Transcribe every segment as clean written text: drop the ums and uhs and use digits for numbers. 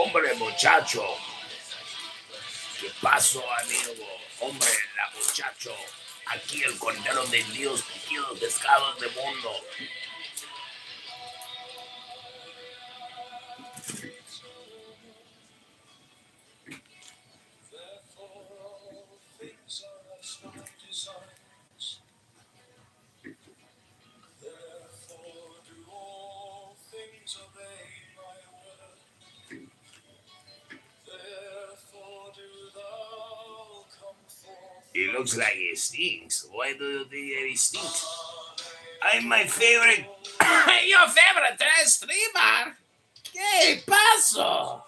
Hombre, muchacho. ¿Qué pasó, amigo? Hombre, la muchacho. Aquí el cordero de Dios, tejidos pescados del mundo. It looks like it stinks. Why do you think it stinks? I'm my favorite. Your favorite streamer. ¿Qué pasó?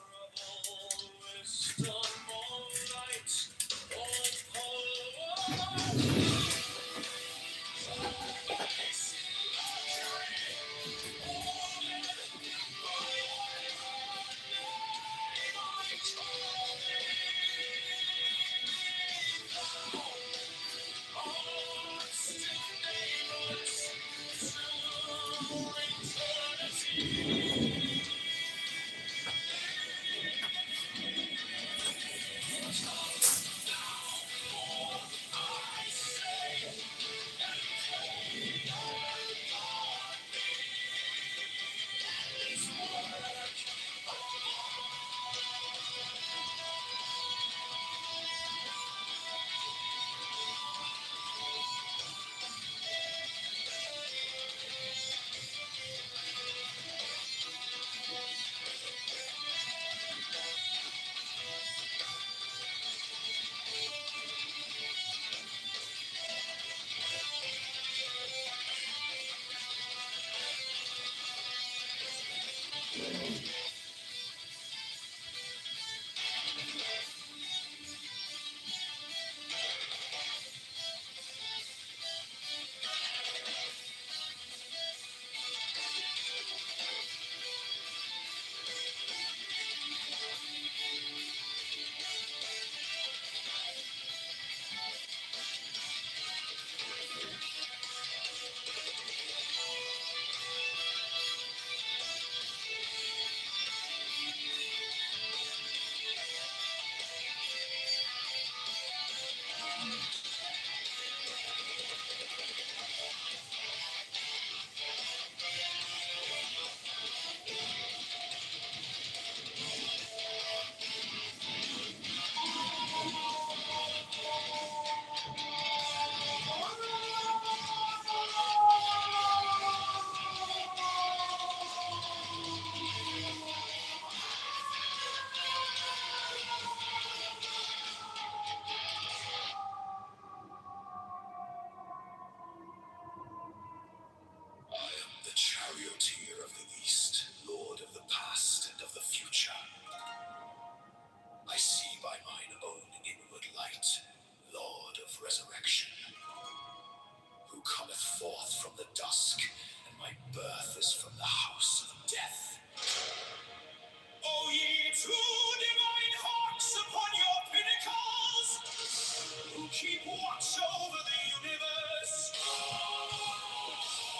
Keep watch over the universe.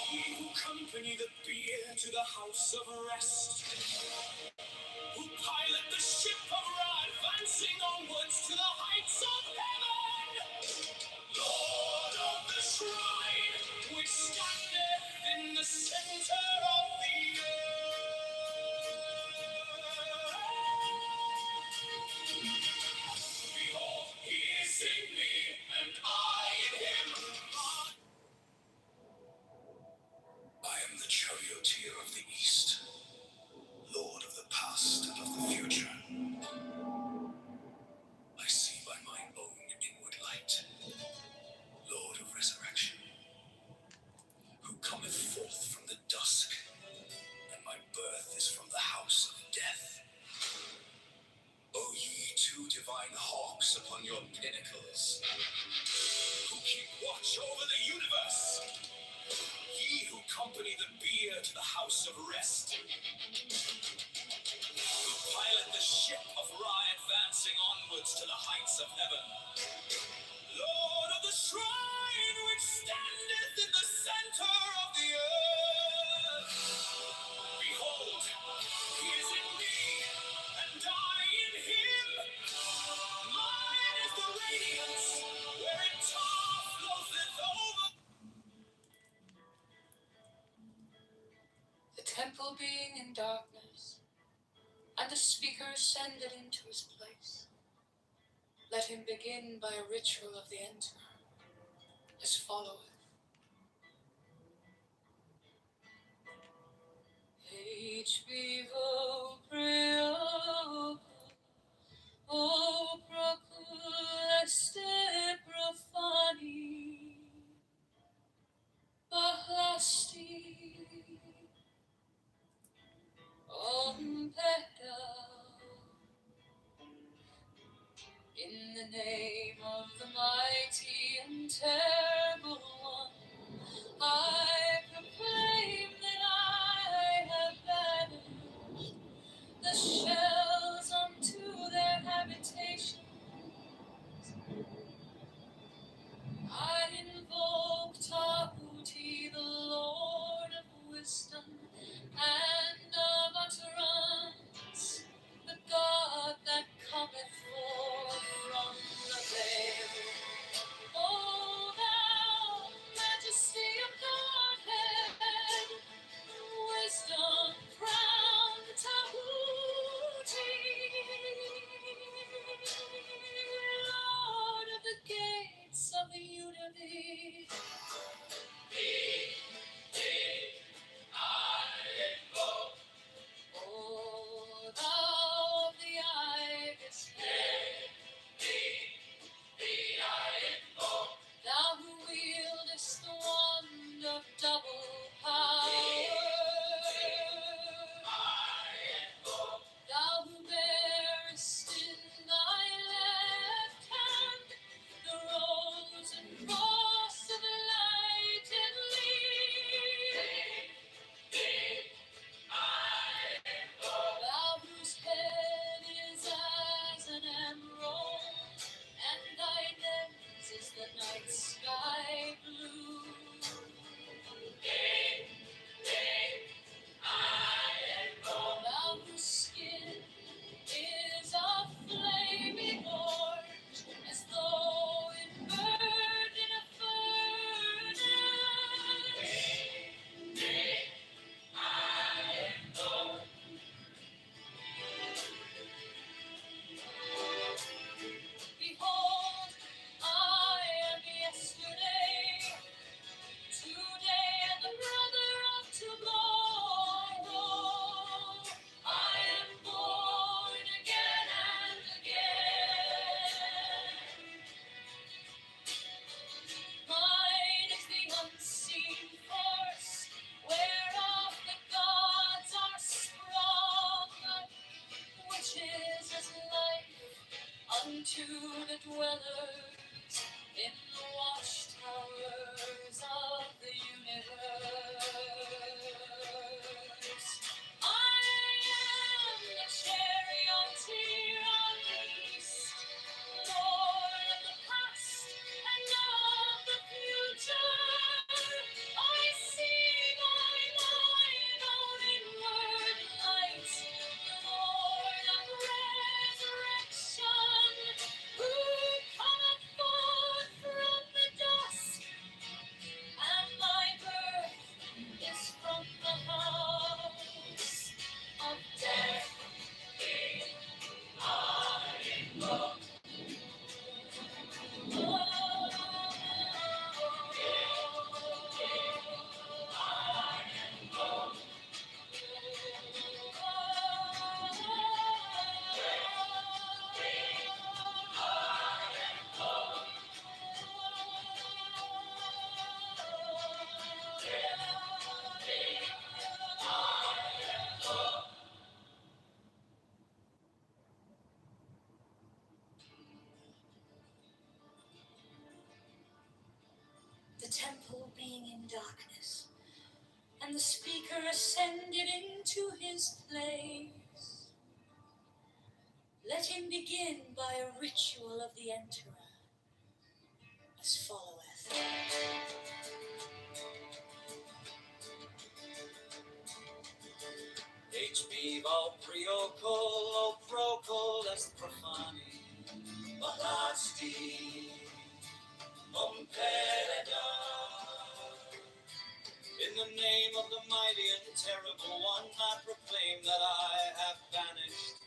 He who accompany the bier to the house of rest. Who pilot the ship of Ra, advancing onwards to the heights of heaven. Lord of the shrine, which standeth in the center of the earth. Behold, he is in me, and I in him. I am the charioteer of the east, Lord of the past and of the future. I see by mine own inward light, Lord of resurrection, who cometh forth from the dusk, and my birth is from the house of death. O ye two divine hawks upon your pinnacles, who keep watch over the universe, ye who accompany the bier to the house of rest, who pilot the ship of Ra, advancing onwards to the heights of heaven. Lord of the shrine, which standeth in the center of the earth. Behold, he is in me, and I and the speaker ascended into his place. Let him begin by a ritual of the enter, as followeth. HBO Prio, O Proculaste Profani, Bahasti, Ompeda, in the name of the mighty and terrible one, I proclaim that I have banished the shells unto their habitation. I invoke Tahuti, the Lord of wisdom and of utterance, the God that cometh forth from the veil. O thou majesty of Godhead, wisdom crowned Tahuti, Lord of the gates of the universe. O thou of the ibis head, thou who wieldest the wand of double power, thou who bearest in thy left hand the rose and cross of light and leaf, thou whose head is as an emerald, and thy lens is the night sky blue. Thou whose skin is a flaming orange, as though it burned in a furnace. Behold, I am yesterday, today, and the brother of tomorrow. I am born again and again. Mine is the unseen force, whereof the gods are sprung, which is as life unto the dwellers in the watchtowers of the universe. I am the charioteer of the east, Lord of the past and of the future. I see by mine own inward light, the Lord of resurrection, who cometh forth from the dusk, and my birth is from the house of death. The temple being in darkness, and the speaker ascended into his place. Let him begin by a ritual of the enterer, as followeth. HB Val Priocol, Procol est Profani, Balasti, Ompeda. In the name of the mighty and terrible one, I proclaim that I have banished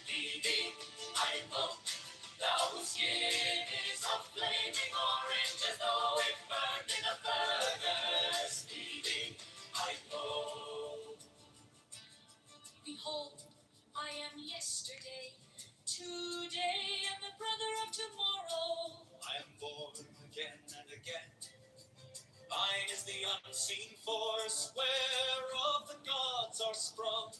Leading, I invoke thou whose skin is of flaming orange as though it burned in a furnace. Leading, I invoke. Behold, I am yesterday, today am the brother of tomorrow. I am born again and again. Mine is the unseen force whereof the gods are sprung,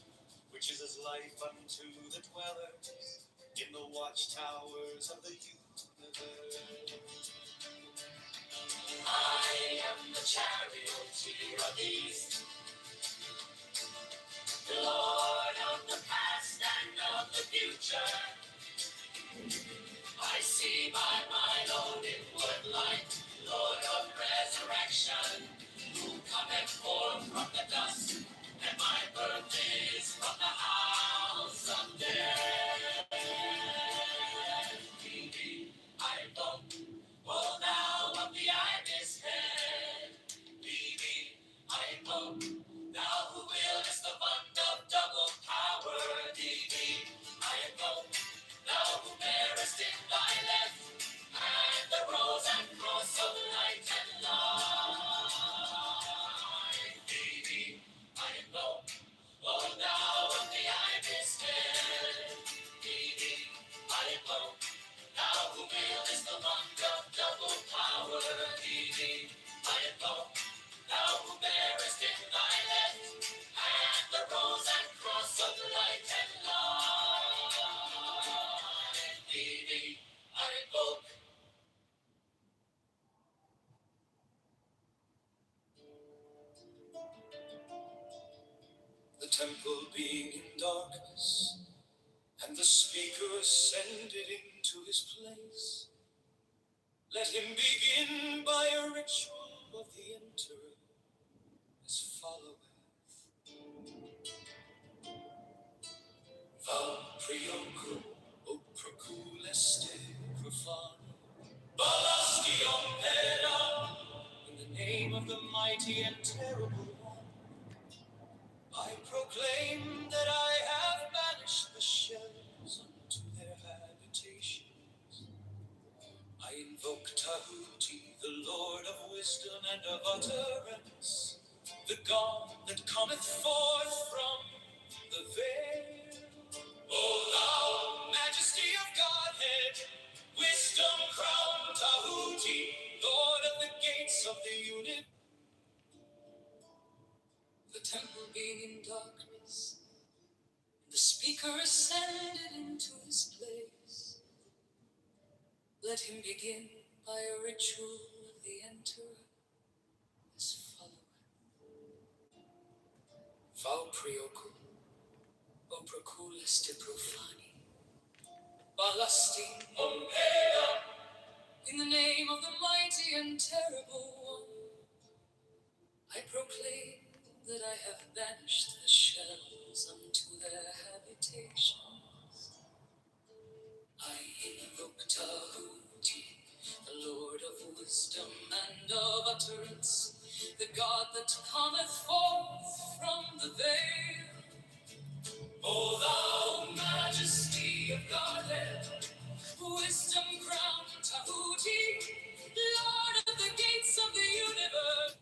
which is as life unto the dwellers in the watchtowers of the universe. I am the charioteer of the east, the Lord of the past and of the future. I see by mine own inward light, Lord of resurrection, who cometh forth from the dust, and my birth is from the house of death. I invoke, O thou of the ibis head. I invoke, thou who wieldest the fund of double power. I invoke, thou who bearest in thy left hand the rose and cross of light and life. I invoke, O thou of the ibis head. I invoke, thou who wieldest the fund of double power. I invoke, thou who bearest in thy left hand the rose and cross of light and life. I invoke. The temple being in darkness, and the speaker ascended into his place, let him begin by a ritual of the enterer as followeth. Val priocu, o proculeste profano, balastion pera, in the name of the mighty and terrible one, I proclaim that I have banished the shells unto their habitations. I invoke Tahuti, the Lord of wisdom and of utterance, the God that cometh forth from the veil. O thou majesty of Godhead, wisdom crowned Tahuti, Lord of the gates of the universe. The temple being in darkness, the speaker ascended into his place. Let him begin by a ritual of the enterer as followeth. Val priocu, o proculeste profani, balasti ompeda, in the name of the mighty and terrible one, I proclaim that I have banished the shells unto their habitations. I invoke Tahuti, the Lord of wisdom and of utterance, the God that cometh forth from the veil. O thou majesty of Godhead, wisdom crowned Tahuti, Lord of the gates of the universe.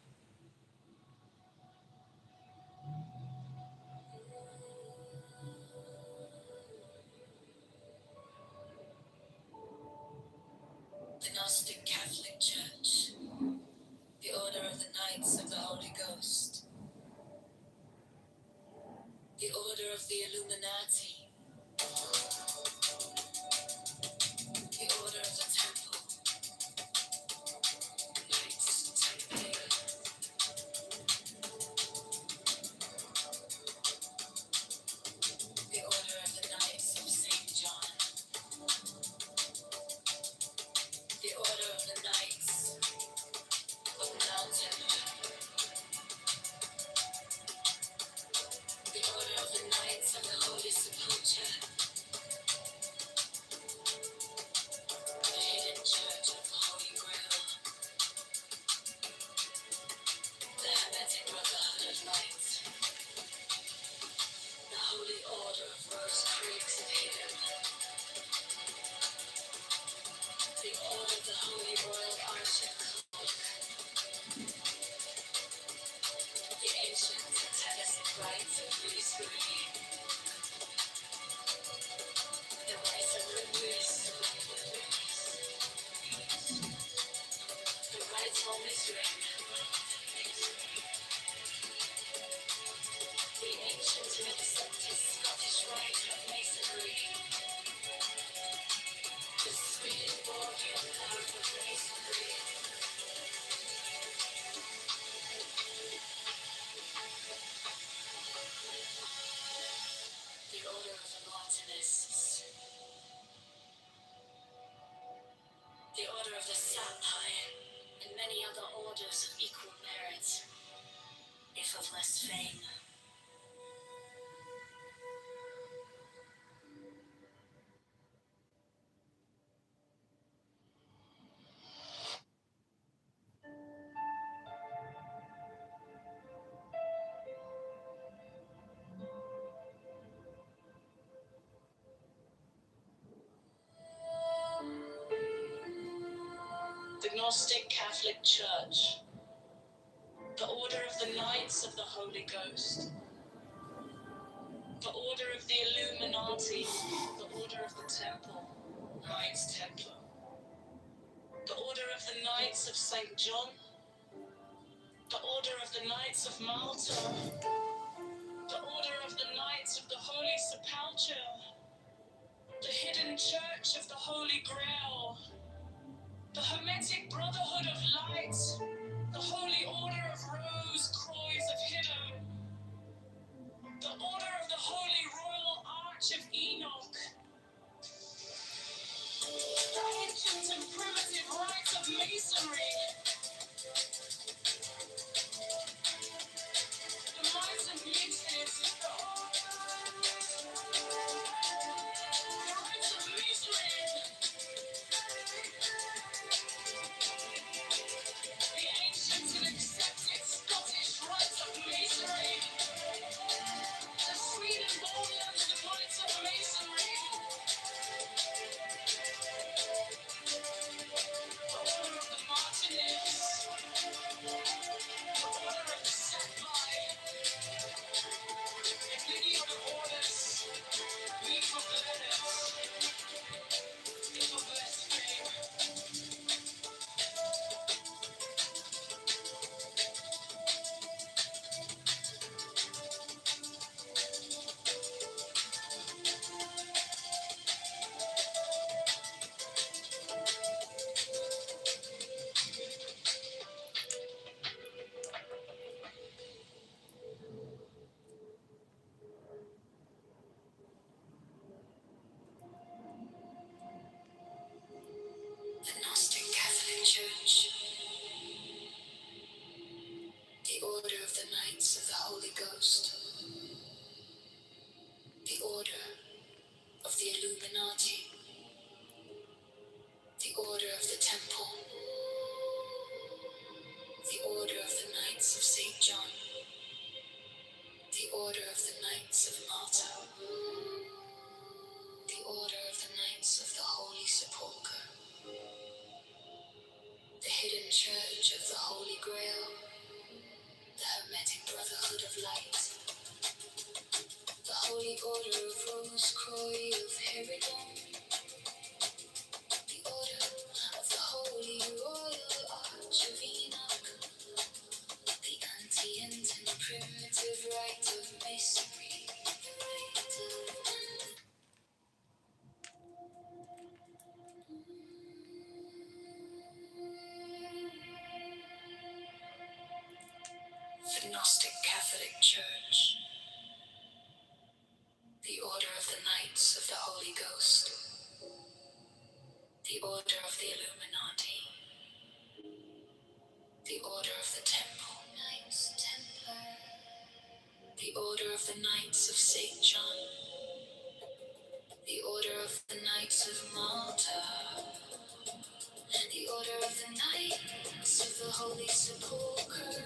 The Gnostic Catholic Church, the Order of the Knights of the Holy Ghost, the Order of the Illuminati, the Order of the Temple, Knights Templar, the Order of the Knights of St. John, the Order of the Knights of Mount Temple, the Order of the Knights of the Holy Sepulchre, the Hidden Church of the Holy Grail, the Hermetic Brotherhood of Light, the Holy Order of Rose The ancient and accepted Scottish rite of masonry. The Swedenborgian path of masonry. The order of the Martinists. The order of the Sapphire, and many other orders of equal merit, if of less fame. The Gnostic Catholic Church. The Order of the Knights of the Holy Ghost. The Order of the Illuminati. The Order of the Temple. Knights Templar. The Order of the Knights of St. John. The Order of the Knights of Malta. The Order of the Knights of the Holy Sepulchre. The Hidden Church of the Holy Grail. The Hermetic Brotherhood of Light. The Holy Order of Rose Croix of Hidden. The Order of the Holy Royal Arch of Enoch. The ancient and primitive rites of Masonry. The rites of Muses. The rites of Masonry. The ancient and accepted Scottish rites of Masonry. The Swedenborgian rites of Masonry. The Order of the Martinists. The Order of the Sapphire. And many other orders. Leave of letters. If of less fame. The Gnostic Catholic Church. The Order of the Knights of the Holy Ghost. The Order of the Illuminati. The Order of the Temple. The Order of the Knights of St. John. The Order of the Knights of Malta. The Order of the Knights of the Holy Sepulchre. The Hidden Church of the Holy Grail. The Hermetic Brotherhood of Light. The Holy Order of Rose Croix of Herodon. The Order of the Holy Royal Arch of Enoch. The ancient and primitive rite of Masonry. The Gnostic Catholic Church. The Order of the Knights of the Holy Ghost. The Order of the Illuminati. The Order of the Temple. Knights Templar. The Order of the Knights of St. John. The Order of the Knights of Malta. The Order of the Knights of the Holy Sepulchre.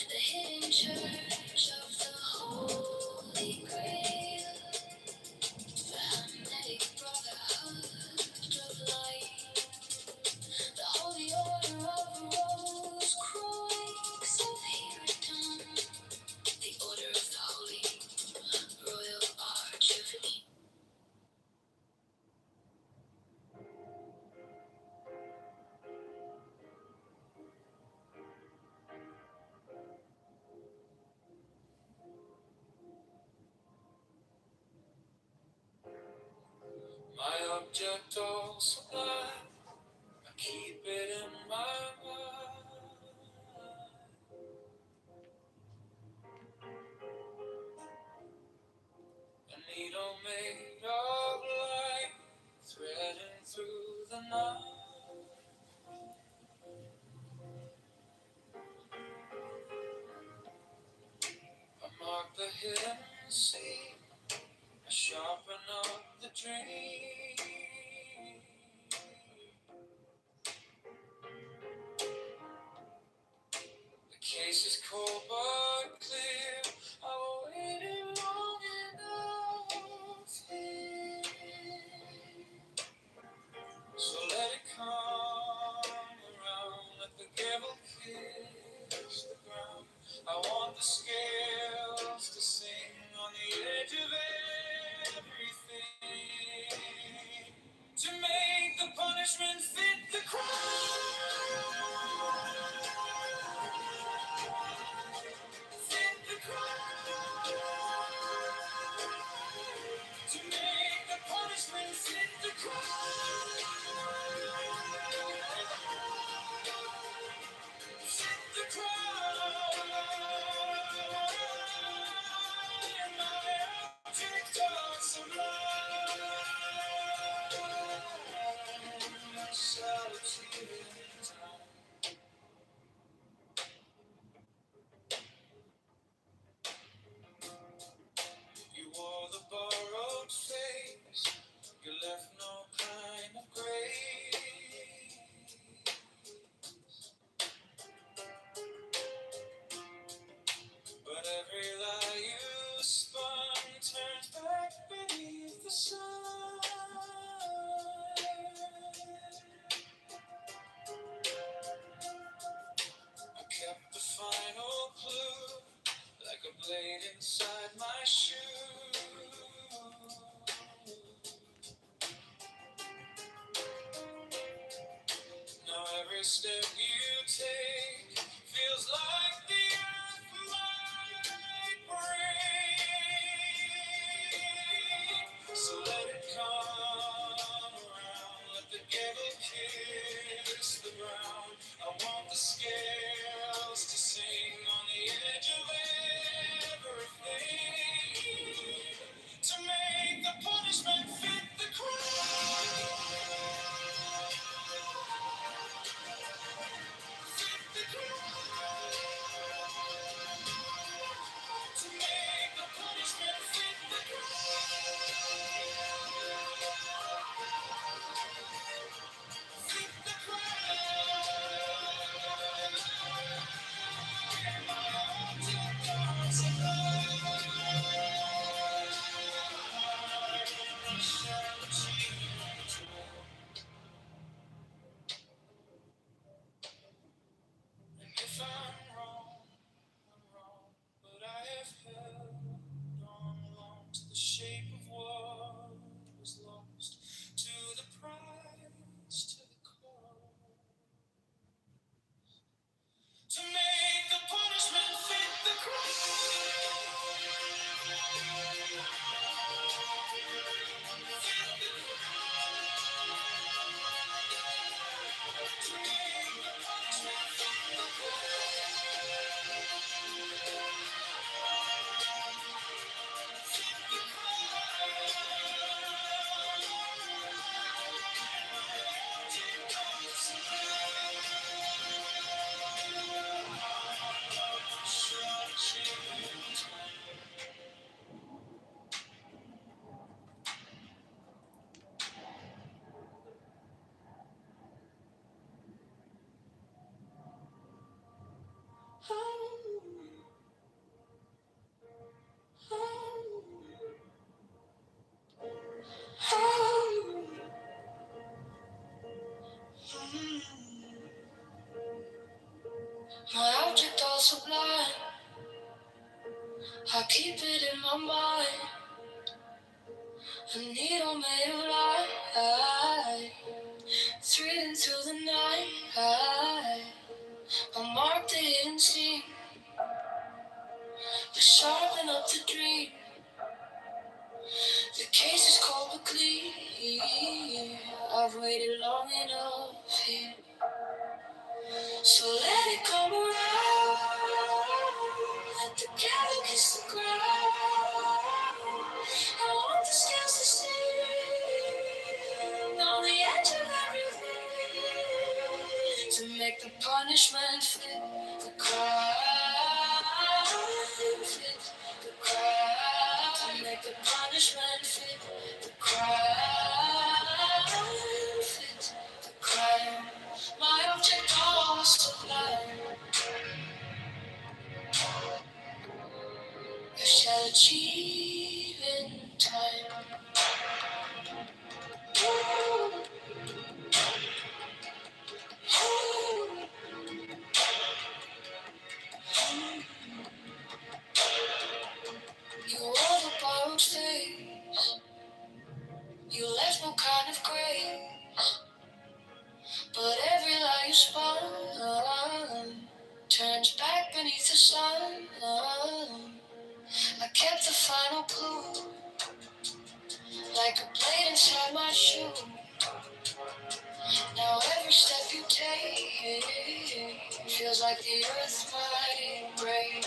The Hidden Church of the Holy Grail. The Hermetic Brotherhood of Light. The Holy Order of Rose Croix of Herodon. The Order of the Holy Royal Arch of Enoch. object all sublime. I keep it in my mind. A needle made of light, threading through the night. I mark the hidden sea, I sharpen up the dream. The case is cold but clear. I waited long enough here. So let it come around, let the gavel kiss the ground. I want the scales to sing on the edge of everything, to make the punishment fit the crime. Fit the crime. To make the punishment fit the crime. Fit the crime. My object of sublime. Solitude in time. You wore the borrowed face, you left no kind of grace. But every lie you spun turns back beneath the sun. I kept the final clue, like a blade inside my shoe. Now every step you take feels like the earth might break. So let it come around, let the gavel kiss the ground. I want the scales to sing on the edge of everything, to make the punishment fit the crime. Fit the crime. To make the punishment fit the crime. Fit the if I'm wrong, I'm wrong, but I have held on long to the shape of what was lost, to the prize, to the cause, to make the punishment fit the my object all sublime. I keep it in my mind. A needle made of light, threading through the night. I mark the hidden scene, to sharpen up the dream. The case is cold but clear. I've waited long enough here. So let it come around. Let the cattle kiss the ground. I want the scales to sing on the edge of everything to make the punishment fit the crime. Fit the crime. To make the punishment fit the crime. Fit the crime. My object all sublime. I shall achieve in time. You wore the borrowed face. You left no kind of grace. But every lie you spun turns back beneath the sun. I kept the final clue, like a blade inside my shoe. Now every step you take feels like the earth might break.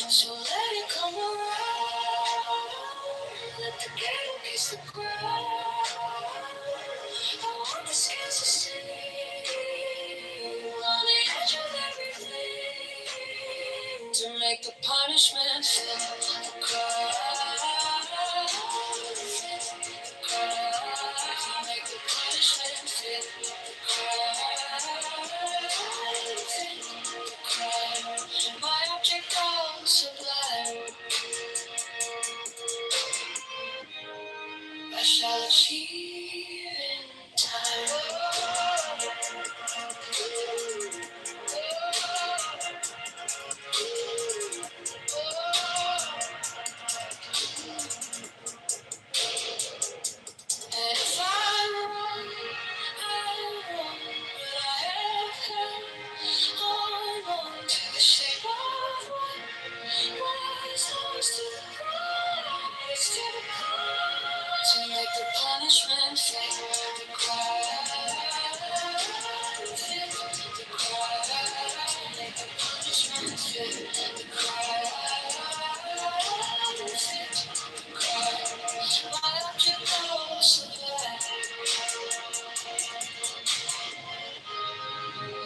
So let it come around. Let the gale kiss the ground. I want the scales to sing on the edge of everything to make the punishment fit the crime. Fit the crime. To make the punishment fit the crime. Fit the crime. My object all sublime. I shall achieve in time. And if I'm wrong, I'm wrong. But I have held on to the shape of what was lost to the rise to the cause. To make the punishment fit the crime. Fit the crime. To make the punishment fit the crime. Fit the crime. My object all sublime.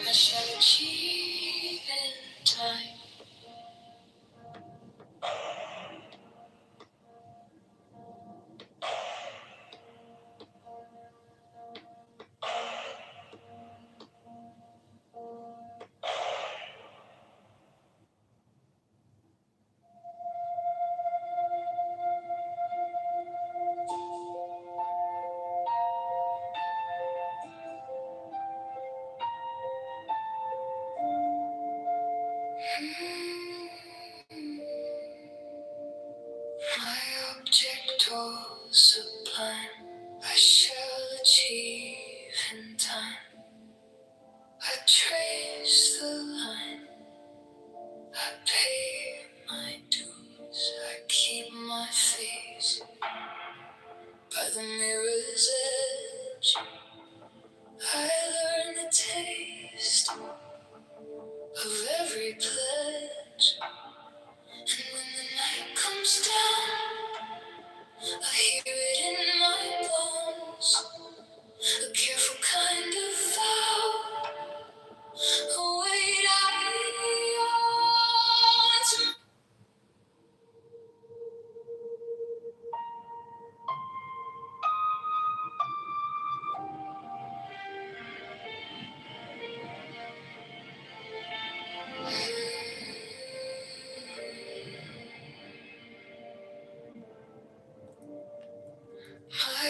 I shall achieve in time. My object all sublime. I shall achieve in time. I trace the line. I pay my dues. I keep my face by the mirror's edge. I learn the taste of every pledge. And when the night comes down, I hear it in my bones. A careful kind of vow. Oh, wait, I want my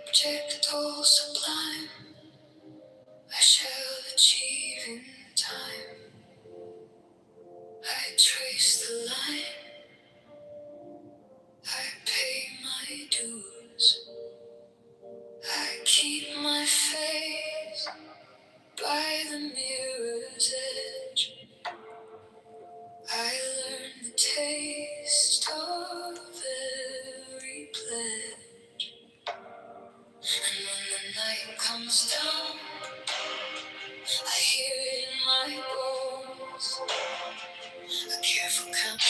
object all sublime. I shall achieve in time. I trace the line. I pay my dues. I keep my face by the mirror's edge. I learn the taste of every pledge. down. I hear it in my bones. A careful count.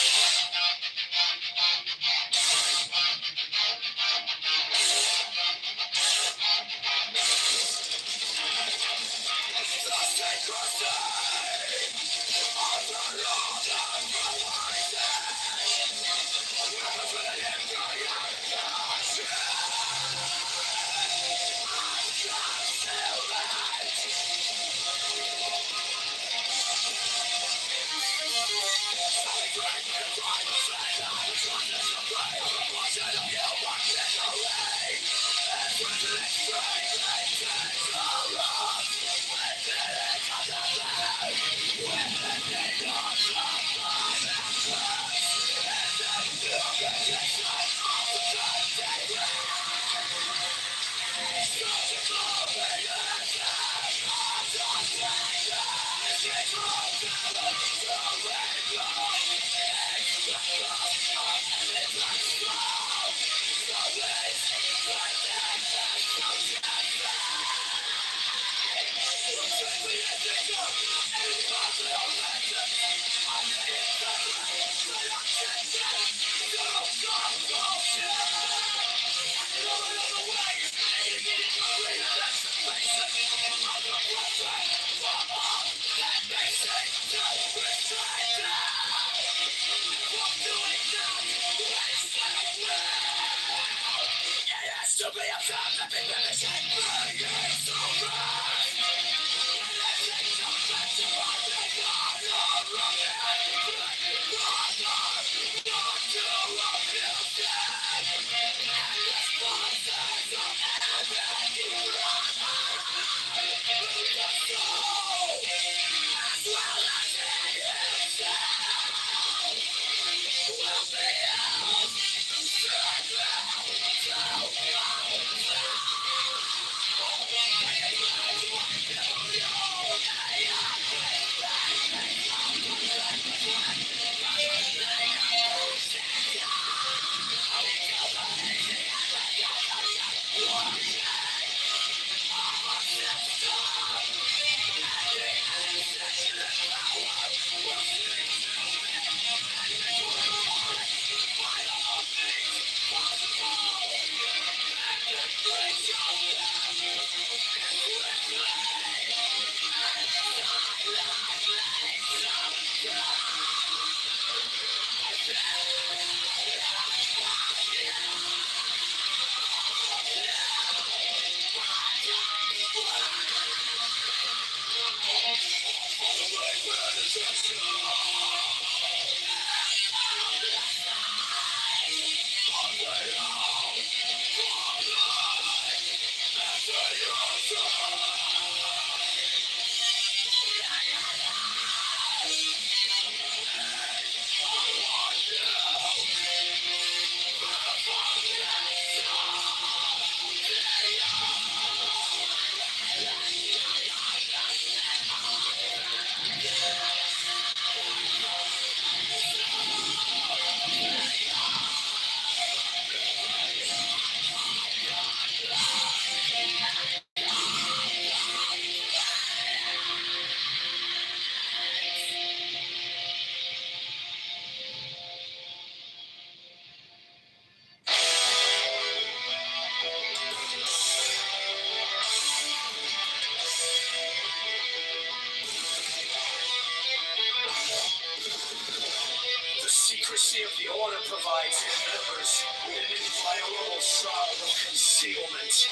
The secrecy of the order provides members with an inviolable shroud of concealment.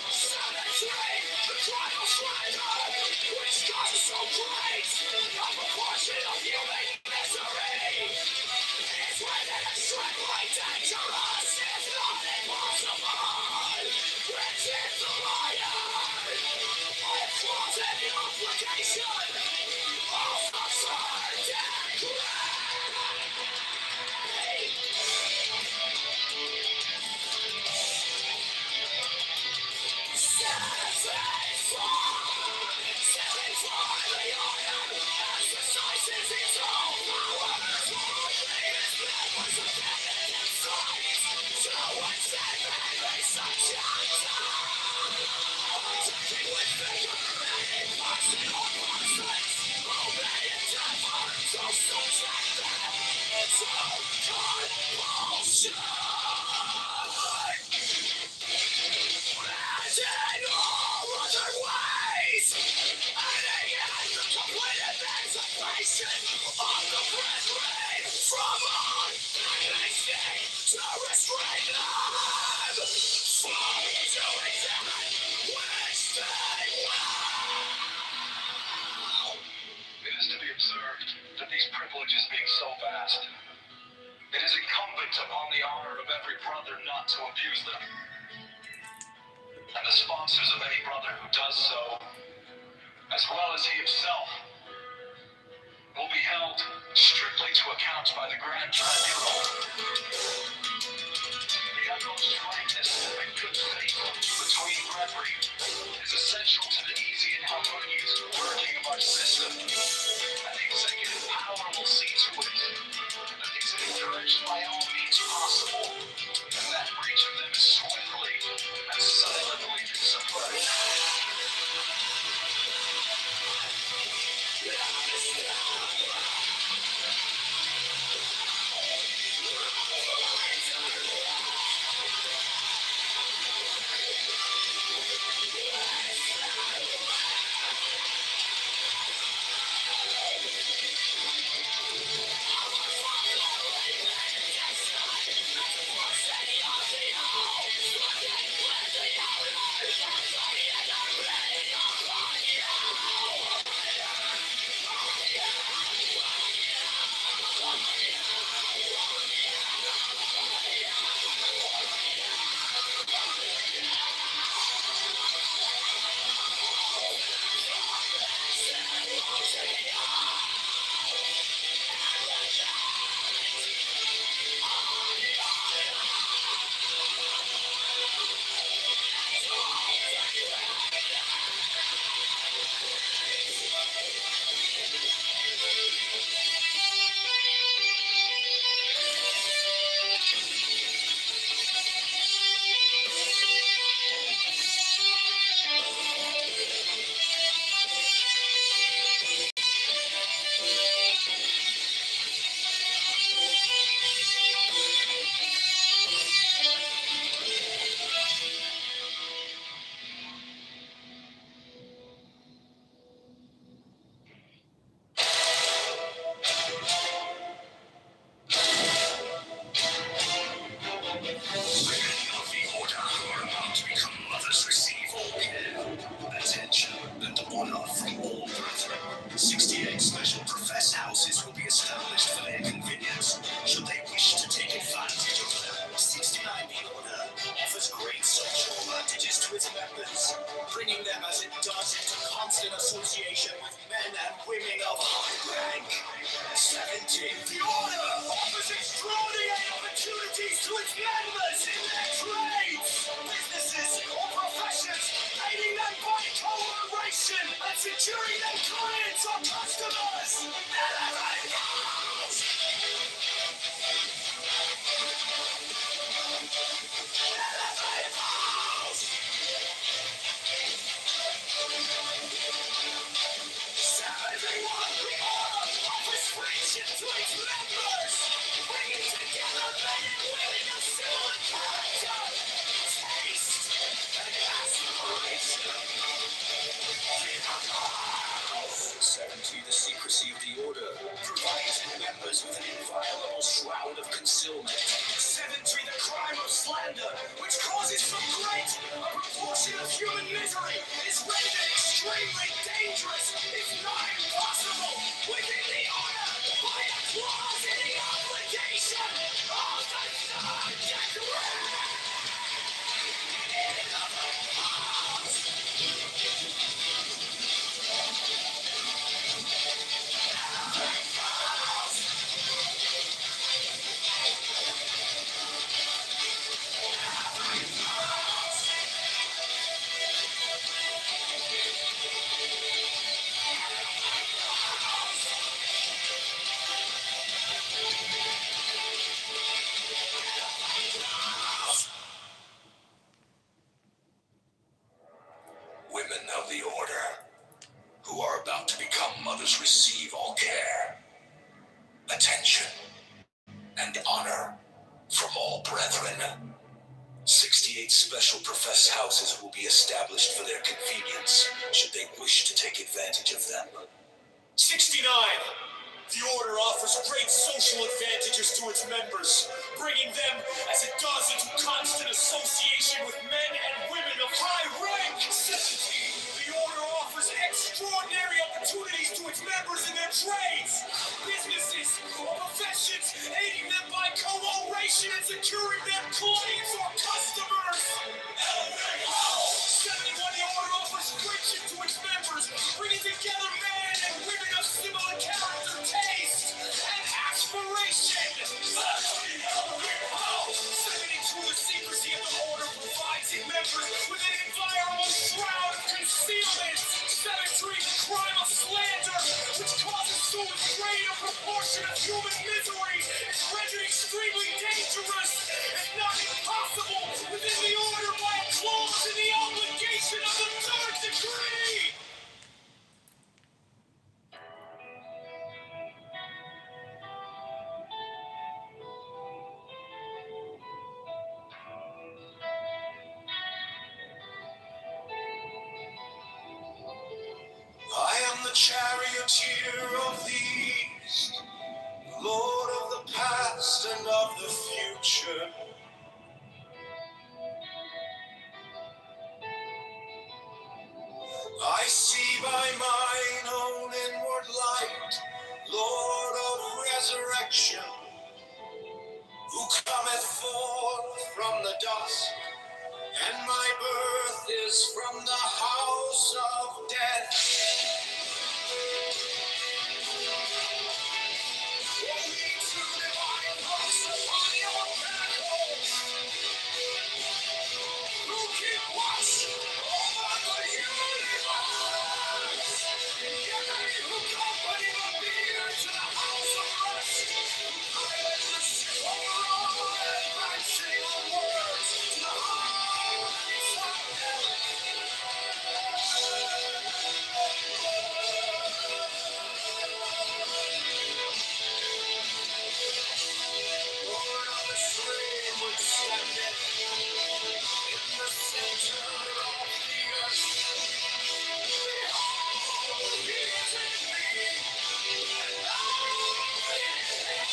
Sanitary, the trial fighter, which God is so great, a proportion of human misery. It's within extremely dangerous, if not impossible. Which is the liar? It was an obligation of the certain It is to be observed that these privileges being so vast, it is incumbent upon the honor of every brother not to abuse them. And the sponsors of any brother who does so, as well as he himself, will be held strictly to account by the Grand Tribunal. The utmost frankness and good faith between brethren is essential to the easy and harmonious working of our system, and the executive power will see to it that these are encouraged by all means possible, and that breach of them is swiftly and silently suppressed. Attention, and honor from all brethren. 68 special profess houses will be established for their convenience, should they wish to take advantage of them. 69 the order offers great social advantages to its members, bringing them as it does into constant association with men and women of high rank. 70 the order offers extraordinary opportunities to its members in their trades, businesses, or professions, aiding them by cooperation and securing their clients or customers. Elevate house! Elevate house! 71 the order offers friendship to its members, bringing together men and women of similar character, taste, and aspiration. 70 the secrecy of the order provides its members with an inviolable shroud of concealment. 70 the crime of slander, which causes so great a proportion of human misery, is rendered extremely dangerous, if not impossible, within the order by a clause in the obligation of the third degree. all brethren. 68 special professed houses will be established for their convenience, should they wish to take advantage of them. 69. The Order offers great social advantages to its members, bringing them, as it does, into constant association with men and women of high rank. 70. The Order offers extraordinary opportunities to its members in their trades, businesses, or professions, aiding them by co-operation and securing them clients or customers. 71. The Order offers friendship to its members, bringing together men and women of similar character, taste, and aspiration. 72. The secrecy of the Order provides its members with an environmental shroud of concealment. 73. The crime of slander, which causes so great a proportion of human misery, is rendered extremely dangerous and not impossible within the Order by a clause in the obligation of the third degree. I am the charioteer of the East, Lord of the past and of the future. I see by mine own inward light, Lord of resurrection, who cometh forth from the dust, and my birth is from the house of death. Only true divine hosts upon your battles, who keep watch over the universe. Yea, who company the beer to the house of rest, who pilot the ship over all advancing onwards to the heights of Lord of the stream which standeth in the center of the earth. Behold, he is in me, and I in him.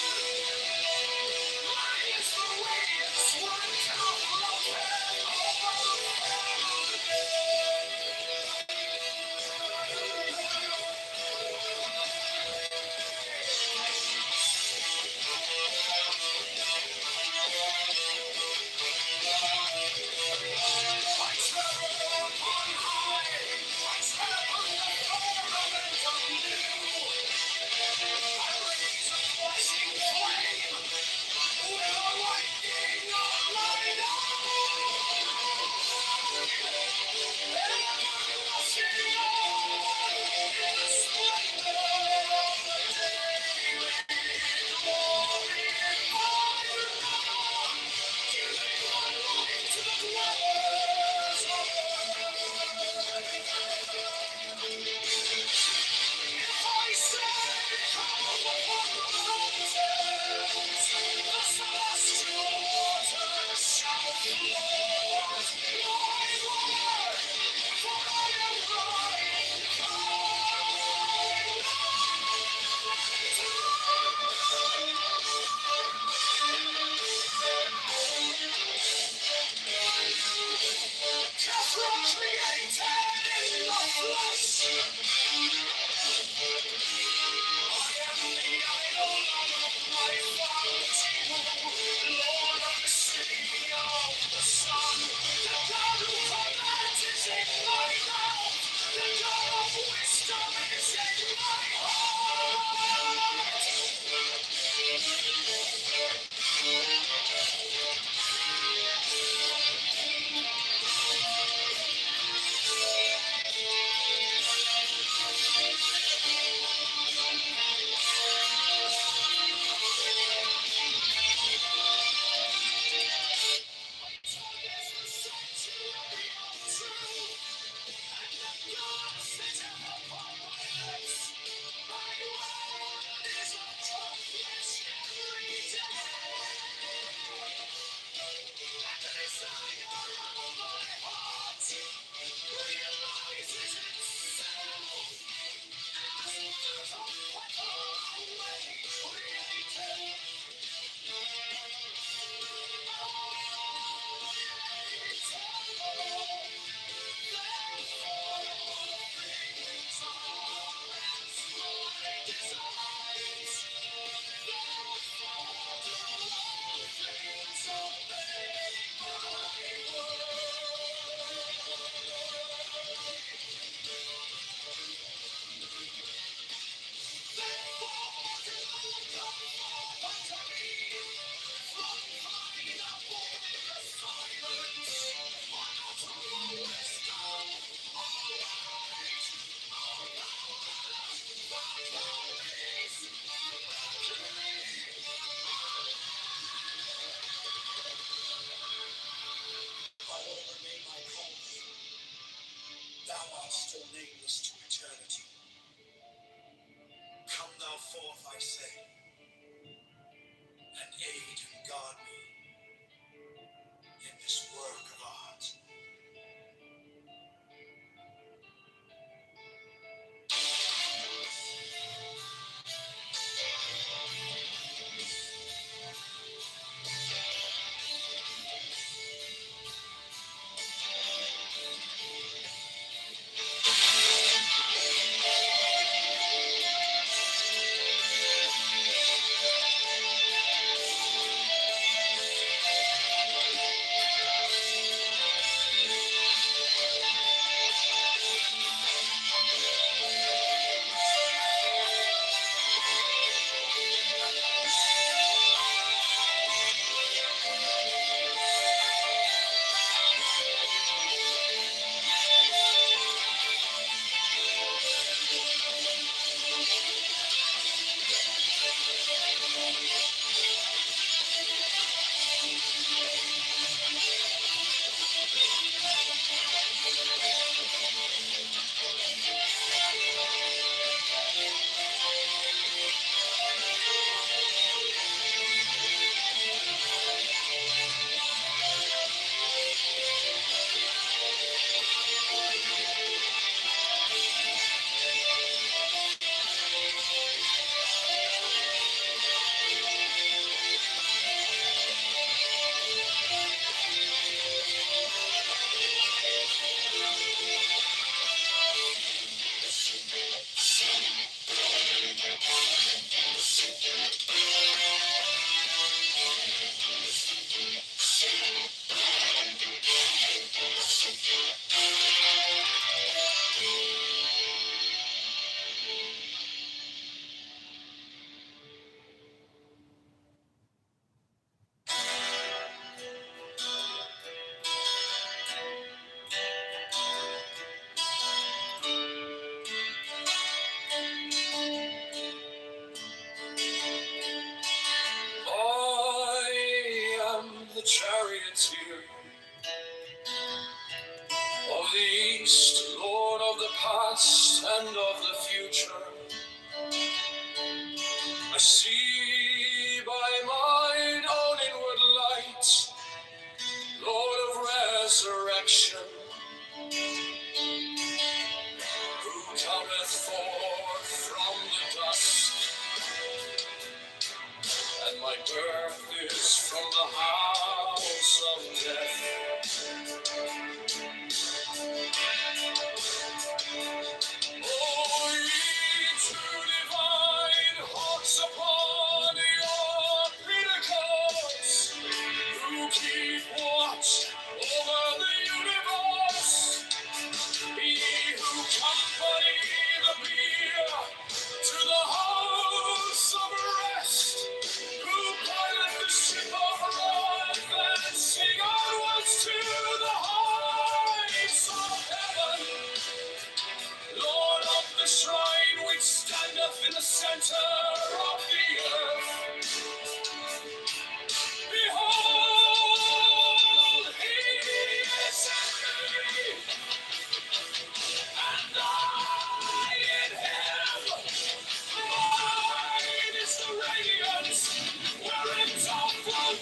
Mine is the radiance one tower of heaven over Thou art still nameless to eternity. Come thou forth, I say, and aid and guard me in this work of art. I am the charioteer of the East, Lord of the past and of the future. I see by mine own inward light, Lord of resurrection, who cometh forth from the dust, and my birth is from the house of death. Oh, ye true divine hawks upon your pinnacles, who keep watch over the universe, ye who company the bier to the house of rest, who pilot the ship of wrath and sing onwards to the heights of heaven. Lord of the shrine which standeth in the center of the earth, behold, he is angry, and I in him. Mine is the radiance wherein doth flow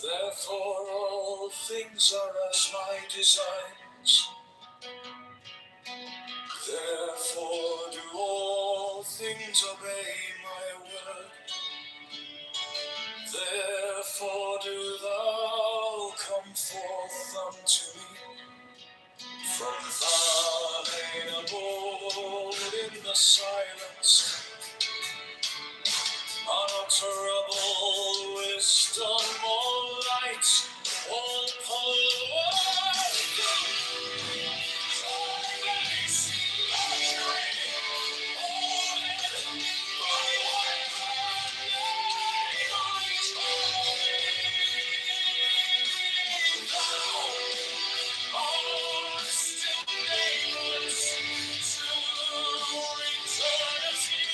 Therefore all things are as my designs. Therefore do all things obey my word. Therefore do thou come forth unto me from thine abode in the silence. Unutterable wisdom, all light, all power, all grace, all still nameless to eternity.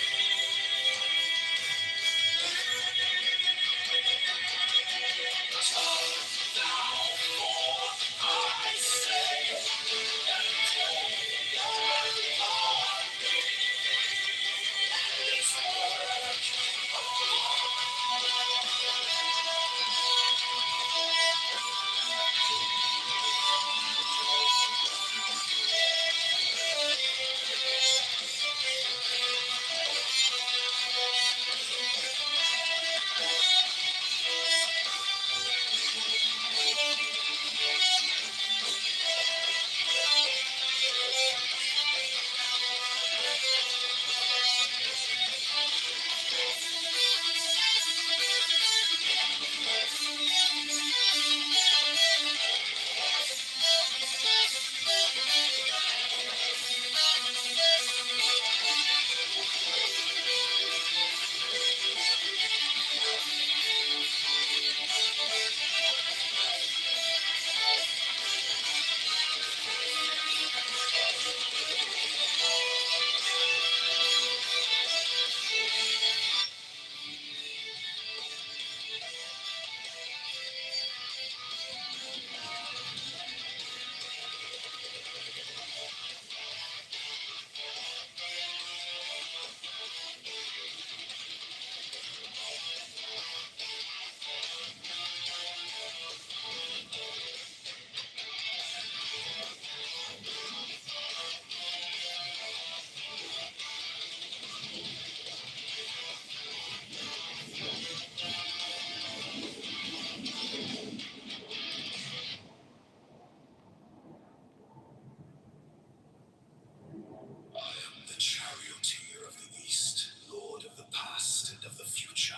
The charioteer of the east, lord of the past and of the future.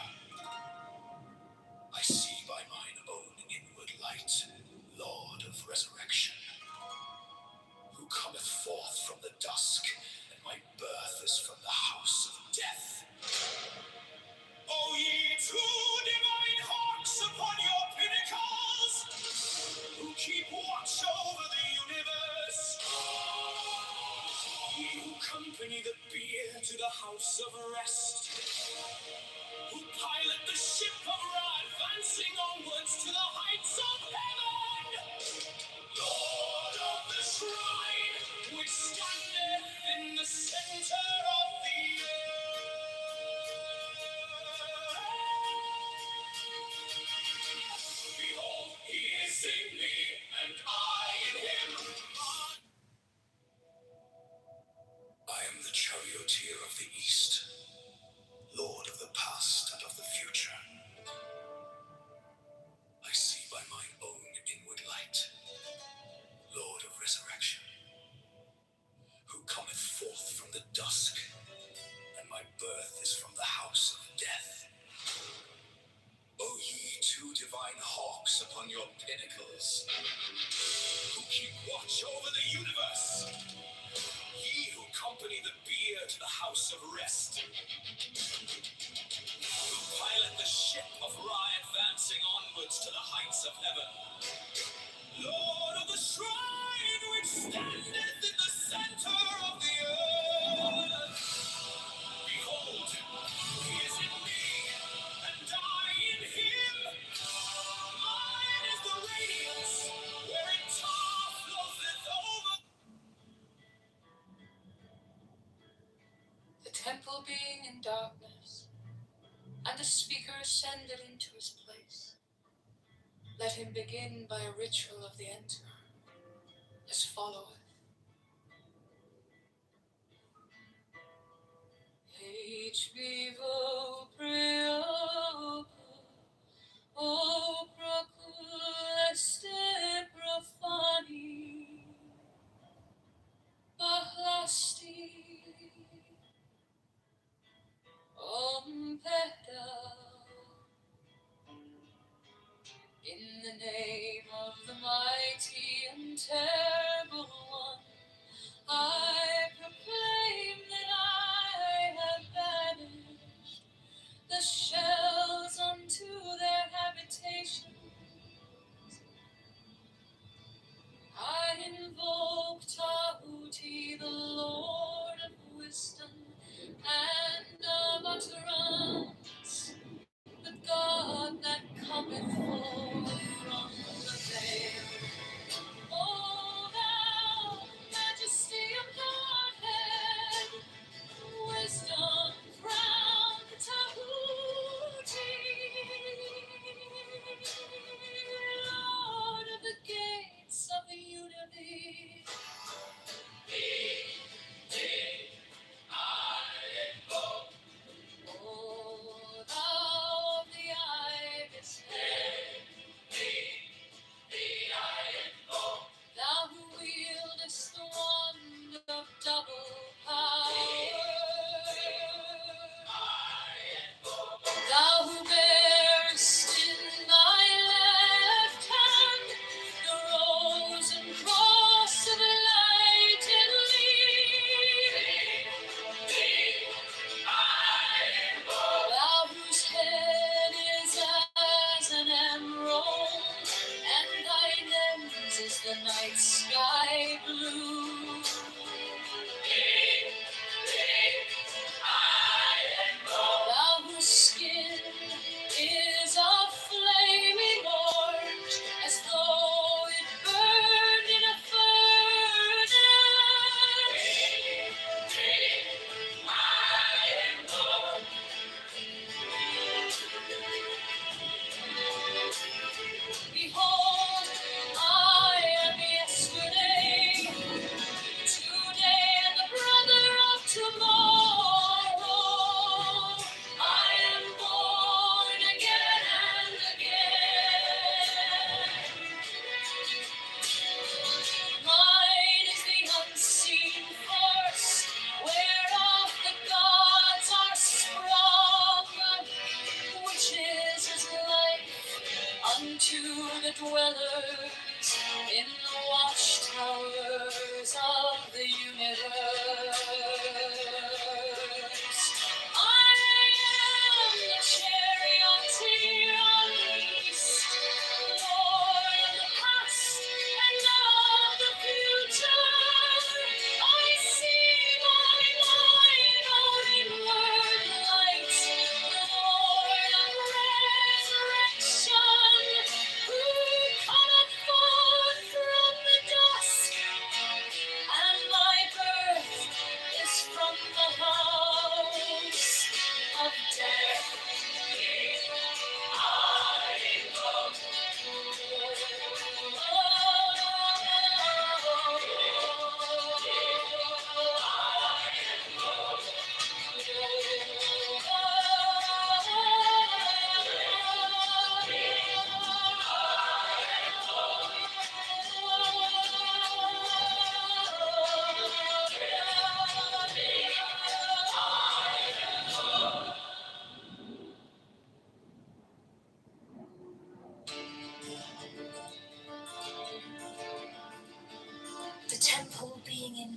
I see by mine own inward light, Lord of resurrection, who cometh forth from the dusk, and my birth is from the house of death. O ye two divine hawks upon your pinnacles, who keep watch over the universe, ye who company the bier to the house of rest, who pilot the ship of Ra advancing onwards to the heights of heaven, Lord of the shrine, which standeth in the center of the earth. Behold, he is in me, and I in him. I am the charioteer of the east, Lord of the past and of the future. I see by mine own inward light, Lord of resurrection, who cometh forth from the dusk, and my birth is from the house of death. monarchs upon your pinnacles, who keep watch over the universe, ye who accompany the bier to the house of rest, who pilot the ship of Ra advancing onwards to the heights of heaven, Lord of the shrine which standeth in the center of the earth. Behold, he is in me, and I in him. Mine is the radiance, wherein Tar floweth over. The temple being in darkness, and the speaker ascended into his place, let him begin by a ritual of the enter, as followeth. H vivo preocup, o proculeste profani, bahlasti, peda. In the name of the mighty and terrible one, I proclaim that I have banished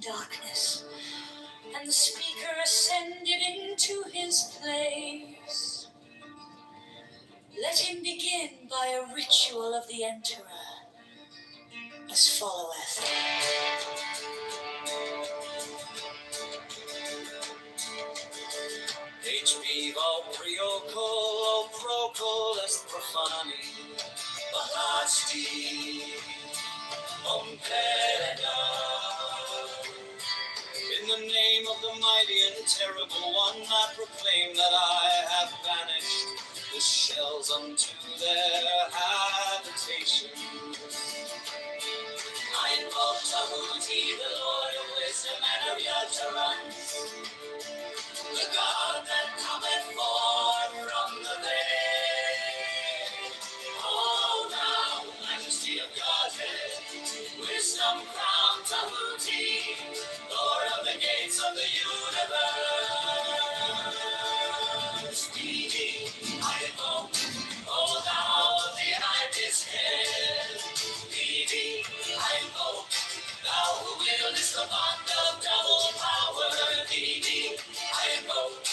darkness, and the speaker ascended into his place. Let him begin by a ritual of the enterer, as followeth. HB val priocol, procol est profani, Bahasti, Ompeda. In the name of the mighty and terrible one, I proclaim that I have banished the shells unto their habitation. I invoke Tahuti, the Lord of wisdom and of utterance, the God that cometh forth from the veil. Oh, thou majesty of Godhead, wisdom crowned Tahuti, Lord of the gates of the universe. I invoke, O thou of the ibis head. I invoke, thou who wieldest the bond of double power. I invoke,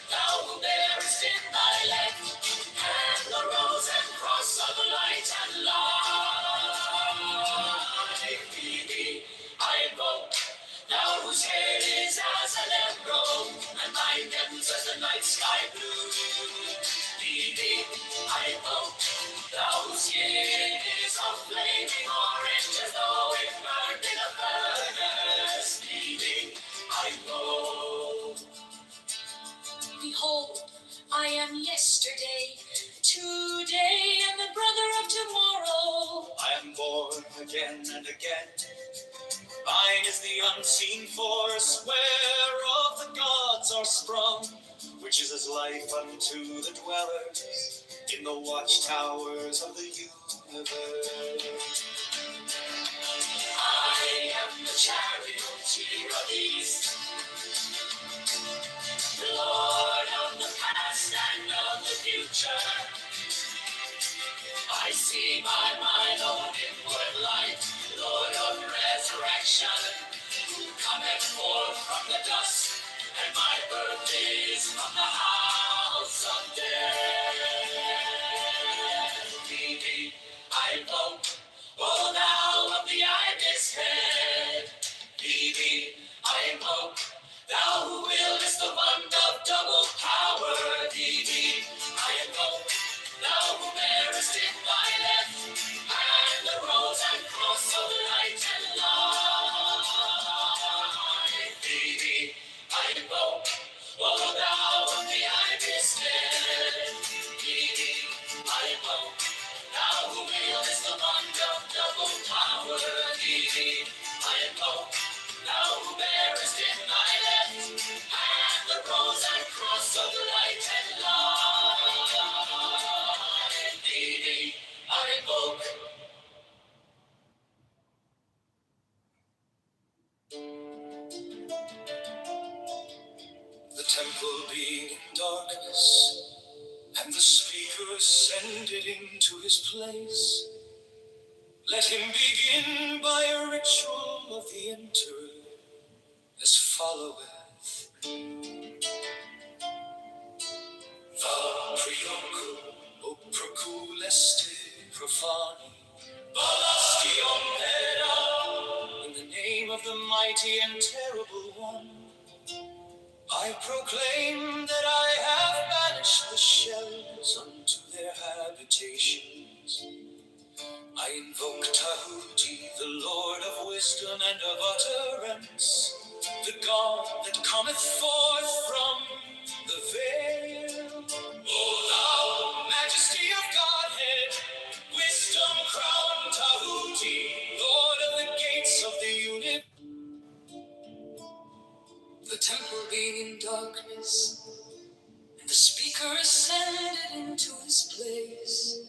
thou who bearest in thy left hand the rose and cross of light and life. I invoke, thou whose head is as an emerald, and thy heavens as the night sky blue. I invoke, thou whose skin is a flaming orange, as though it burned in a furnace. I invoke. Behold, I am yesterday, today, and the brother of tomorrow. I am born again and again. Mine is the unseen force whereof the gods are sprung, which is as life unto the dwellers in the watchtowers of the universe. I am the charioteer of the east, Lord of the past and of the future. I see by mine own inward light, Lord of resurrection, who cometh forth from the dust, and my birth is from the house of death. I invoke, O thou of the ibis head. I invoke, thou who wieldest the wand of double power. I invoke, thou who bearest in thy left hand the rose and cross of light and life. I invoke, O thou of the ibis head. I invoke, thou who wieldest the wand of double power. I invoke, thou who bearest in thy left hand the rose and cross of light and life. I invoke. The temple being in darkness, and the speaker ascended into his place. Let him begin by a ritual of the enterer, as followeth. Va priocu, o proculeste profani, Balastion pera. In the name of the mighty and terrible one, I proclaim that I have banished the shells unto their habitations. I invoke Tahuti, the Lord of wisdom and of utterance, the God that cometh forth from the veil. O thou majesty of Godhead, wisdom crowned Tahuti, Lord of the gates of the universe. The temple being in darkness, and the speaker ascended into his place.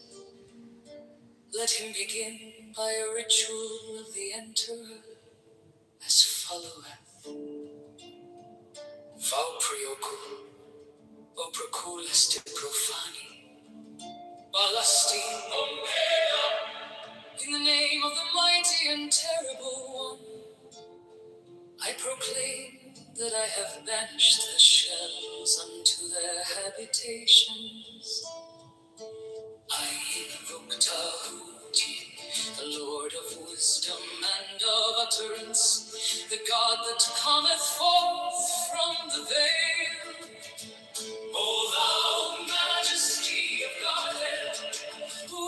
Let him begin by a ritual of the enterer, as followeth. Val priocu, o proculeste profani, Balasti Ompeda. In the name of the mighty and terrible one, I proclaim that I have banished the shells unto their habitations. I invoke Tahuti, the Lord of wisdom and of utterance, the God that cometh forth from the veil. O thou majesty of Godhead,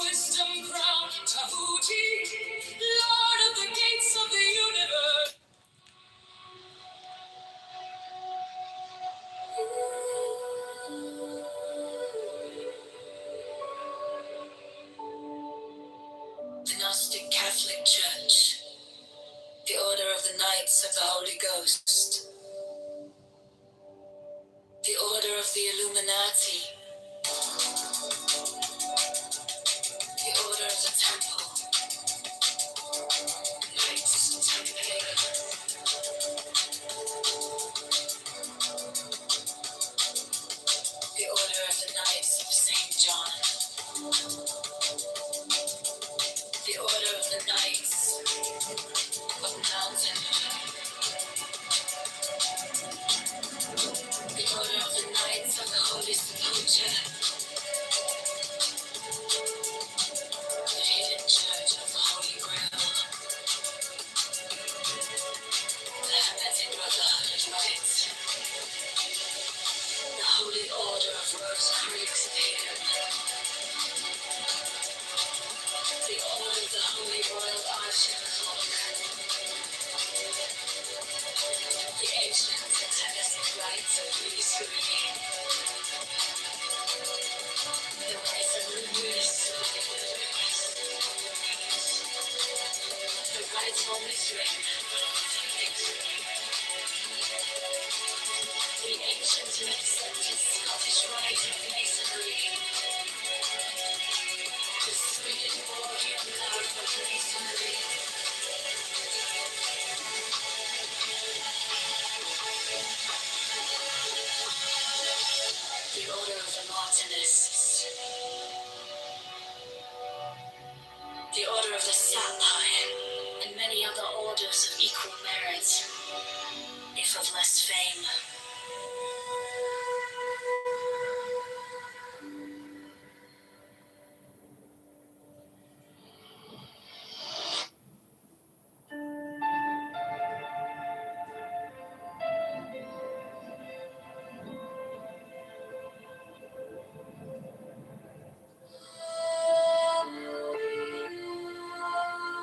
wisdom crowned Tahuti, Lord of the gates of the universe. The Gnostic Catholic Church, the Order of the Knights of the Holy Ghost, the Order of the Illuminati, the Order of the Temple, Knights Templar, the Order of the Knights of St. John, the Order of the Knights of Mountain, the Order of the Knights of the Holy Sepulchre, the Hidden Church of the Holy Grail, the Hermetic Brotherhood of Light, the Holy Order of Rosicrucians of Hidden, the Order of the Holy Royal Arch of the Clock, the Ancient Satanic Rites of Mystery, the Rites of Luminous, the Rites of Mystery, the Ancient and Accepted Scottish Rite of Masonry, the Swedish Order of Masonry, the Order of the Martinists, the Order of the Sapphire, and many other orders of equal merit, if of less fame.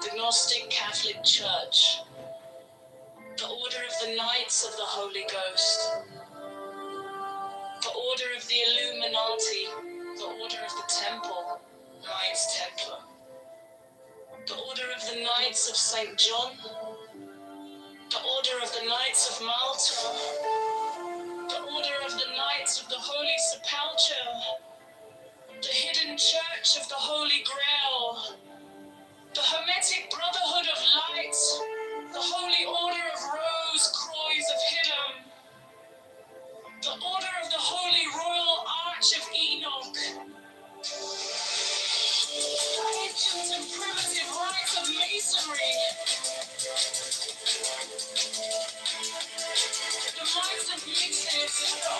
The Gnostic Catholic Church, the Order of the Knights of the Holy Ghost, the Order of the Illuminati, the Order of the Temple, Knights Templar, the Order of the Knights of St. John, the Order of the Knights of Malta, the Order of the Knights of the Holy Sepulchre, the Hidden Church of the Holy Grail, the Hermetic Brotherhood of Light, the Holy Order of Rose-Croix of Hidden, the Order of the Holy Royal Arch of Enoch, the ancient and primitive rites of Masonry, the rites of Mixes, the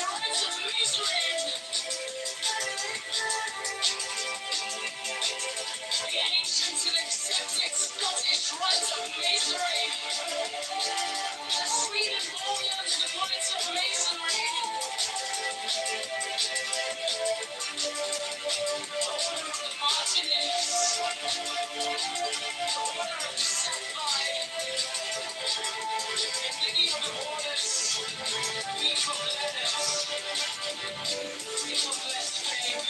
rites of Masonry, the ancient and accepted Scottish rites of Masonry, the Swedish Orient and rites of Masonry, the Order of the Martinists, the Order of the Sapphire, and many other orders, each of letters, each of less fame.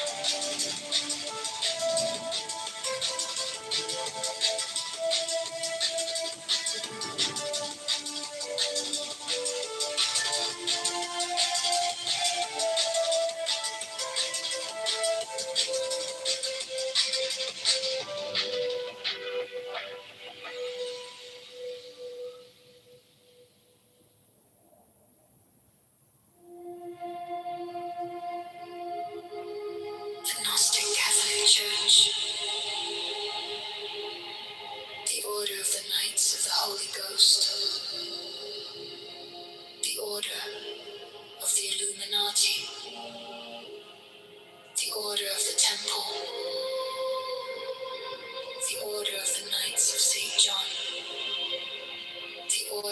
The Gnostic Catholic Church, the Order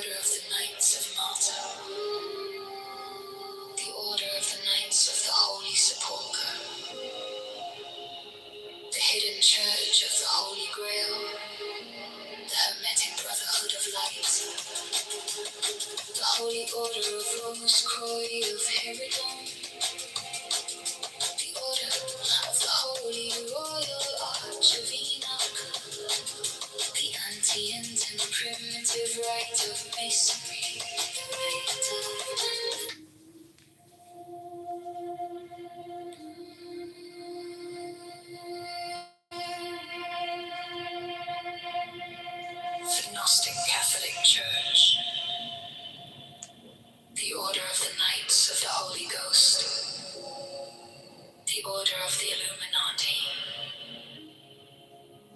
Order of the Knights of Malta. The Order of the Knights of the Holy Sepulchre. The Hidden Church of the Holy Grail. The Hermetic Brotherhood of Light. The Holy Order of Rose Croix of Herodon. The Order of the Holy Royal Arch of Enoch. The Antient and Primitive Rite of Masonry. The Gnostic Catholic Church. The Order of the Knights of the Holy Ghost. The Order of the Illuminati.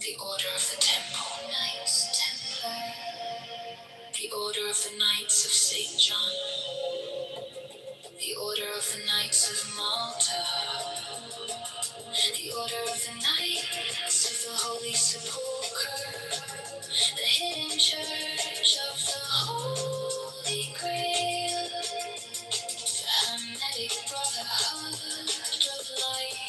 The Order of the Temple. Knights Templar. The Order of the Knights of St. John. The Order of the Knights of Malta. The Order of the Knights of the Holy Sepulchre. The Hidden Church of the Holy Grail. The Hermetic Brotherhood of Light.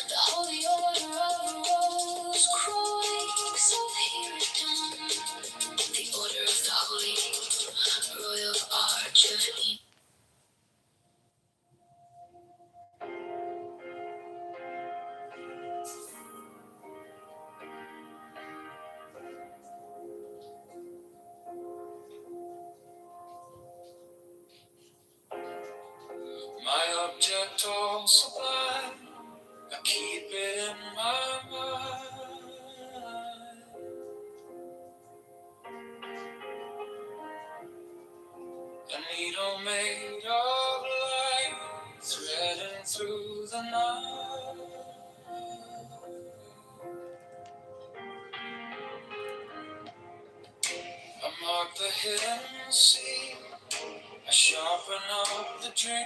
The Holy Order of Rose Croix of Herodon. The Order of the Holy Royal Arch of Enoch. My object all sublime, I keep it in my mind. A needle made of light, threading through the night. I mark the hidden sea, I sharpen up the dream.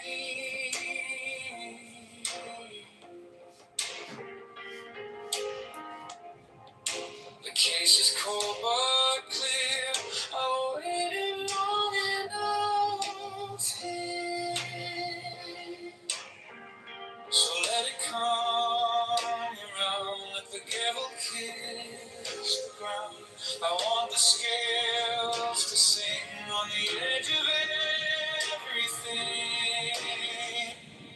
The case is cold but clear. I waited long enough here. So let it come around, let the gavel kiss the ground. I want the scales to sing on the edge of everything,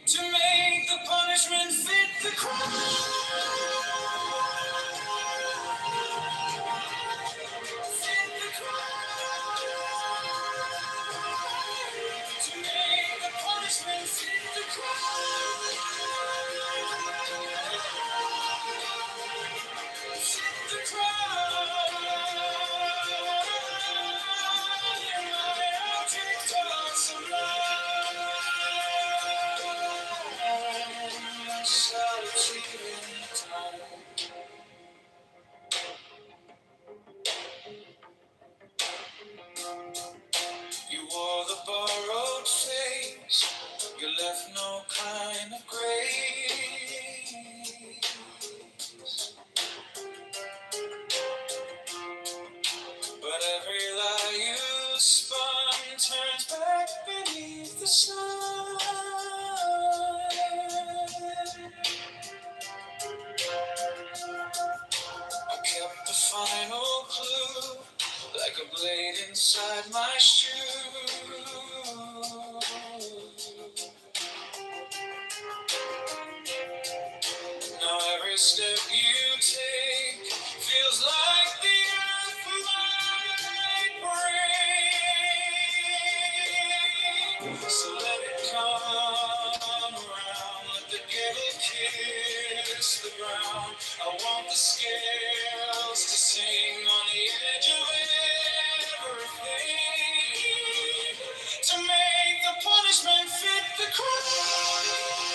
to make the punishment fit the crime. To make the punishment fit the crime. Fit the crime. I'll take tons of love. Solitude in time. You wore the borrowed face, you left no kind of grace. But every lie you spun turns back beneath the sun. I kept the final clue, like a blade inside my shoe. Now every step you take feels like the earth might break. So let it come around, let the gavel kiss the ground. I want the scales to sing on the edge of everything, to make the punishment fit the crime.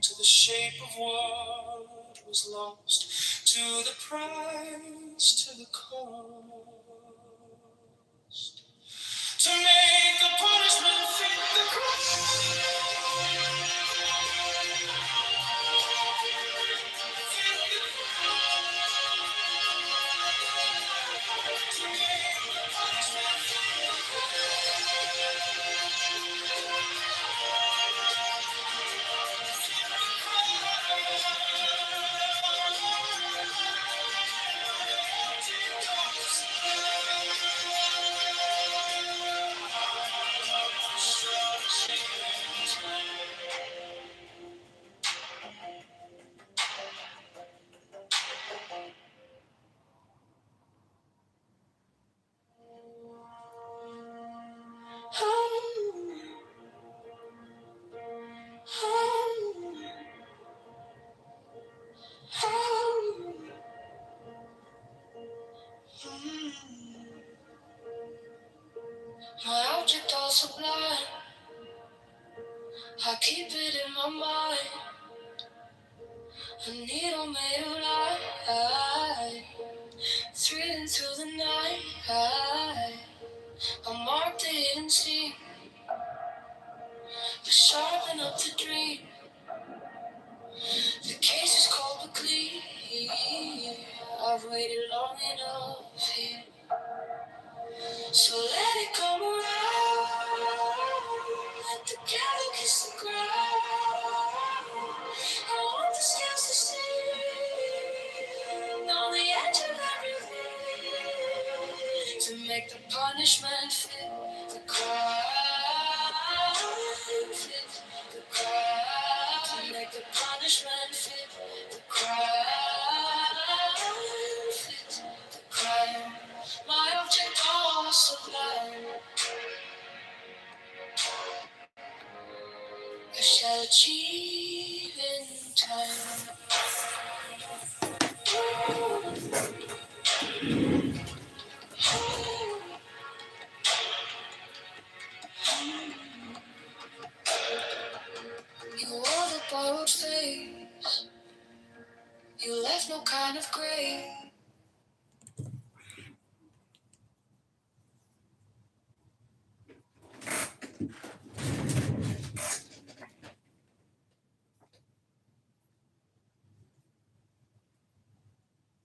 to the shape of what was lost, to the price, to the cost, to make the punishment fit the crime. My object all sublime, I keep it in my mind. A needle made of light, threading through the night. I marked the hidden scene, to sharpen up the dream. The case is cold but clean. I've waited long enough here, so let it come around. Let the cattle kiss the ground. I want the scales to sing on the edge of everything, to make the punishment fit the crime. Fit the crime. To make the punishment fit the crime. Fit the crime. My object all sublime, I shall achieve in time. You wore the borrowed face, you left no kind of grave.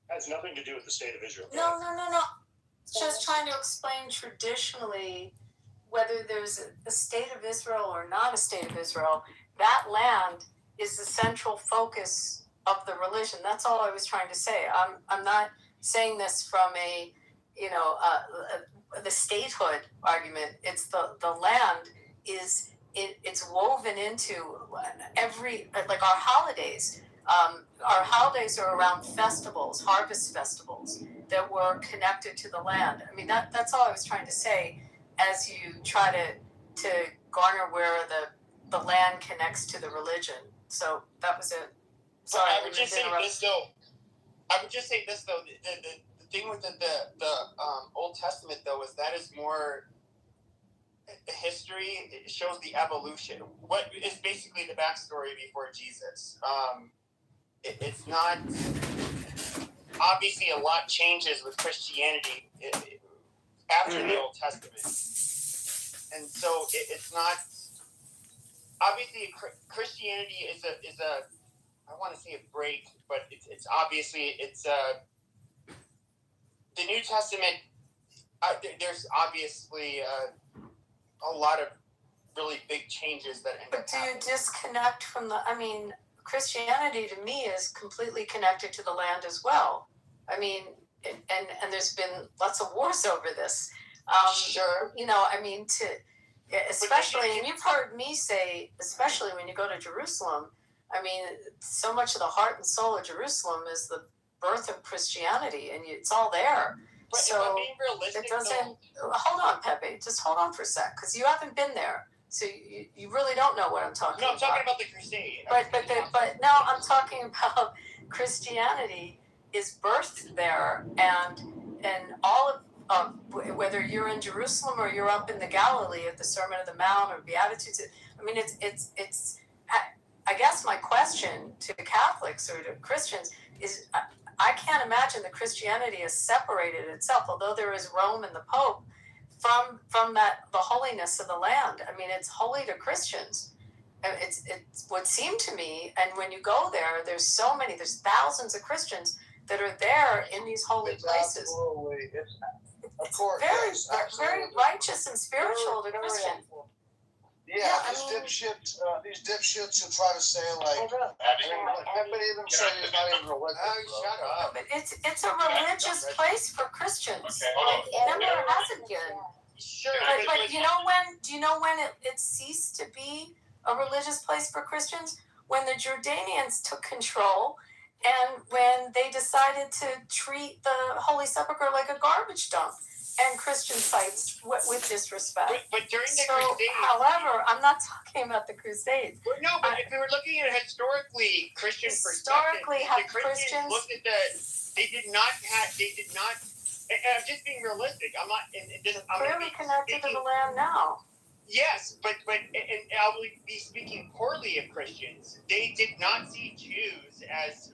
Has nothing to do with the state of Israel. No. It's just trying to explain traditionally whether there's a state of Israel or not a state of Israel. That land is the central focus of the religion. That's all I was trying to say. I'm not saying this from the statehood argument. It's the land is it's woven into every, like our holidays. Our holidays are around festivals, harvest festivals that were connected to the land. I mean, that's all I was trying to say as you try to garner where the land connects to the religion. So that was it. Sorry, I would just say this though. The thing with the Old Testament though is that is more history. It shows the evolution. What is basically the backstory before Jesus. It's not, obviously a lot changes with Christianity after the Old Testament, and so it's not, obviously Christianity is a I want to say a break, but it's obviously the New Testament. There's obviously a lot of really big changes that end But do you disconnect from Christianity to me is completely connected to the land as well. I mean, and there's been lots of wars over this. Sure. Especially, and you've heard me say, especially when you go to Jerusalem, I mean, so much of the heart and soul of Jerusalem is the birth of Christianity, and it's all there. But so if I'm being realistic, it doesn't. Hold on, Pepe. Just hold on for a sec, because you haven't been there. So you really don't know what I'm talking about. No, I'm talking about the crusade. But now I'm talking about Christianity is birthed there, and all of whether you're in Jerusalem or you're up in the Galilee at the Sermon of the Mount or Beatitudes. I mean, it's I guess my question to Catholics or to Christians is, I can't imagine that Christianity has separated itself, although there is Rome and the Pope, from that the holiness of the land. I mean, it's holy to Christians. It would seem to me, and when you go there, there's thousands of Christians that are there in these holy places. Absolutely, of It's course, very, yes, very absolutely. righteous and spiritual to Very Christians. helpful. Yeah, Yeah, I these dipshits who try to say like, Pepe even said he's not even religious. Oh, shut No, up. but it's a religious place for Christians. Okay, hold on. It never hasn't been. Sure. But do you know when it ceased to be a religious place for Christians? When the Jordanians took control, and when they decided to treat the Holy Sepulchre like a garbage dump and Christian sites with disrespect. But during the So, Crusades. however, I'm not talking about the Crusades. Well, no, but if we were looking at historically Christian Historically, perspective, have the Christians Christians- looked at they did not, and I'm just being realistic. I'm not, I'm Clearly connected to the land now. Yes, but I'll be speaking poorly of Christians. They did not see Jews as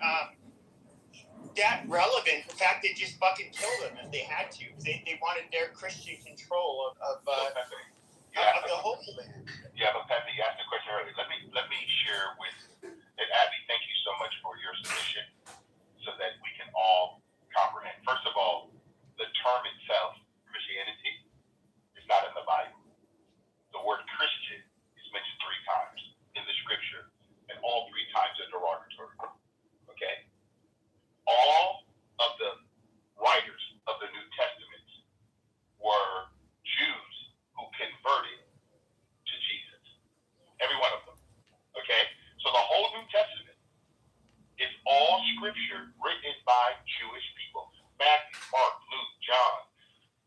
that relevant. In fact, they just fucking killed them if they had to. They wanted their Christian control of the whole land. Yeah, but Pepe, you asked the question earlier. Let me share with and Abby. Thank you so much for your submission, so that we can all comprehend. First of all, the term itself, Christianity, is not in the Bible. The word Christian is mentioned 3 times in the scripture, and all 3 times are derogatory. Okay? All of the writers of the New Testament were Jews who converted to Jesus. Every one of them. Okay? So the whole New Testament is all scripture written by Jewish people. Matthew, Mark, Luke, John,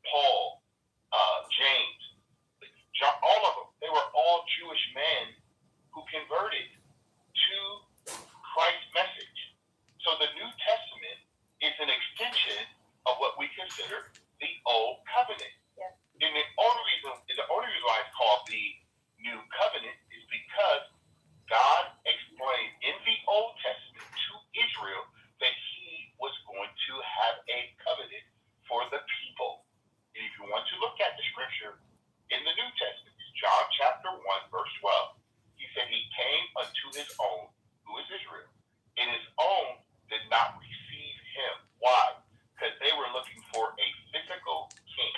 Paul, James, John, all of them. They were all Jewish men who converted to Christ's message. So the New Testament is an extension of what we consider the Old Covenant. Yeah. And the only reason why it's called the New Covenant is because God explained in the Old Testament to Israel that he was going to have a covenant for the people. And if you want to look at the scripture in the New Testament, it's John chapter 1, verse 12. He said he came unto his own, who is Israel, and his own did not receive him. Why? Because they were looking for a physical king.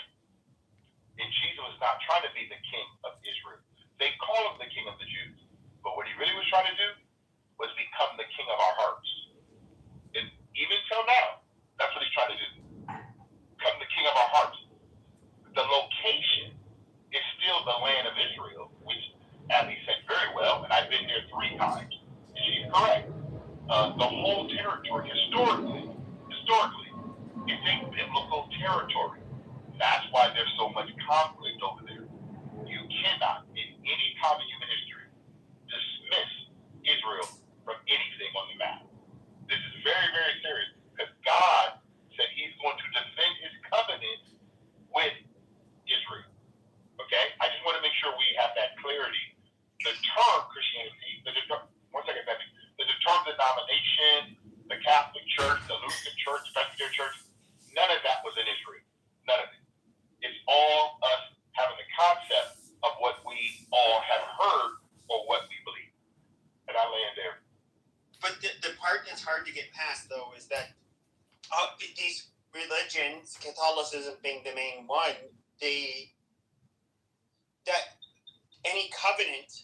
And Jesus was not trying to be the king of Israel. They call him the king of the Jews. But what he really was trying to do was become the king of our hearts. And even till now, that's what he's trying to do. Become the king of our hearts. The location is still the land of Israel, which Abby said very well, and I've been there 3 times. And she's correct. The whole territory, historically, it's a biblical territory. That's why there's so much conflict over there. You cannot, in any time in human history, dismiss Israel from anything on the map. This is very, very serious, because God said he's going to defend his covenant with Israel. Okay? I just want to make sure we have that clarity. The term Christianity, one second, Becky. The term denomination, the Catholic Church, the Lutheran Church, the Presbyterian Church, none of that was in Israel. None of it. It's all us having the concept of what we all have heard or what we believe. And I land there. But the part that's hard to get past, though, is that these religions, Catholicism being the main one, that any covenant,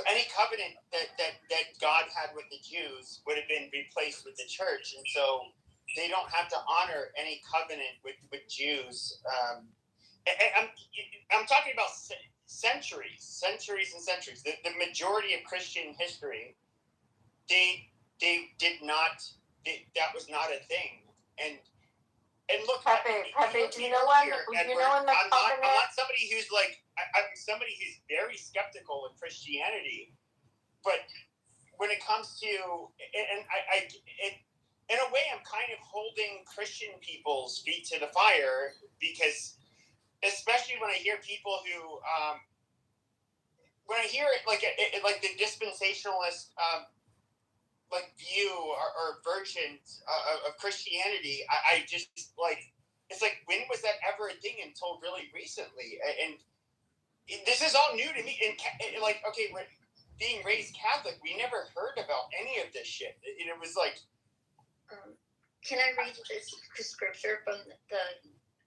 any covenant that God had with the Jews would have been replaced with the church, and so they don't have to honor any covenant with Jews. I'm talking about centuries and centuries. The majority of Christian history, they did not. That was not a thing. And look, Pepe, do you know when? You know when the I'm covenant? not somebody who's like. I'm somebody who's very skeptical of Christianity, but when it comes to, in a way, I'm kind of holding Christian people's feet to the fire, because especially when I hear people who when I hear it, like like the dispensationalist like view or version of Christianity, I just like, it's like, when was that ever a thing until really recently? And this is all new to me. And like, okay, we're being raised Catholic, we never heard about any of this shit. It was like, can I read this scripture from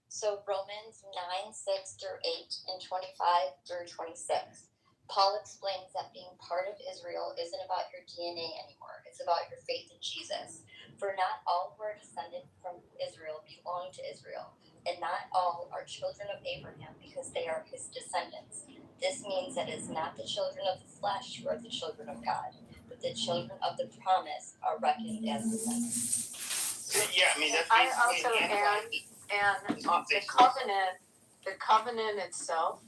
so Romans 9:6-8 and 25-26. Paul explains that being part of Israel isn't about your DNA anymore. It's about your faith in Jesus. For not all who are descended from Israel belong to Israel, and not all are children of Abraham because they are his descendants. This means that it's not the children of the flesh who are the children of God, but the children of the promise are reckoned as descendants. yeah, I mean, that's I basically also and the covenant itself,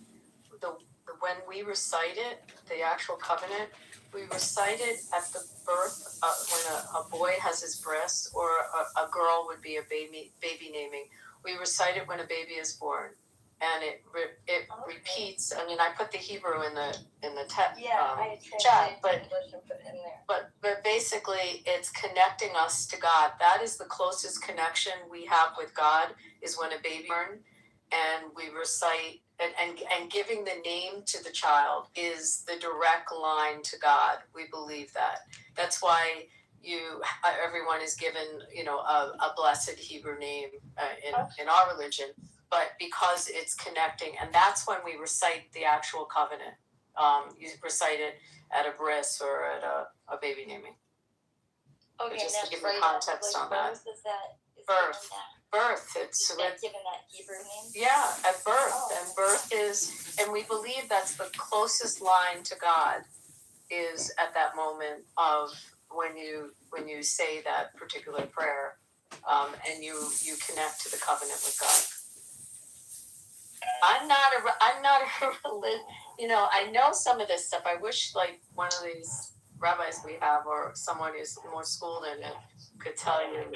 when we recite it, the actual covenant, we recite it at the birth, when a boy has his breast, or a girl would be a baby naming. We recite it when a baby is born, and it repeats. I mean, I put the Hebrew in the chat, but basically, it's connecting us to God. That is the closest connection we have with God, is when a baby born, and we recite, and giving the name to the child is the direct line to God. We believe that. That's why everyone is given, a blessed Hebrew name in our religion, but because it's connecting, and that's when we recite the actual covenant. You recite it at a bris or at a baby naming. Okay, just and to give that's you context on that. Birth. It's given that Hebrew name. Yeah, at birth, and birth is, and we believe that's the closest line to God, is at that moment of when you say that particular prayer, and you connect to the covenant with God. I'm not a religion. I know some of this stuff. I wish, like, one of these rabbis we have, or someone who's more schooled in it, could tell you.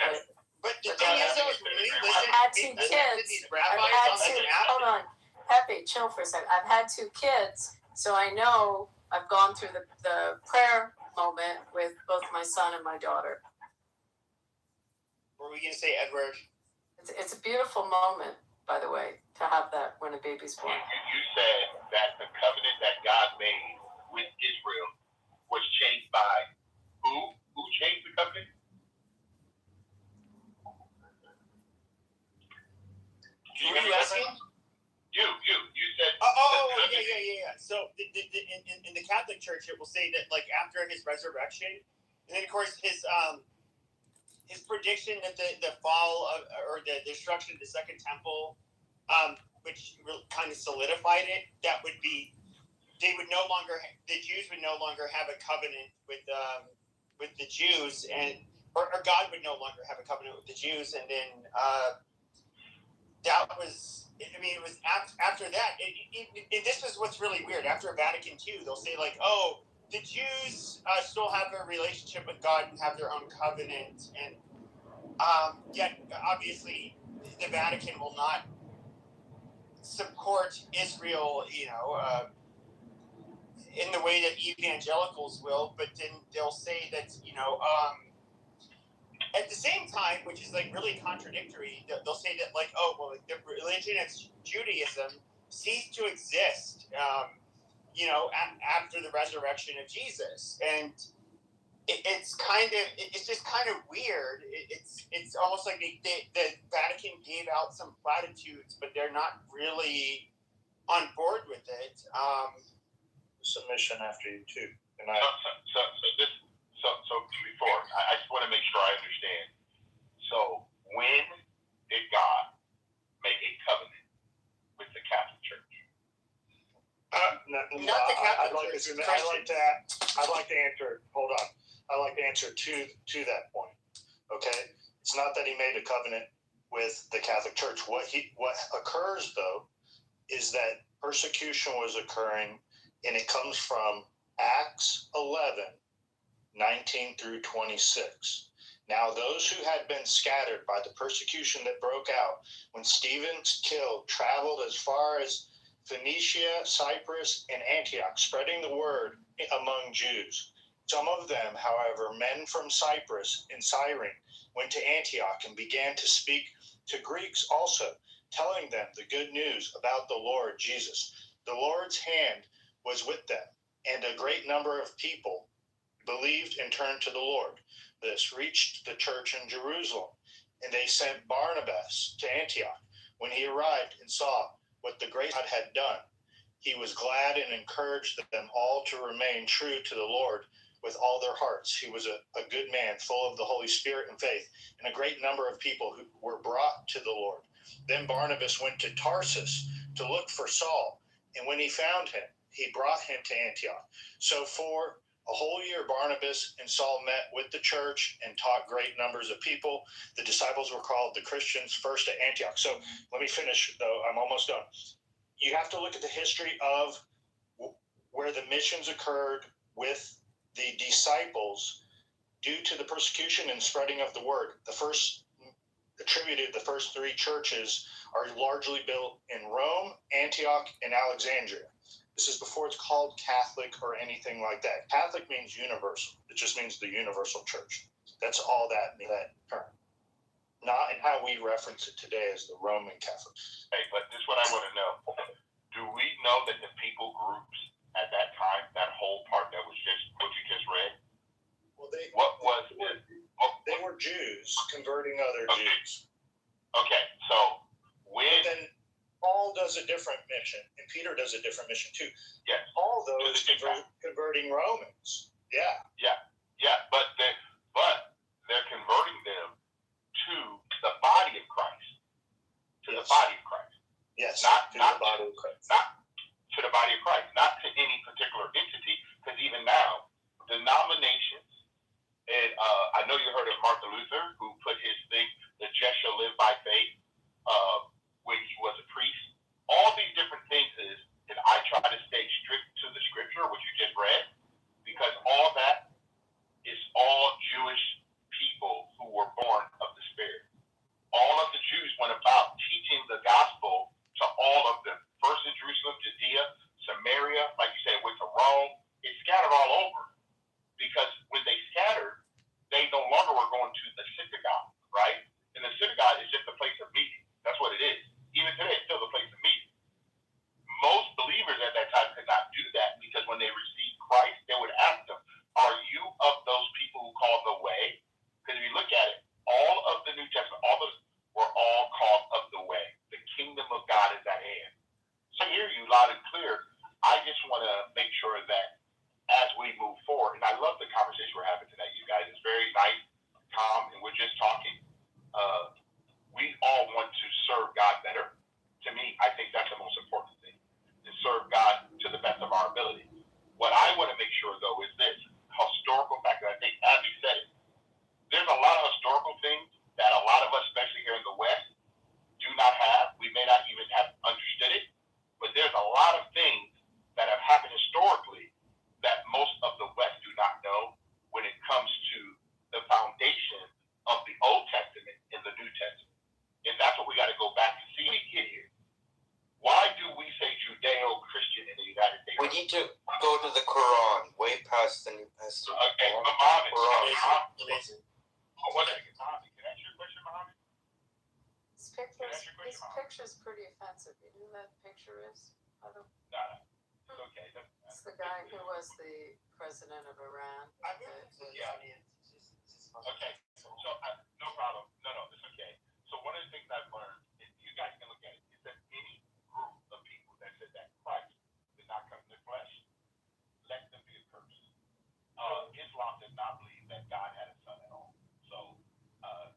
But the thing is, though, I've had two kids. Hold on, Pepe, chill for a second. I've had two kids, so I know I've gone through the prayer moment with both my son and my daughter. What were we gonna say, Edward? It's a beautiful moment, by the way, to have that when a baby's born. You said that the covenant that God made with Israel was changed by who? Who changed the covenant? Who are you asking? You said. Yeah. So in the Catholic Church, it will say that, like, after his resurrection, and then of course his prediction that the fall of, or the destruction of the Second Temple, which kind of solidified it, that would be, the Jews would no longer have a covenant with the Jews, and or God would no longer have a covenant with the Jews, and then that was. I mean, it was after that. This is what's really weird. After Vatican II, they'll say, like, oh, the Jews still have a relationship with God and have their own covenant, and yet obviously the Vatican will not support Israel, in the way that evangelicals will. But then they'll say that, at the same time, which is, like, really contradictory, they'll say that, like, oh, well, the religion of Judaism ceased to exist, after the resurrection of Jesus, and it's just kind of weird. It's almost like the Vatican gave out some platitudes, but they're not really on board with it. Submission after you too. And So before, I just want to make sure I understand. So when did God make a covenant with the Catholic Church? Not the Catholic Church. I'd like to answer. Hold on. I'd like to answer to that point. Okay, it's not that he made a covenant with the Catholic Church. What occurs, though, is that persecution was occurring, and it comes from Acts 11:19-26. Now, those who had been scattered by the persecution that broke out when Stephen's killed traveled as far as Phoenicia, Cyprus, and Antioch, spreading the word among Jews. Some of them, however, men from Cyprus and Cyrene, went to Antioch and began to speak to Greeks also, telling them the good news about the Lord Jesus. The Lord's hand was with them, and a great number of people believed and turned to the Lord. This reached the church in Jerusalem, and they sent Barnabas to Antioch. When he arrived and saw what the great God had done, he was glad and encouraged them all to remain true to the Lord with all their hearts. He was a good man, full of the Holy Spirit and faith, and a great number of people who were brought to the Lord. Then Barnabas went to Tarsus to look for Saul, and when he found him, he brought him to Antioch. So for a whole year, Barnabas and Saul met with the church and taught great numbers of people. The disciples were called the Christians first at Antioch. So let me finish, though. I'm almost done. You have to look at the history of where the missions occurred with the disciples due to the persecution and spreading of the word. The first three churches are largely built in Rome, Antioch, and Alexandria. This is before it's called Catholic or anything like that. Catholic means universal. It just means the universal church. That's all that term. Not in how we reference it today as the Roman Catholic. Hey, but this is what I want to know. Do we know that the people groups at that time, that whole part that was just what you just read? Well, they were Jews converting other Jews. Okay, so when then Paul does a different mission, and Peter does a different mission too. Yes. All those converting Romans. Yeah. But they're converting them to the body of Christ. To the body of Christ. Yes. Not the body of Christ. Not to the body of Christ, not to any particular entity, because even now, denominations, and I know you heard of Martin Luther, who put his thing, the just shall live by faith, when he was a priest. All these different things is that I try to stay strict to the scripture, which you just read, because all that is all Jewish people who were born of the Spirit. All of the Jews went about teaching the gospel to all of them. First in Jerusalem, Judea, Samaria, like you said, went to Rome. It scattered all over. Because when they scattered, they no longer were going to the synagogue, right? And the synagogue is just a place of meeting. That's what it is. Even today, it's still a place of meeting. Most believers at that time could not do that because when they received Christ, they would ask them, are you of those people who call the way? Because if you look at it, all of the New Testament, all those were all called of the way. The kingdom of God is at hand. So I hear you loud and clear. I just want to make sure that as we move forward, and I love the conversation we're having tonight, you guys. It's very nice, calm, and we're just talking. We all want to serve God better. To me, I think that's the most important thing, to serve God to the best of our ability. What I want to make sure, though, is this historical factor. I think Abby said it. There's a lot of historical things that a lot of us, especially here in the West, do not have. We may not even have understood it, but there's a lot of things that have happened historically that most of the West do not know when it comes to the foundation of the Old Testament and the New Testament. And that's what we got to go back to see when we get here. Why do we say Judeo-Christian in the United States? We need to go to the Quran, way past the New Testament. Okay, Muhammad. Amazing. What is it? Can I answer your question, Muhammad? This picture's pretty offensive. You know who that picture is? No, it's okay. It's the guy who was the president of Iran. Okay, so no problem. No, it's okay. So one of the things I've learned, and you guys can look at it, is that any group of people that said that Christ did not come in the flesh, let them be accursed. Islam does not believe that God had a son at all. So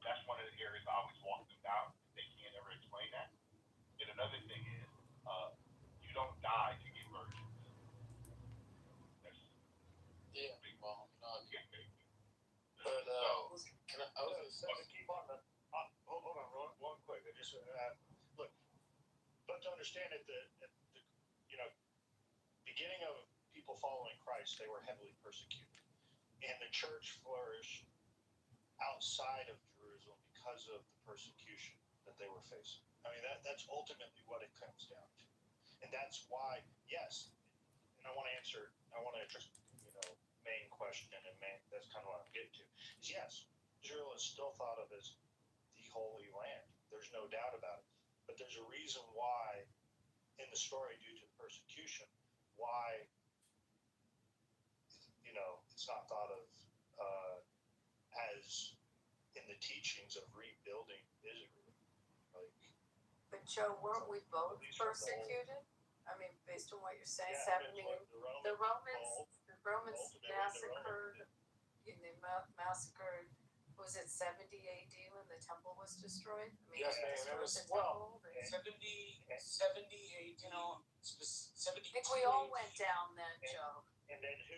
that's one of the areas I always walk them down. They can't ever explain that. And another thing is, you don't die to get virgins. That's big ball. But I was going to say, keep on the. Hold on, one quick. I just look. But to understand at the beginning of people following Christ, they were heavily persecuted, and the church flourished outside of Jerusalem because of the persecution that they were facing. I mean, that's ultimately what it comes down to. And that's why, yes, and I want to answer, main question, and that's kind of what I'm getting to, is yes, Israel is still thought of as the Holy Land. There's no doubt about it. But there's a reason why, in the story, due to persecution, why, it's not thought of as in the teachings of rebuilding Israel. But Joe, weren't we both persecuted? I mean, based on what you're saying, 70, the Romans massacred, was it 70 AD when the temple was destroyed? I mean, Yes, they ma'am. It destroyed was, the temple. 70 AD. 72 I think we all AD. went down then, Joe. And then who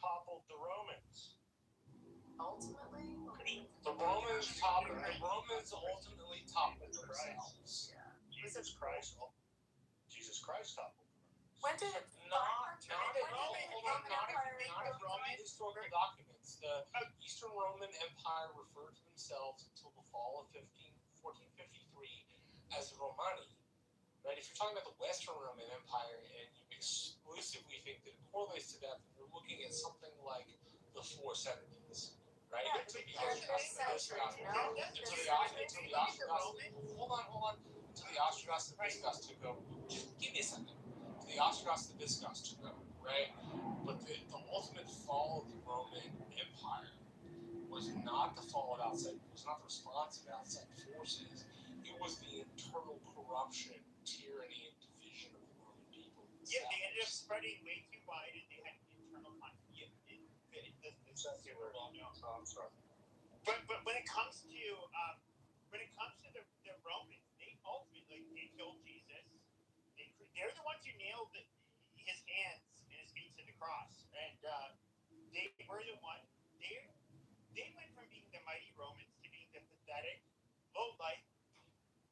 toppled the Romans? Ultimately, The Romans ultimately toppled themselves. yeah. Jesus Christ toppled the Romans. When did it? Not in Roman historical documents. The Eastern Roman Empire referred to themselves until the fall of 1453 as Romani. Right? If you're talking about the Western Roman Empire and you exclusively think that it correlates to that, then you're looking at something like the 470s. Right? Yeah, Until the Ostrogoths and Visigoths took over. Just give me a second. Until the Ostrogoths and Visigoths took over, right? But the ultimate fall of the Roman Empire was not the fall of outside, it was not the response of outside forces. It was the internal corruption, tyranny, and division of the Roman people. Yeah, they ended up spreading way too wide, and they had internal conflict. But when it comes to the Romans, they ultimately they killed Jesus. They're the ones who nailed his hands and his feet to the cross, and they were the one. They went from being the mighty Romans to being the pathetic, low life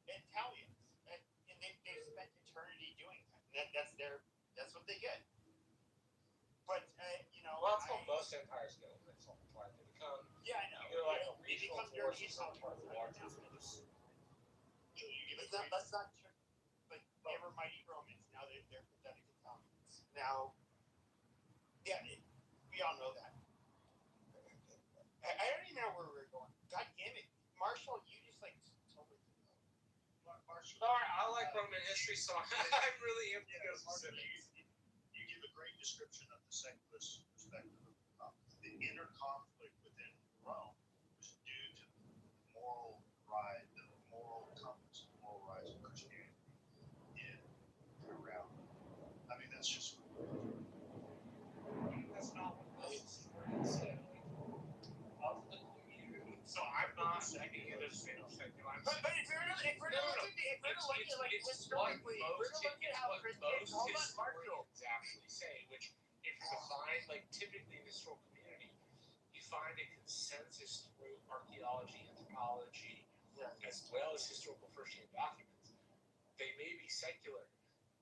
Italians, and they spent eternity doing that. That's what they get. But well, that's how most empires go. That's all part. They become yeah, I know. Either like a They regional become their force or some part of the larger force. That's not true. But they were mighty Romans. Now they're pathetic Italians. Now, yeah, we all know that. I don't even know where we're going. God damn it, Marshall, you just like totally. Marshall. All right, I like Roman history, so I really am to go specifics. You give a great description of the secularist perspective. The inner conflict within Rome was due to the moral compass, the moral rise of Christianity in and around. I mean, that's just. That's not what this said. So I'm not making it as secular. But if we're to look at like historically, if we're to look at how Christians, hold on, Marshall. Actually say, which if you define, like typically in the historical community, you find a consensus through archaeology, anthropology, as well as historical first-hand documents. They may be secular,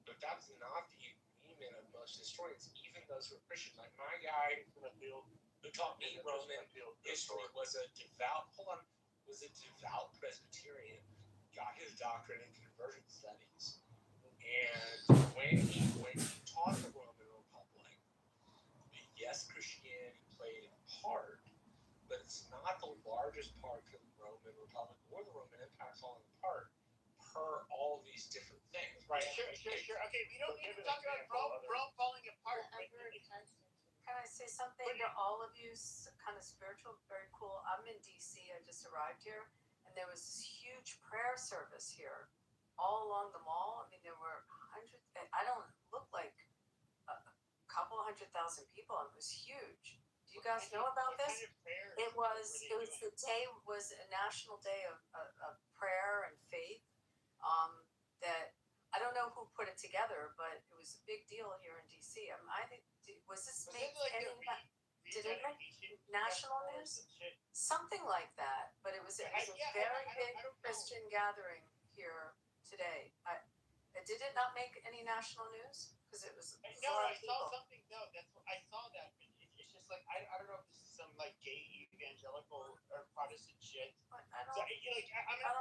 but that's not the agreement of most historians, even those who are Christian. Like my guy who taught me Roman history was a devout Presbyterian, got his doctorate in conversion studies. And when he taught the Roman Republic, yes, Christianity played a part, but it's not the largest part of the Roman Republic or the Roman Empire falling apart per all these different things, right? Sure. Okay, we don't need to talk about Rome falling apart. Can I say something to all of you? Kind of spiritual, very cool. I'm in DC. I just arrived here, and there was this huge prayer service here, all along the mall. I mean, there were hundreds. I don't look like a couple 100,000 people. It was huge. Do you guys know about this? It was the day was a national day of prayer and faith. That I don't know who put it together, but it was a big deal here in DC. Was this make any? Did it make national news? Something like that. But it was a very big Christian gathering here today. Did it not make any national news? Because it was I saw something. No, I saw that. But it's just like I don't know if this is some like gay evangelical or Protestant shit. I don't think it was. I have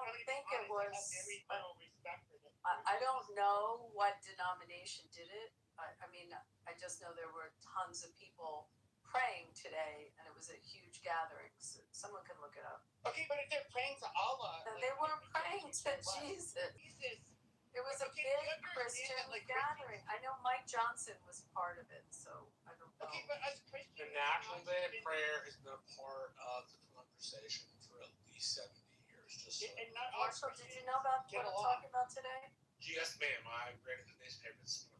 very little respect for them. I don't know what denomination did it. I mean, I just know there were tons of people praying today, and it was a huge gathering. So someone can look it up. Okay, but if they're praying to Allah, No, they weren't praying to Jesus. Jesus. It was a Okay, big you understand Christian that, like, gathering. I know Mike Johnson was part of it, so I don't know. Okay, but as Christians, The National Day of Prayer has been a part of the conversation for at least 70 years. Just so. And not all Marshall, did you Christians know about get what I'm along. talking about today? Yes, ma'am. I read the newspaper this morning.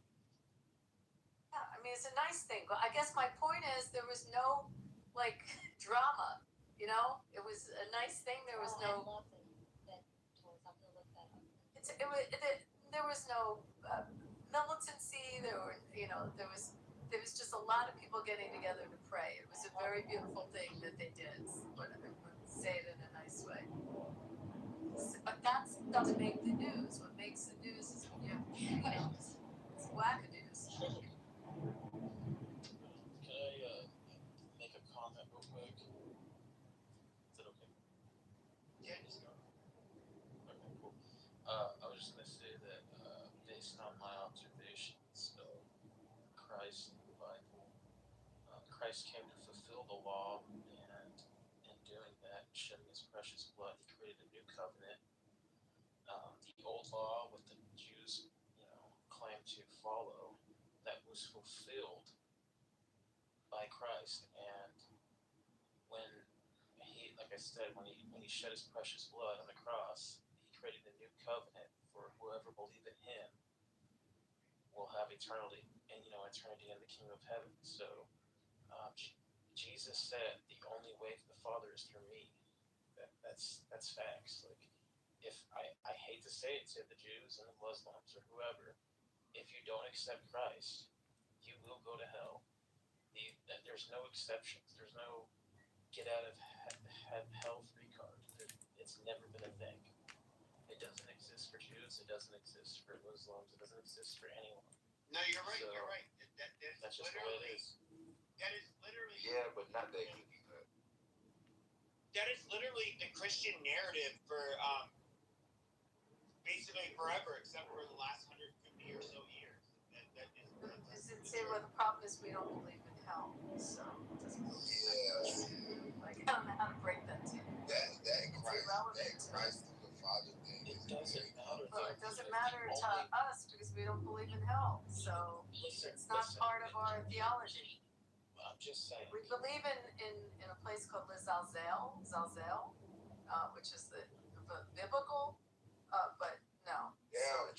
Yeah, I mean, it's a nice thing. But I guess my point is there was no, like, drama, you know? It was a nice thing. There was no... there was no militancy. There were, there was just a lot of people getting together to pray. It was a very beautiful thing that they did. But I would say it in a nice way. But that doesn't make the news. What makes the news is when you have chaos. It's wackadoos. Can I make a comment real quick? Is that okay? Yeah, just go. Okay, cool. I was just gonna say that based on my observations of Christ in the Bible, Christ came to fulfill the law, and in doing that, shedding his precious blood, he created a new covenant. The old law, what the Jews, claimed to follow, that was fulfilled by Christ, and when he, like I said, when he shed his precious blood on the cross, he created a new covenant for whoever believe in him will have eternity in the kingdom of heaven. So Jesus said, "The only way to the Father is through me." That's facts. Like, if I hate to say it to the Jews and the Muslims or whoever, if you don't accept Christ, you will go to hell. There's no exceptions. There's no get out of hell free card. It's never been a thing. It doesn't exist for Jews. It doesn't exist for Muslims. It doesn't exist for anyone. No, you're right. So, you're right. That's just the way it is. That is literally. Yeah, but not that easy. That is literally the Christian narrative for basically forever, except for the last 150 or so years. Is it say well, the problem is we don't believe in hell, so it doesn't really like I don't know how to break that to you. That Christ is the Father thing. It doesn't matter. Well, it doesn't matter to us because we don't believe in hell, so it's not part of our theology. I'm just saying. We believe in a place called Zalzel, which is the biblical, but no. Yeah,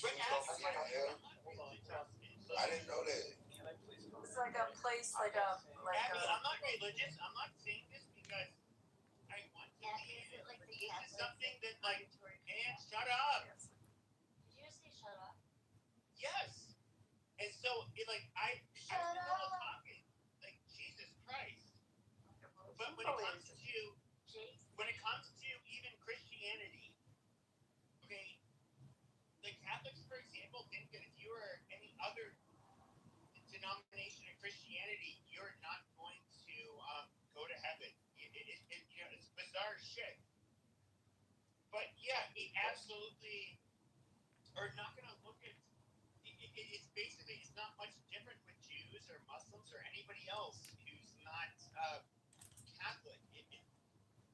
So I didn't know that. Can I please go? it's like a place, like Abby, I'm not religious. I'm not saying this because I want to be. Is it like the This is Catholic something that, like, man, shut up. yes. Did you just say shut up? Yes. And so, I Shut spend all up. talking, like, Jesus Christ. Well, But he when it believes comes to even Christianity, okay, the Catholics, for example, think that if you are any other denomination of Christianity, you're not going to go to heaven. It's bizarre shit. But yeah, it absolutely are not going to look at. It's basically it's not much different with Jews or Muslims or anybody else who's not Catholic.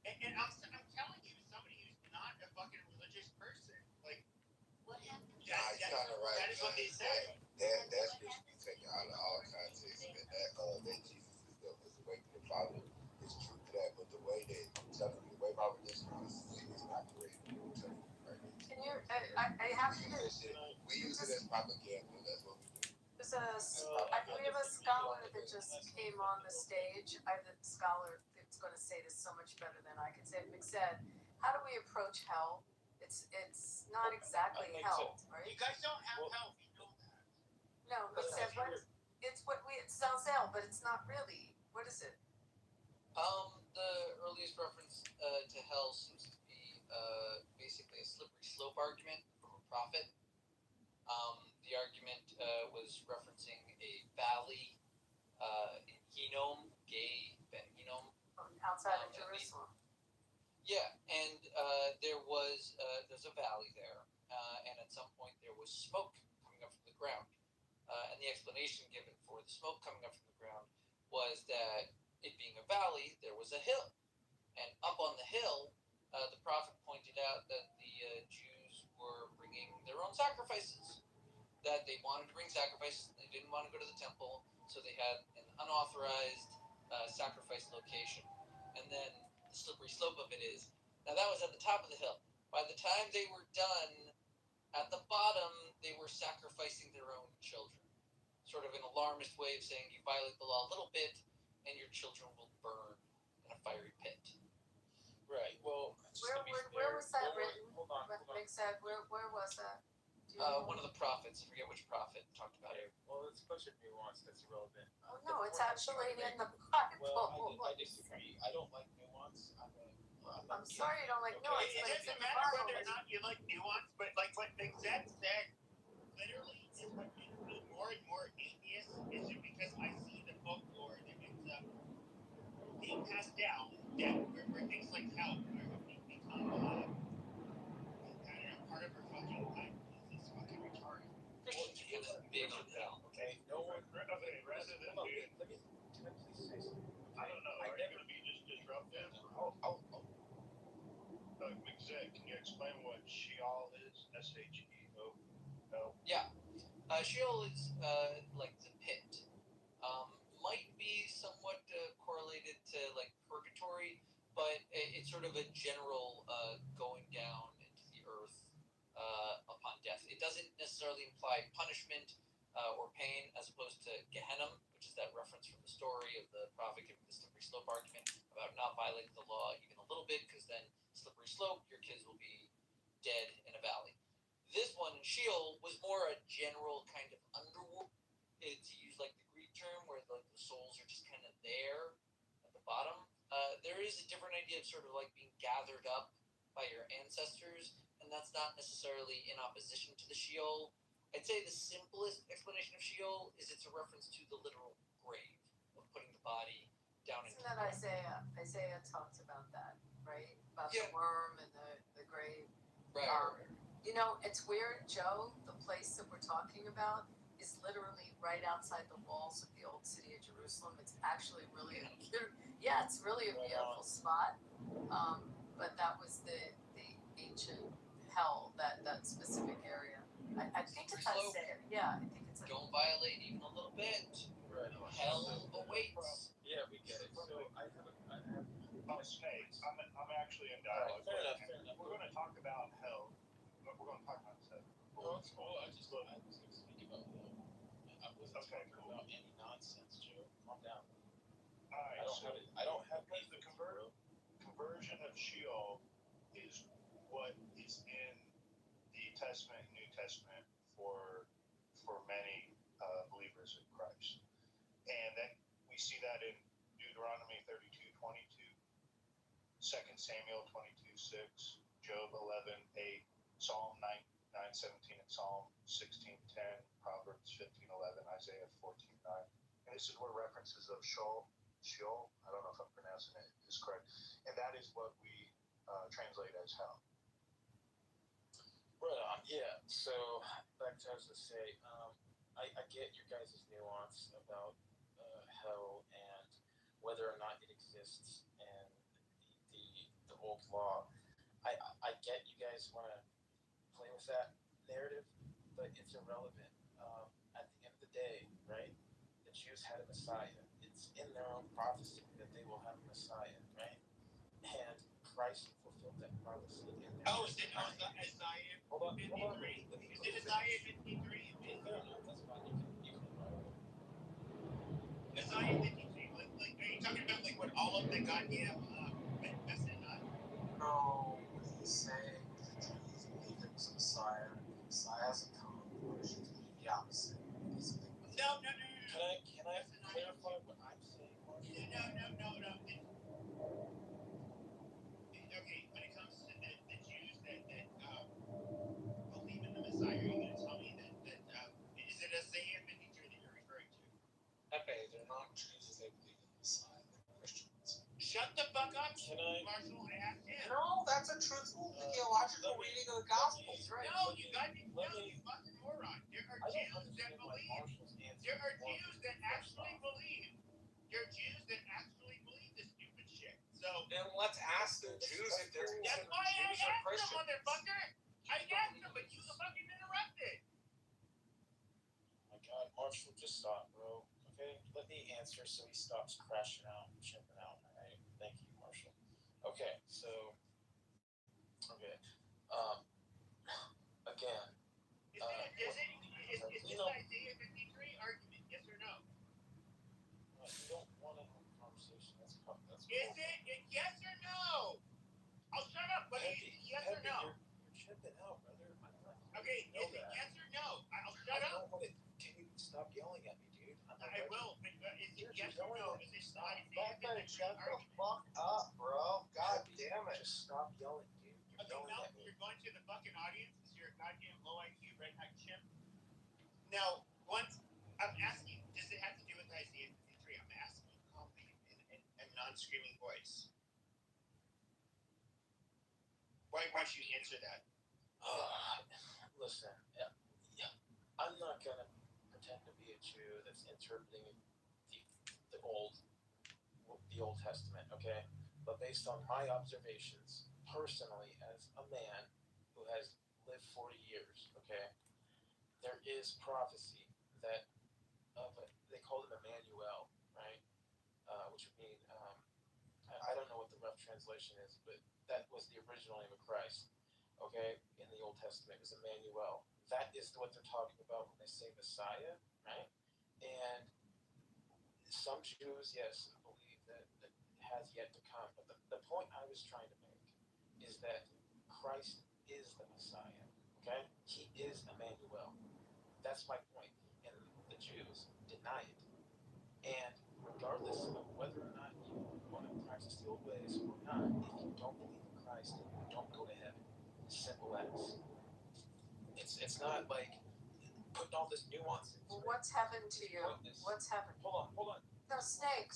And I'm telling you, somebody who's not a fucking religious person, like. What happened? Nah, you're kind of right. That is what they say. That scripture be taken out of all context, and that Jesus is the way to the Father is true to that. But the way that the way my religion is not correct. Can you? I have to. We use it as propaganda. That's what we do. There's we have a scholar that just came on the stage. The scholar that's going to say this so much better than I can say it. Mick said, "How do we approach hell? It's not exactly hell, right? You guys don't have help. You know that. No, he said it's Zalzel, but it's not really. What is it? The earliest reference to hell seems to be basically a slippery slope argument from a prophet. The argument was referencing a valley in Hinnom, Gay Ben Hinnom. Outside of Jerusalem. Yeah, and there's a valley there, and at some point there was smoke coming up from the ground. And the explanation given for the smoke coming up from the ground was that it being a valley, there was a hill. And up on the hill, the prophet pointed out that the Jews were bringing their own sacrifices. That they wanted to bring sacrifices, they didn't want to go to the temple, so they had an unauthorized sacrifice location. And then the slippery slope of it is, now that was at the top of the hill. By the time they were done, at the bottom, they were sacrificing their own children. Sort of an alarmist way of saying you violate the law a little bit, and your children will burn in a fiery pit. Right. Well, Where was that written? Hold on. Big said, where was that? One of the prophets, I forget which prophet, talked about it. Well, it's a bunch of nuance that's irrelevant. Oh, no, it's actually in the Well, Bible. I disagree. I don't like nuance. I'm sorry you don't like nuance, It but it's in doesn't the matter Bible. whether or not you like nuance, but like what Big Zed said, literally, is what makes me more and more atheist is just because I see the folklore that ends up being passed down, that where things like hell are become, I don't know, part of our fucking life. This is fucking retarded. Christians are kind of big on hell. Okay, no one. Okay, rather than Hold on, being, can I please say something? I don't know, are you going to be just disruptive? McZed, can you explain what Sheol is? S-H-E-O-L. Yeah. Sheol is like the pit. Might be somewhat correlated to like purgatory, but it's sort of a general going down into the earth upon death. It doesn't necessarily imply punishment or pain, as opposed to Gehenna, which is that reference from the story of the prophet giving the slippery slope argument about not violating the law even a little bit, because then slippery slope, your kids will be dead in a valley. This one, Sheol, was more a general kind of underworld. To use like the Greek term, where like the souls are just kind of there at the bottom. There is a different idea of sort of like being gathered up by your ancestors, and that's not necessarily in opposition to the Sheol. I'd say the simplest explanation of Sheol is it's a reference to the literal grave of putting the body down into. Isn't that Isaiah? Isaiah talks about that, right? About Yeah. the worm and the grave. Right. You know, it's weird, Joe. The place that we're talking about is literally right outside the walls of the old city of Jerusalem. It's actually really it's really a beautiful spot. But that was the ancient hell, that specific area. I think it's Isaiah. Yeah, I think it's. Don't violate even a little bit. Right. Hell awaits. Yeah, we get it. So I have. Oh, snakes. I'm actually in dialogue. Fair enough. We're going to talk about hell, but we're going to talk about sex. No, it's cool. I was going to speak about hell. I wasn't talking about any nonsense, Joe. Calm down. All right, I don't have because the conversion of Sheol is what is in the Testament and New Testament for many believers in Christ. And then we see that in Deuteronomy 32:22, 2 Samuel 22:6, Job 11:8, Psalm 9:17, and Psalm 16:10, Proverbs 15:11, Isaiah 14:9. And this is where references of Sheol, I don't know if I'm pronouncing it is correct, and that is what we translate as hell. Right on. Yeah. So back to what I was going to say. I get your guys' nuance about hell and whether or not it exists and the old law. I get you guys want to play with that narrative, but it's irrelevant. At the end of the day, right? The Jews had a Messiah. It's in their own prophecy that they will have a Messiah, right? And Christ fulfilled that prophecy in their Oh, is it Isaiah 53? Hold on. Is it Isaiah 53? That's fine. You can Isaiah 53. Like, are you talking about like what all of the goddamn messing up? No, he's saying the Jews believe there was a Messiah. The Messiah hasn't come. Christians believe the opposite. No. Can I clarify what I'm saying? No. Okay, when it comes to the Jews that believe in the Messiah, are you going to tell me that is it Isaiah 53 that you're referring to? Okay, they're not Jews as they believe in the Messiah. They're Christians. Shut the fuck up, Can I? Marshall. I asked him. No, that's a truthful theological reading of the Gospels, right? No, you fucking moron. There are I don't Jews that understand why believe. Marshall's answer. There are Jews that actually believe. There are Jews that actually believe this stupid shit. So Then let's ask the Jews if they're that's considered why I Jews or asked them, Christians. motherfucker. I asked them, but you fucking interrupted. Oh my God, Marshall, just stop, bro. Okay, let me answer so he stops crashing out and chipping out. All right, thank you, Marshall. Okay, so again, Is this Isaiah 53 argument? Yes or no? you don't want to have a conversation. That's cool. Is it yes or no? I'll shut up, but yes or no? You're chipping out, brother. I'm not. Okay, is it yes or no? I'll shut up. Can you stop yelling at me, dude? I will, but is it yes or no? Is it Isaiah 53 Shut the argument? fuck up, bro. God damn it. Just stop yelling, dude. You're Okay, yelling now at me. you're going to the fucking audience because you're a goddamn low IQ redneck chimp. Now, once I'm asking, does it have to do with Isaiah 53? I'm asking you calmly in a non-screaming voice. Why don't you answer that? Listen, I'm not gonna pretend to be a Jew that's interpreting the Old Testament, okay? But based on my observations, personally, as a man who has lived 40 years, okay, there is prophecy that they call him Emmanuel, right? Which would mean I don't know what the rough translation is, but that was the original name of Christ. Okay, in the Old Testament, it was Emmanuel. That is what they're talking about when they say Messiah, right? And some Jews, yes, believe that has yet to come. But the point I was trying to make is that Christ is the Messiah. Okay, he is Emmanuel. That's my point. And the Jews deny it. And regardless of whether or not you want to practice the old ways or not, if you don't believe in Christ, you don't go to heaven. Simple as. It's not like putting all this nuance into Well, it. what's heaven to you? What's heaven? Hold on. No, Snake.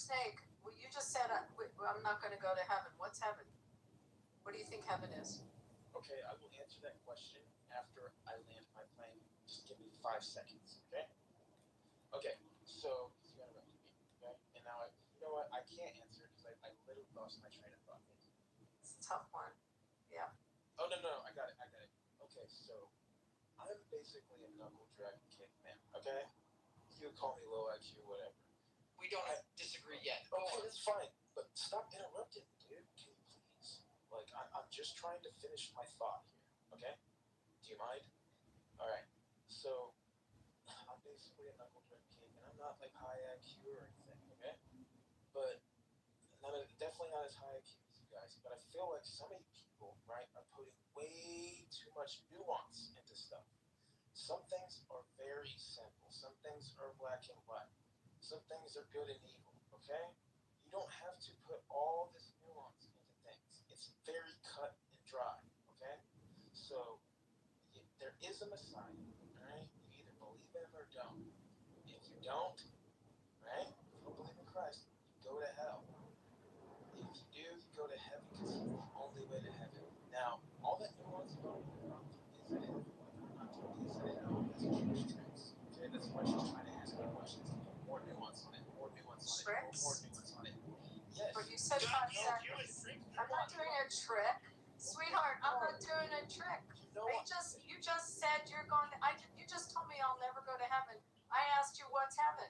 Well, you just said I'm not going to go to heaven. What's heaven? What do you think heaven is? Okay, I will answer that question after I land my plane. Just give me 5 seconds, okay? Okay, so you interrupted me, okay? And now, you know what? I can't answer because I literally lost my train of thought. It's a tough one. Yeah. Oh, no, I got it. Okay, so I'm basically a knuckle dragging caveman, okay? You call me low IQ, whatever. We don't disagree yet. Okay, that's fine, but stop interrupting me, dude. Can you please? Like, I'm just trying to finish my thought here, okay? Do you mind? All right, so I'm basically a knuckle dragging caveman. I'm not, like, high IQ or anything, okay? But definitely not as high IQ as you guys. But I feel like some of you people, right, are putting way too much nuance into stuff. Some things are very simple. Some things are black and white. Some things are good and evil, okay? You don't have to put all this nuance into things. It's very cut and dry, okay? So, there is a Messiah, all right? You either believe in him or don't. If you don't, right? If you don't believe in Christ, you go to hell. If you do, you go to heaven because he's the only way to heaven. Now, all that nuance about whether or not to visit it, whether or not to visit it, that's Jewish tricks. Okay, that's why she's trying to ask me questions. More nuance on it. Yes. But you said 5 seconds. I'm not doing a trick. Sweetheart, I'm not doing a trick. You just said you're going to, you just told me I'll never go to heaven. I asked you what's heaven.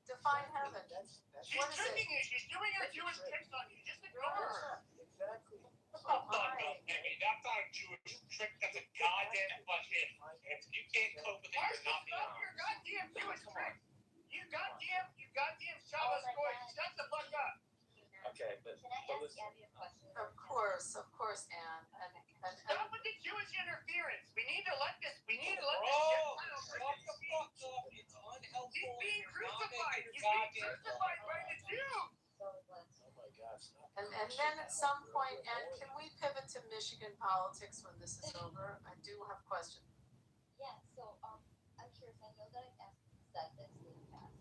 Define heaven. She's What is it? tricking you. She's doing her Jewish tricks on you. Just ignore her. Exactly. Oh, that's not a Jewish trick. That's a goddamn fucking. If you can't cope with it, you're not being Stop your honest. goddamn Jewish tricks. You goddamn Shabbos boy. Shut the fuck up. Okay, but Can I ask listen. Abby a question? Of course, Anne. And Stop with the Jewish interference. We need to let this Bro, shit shut the fuck up. It's unhelpful. He's being You're not crucified. making He's your being goddamn crucified point. by the Jews. Oh my God, stop. and then at some point, Anne, can we pivot to Michigan politics when this is over? I do have questions. Yeah, so I'm curious. I know that I've said this in the past.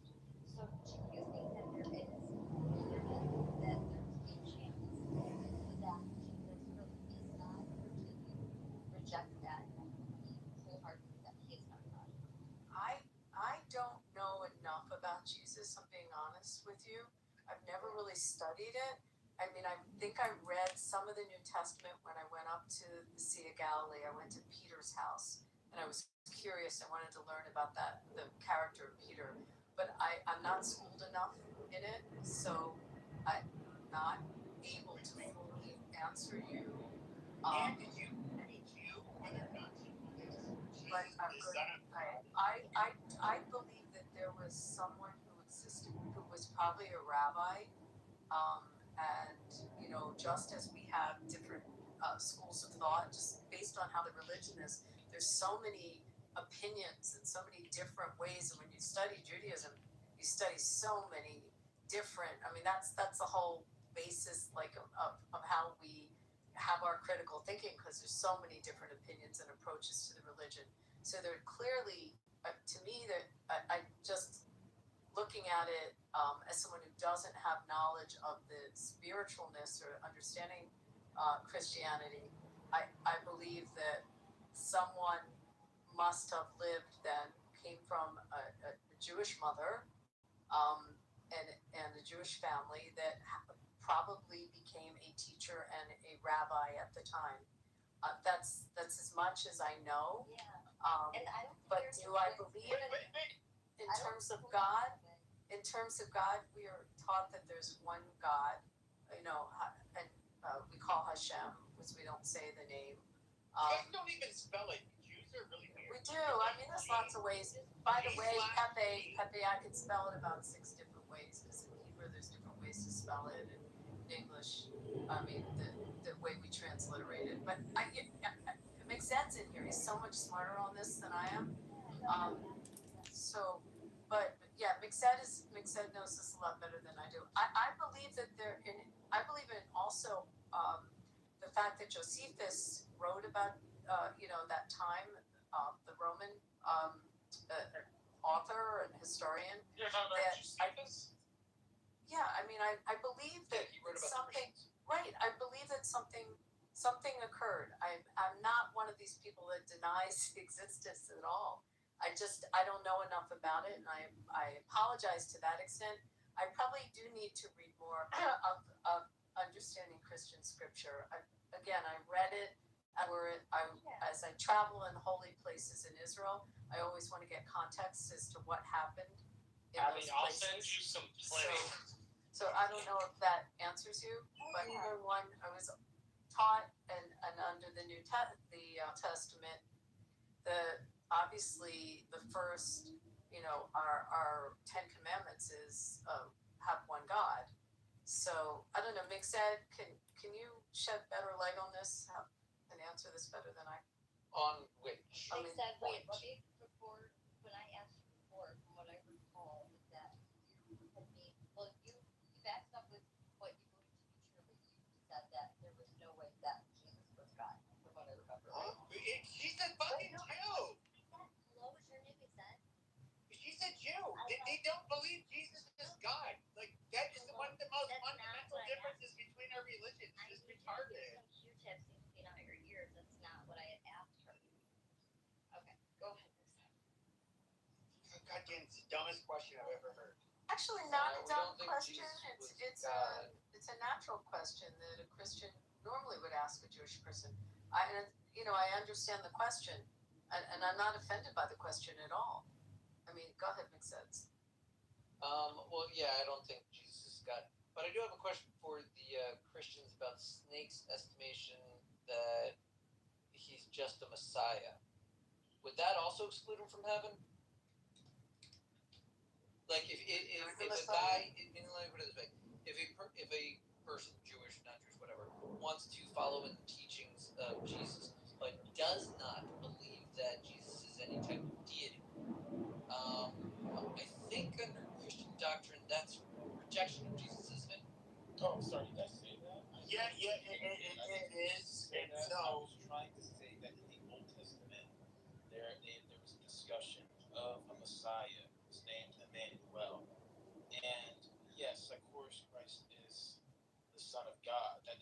So do you think that there is evidence that there's a really studied it. I mean, I think I read some of the New Testament when I went up to the Sea of Galilee. I went to Peter's house, and I was curious. I wanted to learn about the character of Peter, but I'm not schooled enough in it, so I'm not able to fully answer you. And did you whether or not But I'm good. I believe that there was someone who existed who was probably a rabbi, and just as we have different schools of thought, just based on how the religion is, there's so many opinions and so many different ways. And when you study Judaism, you study so many different. I mean, that's the whole basis, like of how we have our critical thinking, because there's so many different opinions and approaches to the religion. So they're clearly, to me, that I just looking at it as someone who doesn't have knowledge of the spiritualness or understanding Christianity, I believe that someone must have lived then, came from a Jewish mother, and a Jewish family that probably became a teacher and a rabbi at the time. That's as much as I know. Yeah. And I don't but do I believe in terms of God? In terms of God, we are taught that there's one God, and we call Hashem, because we don't say the name. You guys don't even spell it. Jews are really weird. We do. I mean, there's lots of ways. By the way, Pepe, I can spell it about 6 different ways, because in Hebrew there's different ways to spell it, and in English, I mean, the way we transliterate it. But it makes sense in here. He's so much smarter on this than I am. But yeah, Mixed knows this a lot better than I do. I believe that I believe in also the fact that Josephus wrote about that time, the Roman author and historian. You're talking about Josephus? Yeah, I mean, I believe that he wrote about something. Right, I believe that something occurred. I'm not one of these people that denies existence at all. I don't know enough about it, and I apologize to that extent. I probably do need to read more of understanding Christian scripture. I read it. As I travel in holy places in Israel, I always want to get context as to what happened in those I'll places. send you some plenty. So I don't know if that answers you, but even when I was taught and under the Testament, obviously the first, our 10 Commandments is have one God. So I don't know, Mixed, can you shed better light on this and answer this better than I? On which? I mean, Said, wait, before, when I asked you before, from what I recall, is that you had me, well, you backed up with what you believe to be true, but you said that there was no way that Jesus was God, from what I remember. Right? She's a fucking Jew. Hello, was your name Exen? She's a Jew. They don't believe Jesus is God. Like, that is one of the most fundamental differences between our religions. It's just retarded. Some Q-tips seem to be out your ears. That's not what I had asked her. Okay, go ahead. Goddamn, it's the dumbest question I've ever heard. Actually, not a we dumb don't think question. Jesus It's was it's a natural question that a Christian normally would ask a Jewish person. I understand the question, and I'm not offended by the question at all. I mean, go ahead, make sense. Well, yeah, I don't think Jesus is God. But I do have a question for the Christians about Snake's estimation that he's just a Messiah. Would that also exclude him from heaven? Like, if a guy, let me put it this way: if a person, Jewish, not Jewish, whatever, wants to follow in the teachings of Jesus, but does not believe that Jesus is any type of deity, I think under Christian doctrine that's rejection of Jesus, isn't it? Oh, sorry, did I say that? Yeah, it is. I No. was trying to say that in the Old Testament, there was a discussion of a Messiah who's named Emmanuel. And yes, of course, Christ is the Son of God. That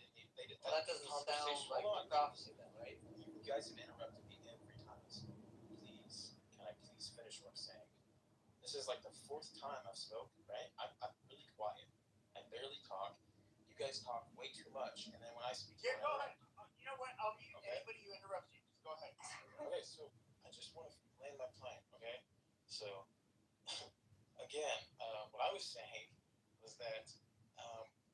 doesn't sound like the prophecy then, right? You guys have interrupted me every time I spoke. Please, can I please finish what I'm saying? This is like the 4th time I've spoken, right? I'm really quiet. And barely talk. You guys talk way too much, and then when I speak, Yeah, go ahead. You know what? I'll mute anybody who interrupts you. Just go ahead. Okay, so I just want to land my plane. Okay, so again, what I was saying was that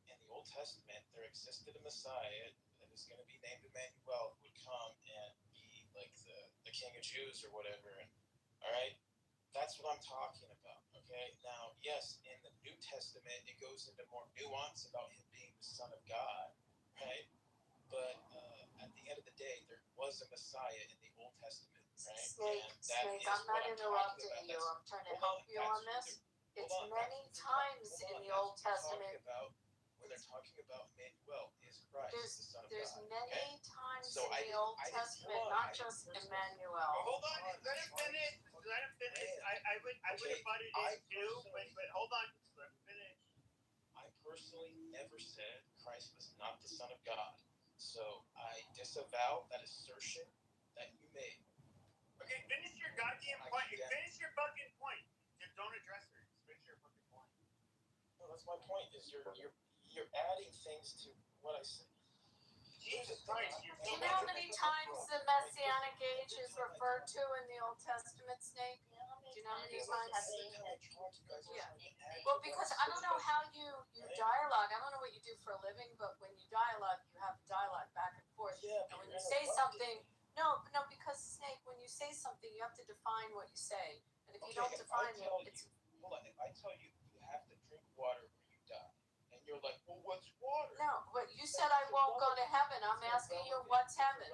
in the Old Testament there existed a Messiah that is going to be named Emmanuel, who would come and be like the King of Jews or whatever. And all right, that's what I'm talking about. Okay, now yes, in the New Testament it goes into more nuance about him being the Son of God, right? But at the end of the day, there was a Messiah in the Old Testament, right? Snake, I'm not interrupting you. I'm trying to help you on this. It's many times in the Old Testament. When they're talking about Emmanuel, is Christ, the Son of There's God. many times in the Old Testament, not just Emmanuel. Hold on, let him finish. Let him finish. I would have butted in too, but hold on. Let him finish. I personally never said Christ was not the Son of God. So I disavow that assertion that you made. Okay, finish your goddamn point. Finish your fucking point. Just don't address her. Just finish your fucking point. No, that's my point. Is you're adding things to what I said. Jesus Christ, you're Do you know how many times the Messianic age is referred to in the Old Testament, Snake? Do you know how many times? Yeah. Well, because I don't know how you dialogue. I don't know what you do for a living, but when you dialogue, you have dialogue back and forth. Yeah, and when you say something, no, because Snake, when you say something, you have to define what you say. And if you don't define it, it's. Hold on. If I tell you you have to drink water or you die, and you're like, well, what's water? No, but you said I won't go to heaven. I'm asking you, what's heaven?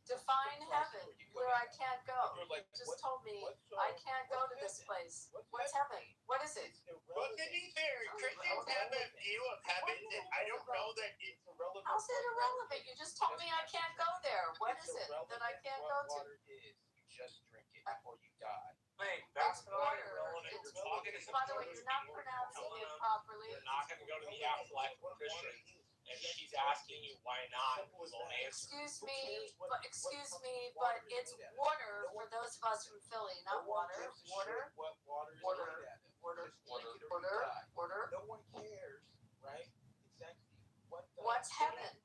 Define heaven, where I can't go. You just told me I can't go to this place. What's heaven? What is it? Well, to be fair, Christians have a view of heaven that I don't know that it's irrelevant. How's it irrelevant? You just told me I can't go there. What is it that I can't go to? Water is. You just drink it before you die. Wait, that's It's not water. irrelevant. You're talking to By the way, you're not pronouncing it properly. You're not going to go to the afterlife of Christian. And she's asking you why not, you won't answer. Excuse me, but it's water for those of us from Philly, not water. Water. What water is Water. made out of. Water. Just drink it or you die. Water. No one cares, right? Exactly. What's heaven? I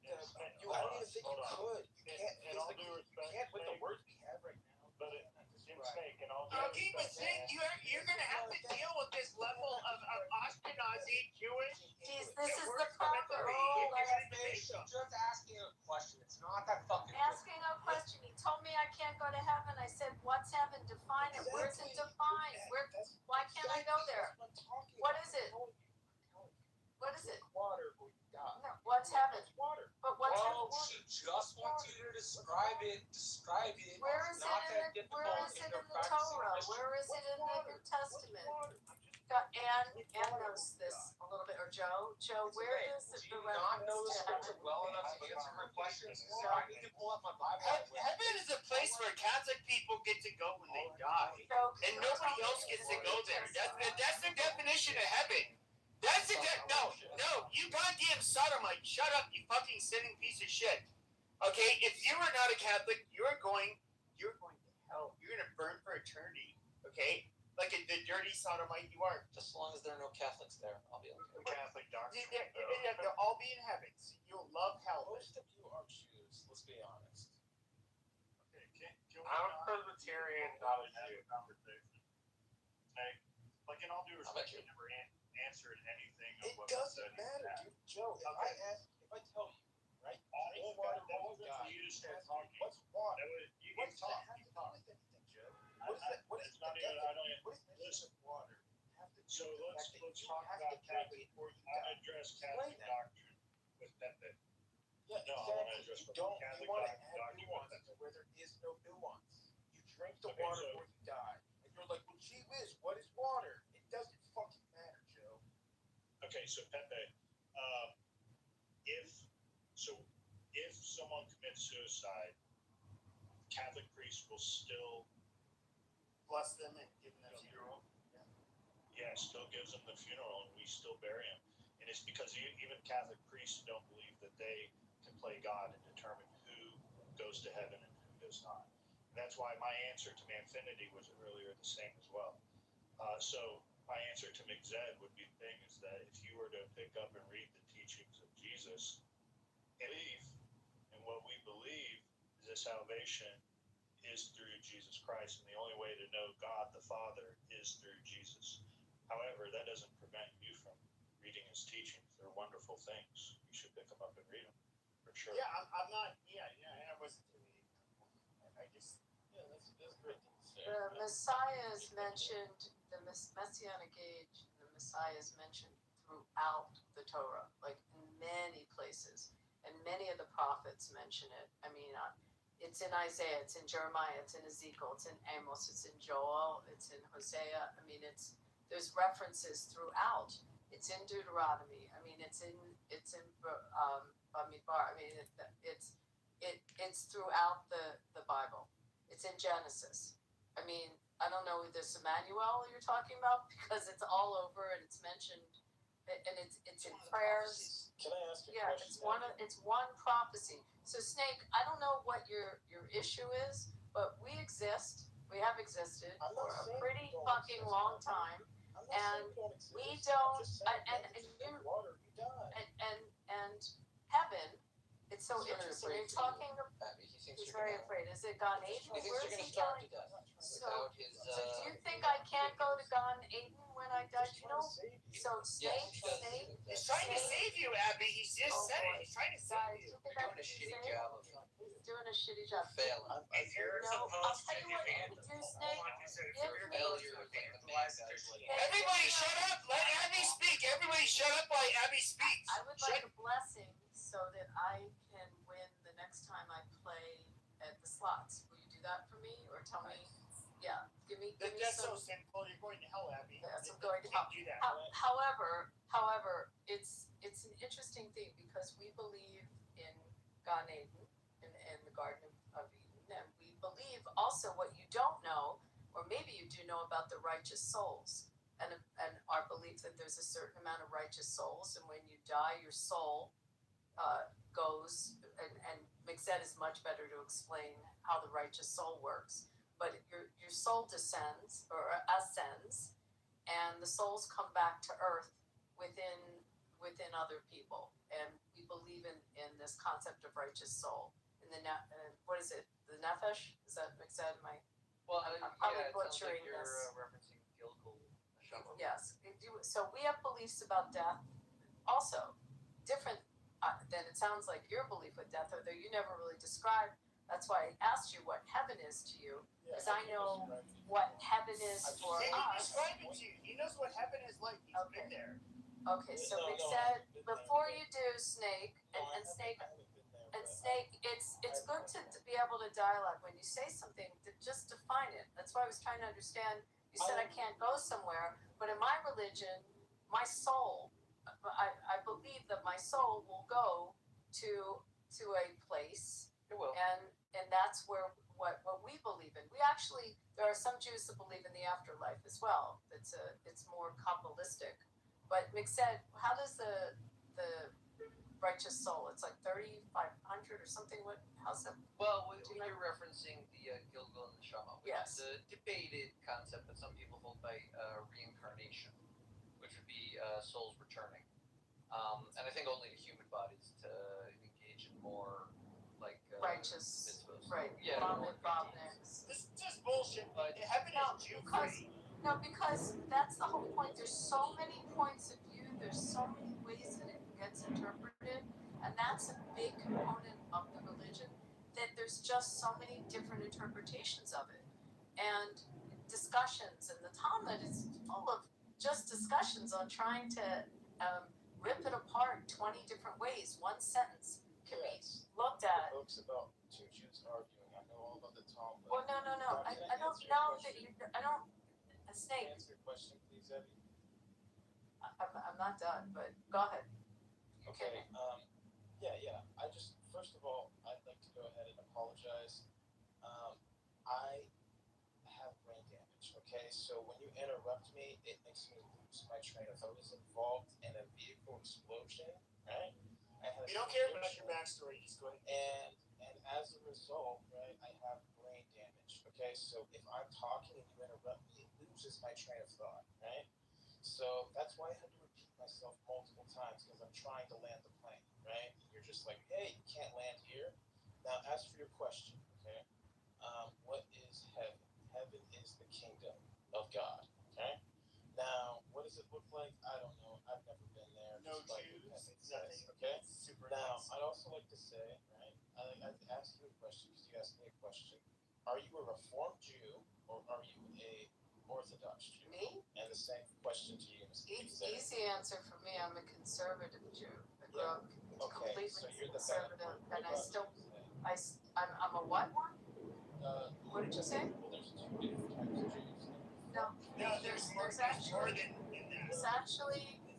don't even think you could. You can't. In all due respect, you can't with the words we have right now. But Snake, in all due Okay, but respect, Snake, you're going to have to deal with this level of Ashkenazi Jewish. Geez, this is the proper. Just asking a question. It's not that fucking. Asking a question. He told me I can't go to heaven. I said, what's heaven? Define it. Where's it defined? Why can't I go there? What is it? What is it? Water or you die. No, what's heaven? Water. But what's Well, heaven? she just wants you to describe it. Where is it in the Torah? Where is it in the New Testament? Ann knows this a little bit, or Joe. Joe, where is Do the you not know the reference to scripture heaven? well enough to answer her questions? So I need to pull up my Bible. Heaven is a place where Catholic people get to go when they die. Joe, And nobody else gets to go there. That's the definition of heaven. That's the no, you goddamn sodomite. Shut up, you fucking sinning piece of shit. Okay, if you are not a Catholic, you're going to hell. You're gonna burn for eternity. Okay? Like the dirty sodomite you are. Just as long as there are no Catholics there, I'll be okay. the Catholic doctrine. They'll all be in heaven. You'll love hell. Most of you are Jews. Let's be honest. Okay, can we I'm not Presbyterian, not a have Jew. a conversation? Snake, like in all due respect, you never answered anything of It what was said. doesn't matter, dude. Joe, if I tell you, right? All water that or wasn't you for die. you to start talking. What's water? That was, you What can does that talk. have You to do talk. with anything, Joe? What is that? What is It's not the even. I don't. what is the Listen. water? Have to do So with the let's fact that you talk have about to drink Catholic. it or you I die. address Explain Catholic that. doctrine with Pepe. Yeah, No, I want to exactly. address You don't. Catholic You want to doctrine add with nuance Pepe. where there is no nuance. You drink the Okay, water so- or you die, and you're like, well, gee whiz, what is water? It doesn't fucking matter, Joe. Okay, so Pepe, if someone commits suicide, Catholic priests will still Bless them and give them a funeral. still gives them the funeral, and we still bury them. And it's because even Catholic priests don't believe that they can play God and determine who goes to heaven and who does not. And that's why my answer to Manfinity was earlier the same as well. So my answer to McZed would be the thing is that if you were to pick up and read the teachings of Jesus, believe, and what we believe is that salvation is through Jesus Christ, and the only way to know God the Father is through Jesus. However, that doesn't prevent you from reading his teachings. They're wonderful things. You should pick them up and read them, for sure. Yeah, I'm not. Yeah, I wasn't reading. I just. Yeah, that's great. The Messiah is mentioned, the Messianic age, the Messiah is mentioned throughout the Torah, like in many places. And many of the prophets mention it. I mean, it's in Isaiah, it's in Jeremiah, it's in Ezekiel, it's in Amos, it's in Joel, it's in Hosea. I mean, there's references throughout. It's in Deuteronomy. I mean, it's in Bamidbar. I mean, it's throughout the Bible. It's in Genesis. I mean, I don't know if there's Emmanuel you're talking about because it's all over and it's mentioned, and it's in prayers. Can I ask a Yeah, question? it's one prophecy. So Snake, I don't know what your issue is, but we exist. We have existed I'm for not a saying pretty we don't fucking exist. long time, I'm not and saying we don't exist. we I'm don't. just saying And that it's you're water, you die. and heaven. It's so He's very interesting. afraid You're for you, talking. Abby. He thinks He's you're very gonna. afraid. Is it Gan Eden? He thinks Where you're is gonna he starve going? to death So, without his. so do you think I can't go to Gan Eden when I die? You know. So Yes, Snake, he does. Snake. He's trying to save you, Abby. He's just Oh, said boy. it. He's trying to Guys, save you you. think You're I doing a can shitty save? job of He's doing a shitty job. failing. If you're No, I'll supposed tell to you what you evangelize, can do, Snake. like you said, if Give you're me- Failure is like the main guy's like. Everybody, shut up. Let Abby speak. Everybody, shut up while Abby speaks. I would like a blessing so that I can win the next time I play at the slots. Will you do that for me, or tell me? Yeah, give me That's so some. simple. You're going to hell, Abby. Yes, I'm going to You can't do that. However, it's an interesting thing because we believe in Gan Eden, in the Garden of Eden, and we believe also what you don't know, or maybe you do know about the righteous souls, and our belief that there's a certain amount of righteous souls, and when you die, your soul goes, and Mixed is much better to explain how the righteous soul works. But your soul descends or ascends, and the souls come back to earth within other people. And we believe in this concept of righteous soul. And what is it? The nefesh? Is that Mixed? Well, I'm yeah, it sounds butchering like you're this. referencing Gilgal Neshama. Yes. So we have beliefs about death, also different than it sounds like your belief with death, although you never really described. That's why I asked you what heaven is to you, because I know what heaven is for Can you us. describe it to you? He knows what heaven is like. He's been there. Okay, so No, Mixed, I haven't been there, before but- you do Snake, and Snake, I haven't been there, and but Snake, it's good to be able to dialogue when you say something to just define it. That's why I was trying to understand. You said I can't go somewhere, but in my religion, my soul, I believe that my soul will go to a place, It will. and that's where what we believe in. We actually, there are some Jews that believe in the afterlife as well. It's more Kabbalistic. But Mixed, how does the righteous soul? It's like 3,500 or something. How's that? Well, you're referencing the Gilgal Neshama, which Yes. is a debated concept that some people hold by reincarnation, which would be souls returning. And I think only the human bodies to engage in more like Righteous, mitzvahs. right? Yeah. Bob next. This is just bullshit. But Heaven No, is Jew because free. no, because that's the whole point. There's so many points of view. There's so many ways that it gets interpreted, and that's a big component of the religion. That there's just so many different interpretations of it, and discussions. And the Talmud is full of just discussions on trying to rip it apart 20 different ways. One sentence can be looked at. Books about two Jews arguing. I know all about the Talmud. Well, no. Now, I don't answer your know that question? I don't. A Snake. Answer your question, please, Abby. I'm not done, but go ahead. Okay. Yeah. I just, first of all, I'd like to go ahead and apologize. I have brain damage. Okay, so when you interrupt me, it makes me lose my train of thought. I was involved in a vehicle explosion, right? I had a We don't care about condition, your backstory. Just go ahead. and as a result, right, I have brain damage. Okay, so if I'm talking and you interrupt me, it loses my train of thought, right? So that's why I had to repeat myself multiple times because I'm trying to land the plane, right? You're just like, hey, you can't land here. Now, as for your question, okay? What is heaven? Heaven is the kingdom of God, okay? Now, what does it look like? I don't know. I've never been there. No just like Jews, it says, nothing. okay? Super Now, nice. I'd also like to say, right? I'd ask you a question because you asked me a question. Are you a Reformed Jew or are you a Orthodox Jew? Me? And the same question to you, Ms. Easy answer for me. I'm a conservative Jew. I grew up Okay, completely so you're the conservative, bad and I still, I'm a what one? What did you say? Well, there's two different types of Jews. No, there's actually there's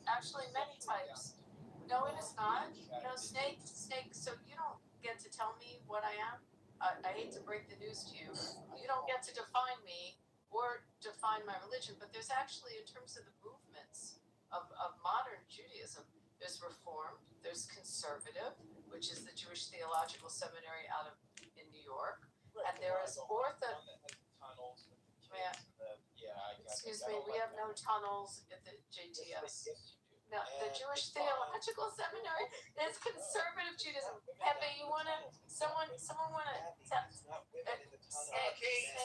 actually many types. No, it is not. No, snake. So you don't get to tell me what I am. I hate to break the news to you. You don't get to define me or define my religion. But there's actually, in terms of the movements of modern Judaism, there's Reformed, there's Conservative, which is the Jewish Theological Seminary out of in New York, and there is Orthodox. Excuse me, we have no tunnels at the JTS. No, the Jewish Theological Seminary is conservative Judaism. Pepe, you wanna, someone wanna,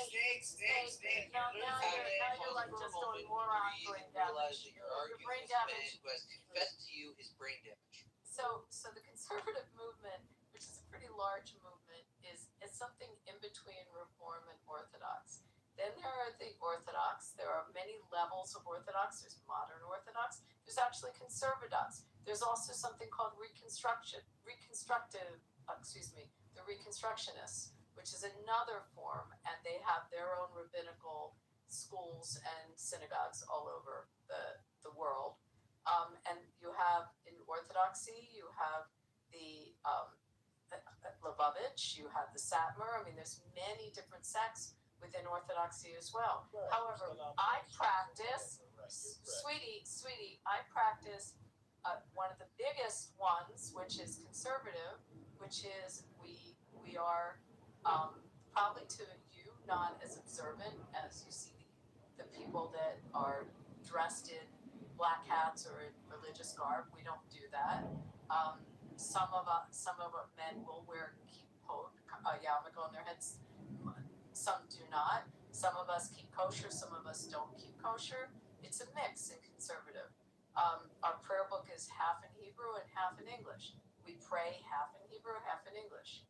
snake. Now you're like just on moron brain damage. Realize that your Your brain argument damage. who has confessed to you his brain damage. So the conservative movement, which is a pretty large movement, is something in between Reform and Orthodox. Then there are the Orthodox. There are many levels of Orthodox. There's modern Orthodox. There's actually conservadox. There's also something called the Reconstructionists, which is another form, and they have their own rabbinical schools and synagogues all over the world. And you have in Orthodoxy, you have the Lubavitch, you have the Satmar. I mean, there's many different sects within Orthodoxy as well. However, I practice, sweetie, I practice one of the biggest ones, which is conservative, which is we are probably to you not as observant as you see the people that are dressed in black hats or in religious garb. We don't do that. Some of our men will wear yarmulke on their heads. Some do not. Some of us keep kosher. Some of us don't keep kosher. It's a mix in conservative. Our prayer book is half in Hebrew and half in English. We pray half in Hebrew, half in English.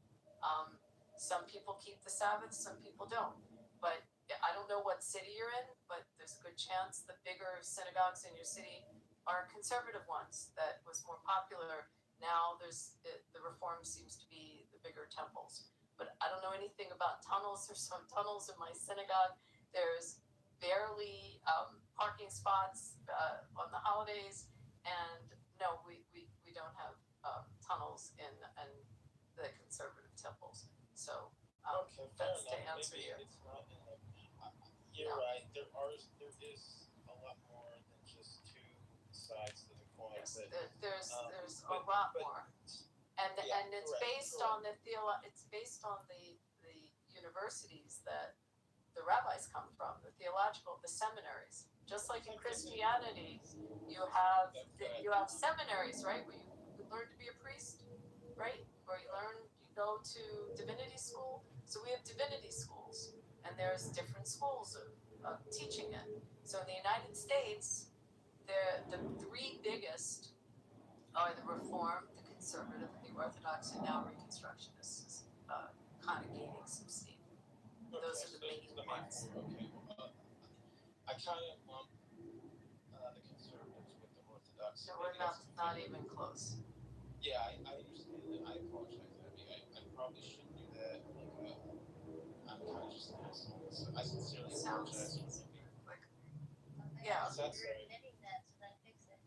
Some people keep the Sabbath, some people don't. But I don't know what city you're in, but there's a good chance the bigger synagogues in your city are conservative ones that was more popular. Now there's the Reform seems to be the bigger temples. But I don't know anything about tunnels. There's some tunnels in my synagogue. There's barely parking spots on the holidays, and no, we don't have tunnels in the conservative temples. So Okay, that's to fair enough. answer Maybe you. it's not in the. You're No. right. There is a lot more than just two sides to the coin. Yes, But there's a lot more, and it's correct, based correct. on it's based on the universities that the rabbis come from, the seminaries. Just like in Christianity, you have seminaries, right? Where you learn to be a priest, right? Or you go to divinity school. So we have divinity schools, and there's different schools of teaching it. So in the United States, the three biggest are the Reform, the Conservative, and the Orthodox, and now Reconstructionists is kind of gaining some steam. Those are the main ones. Okay, well, I kind of lump the conservatives with the Orthodox. So we're not even close. Yeah, I understand that. I apologize. I mean, I probably shouldn't do that. Like, I'm kind of just an asshole. So I sincerely apologize for being. Like, yeah. Is that You're sorry? admitting that, so then fix it.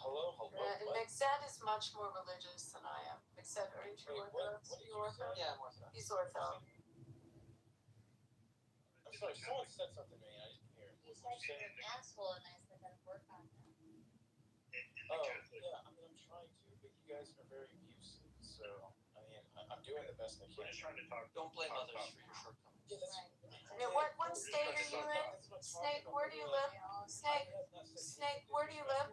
Hello. What? Mixed is much more religious than I am. Mixed, aren't you Wait, Orthodox? what did You you Orthodox? say? Yeah, I'm Orthodox. He's Orthodox. I'm sorry. Someone said something to me. I didn't hear. You What said you you're an asshole, and I said then work on that. Oh, yeah. I mean, I'm trying to, but you guys are very abusive. So, I mean, I'm doing the best I We're can. just trying to talk. Don't blame talk others about- for your shortcomings. Yeah, that's, Right. Yeah, what state are you in? Snake, where do you live? Snake, where do you live?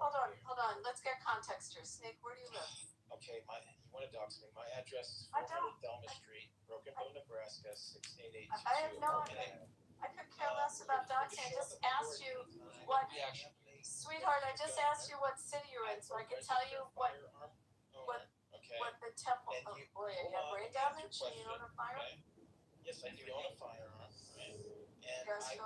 Hold on. Let's get context here. Snake, where do you live? Okay, you want to dox me. My address is I don't. 400 Thelma Street, Broken Bow, Nebraska, 68822. I have no idea. I could care less about doxing. I just asked you what, sweetheart. I just asked you what city you're in, so I can tell you what the temple. Oh boy, you have brain damage and you own a firearm. Okay. Yes, I do own a firearm, right? And Yes,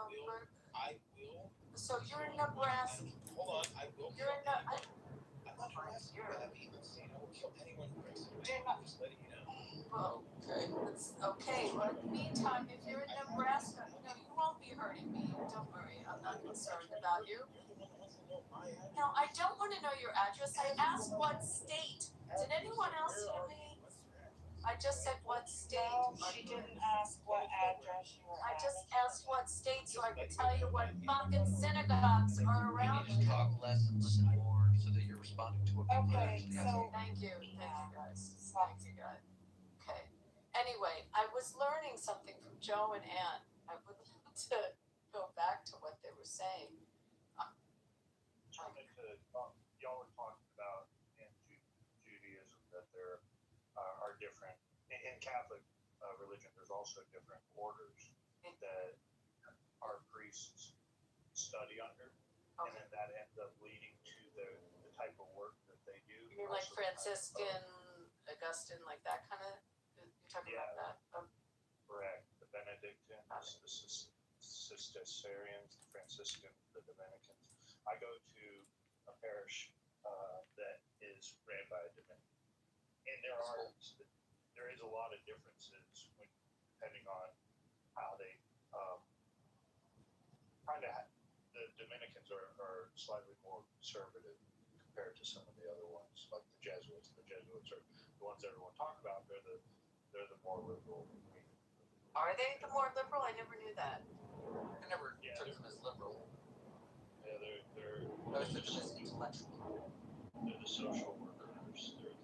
I will. So you're in Nebraska. Hold on, I will. You're in I'm not harassing you. I mean, I will kill anyone who breaks it. I'm just letting you know. Well, okay. That's okay. Well, in the meantime, if you're in Nebraska, no, you won't be hurting me. Don't worry. I'm not concerned about you. No, I don't want to know your address. I asked what state. Did anyone else hear me? I just said what state. She didn't ask what address you were I at. just asked what state so I could tell you what fucking synagogues are around You need to talk less and listen more so that you're responding to what people are Okay, actually so Thank you guys. Okay. Anyway, I was learning something from Joe and Ann. I would love to go back to what they were saying. Y'all were talking about in Judaism that there are different in Catholic religion. There's also different orders that our priests study under, and then that ends up leading to the type of work that they do. You mean like Franciscan, Augustine, like that kind of? You're talking about that? Oh. Correct. The Benedictines, the Cistercians, the Franciscans, the Dominicans. I go to a parish that is ran by a Dominican, and there is a lot of differences depending on how they kind of. The Dominicans are slightly more conservative compared to some of the other ones, like the Jesuits. The Jesuits are the ones everyone talks about. They're the more liberal. Are they the more liberal? I never knew that. I never took them as liberal. Yeah, they're. I always took them as intellectual. They're the social workers. They're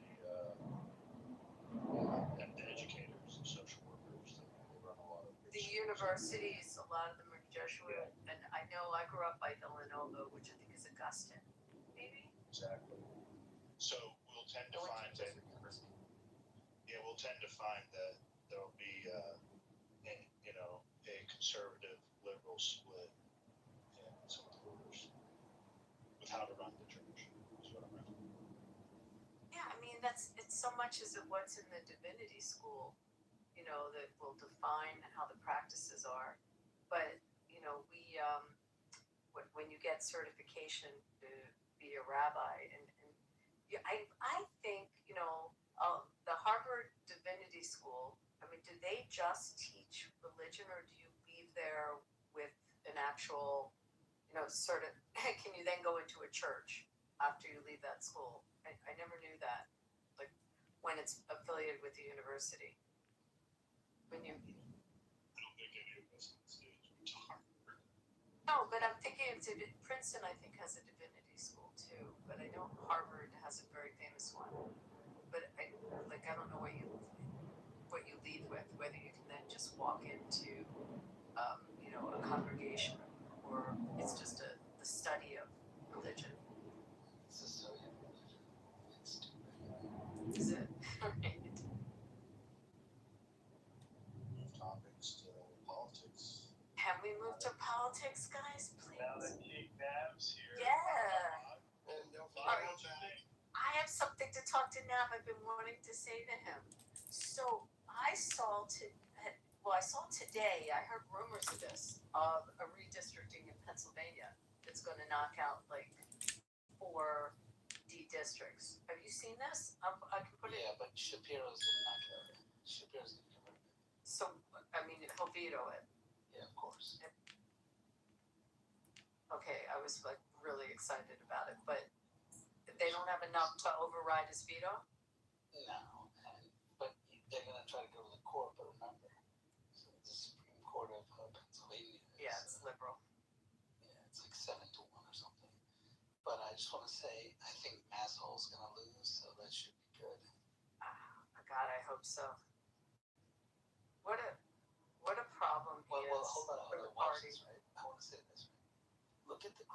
the educators, the social workers. They run a lot of. The universities, a lot of them are Jesuit, and I know I grew up by Villanova, which I think is Augustine, maybe. Exactly. So we'll tend to find that. Yeah, we'll tend to find that there'll be a conservative liberal split in some of the orders with how to run the church. Is what I'm asking. Yeah, I mean it's so much as what's in the divinity school, that will define how the practices are. But we when you get certification to be a rabbi, and yeah, I think the Harvard Divinity School. I mean, do they just teach religion, or do you leave there with an actual, can you then go into a church after you leave that school? I never knew that, like when it's affiliated with the university. When you. I don't think any of us on stage would talk. No, but I'm thinking Princeton, I think, has a divinity school too, but I know Harvard has a very famous one. But I don't know what you lead with, whether you can then just walk into a congregation, or it's just the study of religion. It's a study of religion. It's stupid. Is it? Right. Move topics to politics. Can we move to politics, guys, please? Now that Chief Nav's here. Yeah. Right. I have something to talk to Nav. I've been wanting to say to him. So I saw today, I heard rumors of this, of a redistricting in Pennsylvania that's going to knock out like 4 D districts. Have you seen this? I can put it. Yeah, but Shapiro's gonna knock it out. Shapiro's gonna get rid of it. So, I mean, he'll veto it. Yeah, of course. Okay, I was like really excited about it, but they don't have enough to override his veto? No, but they're gonna try to go to the court, but remember, so the Supreme Court of Pennsylvania. Yeah, it's liberal. Yeah, it's like 7-1 or something. But I just want to say, I think Masshole's gonna lose, so that should be good. God, I hope so. What a problem he Well, hold on, for the watch party. this, right? I want to say this, right? Look at the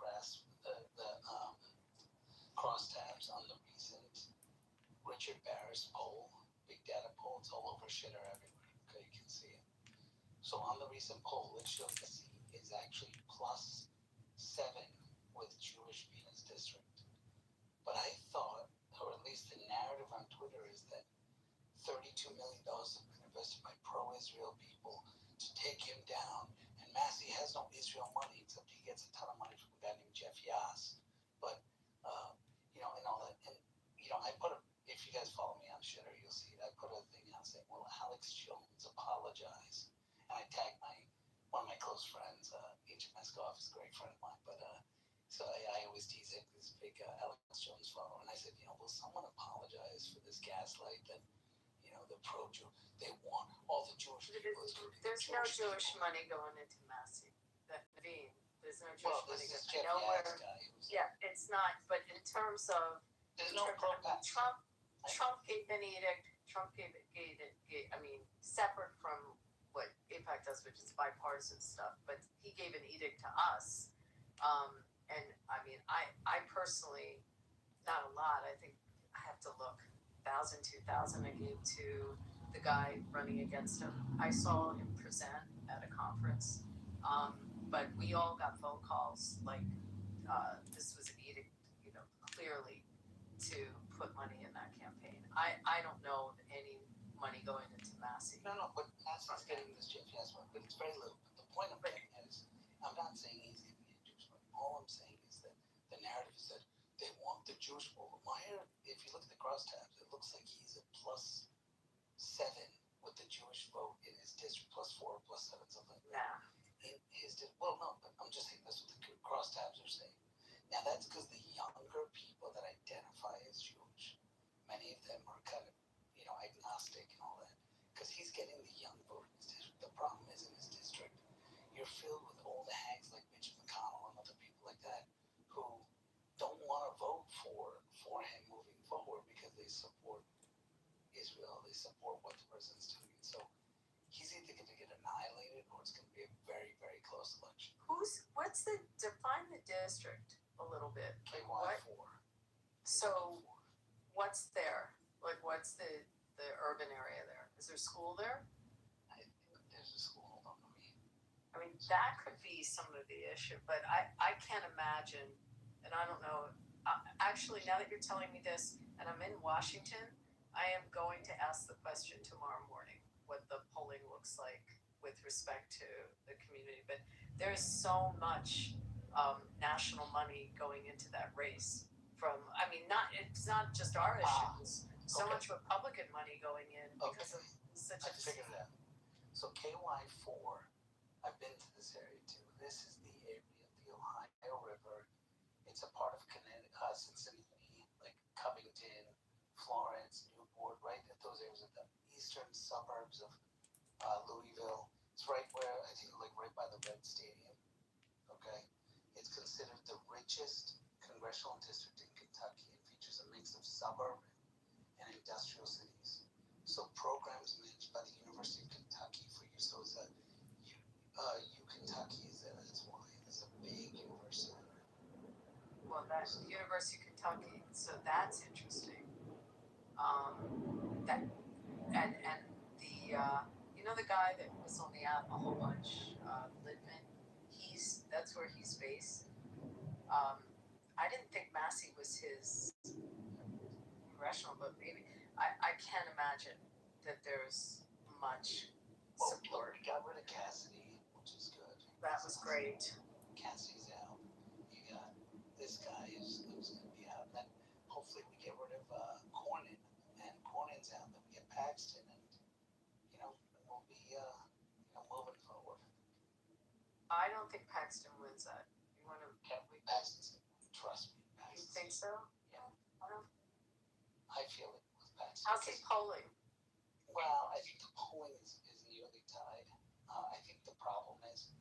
crosstabs on the recent Richard Barris poll, big data poll. It's all over shitter everywhere. Okay, you can see it. So on the recent poll, it shows the seat is actually +7 with Jewish being his district. But I thought, or at least the narrative on Twitter, is that $32 million has been invested by pro-Israel people to take him down. And Massey has no Israel money, except he gets a ton of money from a guy named Jeff Yass. But, and all that. And, I put if you guys follow me on Shitter, you'll see it. I put a thing out saying, well, Alex Jones apologized. And I tagged one of my close friends, H.M. Meskoff is a great friend of mine, but so I always tease him, this big Alex Jones follower. And I said, will someone apologize for this gaslight that, the pro-Jew, they want all the Jewish people. There's no Jewish money going into Massey. Naveen, there's no Jewish Well, money this is going Jeff nowhere. Yass guy. Yeah, it's not. But in terms of There's no pro-pass. Trump gave an edict. Trump gave separate from what AIPAC does, which is bipartisan stuff. But he gave an edict to us. And I personally, not a lot. I think I have to look. 1,000, 2,000 I gave to the guy running against him. I saw him present at a conference, but we all got phone calls like this was an edict, clearly to put money in that campaign. I don't know of any money going into Massey. No, but Massey's getting this Jeff Yass one, but it's very little. But the point I'm getting at is, I'm not saying he's getting the Jewish money. All I'm saying is that the narrative is that they want the Jewish vote. If you look at the crosstabs, it looks like he's at +7 with the Jewish vote in his district, +4, +7, something like that. Nah. In his well, no, but I'm just saying that's what the crosstabs are saying. Now that's because the younger people that identify as Jewish, many of them are kind of, agnostic and all that, because he's getting the young vote in his district. The problem is in his district, you're filled with old hags like Mitch McConnell and other people like that who don't want to vote for him moving forward because they support Israel, they support what the president's doing. So he's either going to get annihilated or it's going to be a very, very close election. Define the district a little bit. KY4. So what's there? Like what's the urban area there? Is there school there? I think there's a school, hold on. That could be some of the issue, but I can't imagine, and I don't know. Actually, now that you're telling me this, and I'm in Washington, I am going to ask the question tomorrow morning what the polling looks like with respect to the community. But there's so much national money going into that race. It's not just our issues. So much Republican money going in because of such. I figured it out. So KY4, I've been to this area too. This is the area of the Ohio River. It's a part of Cincinnati, like Covington, Florence, Newport, right at those areas of the eastern suburbs of Louisville. It's right where, I think, like right by the Red Stadium. Okay? It's considered the richest congressional district in Kentucky. It features a mix of suburban and industrial cities. So programs managed by the University of Kentucky for you. So it's Kentucky is there. That's why it's a big university. Well, that's University of Kentucky, so that's interesting. The guy that was on the app a whole bunch, Lidman, that's where he's based. I didn't think Massey was his congressional, but maybe I can't imagine that there's much support. We got rid of Cassidy, which is good. That was great. Cassidy's out. You got this guy who's going to be out. And then hopefully we get rid of Cornyn, and Cornyn's out. Then we get Paxton, and we'll be moving forward. I don't think Paxton wins that. You want to? Can't we? Paxton, trust me. You think so? Yeah. I feel it with Paxton. How's he polling? Well, I think the polling is nearly tied. I think the problem is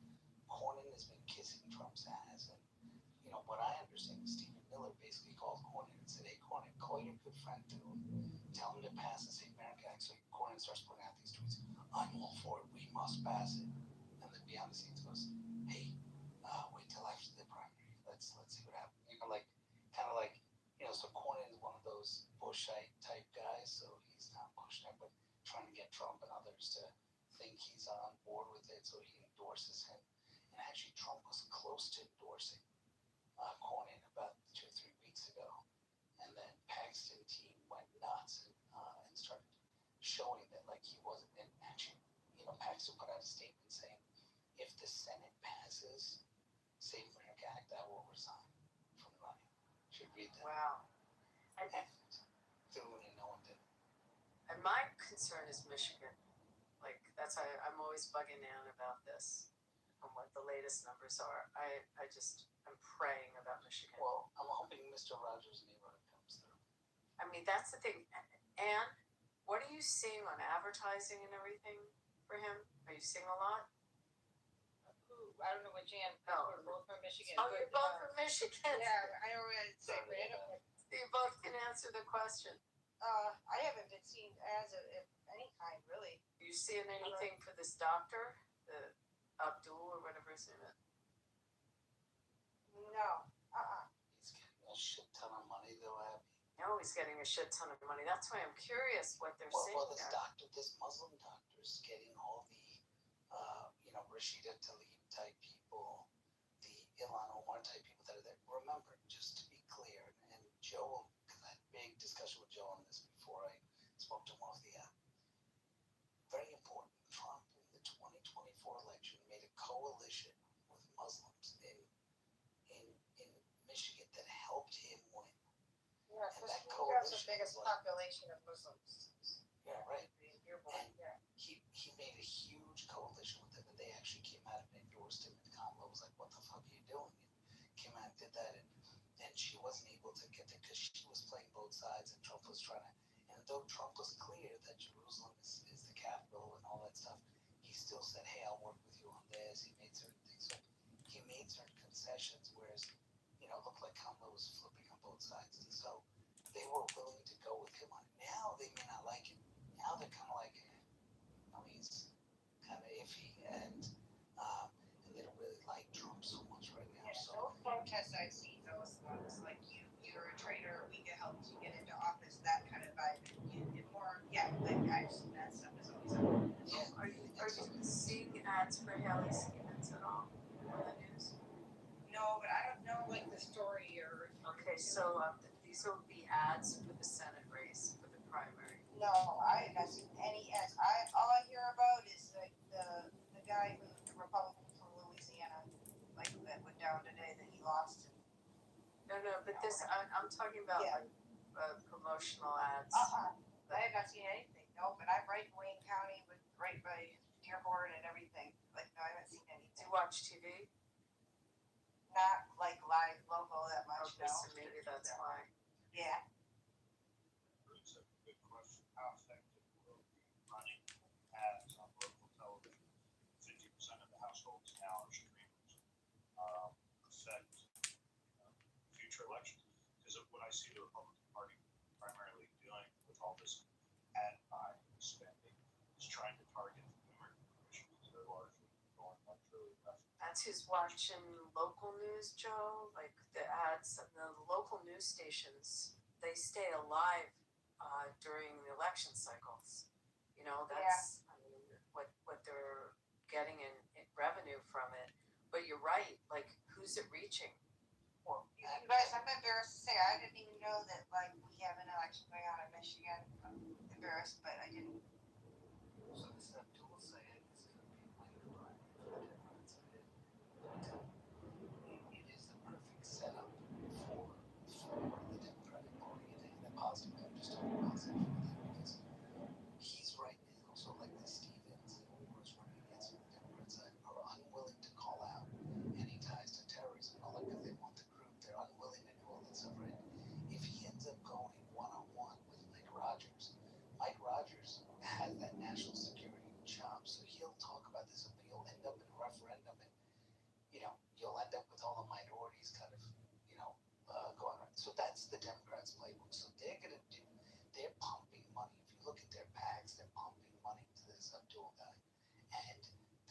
Cornyn has been kissing Trump's ass, and what I understand is Stephen Miller basically called Cornyn and said, "Hey, Cornyn, call your good friend Thune, tell him to pass the Save America Act." So Cornyn starts putting out these tweets: "I'm all for it. We must pass it." And then behind behind the scenes goes, "Hey, wait till after the primary. Let's see what happens." Kind of like, so Cornyn is one of those Bushite type guys, so he's not pushing it, but trying to get Trump and others to think he's on board with it, so he endorses him. And actually, Trump was close to endorsing Cornyn about 2 or 3 weeks ago, and then Paxton team went nuts and started showing that like he wasn't. And actually, Paxton put out a statement saying, if the Senate passes Safe America Act, I will resign from running. Should read that. Wow. And threw it, and no one did. And my concern is Michigan. Like, that's why I'm always bugging Ann about this and what the latest numbers are. I'm praying about Michigan. Well, I'm hoping Mr. Rogers' neighborhood comes through. I mean, that's the thing. Ann, what are you seeing on advertising and everything for him? Are you seeing a lot? I don't know what Jan, No. we're both from Michigan. Oh, but, you're both from Michigan. Yeah, I know what I'd say, randomly. You both can answer the question. I haven't been seeing ads of any kind, really. Are you seeing anything for this doctor, the Abdul or whatever his name is? No. He's getting a shit ton of money, though, Abby. No, he's getting a shit ton of money. That's why I'm curious what they're saying. Well, there. this Muslim doctor is getting all the, Rashida Tlaib type people, the Ilhan Omar type people that are there. Remember, just to be clear, and Joe, because I had a big discussion with Joe on this before I spoke to him off the app. Very important. Trump in the 2024 election made a coalition with Muslims in Michigan that helped him win. Yeah, And because that we got the coalition biggest was like- population of Muslims. Yeah, right. And, yeah. He made a huge coalition with them, and they actually came out and endorsed him. And Kamala was like, "What the fuck are you doing?" And came out and did that, and she wasn't able to get there because she was playing both sides, and Trump was trying to. And though Trump was clear that Jerusalem is the capital and all that stuff, he still said, "Hey, I'll work with you on this." He made certain things, so he made certain concessions, whereas it looked like Kamala was flipping on both sides, and so they were willing to go with him on it. Now they may not like him. Now they're kind of like, he's kind of iffy, and they don't really like Trump so much right now. Yeah, So those protests I've seen, those ones like you're a traitor, we can help you get into office, that kind of vibe. And more, like I've seen that stuff as always. yeah, Are you seeing ads for Haley Stevens at all on the news? No, but I don't know like the story or. Okay, so these will be ads for the Senate race for the primary. No, I have not seen any ads. All I hear about is like the guy who the Republican from Louisiana, like that went down today that he lost. No, but this I'm talking about Yeah. like promotional ads. I have not seen anything. No, but I'm right in Wayne County, right by Dearborn and everything. Like no, I haven't seen Do anything. you watch TV? Not like live local that much. Okay, No. so maybe that's why. Yeah. Brings up a good question. How effective will running ads on local television? 50% of the households now are streamers. Affect future elections? Because what I see the Republican Party primarily doing with all this ad buy spending is trying to target the American Christians. They're largely going much really left. That's who's watching local news, Joe. Like the ads, the local news stations, they stay alive during the election cycles. That's I mean what they're getting in revenue from it. But you're right. Like who's it reaching? Well, you guys, I'm embarrassed to say I didn't even know that like we have an election going on in Michigan. I'm embarrassed, but I didn't. So this Abdul Sayed is going to be winning the primary for the Democrats. It is the perfect setup for the Democratic Party in a positive way. I'm just talking positive for them because he's right now. So like the Stevens who was running against the Democrat side are unwilling to call out any ties to terrorism. Not like because they want the group, they're unwilling to do all that stuff, right? If he ends up going one-on-one with Mike Rogers has that national security chop, so he'll talk about this, but you'll end up in a referendum, and you'll end up with all the minorities kind of going around. So that's the Democrats' playbook. So they're pumping money. If you look at their PACs, they're pumping money to this Abdul guy, and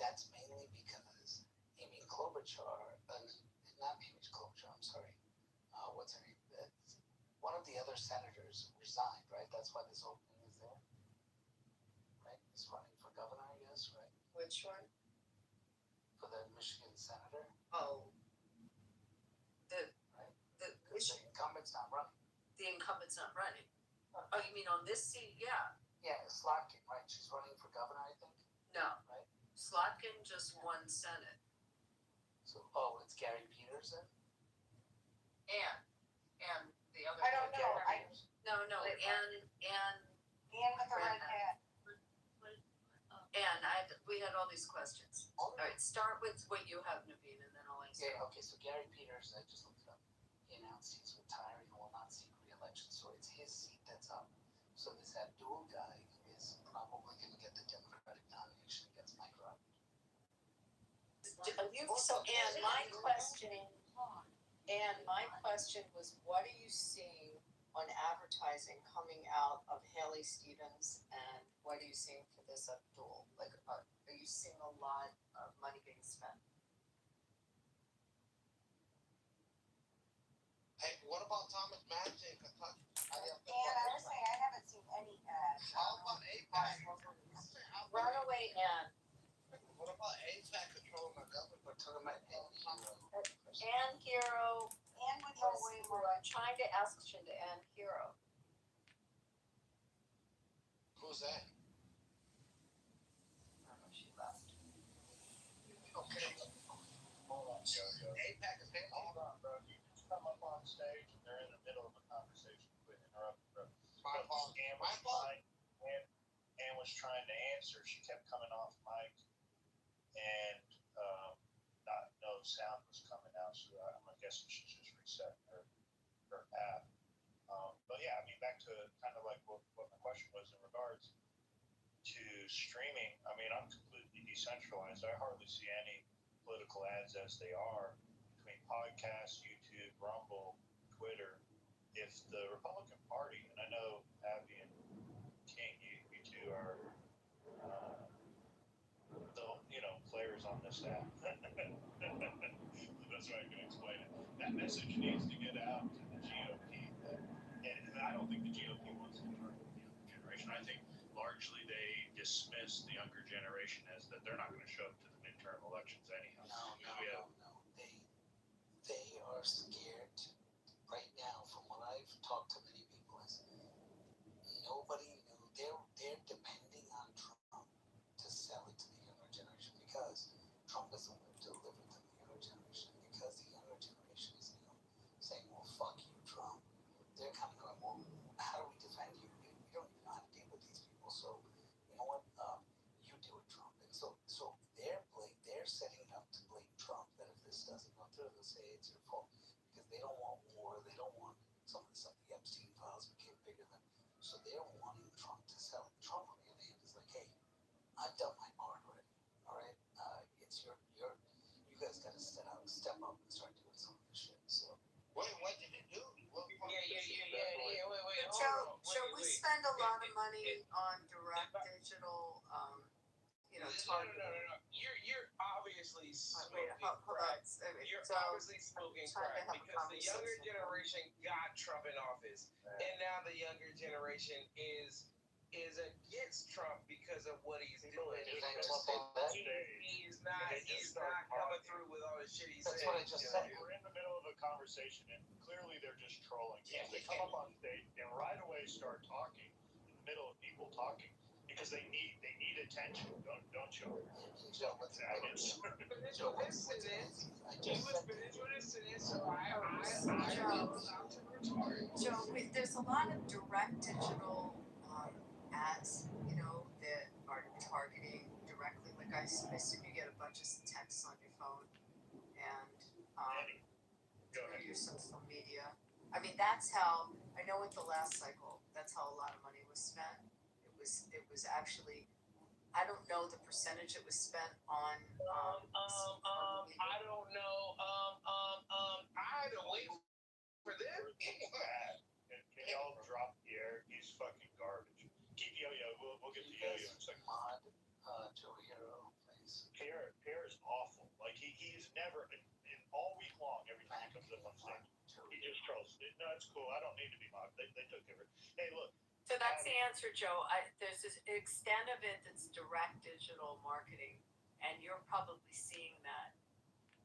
that's mainly because which are not Peerage Klobuchar. I'm sorry. What's her name? One of the other senators resigned, right? That's why this opening is there, right? He's running for governor, I guess, right? Which one? For the Michigan senator, Oh, the right? the Because the incumbent's not running. the incumbent's not running. Oh, you mean on this seat? Yeah. Yeah, Slotkin, right? She's running for governor, I think. No. Right. Slotkin just won Senate. So, it's Gary Peters then? And the other. I don't know. Gary Peters? No, and And with the red hat. we had all these questions. All right, start with what you have, Naveen, and then I'll answer. Yeah, okay, so Gary Peters, I just looked it up. He announced he's retiring and will not seek re-election, so it's his seat that's up. So this Abdul guy is probably going to get the Democratic nomination against Mike Roberts. And my question was, what are you seeing on advertising coming out of Haley Stevens, and what are you seeing for this Abdul? Like, are you seeing a lot of money being spent? Hey, what about Thomas Massey in Kentucky? And I was saying, I haven't seen any ads. How about APAC? Runaway Ann. What about APAC controlling the government? We're talking about Ann Hero And would go way more. I'm trying to ask to Ann Hero. Who's that? I don't know, she left. Okay. Hold on, APAC is handling. Hold on, bro. You just come up on stage and they're in the middle of a conversation. Quit interrupting, bro. My fault. My fault. Ann was trying to answer. She kept coming off mic, and no sound was coming out. So I'm guessing she's just reset her app. But yeah, I mean, back to kind of like what my question was in regards to streaming. I mean, I'm completely decentralized. I hardly see any political ads as they are between podcasts, YouTube, Rumble, Twitter. If the Republican Party, and I know Abby and King, you two are players on this app. That's why I can explain it. That message needs to get out to the GOP. And I don't think the GOP wants to target the younger generation. I think largely they dismiss the younger generation as that they're not going to show up to the midterm elections anyhow. No. They are scared right now. From what I've talked to many people, is nobody knew they're depending on Trump to sell it to the younger generation, because Trump doesn't deliver to the younger generation, because the younger generation is saying, well, fuck you, Trump. They're kind of going, well, how do we defend you? We don't even know how to deal with these people. So, you know what? You do it, Trump. And so they're setting it up to blame Trump, that if this doesn't go through, they'll say it's your fault, because they don't want war. They don't want some of the stuff. The Epstein files became bigger than. So they're wanting Trump to sell it. Trump, on the other hand, is like, hey, I've done my part already. All right, it's you guys got to step up and start doing some of this shit. So. What did it do? Yeah. Wait. So we spend a lot of money on direct digital, targeting. No. You're obviously smoking Hold crack. on. You're So, obviously smoking trying to crack have a because the younger conversation. generation got Trump in office, and now the younger generation is against Trump because of what he's doing. He's not coming through with all the shit he's saying. That's what I just said. We're in the middle of a conversation, and clearly they're just trolling. Yeah, they come up on stage and right away start talking in the middle of people talking because they need attention. Don't you? Joe, what's that? Joe, listen to this. He was finished with this, so I allowed to retard. Joe, there's a lot of direct digital ads, that are targeting directly. Like I assume you get a bunch of texts on your phone, and through your social media. I mean, that's how I know with the last cycle. That's how a lot of money was spent. It was actually. I don't know the percentage it was spent on. I don't know. I had to wait for this. Can y'all drop Pierre? He's fucking garbage. Keep Yo-Yo. We'll get to Yo-Yo in a second. Joe Hero, please. Pierre is awful. Like he's never. Here's Charles. No, it's cool. I don't need to be mocked. They took care of it. Hey, look. So that's the answer, Joe. There's this extent of it that's direct digital marketing, and you're probably seeing that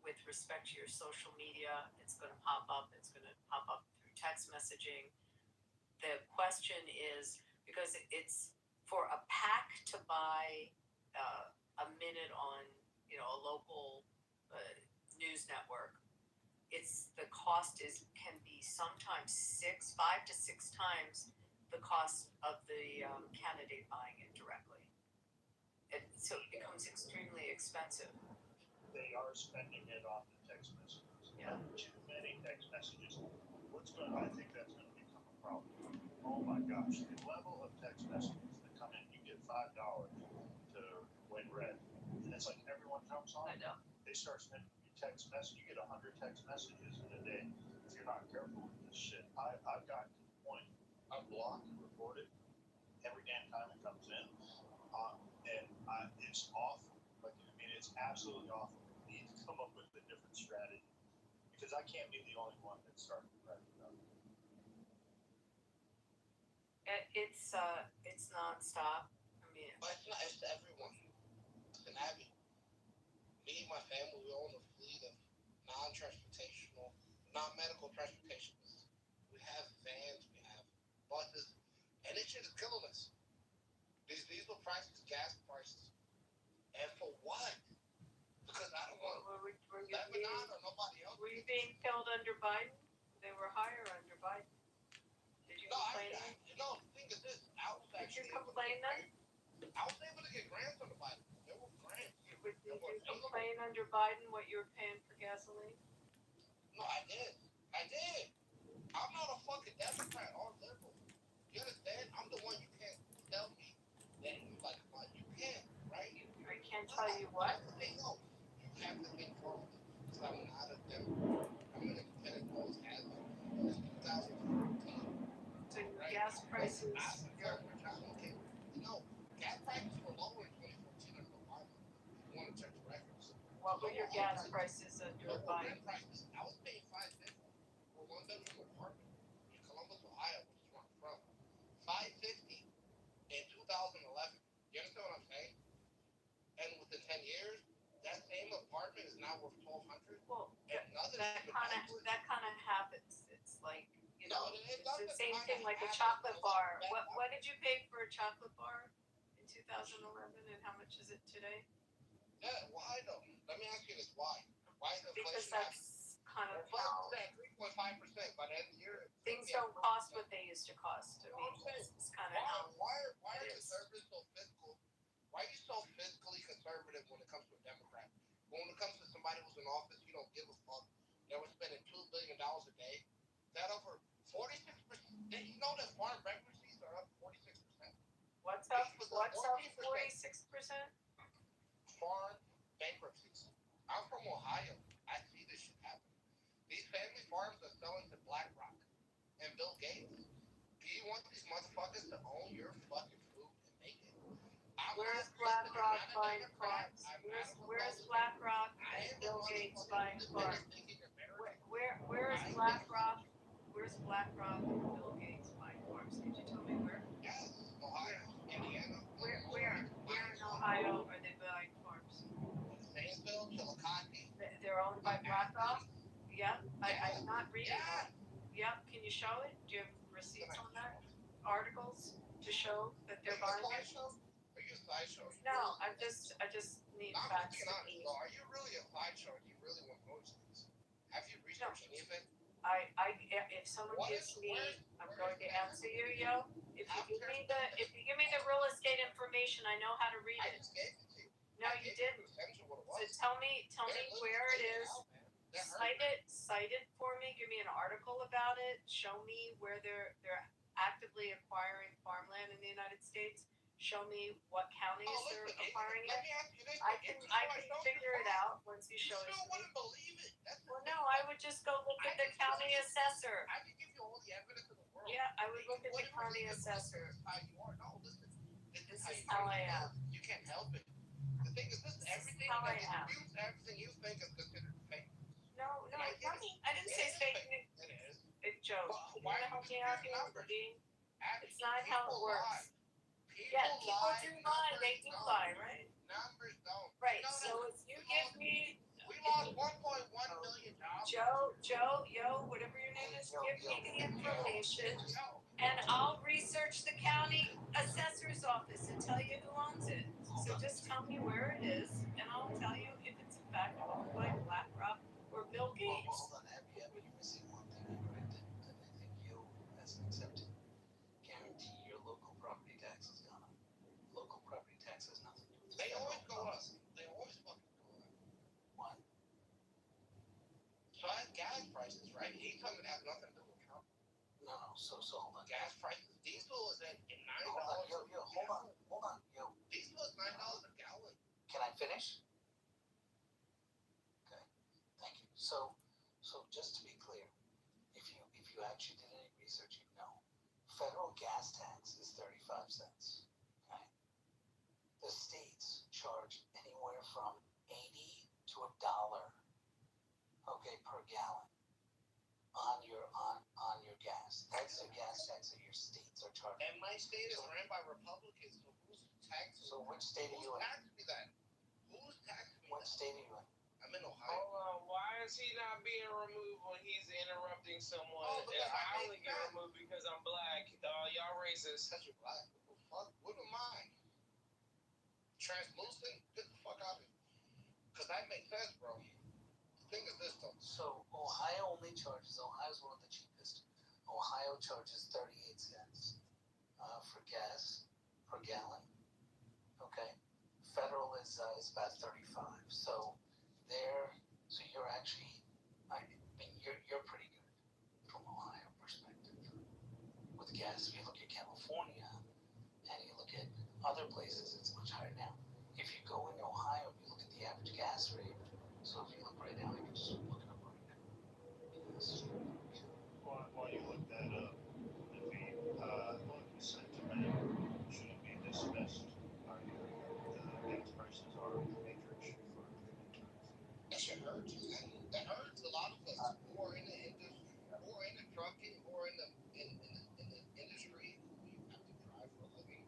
with respect to your social media. It's going to pop up. It's going to pop up through text messaging. The question is, because it's for a PAC to buy a minute on, a local news network, the cost can be sometimes 5 to 6 times the cost of the candidate buying it directly. So it becomes extremely expensive. They are spending it on the text messages. Yeah. Too many text messages. I think that's going to become a problem. Oh my gosh, the level of text messages that come in, you get $5 to win red. And it's like everyone comes on. I know. They start sending you text messages. You get 100 text messages in a day. If you're not careful with this shit, I've gotten to the point, I block and report it every damn time it comes in. It's awful. It's absolutely awful. We need to come up with a different strategy because I can't be the only one that's starting to write it up. It's nonstop. But it's to everyone. And Abby, me and my family, we own a fleet of non-medical transportation. We have vans, we have buses, and this shit is killing us. These diesel prices, gas prices, and for what? Because I don't want Lebanon or nobody else. Were you being killed under Biden? They were higher under Biden. Did you complain? No, the thing is this. Did you complain then? I was able to get grants under Biden. There were grants. Did you complain under Biden what you were paying for gasoline? No, I did. I'm not a fucking Democrat or liberal. You understand? I'm the one you can't tell me that you like. You can't, right? I can't tell you what. No. You have to think for me. Because I'm not a Democrat. I'm an independent. Always has been. Since 2014. So gas prices. Gas prices were lower in 2014 under Obama. You want to check the records. What were your gas prices under Biden? I was paying $5.50 for one bedroom apartment in Columbus, Ohio, which is where I'm from. $5.50 in 2011. You understand what I'm saying? And within 10 years, that same apartment is now worth $1,200. Well, that kind of happens. It's like, it's the same thing like a chocolate bar. What did you pay for a chocolate bar in 2011, and how much is it today? Yeah, why though? Let me ask you this: why? Why is inflation? Because that's kind of how 3.5% by the end of the year. Things don't cost what they used to cost. It's kind of how. Why are conservatives so fiscal? Why are you so fiscally conservative when it comes to a Democrat? When it comes to somebody who's in office, you don't give a fuck. They were spending $2 billion a day. That over 46%. You know that farm bankruptcies are up 46%. What's up? 46%? Farm bankruptcies. I'm from Ohio. I see this shit happen. These family farms are selling to BlackRock and Bill Gates. Do you want these motherfuckers to own your fucking food and make it? Where's BlackRock buying farms? Where's BlackRock and Bill Gates buying farms? Where is BlackRock? Where's BlackRock and Bill Gates buying farms? Could you tell me where? Yes, Ohio, Indiana. Where in Ohio are they buying farms? Zanesville, Chillicothe. They're owned by BlackRock? Yep. I'm not reading that. Yep. Can you show it? Do you have receipts on that? Articles to show that they're buying it? Are you a slideshow? No, I just need facts. Are you really a slideshow? Do you really want to know things? Have you researched any of it? If someone gives me, I'm going to answer you, yo. If you give me the real estate information, I know how to read it. I just gave it to you. No, you didn't. So tell me where it is. Cite it for me. Give me an article about it. Show me where they're actively acquiring farmland in the United States. Show me what counties they're acquiring it. I can figure it out once you show it. You still wouldn't believe it. Well, no, I would just go look at the county assessor. I can give you all the evidence in the world. Yeah, I would look at the county assessor. How you are? No, listen. This is how I am. You can't help it. The thing is, everything how I am. Everything you think is considered fake. No, I didn't say fake news. It is. Big Joe, But you why wanna are you help me out disputing here? numbers? It's not how it People works. lie. People Yeah, people lie. do lie. They do Numbers lie, don't. right? Numbers don't. Right. You know So that if you give me we lost 1.1 million jobs. Joe, whatever your name is, give me the information, Yo, and I'll research the county assessor's office and tell you who owns it. So just tell me where it is, and I'll tell you if it's in fact owned by BlackRock or Bill Well, Gates. hold on, Abby, you're missing one thing here, right? That I think you, as an exempted, guarantee your local property tax has gone up. Local property tax has nothing to do with they federal always go up. policy. They always fucking go up. Why? So I have gas prices, right? He's coming to have nothing to do with count. No, so hold on. Gas prices. Diesel is at $9. Hold on, yo. Diesel is $9 a gallon. Can I finish? Okay, thank you. So just to be clear, if you actually did any research, you'd know federal gas tax is 35 cents. Okay, the states charge anywhere from 80 to $1. Okay, per gallon on your gas. That's the gas tax that your states are charging. And my state is ran by Republicans, so who's taxing? So which state are you Who's in? taxing me that? Who's taxing me What that? state are you in? I'm in Ohio. Hold on, why is he not being removed when he's interrupting someone? Oh, because And I I only hate get that. removed because I'm black. Y'all racist. Because you're black. What the fuck? What am I? Translucent? Get the fuck out of here. Because that makes sense, bro. The thing is this, though. So Ohio's one of the cheapest. Ohio charges 38 cents for gas per gallon. Okay, federal is about 35. So you're actually, I mean, you're pretty good from Ohio perspective with gas. If you look at California and you look at other places, it's much higher now. If you go in Ohio, you look at the average gas rate. So if you look right now, you can just look it up right now. Yes. While you look that up, the political sentiment shouldn't be dismissed. The gas prices are a major issue for the midterms. That shit hurts. That hurts a lot of us who are in the industry, who are in the trucking, who are in the industry, who you have to drive for a living.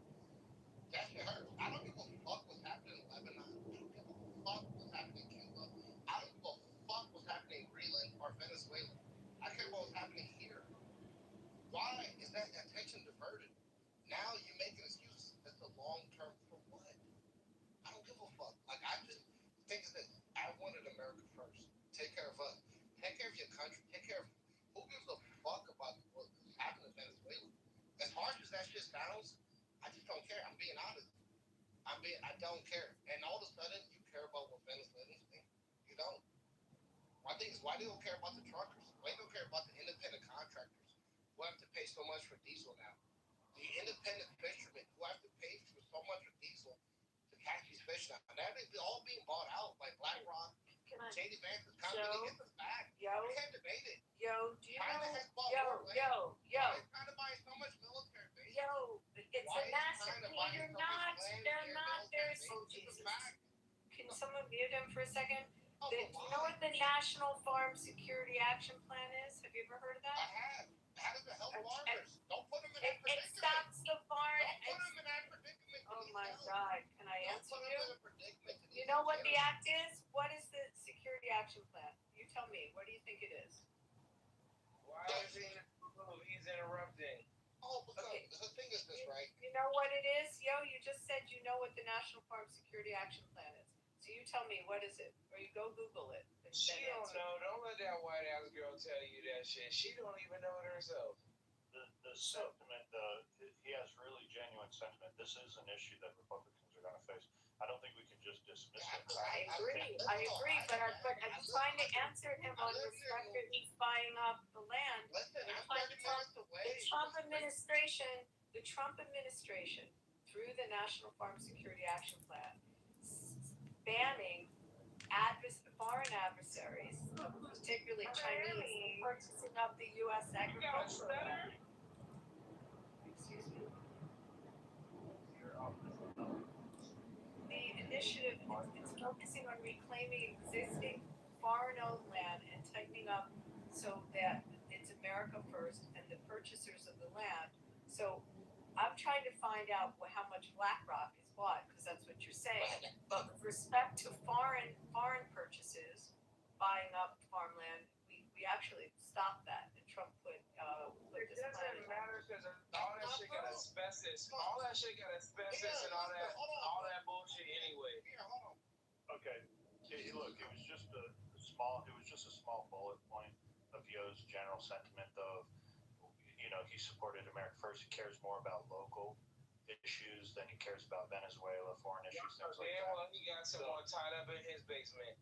That shit hurts. I don't give a fuck what's happening in Lebanon. I don't give a fuck what's happening in Cuba. I don't give a fuck what's happening in Greenland or Venezuela. I care about what's happening here. Why is that attention diverted? Now you make an excuse that's the long term for what? I don't give a fuck. Like, I just think that I wanted America first. Take care of us. Take care of your country. Take care of who gives a fuck about what's happening in Venezuela. As harsh as that shit sounds, I just don't care. I'm being honest. I don't care. And all of a sudden, you care about what Venezuelans think. You don't. My thing is, why they don't care about the truckers? Why they don't care about the independent contractors who have to pay so much for diesel now? The independent fishermen who have to pay for so much for diesel to catch these fish now. And that is all being bought out by BlackRock, J.D. Vance's company. Get this back. Yo, You can't debate it. do you China know? has bought more land. Why is China buying so much military base? It's Why a is massive. China buying You're so much not. land, They're air, not. military There's. base? Oh It's a Jesus! fact. Can someone mute him for a second? Oh, Do you know what the National Farm Security Action Plan is? Have you ever heard of I that? have. How does it help farmers? Don't put them in It that predicament. stops the farm. Don't put them in that predicament. Oh my God! Can I Don't answer put you? them in a predicament. You know what the act is? What is the Security Action Plan? You tell me. What do you think it is? Why is he not removed? He's interrupting. Oh, because Okay. the thing is this, right? You know what it is? Yo, you just said you know what the National Farm Security Action Plan is. So you tell me, what is it? Or you go Google it. And She then don't answer. know. Don't let that white ass girl tell you that shit. She don't even know it herself. The sentiment, he has really genuine sentiment. This is an issue that Republicans are going to face. I don't think we can just dismiss it. I agree, but I'm trying to answer him on the fact that he's buying up the land. Listen, I'm I'm trying 30 to tell minutes away. the Trump administration, through the National Farm Security Action Plan, banning foreign adversaries, particularly Chinese, from purchasing up the U.S. agricultural land. Excuse me. The initiative is focusing on reclaiming existing foreign-owned land and tightening up so that it's America First and the purchasers of the land. So I'm trying to find out how much BlackRock is bought, because that's what you're saying. But with respect to foreign purchases, buying up farmland, we actually stopped that, and Trump put It this plan doesn't in. matter because all that shit got asbestos. All that shit got asbestos and all that bullshit anyway. Here, hold on. Okay. Look, it was just a small bullet point of Yo's general sentiment, though. He supported America First. He cares more about local issues than he cares about Venezuela, foreign issues, things like that. Well, he got someone tied up in his basement.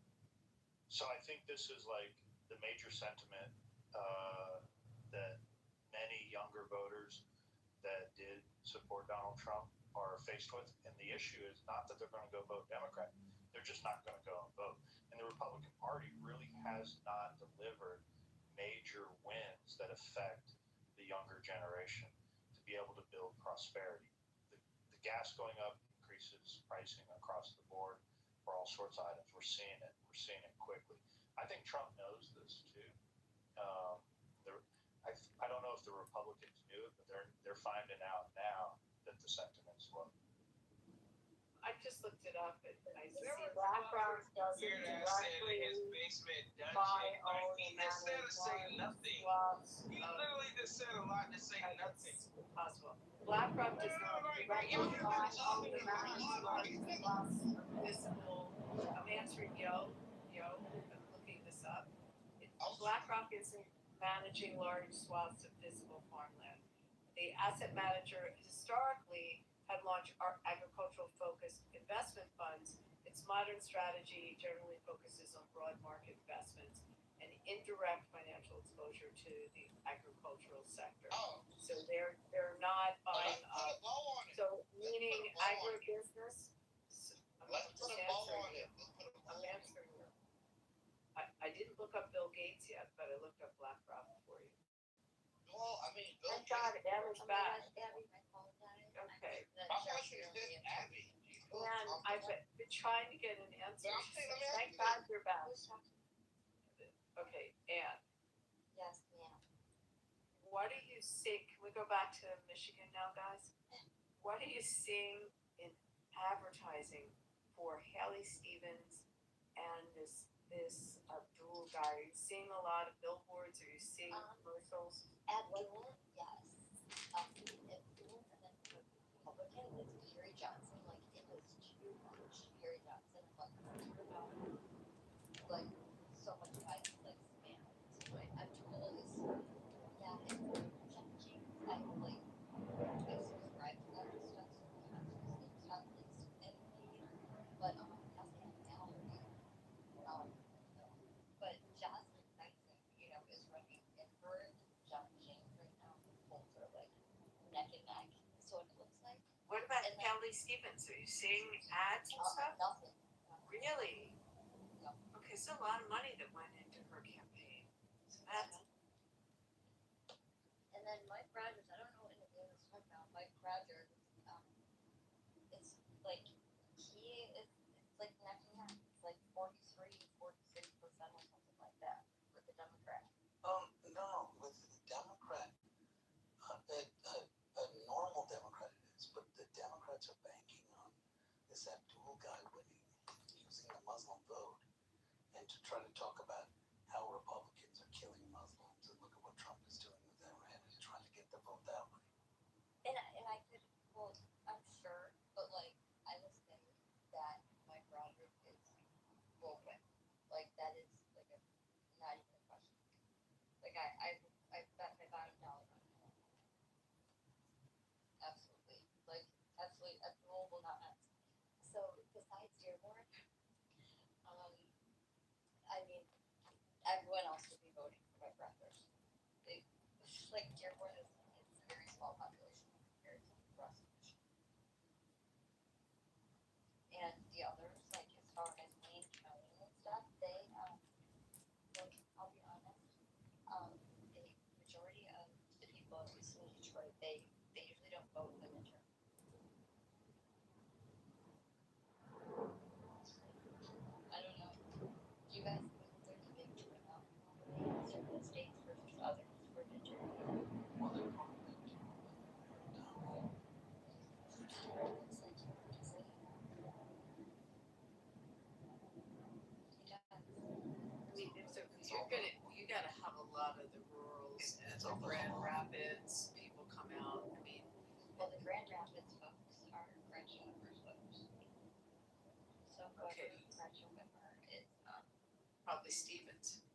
So I think this is like the major sentiment that many younger voters that did support Donald Trump are faced with. And the issue is not that they're going to go vote Democrat. They're just not going to go and vote. And the Republican Party really has not delivered major wins that affect the younger generation to be able to build prosperity. The gas going up increases pricing across the board for all sorts of items. We're seeing it. We're seeing it quickly. I think Trump knows this too. I don't know if the Republicans knew it, but they're finding out now that the sentiment's low. I just looked it up, and I see There was BlackRock doesn't weird ass in directly his basement buy, dungeon. own, He just said to say manage nothing. swaps. He literally just said a lot to say nothing. That's possible. BlackRock does not directly buy, own, manage swaps of municipal. I'm answering Yo. I'm looking this up. BlackRock isn't managing large swaths of physical farmland. The asset manager historically had launched agricultural focused investment funds. Its modern strategy generally focuses on broad market investments and indirect financial exposure to the agricultural sector. Oh. So they're not buying Let's put a bow on it. So meaning Let's put a bow on it. agribusiness. Let's put a bow on it. Let's put a bow I'm on it. answering you. I didn't look up Bill Gates yet, but I looked up BlackRock for you. Well, I mean, Bill Thank God, Gates. Abby's back. Abby, my phone died. Okay. I thought you said Abby. Do you feel And I've comfortable? been trying to get an answer. Let me ask Thank you God this. you're back. Who's talking? Okay, Ann, Yes, ma'am. what are you seeing? Can we go back to Michigan now, guys? What are you seeing in advertising for Haley Stevens and this Abdul guy? Are you seeing a lot of billboards? Are you seeing commercials? Abdul, yes. Abdul, and then for Republican, it's Gary Johnson. Like, it was too much. Gary Johnson, like, turn out, like, so much violence, like, spam. So, like, Abdul is, yeah, it's challenging. I, like, I subscribe to that stuff, so it's not least anything. But, that's kind of Mallory. But Jocelyn Dyson, is running, and her and John James right now, both are like neck and neck. So it looks like. What about And then- Haley Stevens? Are you seeing ads and stuff? Nothing. Really? No. Okay, so a lot of money that went into her campaign. So that's And then Mike Rogers, I don't know what anything was talking about. Mike Rogers, it's like it's like neck and neck. It's like 43-46% or something like that with the Democrat. No, with the Democrat, a normal Democrat it is, but the Democrats are banking on this Abdul guy winning using the Muslim vote and to try to talk about how Republicans are killing Muslims and look at what Trump is doing with Iran and trying to get the vote that way. And I could, well, I'm sure, but like, I would say that Mike Rogers will win. Like, that is like not even a question. Like, I bet my bottom dollar on it. Absolutely. Like, absolutely, Abdul will not miss. So, besides Dearborn, I mean, everyone else would be voting for Mike Rogers. Like, Dearborn is a very small population compared to the rest of Michigan. And the others, like, as far as Wayne County and stuff, they, like, I'll be honest, the majority of the people, at least in Detroit, they usually don't vote in the midterm. I don't know. Do you guys think there's a big turnout in certain states versus others for midterm? lot of the rurals and It's the all Grand local. Rapids, people come out. I mean, Well, the Grand Rapids folks are Gretchen Whitmer's voters. So whoever Okay. Gretchen Whitmer is, probably Stevens.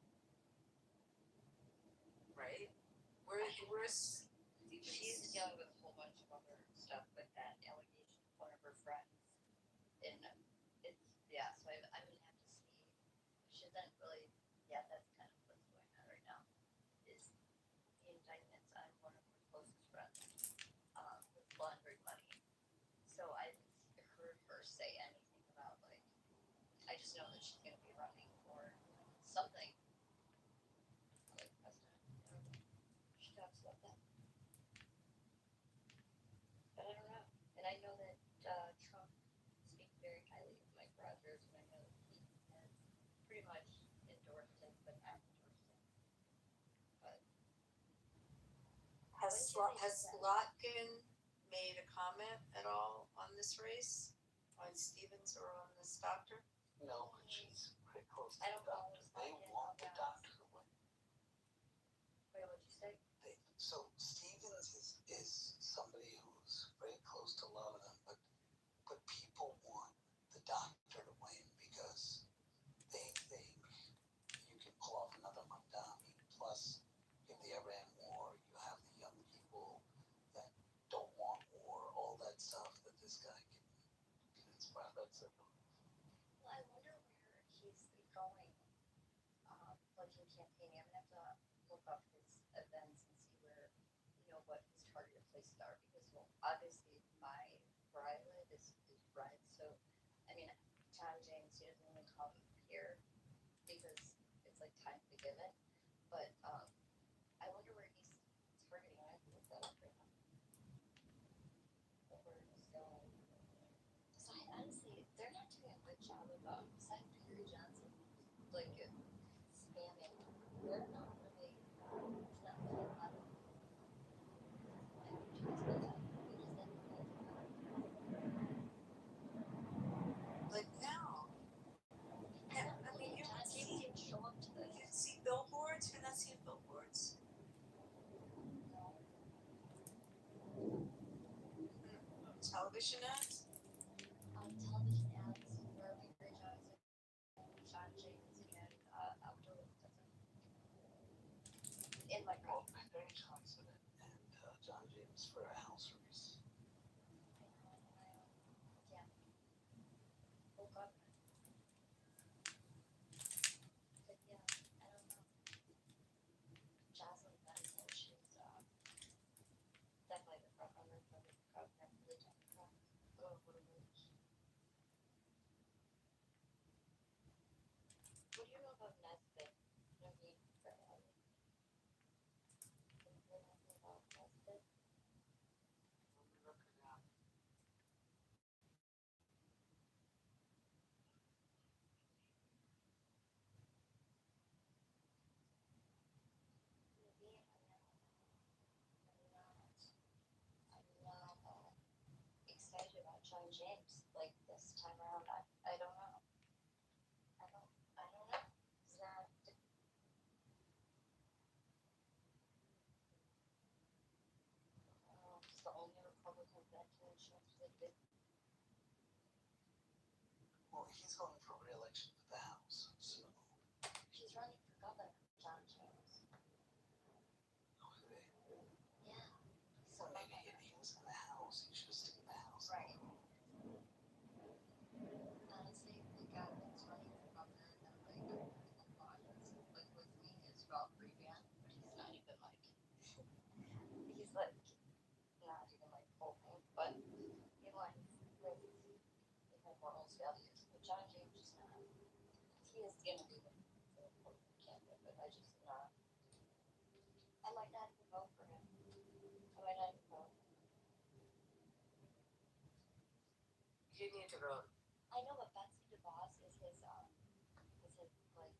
Right? Where's she's Stevens? dealing with a whole bunch of other stuff with that allegation of one of her friends. And it's, yeah, so I'm gonna have to see. She doesn't really, yeah, that's kind of what's going on right now. Is the indictments on one of her closest friends with laundering money. So I haven't heard her say anything about, like, I just know that she's gonna be running for something like president. I don't know. She talks about that. But I don't know. And I know that Trump speaks very highly of Mike Rogers, and I know that he has pretty much endorsed him, but not endorsed him. But Has Lotkin made a comment at all on this race? On Stevens or on this doctor? No, but she's pretty close to I the don't know. doctor. They want the doctor to win. Wait, what'd you say? So Stevens is somebody who's very close to a lot of them, but people want the doctor to win because they think you can pull off another Mamdani. Plus, if the Iran war, you have the young people that don't want war, all that stuff that this guy can inspire. That's it. Well, I wonder where he's going, like in campaigning. I'm gonna have to look up his events and see where, what his targeted places are, because, well, obviously where I live is red, so, I mean, John James, he doesn't even come here because it's like time to give it, but, I wonder where he's targeting. I have to look that up right now. Where he's going. So I honestly, they're not doing a good job of, besides Gary Johnson, like, spamming. They're not really, it's not really a lot of Like now. I mean, you John can didn't show up to this. see billboards. You're not seeing billboards. Television ads. Television ads where Gary Johnson, John James, and outdoor doesn't. In my Well, Barry Johnson and John James for a house race. Yeah. Woke up. But yeah, I don't know. Jocelyn Benson, she's definitely the front runner for the governor for the Democrats. Oh, what do you know about Nesbitt? No need for anything about Nesbitt. Look it up. Maybe I'm not excited about John James like this time around. I don't know. I don't know. He's not. He's the only Republican that can show the big. Well, he's going for re-election for the House, so. He's running for governor, John James. Okay. Yeah. So maybe if he was in the House, he should stick in the House. Right. Honestly, the guy that's running for governor that like with me is Rob Reban, but he's not even like he's like not even like full pink, but he aligns with my morals, values. But John James is not. He is gonna be the candidate, but I just not. I might not even vote for him. I might not even vote. You need to vote. I know, but Betsy DeVos is his like,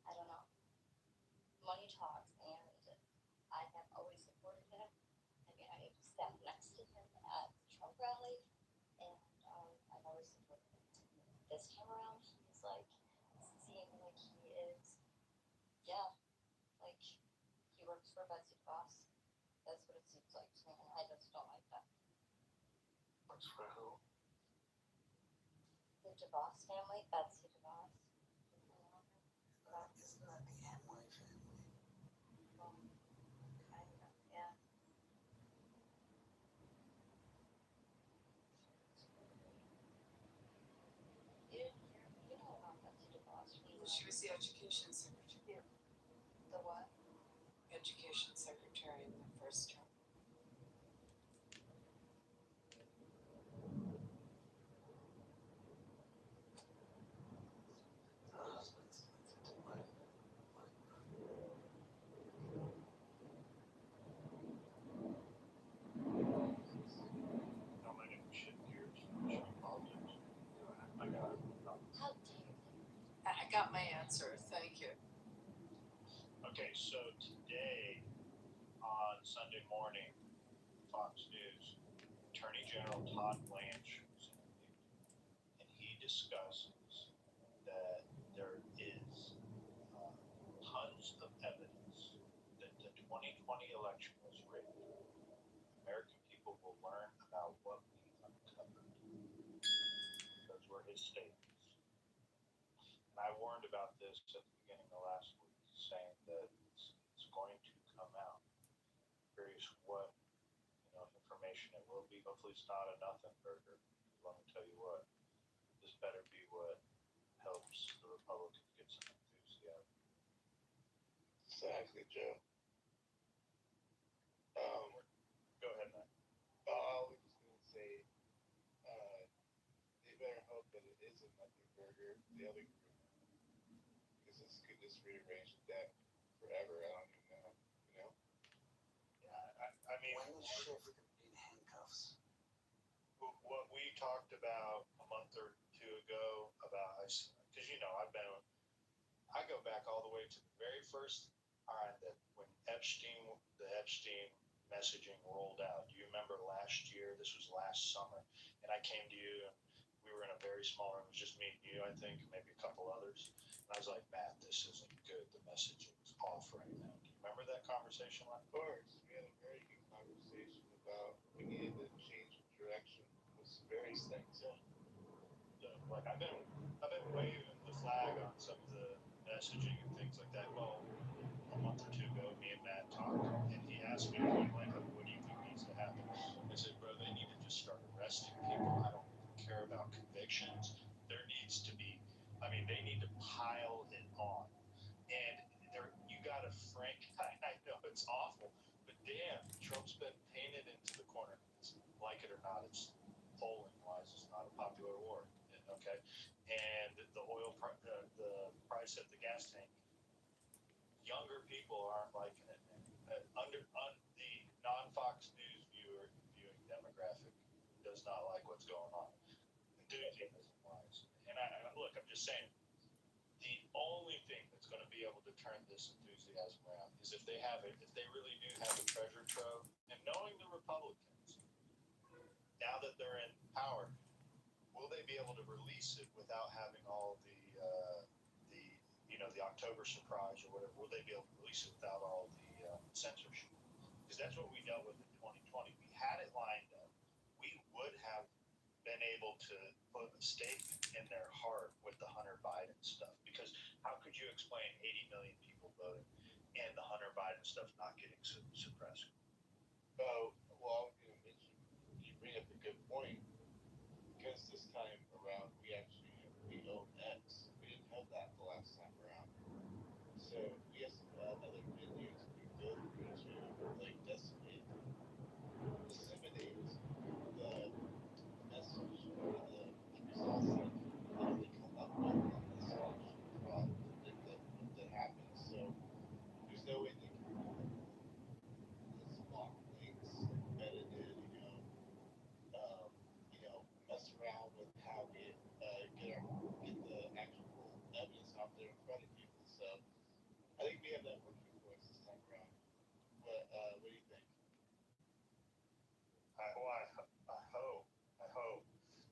I don't know, money talks, and I have always supported him. I mean, I sat next to him at the Trump rally, and I've always supported him. This time around, he's like, seeing like he is, yeah, like for Betsy DeVos. That's what it seems like to me, and I just don't like that. What's for who? The DeVos family, Betsy DeVos. Isn't that the Amway family? Well, kind of, yeah. You know about Betsy DeVos. She was the education secretary. The what? Education secretary in the first term. The husband's into my How many shift gears? Shift politics. I got it. How dare you? I got my answer. Thank you. Okay, so today on Sunday morning, Fox News, Attorney General Todd Blanche was interviewed, and he discusses that there is tons of evidence that the 2020 election was rigged. American people will learn about what we uncovered. Those were his statements. And I warned about this at the beginning of last week, saying that it's going to come out. Curious what information it will be. Hopefully, it's not a nothing burger. Let me tell you what, this better be what helps the Republicans get some enthusiasm. Exactly, Joe. Go ahead, Matt. I was just gonna say, they better hope that it is a nothing burger. The other group, because this could just rearrange the deck forever. I don't even know. You know. Yeah, I mean, when is shift in handcuffs? what we talked about a month or two ago about, because I go back all the way to the very first time that when the Epstein messaging rolled out. Do you remember last year? This was last summer, and I came to you, and we were in a very small room. It was just me and you, I think, maybe a couple others. And I was like, Matt, this isn't good. The messaging is off right now. Do you remember that conversation? Of course, we had a very good conversation about we needed to change the direction with some various things. Like I've been waving the flag on some of the messaging and things like that. Well, a month or two ago, me and Matt talked, and he asked me point blank, like, what do you think needs to happen? I said, bro, they need to just start arresting people. I don't care about convictions. There needs to be, they need to pile it on. And you got to I know it's awful, but damn, Trump's been painted into the corner. Like it or not, it's polling wise, it's not a popular award. Okay, and the the price at the gas tank. Younger people aren't liking it. On the non-Fox News viewing demographic does not like what's going on. Enthusiasm wise, and look, I'm just saying, the only thing that's going to be able to turn this enthusiasm around is if they really do have a treasure trove, and knowing the Republicans, now that they're in power, will they be able to release it without having all the October surprise or whatever? Will they be able to release it without all the censorship? Because that's what we dealt with in 2020. We had it lined up. We would have been able to put a stake in their heart with the Hunter Biden stuff. Because how could you explain 80 million people voting and the Hunter Biden stuff not getting suppressed? Oh, well, I was going to mention, you bring up a good point, because this time around we own X. We didn't have that the last time around. So we have some other venues we go through to like disseminate the message or the results that they come up with on this election fraud that happens. So there's no way they can block things, edited, mess around with how we get the actual evidence out there in front of people. So I think we have that working for us this time around. What do you think? I hope.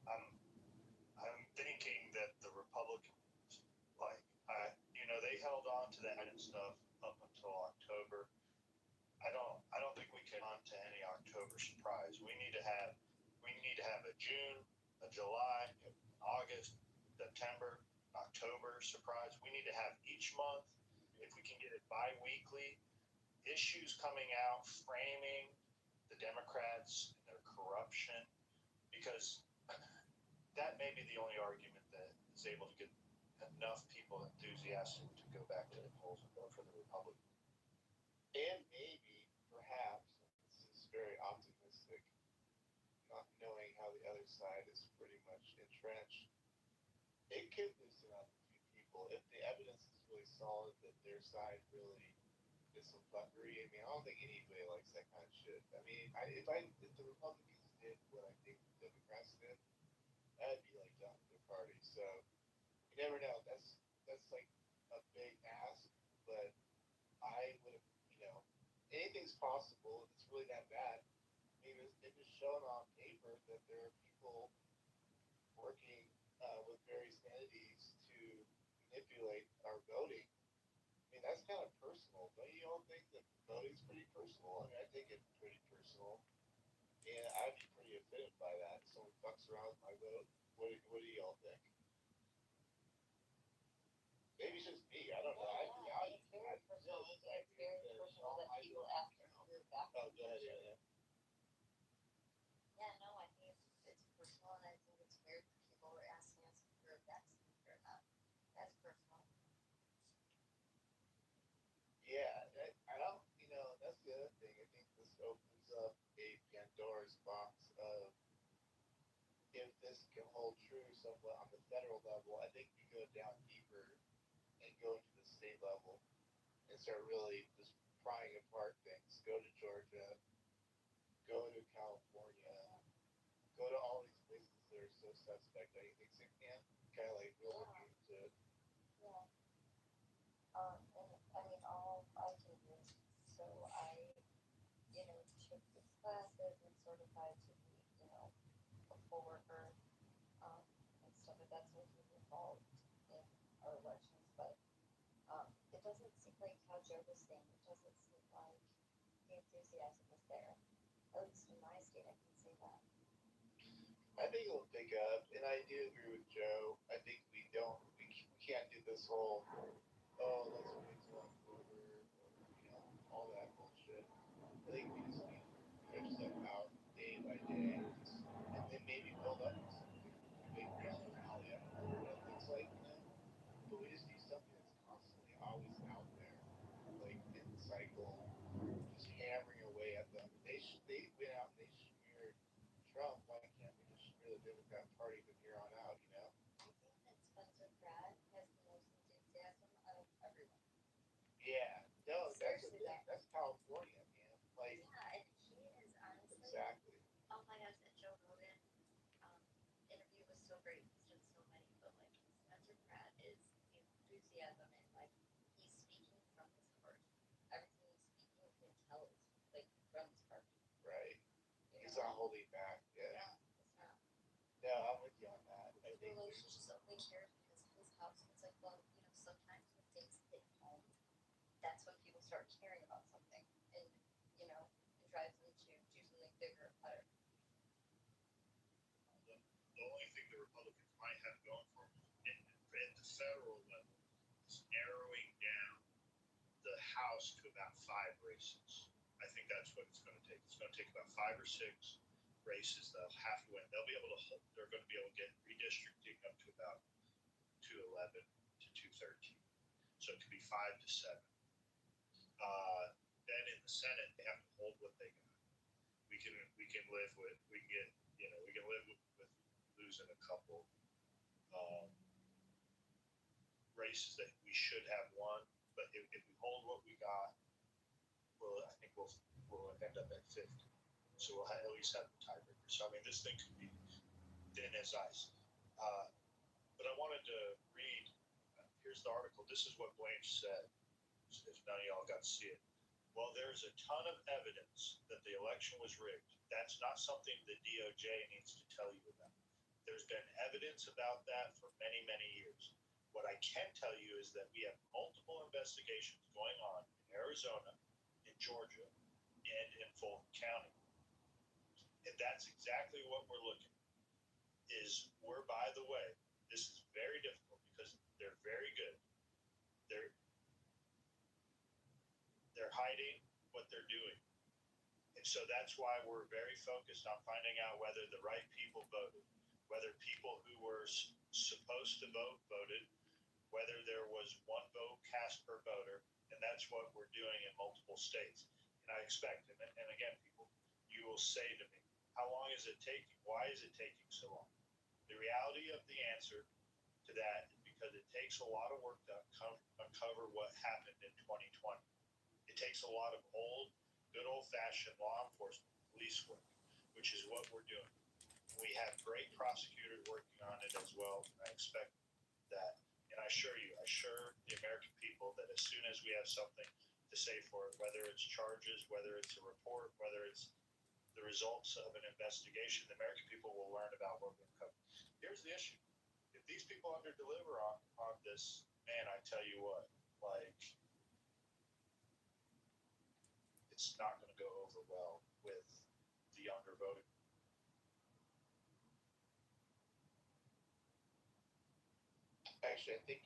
I'm thinking that the Republicans, they held on to that and stuff up until October. voter surprise. We need to have a June, a July, August, September, October surprise. We need to have each month, if we can get it bi-weekly, issues coming out framing the Democrats and their corruption, because that may be the only argument that is able to get enough people enthusiastic to go back to the polls and vote for the Republican. And maybe, perhaps, this is very optimistic, not knowing how the other side is pretty much entrenched, it could loosen up a few people if the evidence is really solid that their side really is some fuckery. I mean, I don't think anybody likes that kind of shit. I mean, if the Republicans did what I think the Democrats did, that'd be like done with their party. So you never know. That's like a big ask, but I would have, anything's possible if it's really that bad. I mean, it was shown on paper that there are people working with various entities to manipulate our voting. I mean, that's kind of personal. Don't you all think that voting's pretty personal? I mean, I think it's pretty personal. And I'd be pretty offended by that. If someone fucks around with my vote. What do y'all think? Maybe it's just me. I don't know. It's very personal. It's very personal that people ask you to move back. Oh, go ahead, yeah. Yeah, no, I think it's personal, and I think it's weird that people are asking us if we're vaccinated or not. That's personal. Yeah, I don't, that's the other thing. I think this opens up a Pandora's box of if this can hold true somewhat on the federal level. I think we go down deeper and go to the state level and start really just prying apart things. Go to Georgia, go to California, go to all these places that are so suspect that he thinks it can. Kind of like really get into it. Yeah. And I mean, all I can do is, so I, took these classes and certified to be, a poll worker, and stuff like that, so I can be involved in our elections, but, it doesn't seem like how Joe was saying, it doesn't seem like the enthusiasm is there, at least in my state, I can say that. I think it'll pick up, and I do agree with Joe. I think we can't do this whole, let's wait till October, or, all that bullshit. I think we just need to stretch stuff out day by day, and then maybe build up to something. Big grand rally. I don't know what it looks like, but we just need something that's constantly always out there, like in the cycle, just hammering away at them. They went out and they smeared Trump. Why can't we just smear the Democrat Party from here on out? I think that Spencer Pratt has the most enthusiasm out of everyone. Yeah, no, that's the Seriously, thing. That's California, man. Like, yeah, and he is honestly. exactly. Oh my gosh, that Joe Rogan interview was so great. He's done so many, but like Spencer Pratt is the enthusiasm and like he's speaking from his heart. Everything he's speaking, you can tell it's like from his heart. Right. He's not holding back. Yeah. It's not. No, I'm with you on that. I His think relationships only cares because of his house. It's like, well, sometimes when things hit home, that's when people start caring about something, and it drives them to do something bigger and better. The only thing the Republicans might have going for them at the federal level is narrowing down the House to about 5 races. I think that's what it's going to take. It's going to take about 5 or 6 races they'll have to win. They'll be able to hold. They're going to be able to get redistricting up to about 211 to 213. So it could be 5 to 7. Then in the Senate, they have to hold what they got. We can live with losing a couple races that we should have won, but if we hold what we got, I think we'll end up at 50. So we'll at least have the tiebreaker. So I mean, this thing could be thin as ice. But I wanted to read. Here's the article. This is what Blanche said. If none of y'all got to see it. Well, there's a ton of evidence that the election was rigged. That's not something the DOJ needs to tell you about. There's been evidence about that for many, many years. What I can tell you is that we have multiple investigations going on in Arizona, in Georgia, and in Fulton County. And that's exactly what we're looking at. We're, by the way, this is very difficult because they're very good. They're hiding what they're doing. And so that's why we're very focused on finding out whether the right people voted, whether people who were supposed to vote voted, whether there was one vote cast per voter, and that's what we're doing in multiple states. And I expect, and again, people, you will say to me, how long is it taking? Why is it taking so long? The reality of the answer to that is because it takes a lot of work to uncover what happened in 2020. It takes a lot of good old-fashioned law enforcement, police work, which is what we're doing. We have great prosecutors working on it as well, and I expect that. And I assure the American people that as soon as we have something to say for it, whether it's charges, whether it's a report, whether it's the results of an investigation, the American people will learn about what we're covering. Here's the issue. If these people under-deliver on this, man, I tell you what, like, it's not going to go over well with the younger voting. Actually, I did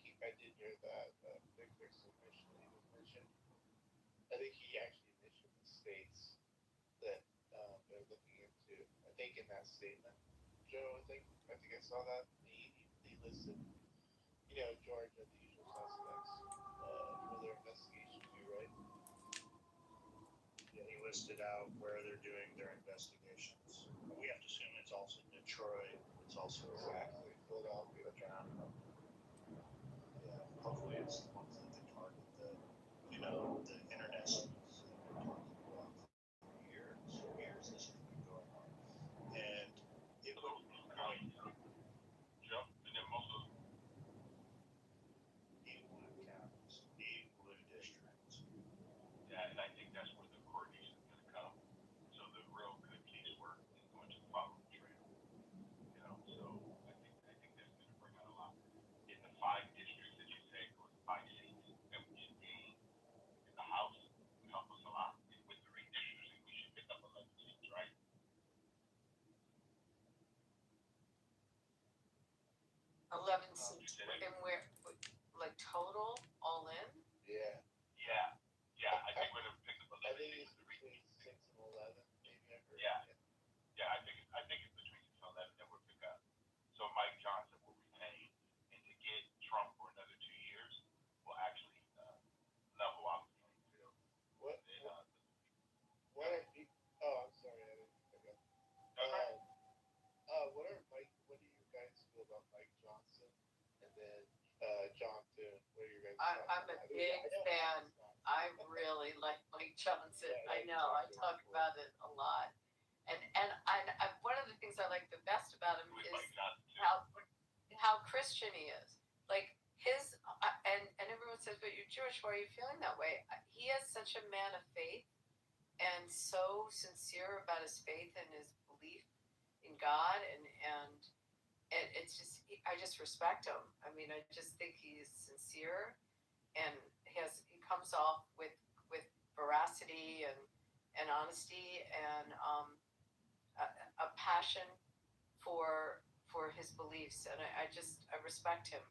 hear that Vic Dixon initially was mentioned. I think he actually mentioned the states that they're looking into. I think in that statement, Joe, I think I saw that he listed, Georgia, the usual suspects for their investigation too, right? Yeah, he listed out where they're doing their investigations. We have to assume it's also Detroit. It's also Exactly Philadelphia. Yeah, hopefully it's the ones that they target the internet sleuths that have been talking about for years this has been going on. And it will be going Joe, and then most of 8 blue counties, 8 blue districts. yeah, and I think that's where the coordination is going to come. So the real good case work is going to follow the trail. So I think that's going to bring out a lot. In the 5 districts that you say goes 5 seats that we should gain in the House would help us a lot. And with the redistricting, we should pick up 11 seats, right? 11 seats, and we're like total, all in? Yeah. Yeah. I think we're going to pick up 11 I think seats. it's between 6 and 11, maybe. Yeah, I think it's between 6 and 11 that we'll pick up. So Mike Johnson will retain, and to get Trump for another 2 years will actually level out the playing field. What are I'm sorry, I didn't pick up. What do you guys feel about Mike Johnson and then John Thune? What are your guys' thoughts? I'm a big fan. I really like Mike Johnson. I know, I talk about it a lot. And one of the things I like the best about him is how Christian he is. Like and everyone says, but you're Jewish, why are you feeling that way? He is such a man of faith and so sincere about his faith and his belief in God, and it's just, I just respect him. I mean, I just think he's sincere, and he comes off with veracity and honesty, and a passion for his beliefs, and I respect him.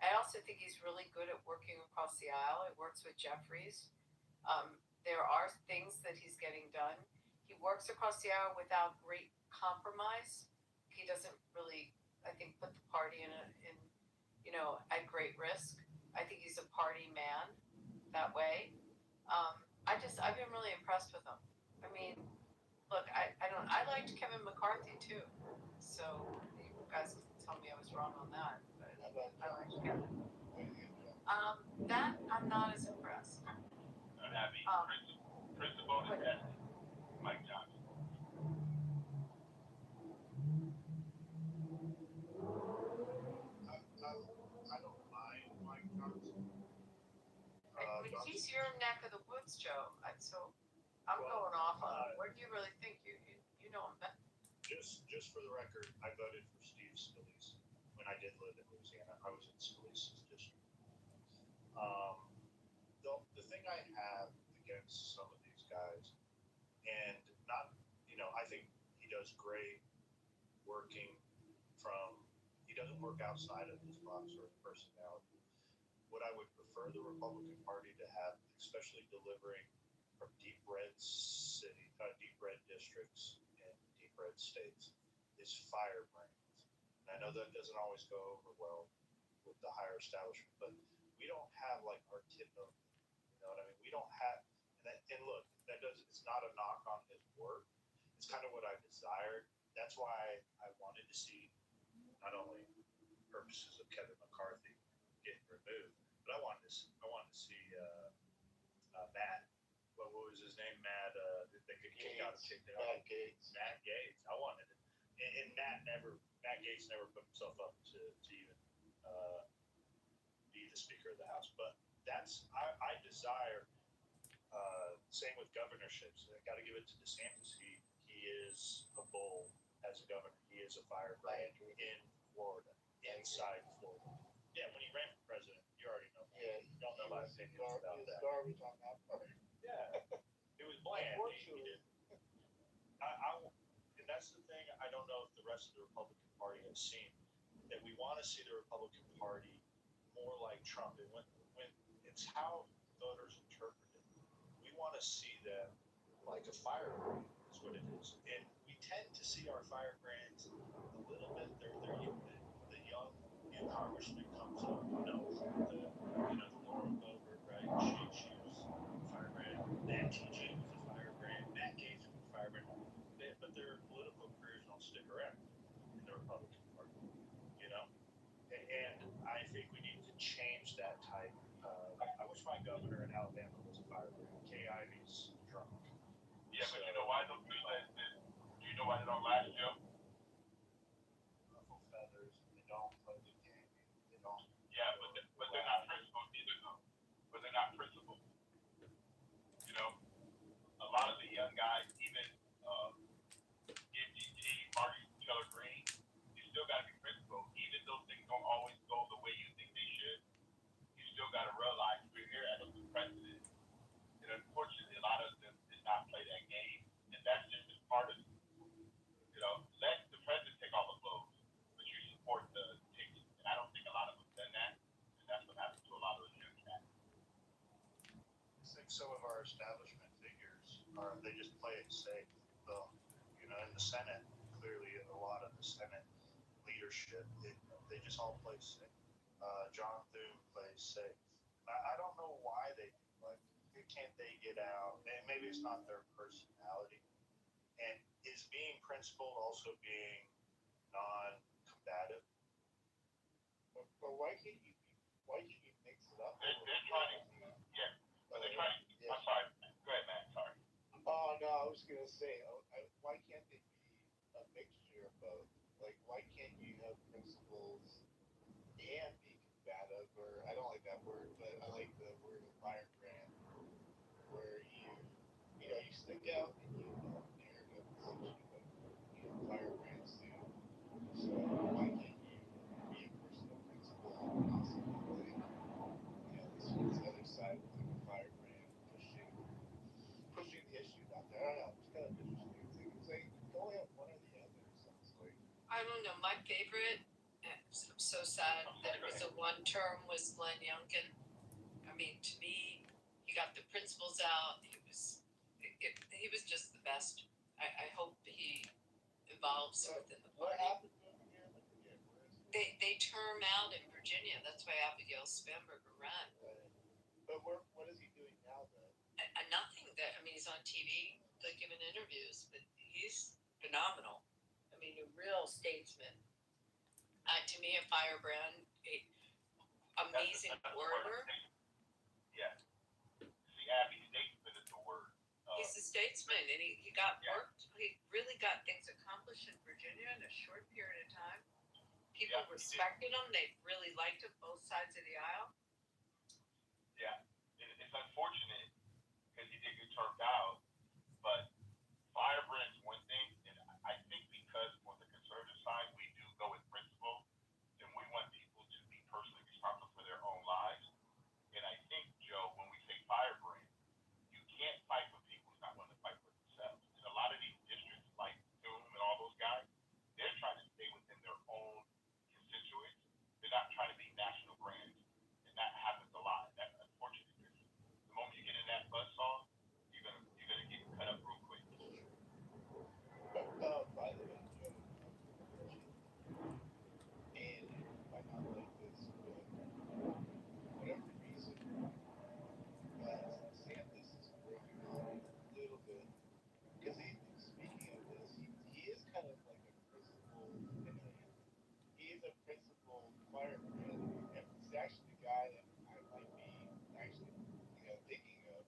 I also think he's really good at working across the aisle. He works with Jeffries. There are things that he's getting done. He works across the aisle without great compromise. He doesn't really, I think, put the party in at great risk. I think he's a party man that way. I've been really impressed with him. I mean, look, I liked Kevin McCarthy too. So you guys can tell me I was wrong on that, but I liked Kevin. That I'm not as impressed. Principal and tested Mike Johnson. I don't mind Mike Johnson. He's your neck of the woods, Joe. So I'm going off on him. What do you really think? You know him better. Just for the record, I voted for Steve Scalise when I did live in Louisiana. I was in Scalise's district. The thing I have against some of these guys, and not, I think he does great working from. He doesn't work outside of his box or his personality. What I would prefer the Republican Party to have, especially delivering from deep red deep red districts and deep red states, is firebrands. And I know that doesn't always go over well with the higher establishment, but we don't have like our Tito. You know what I mean? We don't have, and look, that does. It's not a knock on his work. It's kind of what I desired. That's why I wanted to see not only purposes of Kevin McCarthy getting removed, but I wanted to see Matt. What was his name? Matt. They could kick out, kicked out. Matt Gaetz. Matt Gaetz. I wanted it, and Matt Gaetz never put himself up to even be the Speaker of the House. But I desire. Same with governorships. I got to give it to DeSantis. He is a bull as a governor. He is a firebrand in Florida, inside Florida. Yeah, when he ran for president, you already know. Yeah, you don't know my opinions about that. Garbage on that part. Yeah, it was bland. He did. And that's the thing. I don't know if the rest of the Republican Party has seen that we want to see the Republican Party more like Trump. And when it's how voters interpret it, we want to see them like a firebrand is what it is. And we tend to see our firebrands a little bit. The young new congressman comes up, the Laura Glover, right? She was a firebrand. Matt TJ was a firebrand. Matt Gaetz was a firebrand. But their political careers don't stick around in the Republican Party, you know. And I think we need to change that type. I wish my governor in Alabama was a firebrand. Kay Ivey's drunk. Yeah, but you know why those people do you know why they don't last, Joe? Ruffle feathers. They don't play the game. They don't. Yeah, but they're not principled either, though. But they're not principled. You know, a lot of the young guys, even Martin Taylor Green, you still got to be principled. Even though things don't always go the way you think they should, you still got to realize we're here at a new president. And unfortunately, a lot of them did not play that game. And that's just a part of it. You know, let the president take all the blows, but you support the ticket. And I don't think a lot of them done that. And that's what happened to a lot of those young cats. I think some of our establishment figures they just play it safe. Though, in the Senate, clearly a lot of the Senate leadership, they just all play safe. John Thune plays safe. I don't know why they do. Like, can't they get out? And maybe it's not their personality. And is being principled also being non-combative? But why can't you mix it up? They're trying to, yeah. But they're trying to, I'm sorry. Go ahead, Matt. Sorry. Oh, no, I was going to say, why can't they be a mixture of both? Like, why can't you have principles and be combative? Or, I don't like that word, but I like the word firebrand, where you stick out and you narrative, essentially, what firebrands do. So, why can't you be a person of principle and also be like, this other side with like a firebrand pushing the issues out there? I don't know. It's kind of interesting. It's like you only have one or the other. Sounds like. I don't know. My favorite, I'm so sad that it was a one term, was Glenn Youngkin. I mean, to me, he got the principles out. He was just the best. I hope he evolves within the What party. happened to him again? They term out in Virginia. That's why Abigail Spanberger ran. But what is he doing now, though? Nothing. He's on TV, like giving interviews, but he's phenomenal. I mean, a real statesman. To me, a firebrand, amazing orator. Yeah. See, Abby, statesman is the word. He's a statesman, and he got worked. He really got things accomplished in Virginia in a short period of time. People respected him. They really liked him, both sides of the aisle. Yeah. It's unfortunate because he did get turned out, but firebrand's one thing, and I think because on the conservative side we do go with principle, and we want people to be personally responsible for their own lives. And I think, Joe, when we say firebrand, you can't fight with people who's not willing to fight for themselves. And a lot of these districts, like Doom and all not trying to be national brands, and that happens a lot. That's unfortunate. The moment you get in that buzzsaw, you're gonna get cut up real quick. By the way, Joe, and you might not like this, but whatever reason, DeSantis is growing on me a little bit. Because speaking of this, he is kind of like a principled, he is a principled firebrand. And he's actually the guy that I might be actually, thinking of.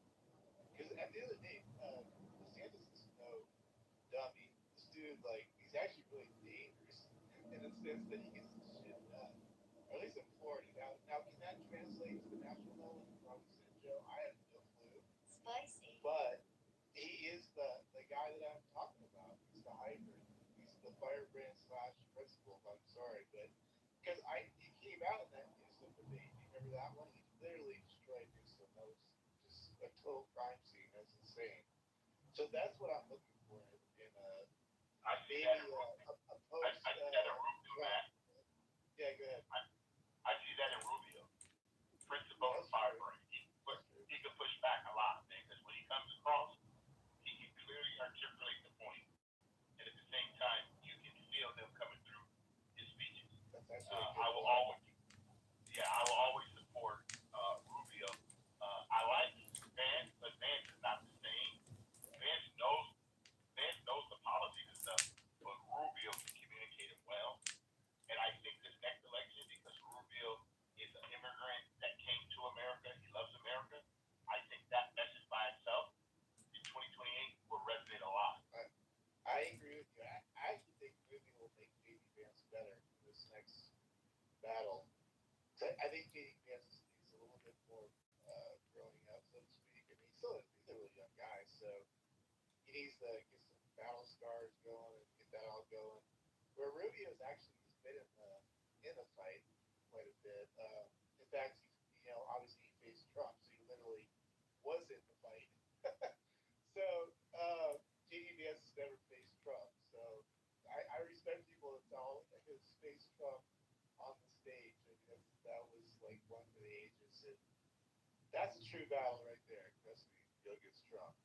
Because at the end of the day, DeSantis is no dummy. This dude, like, he's actually really dangerous in the sense that he gets some shit done. Or at least in Florida. Now can that translate to the national level? Like you probably said, Joe. I have no clue. Spicy. But he is the guy that I'm talking about. He's the hybrid. He's the firebrand slash principal. I'm sorry, but because he came out in that Newsom debate. You remember that one? He literally destroyed Newsom. That was just a total crime scene. That's insane. So that's what I'm looking for in I see maybe that. a post. I see that in Rubio, Matt. Yeah, go ahead. I see that in Rubio. Principal and firebrand. He can push back a lot, man, because when he comes across, he can clearly articulate the point, and at the same time, you can feel them coming through his speeches. I will always support Rubio. I like Vance, but Vance is not the same. Vance knows the policies and stuff, but Rubio can communicate it well. And I think this next election, because Rubio is an immigrant that came to America, he loves America. I think that message by itself in 2028 will resonate a lot. I agree with you. I actually think Rubio will make J.D. Vance better in this next battle. So I think J.D. Vance needs a little bit more growing up, so to speak. I mean, he's a really young guy, so he needs to get some battle scars going and get that all going. Where Rubio's actually he's been in the fight quite a bit. In fact, obviously he faced Trump, so he literally was in the fight. So J.D. Vance has never faced Trump, so I respect people that tell his face Trump on the stage. I mean, that was like one for the ages. And that's a true battle right there. Trust me, against Trump.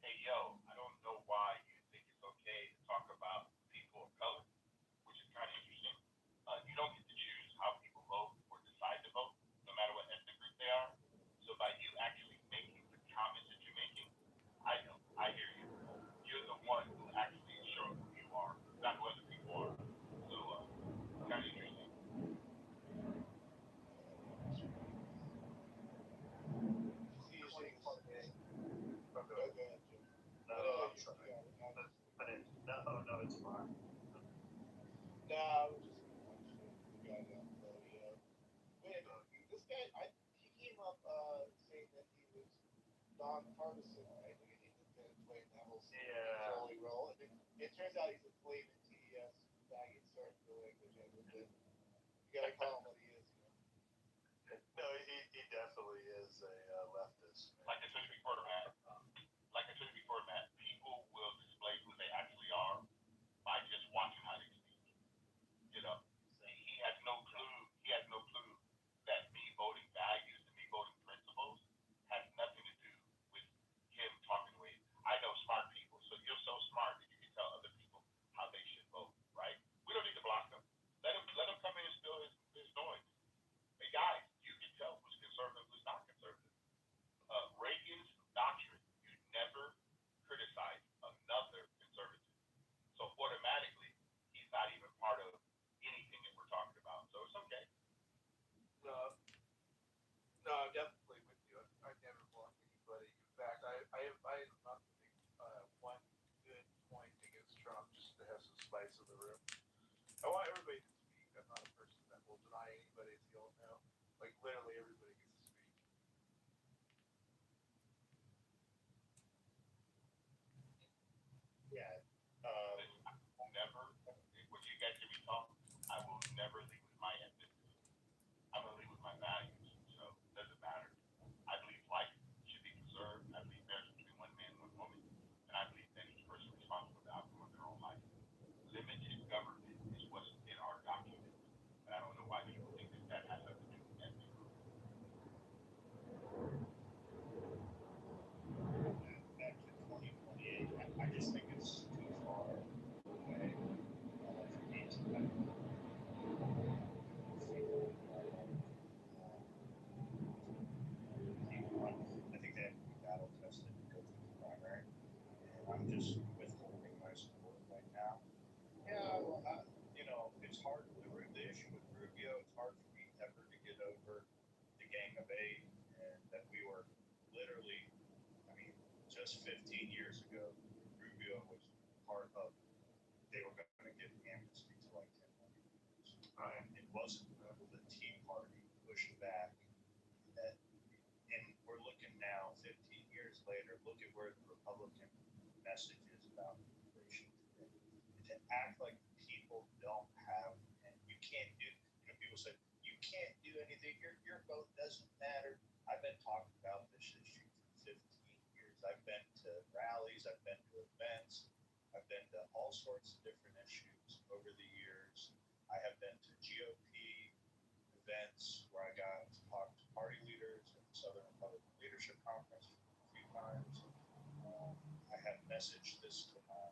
Hey, yo, I don't know why you think it's okay to talk about people of color, which is kind of interesting. You don't get to choose how people vote or decide to vote, no matter what ethnic group they are. So by you actually making the comments that you're making, I know, I hear you. You're the one who actually is showing who you are, not who other people are. So, kind of interesting. No, it's fine. No, I was just gonna punch the guy down below. Wait, this guy, he came up saying that he was nonpartisan, right? Like he was kind of playing that whole controlling role. And it turns out he's a flaming TES faggot. Sorry for the language, but you gotta call him what he is. No, he definitely is a leftist. Like I said before, Matt, people will display who they actually are by just watching how they speak. You know, he has no clue. He has no clue that me voting values and me voting principles has nothing to do with him talking the way. I know smart people, so you're so smart that you can tell other people how they should vote, right? We don't need to block them. Let him come in and spill his noise. Hey guys, you can tell who's conservative, who's not conservative. Reagan's doctrine: you never criticize another conservative. So automatically, he's not even part of anything that we're talking about. So it's okay. No, I'm definitely with you. I never block anybody. In fact, I have not to make one good point against Trump just to have some spice in the room. I want everybody to speak. I'm not a person that will deny anybody, as you all know. Like literally everybody gets to speak. Yeah. Never, when you guys hear me talk, I will never leave with my ethnicity. I'm gonna leave with my values. So it doesn't matter. I believe life should be preserved. I believe marriage between one man and one woman, and I believe that each person is responsible for the outcome of their own life. hard. The issue with Rubio, it's hard for me ever to get over the Gang of Eight, and that we were literally, I mean, just 15 years ago, Rubio was part of. They were going to give amnesty to like 10 million Jews. Right. It wasn't until the Tea Party pushed back. That, and we're looking now, 15 years later. Look at where the Republican message is about immigration today. To act like people don't have, and you can't do. People say you can't do anything. Your vote doesn't matter. I've been talking about this issue for 15 years. I've been to rallies. I've been to events. I've been to all sorts of different issues over the years. I have been to GOP events where I got to talk to party leaders at the Southern Republican Leadership Conference a few times. I have messaged this to my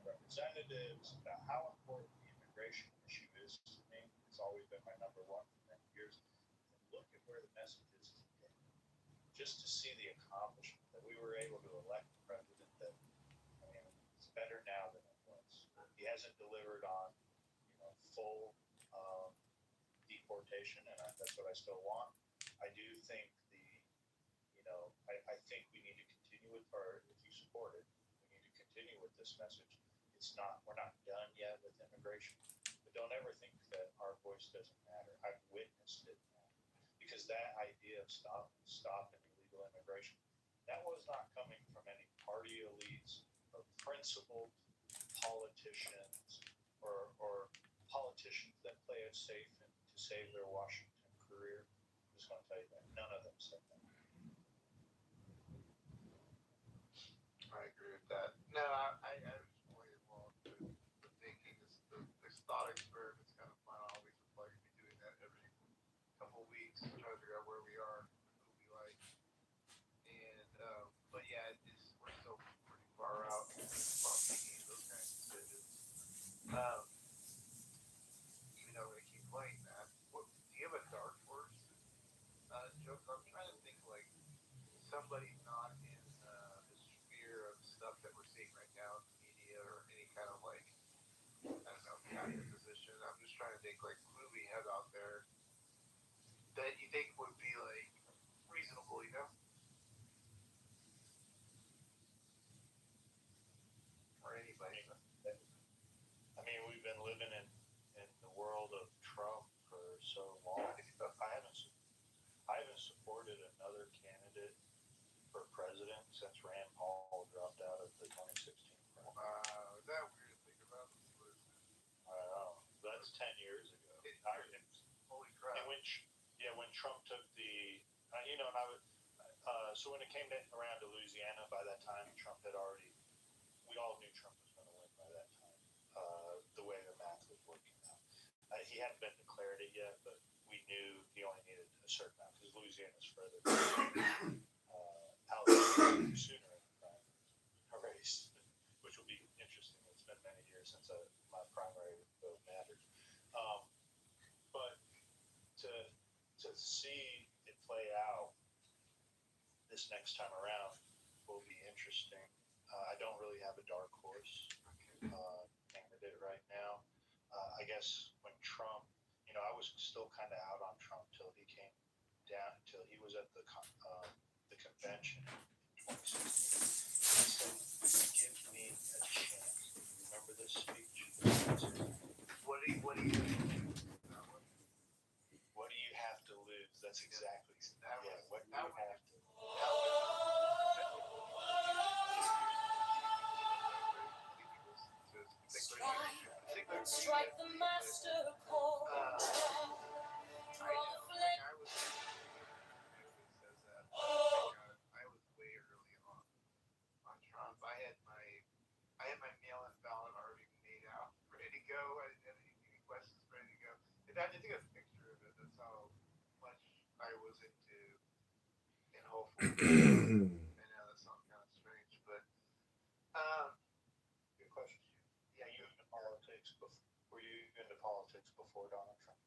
representatives about how important the immigration issue is to me. It's always been my number one for many years. And look at where the message is today. Just to see the accomplishment that we were able to elect a president that, I mean, it's better now than it was. He hasn't delivered on, full deportation, and that's what I still want. I do think I think we need to continue with if you support it, we need to continue with this message. We're not done yet with immigration, but don't ever think that our voice doesn't matter. I've witnessed it now, because that idea of stopping illegal immigration, that was not coming from any party elites or principled politicians or politicians that play it safe and to save their Washington career. I'm just going to tell you that none of them said that. I agree with that. No, I was playing along the thinking. This thought experiment is kind of fun. I always would like to be doing that every couple of weeks, trying to figure out where we are, who we like. And but yeah, we're still pretty far out from making those kinds of decisions. Even though we keep playing that, do you have a dark horse joke? I'm trying to think like somebody not in the sphere of stuff that we're seeing right now in the media or any kind of like, I don't know, cabinet position. I'm just trying to think like who do we have out there that you think would be like reasonable, or anybody. I mean, we've been living in the world of Trump for so long. I haven't supported another candidate for president since Rand Paul dropped out of the 2016 primary. Wow, is that weird to think about? I don't know. That's 10 years ago. Holy crap. And when Trump took the, and I would, so when it came around to Louisiana, by that time, Trump had already, we all knew Trump was going to win by that time, the way the math was working out. He hadn't been declared it yet, but we knew he only needed a certain amount because Louisiana's further out sooner in the primary race, which will be interesting. It's been many years since my primary vote mattered. But to see it play out this next time around will be interesting. I don't really have a dark horse candidate right now. I guess when Trump, I was still kind of out on Trump till he came down, till he was at the convention in 2016. He said, "Give me a chance." Remember this speech? What do you What do you have to lose? That's exactly. What do you have to lose? Strike the master chord. I was says that. I was way early on Trump. I had my mail-in ballot already made out, ready to go. I didn't have any questions ready to go. In fact, I think that's a picture of it. That's how much I was in hopeful. I know that sounds kind of strange, but good question. Yeah, you into politics were you into politics before Donald Trump?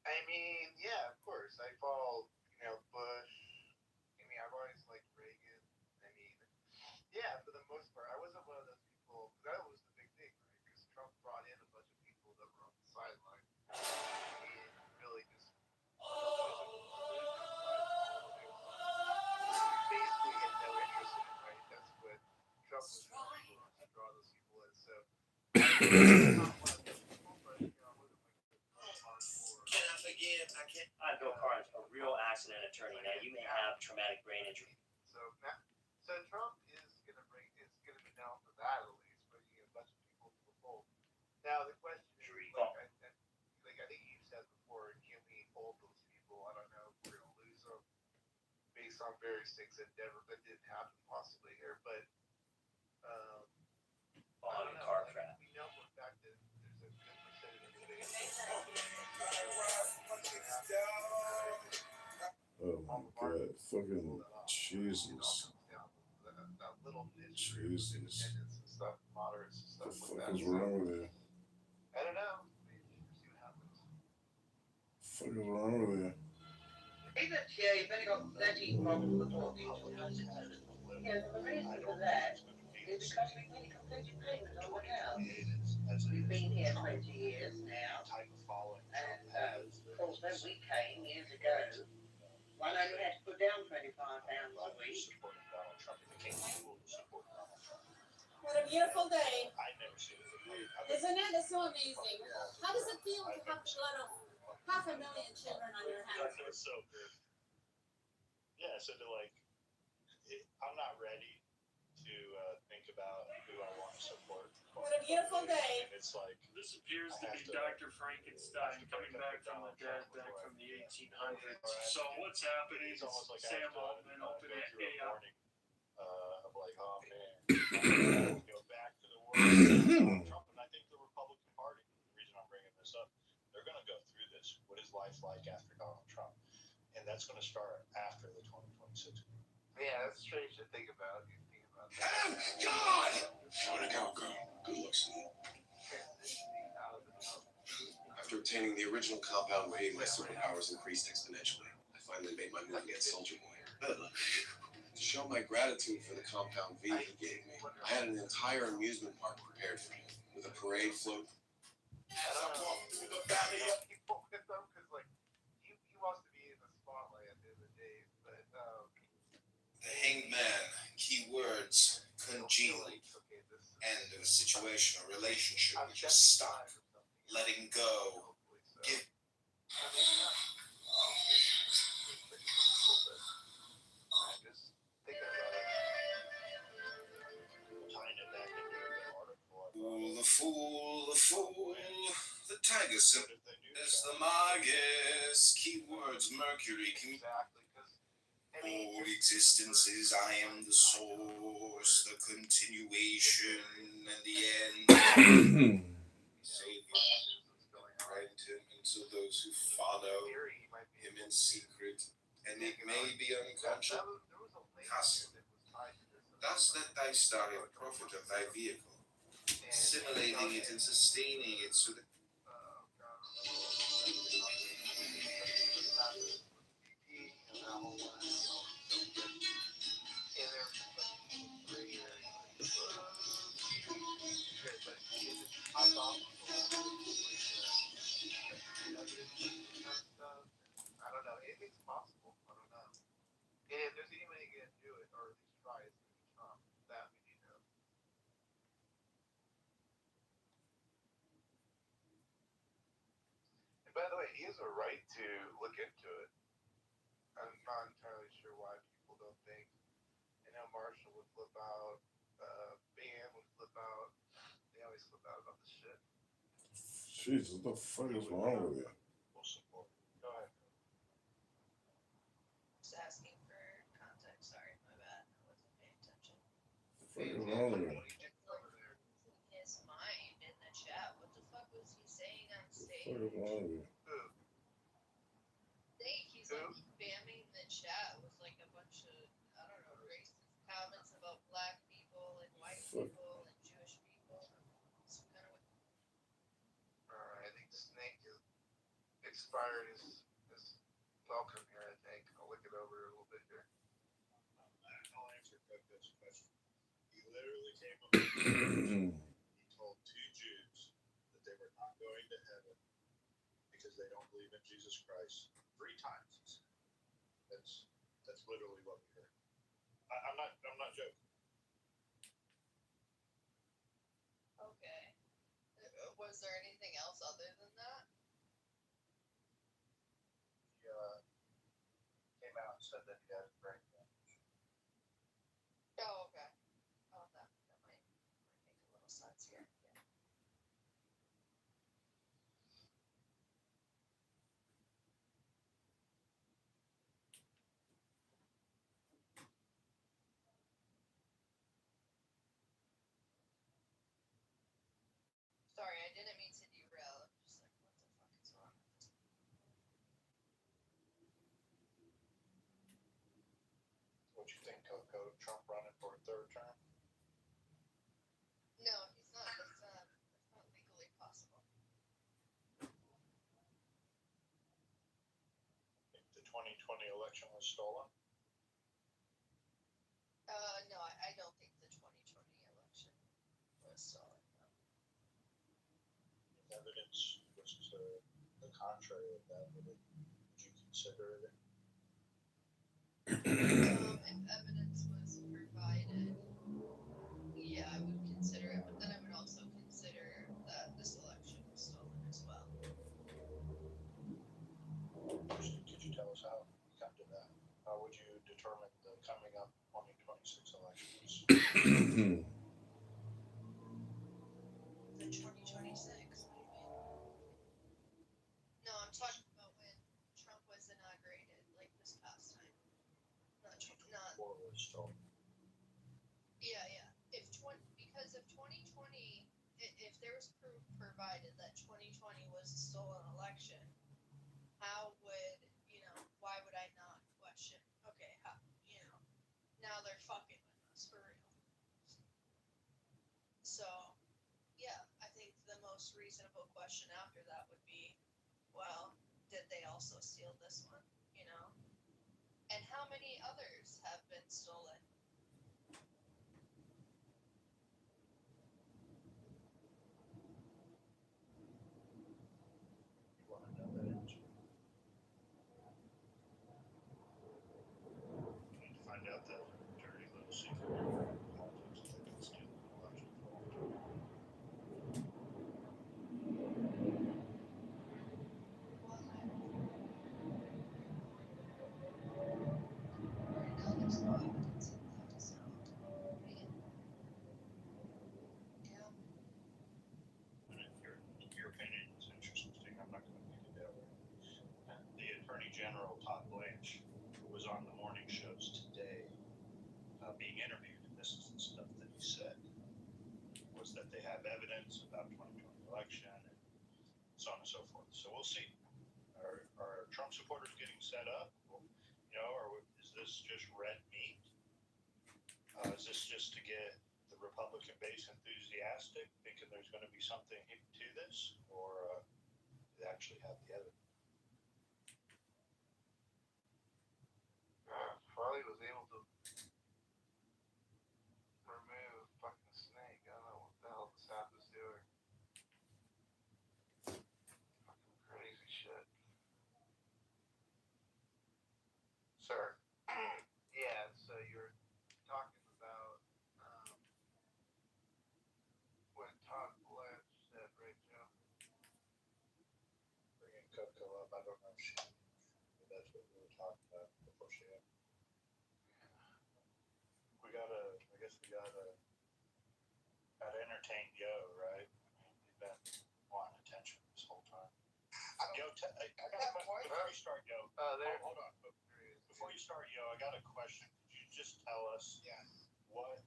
I mean, yeah, of course. I follow, Bush. I mean, I've always liked Reagan. I mean, yeah, for the most part, I wasn't one of those people. That was the big thing, right? Because Trump brought in a bunch of So I'm not one of those people, but you know, I'm looking like hardcore. I'm Bill Carnes, a real accident attorney. Now, you may have traumatic brain injury. So Trump is gonna be down for that at least, bringing a bunch of people to the fold. Now the question is, like I think you said before, can we hold those people? I don't know if we're gonna lose them based on various things that didn't happen possibly here, but I don't know. Car Like, crash. we know for a fact that there's a good percentage of states. Oh my god, fucking Jesus. That little niche Jesus. independents and stuff, moderates and The stuff fuck like that. is wrong with you? I don't know. See what happens. Fuck is wrong with you? Hey, that you've only got 13 problems with talking to us. Yeah, the reason for that is because we make completed payment on account. We've been here 20 years now, and of course when we came years ago, one only had to put down £25 a week. What a beautiful day. Isn't it? It's so amazing. How does it feel to have the blood of 500,000 children on your hands? So to I'm not ready to think about who I want to support. What a beautiful day. And it's like This appears to be Dr. Frankenstein coming back from the dead, back from the 1800s. So what's happening is Sam Altman opened it up. Of like, oh man, go back to the world. Trump, and I think the Republican Party, the reason I'm bringing this up, they're going to go through this. What is life like after Donald Trump? And that's going to start after the 2026. Yeah, that's strange to think about. You think about that. Oh, God! Where'd it go? Good looks. Transitioning out of the After obtaining the original compound weight, my superpowers increased exponentially. I finally made my move against Soldier Boy. To show my gratitude for the compound V he gave me, I had an entire amusement park prepared for him, with a parade float. I don't know. People with him because like he wants to be in the spotlight at the end of the day, but The Hanged Man, keywords, congealed, end of a situation or relationship, just stop, letting go, give. Fool, the fool, the tiger symbol is the Magus, keywords, Mercury, all existences, I am the source, the continuation, and the end. Savior, grant him unto those who follow him in secret, and it may be unconscious. Thus let thy star have profit of thy vehicle, assimilating it and sustaining it so that I don't know. Anything's possible. I don't know. And if there's anybody going to do it, or at least try, it's going to be Trump. That we do know. And by the way, he has a right to look into it. I'm not entirely sure why people don't think. I know Marshall would flip out. Ban would flip out. They always flip out about this shit. Jesus, what the fuck is wrong with you? Go ahead. Just asking for context. Sorry, my bad. I wasn't paying attention. What the fuck is wrong with you? His mind in the chat. What the fuck was he saying on stage? What the fuck is wrong with you? He's like spamming the chat with like a bunch of, I don't know, racist comments about black people and white people and Jewish people. Some kind of. I think Snake is expired his welcome here. I think I'll look it over a little bit here. I'll answer Coco's question. He literally came up with he told 2 Jews that they were not going to heaven because they don't believe in Jesus Christ 3 times. That's literally what we heard. I'm not joking. Okay. was there anything else other than that? He came out and said that he had brain damage. Oh, okay. Oh, that might make a little sense here. Yeah. Sorry, I didn't mean to derail. I'm just like, what the fuck is wrong with this? What you think, Coco? Trump running for a third term? No, he's not. That's not legally possible. Think the 2020 election was stolen? No, I don't think the 2020 election was stolen. No. If evidence was to the contrary of that, would you consider it? If evidence was provided, yeah, I would consider it, but then I would also consider that this election was stolen as well. Could you tell us how you come to that? How would you determine the coming up 2026 elections? The 2026? What do you mean? No, I'm talking about when Trump was inaugurated, like this past time. Not. Or was stolen? Yeah. Because if 2020, if there was proof provided that 2020 was a stolen election, how would, why would I not question, okay, how, now they're fucking with us for real. So, yeah, I think the most reasonable question after that would be, well, did they also steal this one, And how many others have been stolen? You want to know that answer? You need to find out that dirty little secret in politics that they can steal an election for. Right now, there's no evidence of that, so. Yeah. Your opinion is interesting. I'm not going to beat it down. The Attorney General, Todd Blanche, who was on the morning shows today, being interviewed, and this is the stuff that he said, was that they have evidence about 2020 election and so on and so forth. So we'll see. Are Trump supporters getting set up? Or is this just red meat? Is this just to get the Republican base enthusiastic, thinking there's going to be something to this, or do they actually have the evidence? Farley was able to remove a fucking snake. I don't know what the hell this happens to her. Fucking crazy shit. Sir. Yeah, so you're talking about what Todd Blanche said, right, Joe? Bringing Coco up, I don't know if that's what we were talking about before she had. We gotta entertain Yo, right? I mean, we've been wanting attention this whole time. Yo, I got a question. Before you start, Yo, hold on. Before you start, Yo, I got a question. Could you just tell us what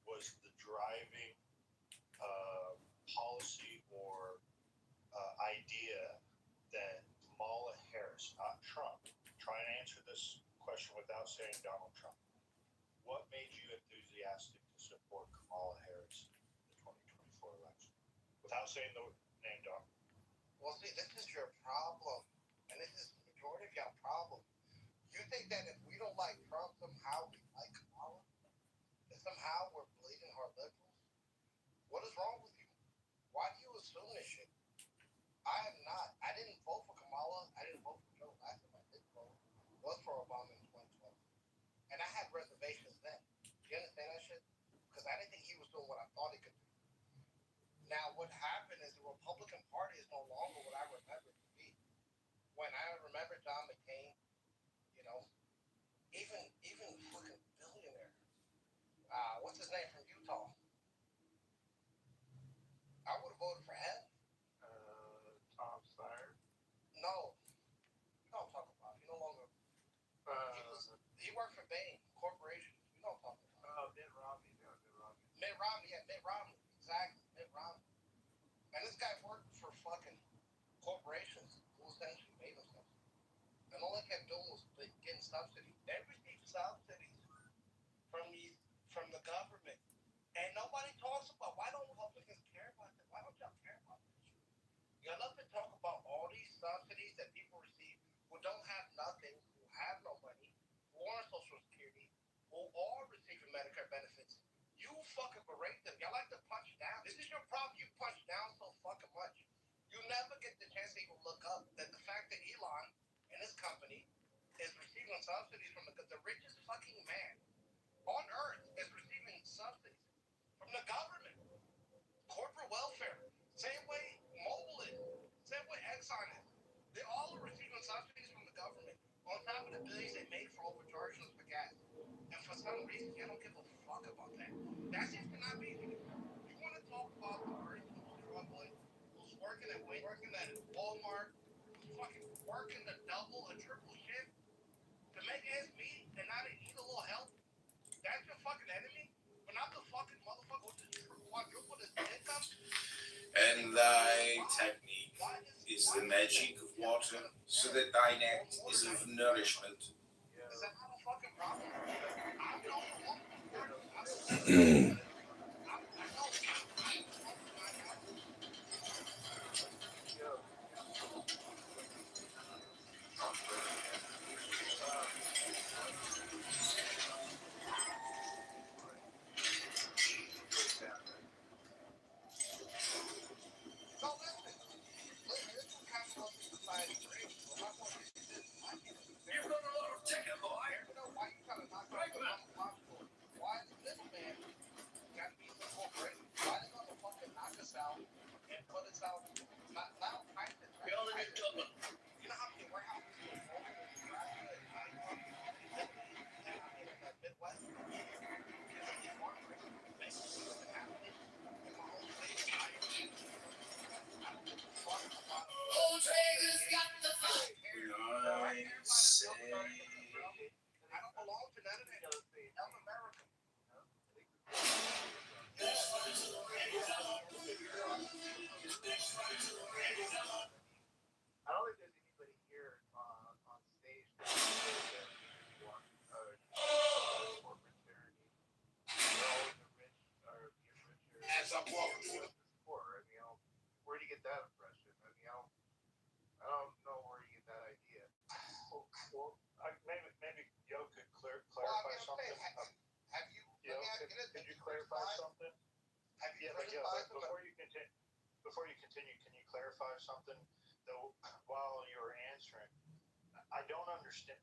was the driving policy or idea that Kamala Harris, not Trump, try and answer this question without saying Donald Trump. What made you enthusiastic to support Kamala Harris in the 2024 election? Without saying the name Donald. Well, see, this is your problem, and this is the majority of your problem. You think that if we don't like Trump, somehow we like Kamala? That somehow we're bleeding our liberals? What is wrong with you? Why do you assume this shit? I didn't vote for Kamala. I didn't vote for Joe. Last time I did vote was for Obama in 2012. And I had reservations then. You understand that shit? Because I didn't think he was doing what I thought he could do. Now, what happened is the Republican Party is no longer what I remember it to be. When I remember John McCain, you know, even fucking billionaire. What's his name from Utah? I would have voted for him. Tom Steyer. No, you know what I'm talking about. He no longer. He worked for Bain Corporation. You know what I'm talking about. Mitt Romney. Yeah, Mitt Romney. Mitt Romney. Yeah, Mitt Romney. Exactly, Mitt Romney. And this guy worked for fucking corporations who essentially made themselves. And all they kept doing was getting subsidies. They received subsidies from the government. And nobody talks about why don't Republicans care about that? Why don't y'all care about that shit? Y'all love to talk about all these subsidies that people receive who don't have nothing, who have no money, who are on Social Security, who are receiving Medicare benefits. You fucking berate them. Y'all like to punch down. This is your problem. You punch down so fucking much. You never get the chance to even look up that the fact that Elon and his company is receiving subsidies from the richest fucking man on earth is receiving subsidies from the government. Corporate welfare. Same way Mobil is. Same way Exxon is. They all are receiving subsidies from the government on top of the billions they make for overcharging us for gas. And for some reason, you don't give a fuck about that. That seems to not be. You want to talk about the person who's struggling, who's working at Walmart, who's fucking working the double or triple shift to make ends meet and not need a little help? That's your fucking enemy? But not the fucking motherfucker who just quadrupled his income? And thy technique is the magic of water, so that thine act is of nourishment. Is that not a fucking problem? I don't want to work. I don't think there's anybody here on stage that want corporate tyranny. All the rich are being richer. As I'm walking poor. I mean, where do you get that impression? I mean, I don't know where you get that idea. Well, maybe Yo could clarify something. Have you? Could you clarify something? Before you continue, can you clarify something? Though, while you're answering, I don't understand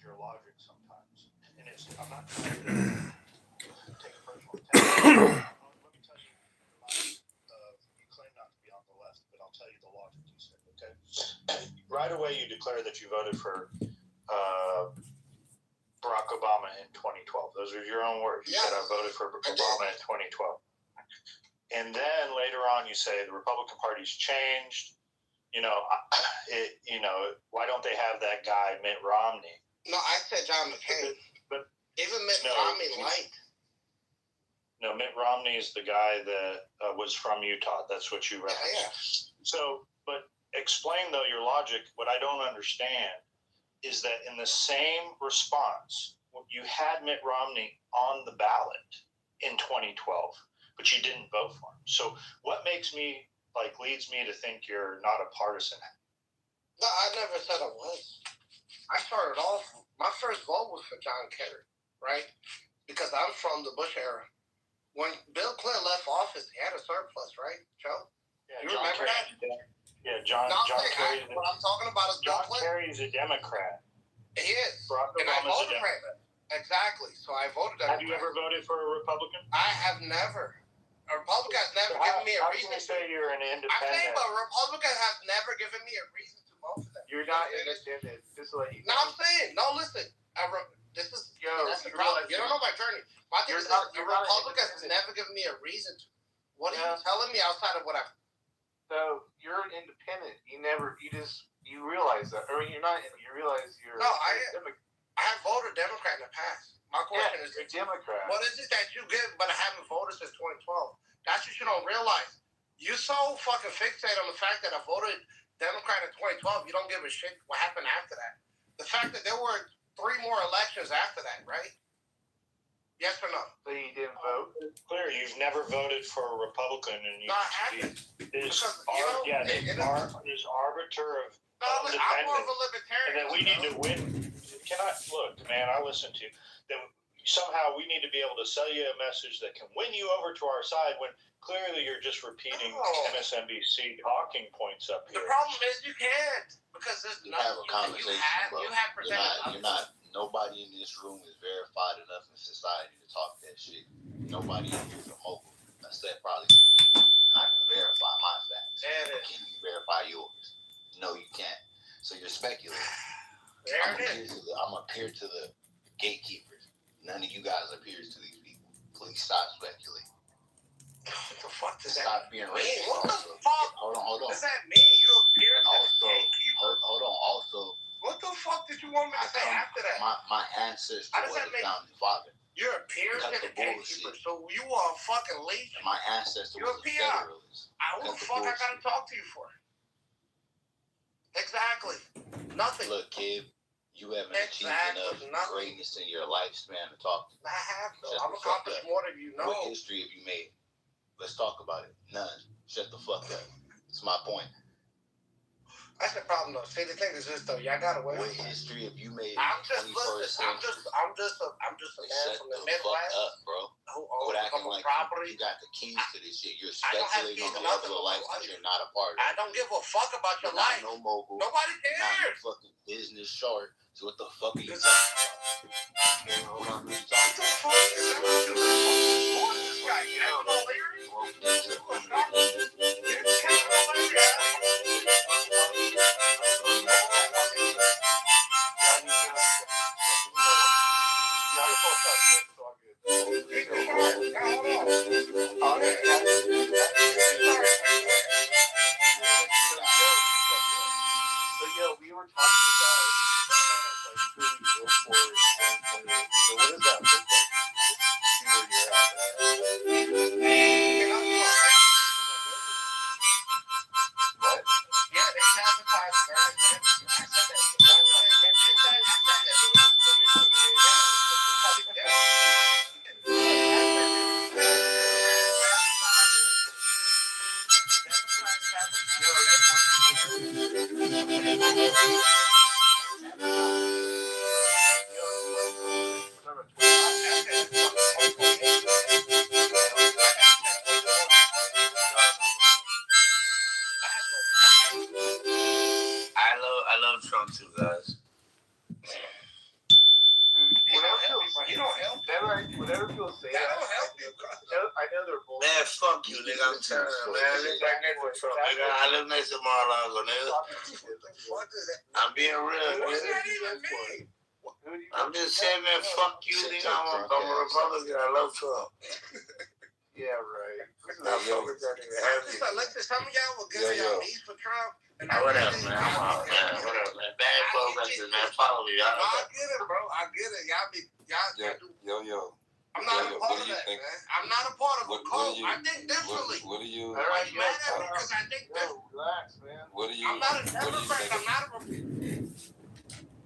your logic sometimes, and I'm not trying to take a personal attack. Let me tell you, you claim not to be on the left, but I'll tell you the logic you said. Okay, right away you declare that you voted for Barack Obama in 2012. Those are your own words. You said I voted for Obama in 2012. And then later on you say the Republican Party's changed. Why don't they have that guy, Mitt Romney? No, I said John McCain. But even Mitt Romney light. No, Mitt Romney is the guy that was from Utah. That's what you referenced. Yeah. So, but explain, though, your logic. What I don't understand is that in the same response, you had Mitt Romney on the ballot in 2012, but you didn't vote for him. So what leads me to think you're not a partisan? No, I never said I was. I started off, my first vote was for John Kerry, right? Because I'm from the Bush era. When Bill Clinton left office, he had a surplus, right, Joe? Yeah, you remember that? Yeah, John Kerry. What I'm talking about is John Kerry is a Democrat. He is. Barack And I Obama's voted a Democrat. Exactly. So I voted Democrat. Have you ever voted for a Republican? I have never. A Republican has never given me giving me a How reason. can you say you're an I'm saying, independent? but Republicans have never given me a reason to vote for them. You're not independent. Just to let you No, I'm saying, no, listen. This is that's the you problem. realize You don't know my journey. My thing is, you're a not Republican has independent. never given me a reason to. What are you telling me outside of what I've? So you're independent. You realize that. I mean, you're not. You realize you're. No, I Democrat. have voted Democrat in the past. My question is, you're a Democrat. what is it that you give, but I haven't voted since 2012? That's what you don't realize. You're so fucking fixated on the fact that I voted Democrat in 2012. You don't give a shit what happened after that. The fact that there were 3 more elections after that, right? Yes or no? So you didn't vote? Clear, you've never voted for a Republican, and you. No, I haven't. There's Because, there's arbiter of I'm more of a libertarian. and then we need to win. Can I look, man? I listen to you. That somehow we need to be able to sell you a message that can win you over to our side when clearly you're just repeating MSNBC talking points up here. The problem is you can't because there's you have a conversation, you have you're not. Nobody in this room is verified enough in society to talk that shit. Nobody in here is a mogul. I said probably to me. I can verify my facts. There it is. Can you verify yours? No, you can't. So you're speculating. I'm up here to the gatekeepers. None of you guys appears to these people. Please stop speculating. What the fuck does that stop being racist? What the also. fuck? Hold on. Does that mean you appear to also, the gatekeeper? hold on. Also, what the fuck did you want me to say after that? My ancestor was a founding father. You're a peer to the gatekeeper, so you are a fucking leech. My ancestor was a federalist. What the fuck I gotta talk to you for? Exactly. Nothing. Look, kid, you haven't achieved enough greatness in your lifespan to talk to me. I have, though. I've accomplished more than you know. What history have you made? Let's talk about it. None. Shut the fuck up. That's my point. That's the problem, though. See, the thing is this, though. Y'all got away. What history have you made? I'm just a man from the Midwest. Fuck up, bro. Who acting like property. You got the keys to this shit. You're speculating on the level of life that you're not a part of. I don't give a fuck about your life. No mogul. Nobody cares. You're not fucking business shark. So what the fuck are you talking about? Hold on, what the fuck is this guy? We were talking about who we vote for. So what does that look like? See where you're at. What? Yeah, they sabotage Bernie Sanders. I said that. I love Trump too, guys. You don't help. Whatever people say, that don't help you. I know they're bullshit. Man, fuck you, nigga. I'm telling you, man. I live right next to Trump, nigga. I live next to Mar-a-Lago, nigga. I'm being real, What does nigga. that even mean? I'm just saying, man, fuck you, nigga. I'm a Republican. I love Trump. Yeah, right. Listen, some of y'all will give y'all knees for Trump. Whatever, man. I'm out, man. Whatever, man. Bad progressive, man. Follow me. I get it, bro. I get it. Yo. I'm not a part of that, man. I'm not a part of a cult. I think differently. What do you? All right, you mad at me because I think differently. Relax, man. What do you? I'm not a Democrat. I'm not a Republican.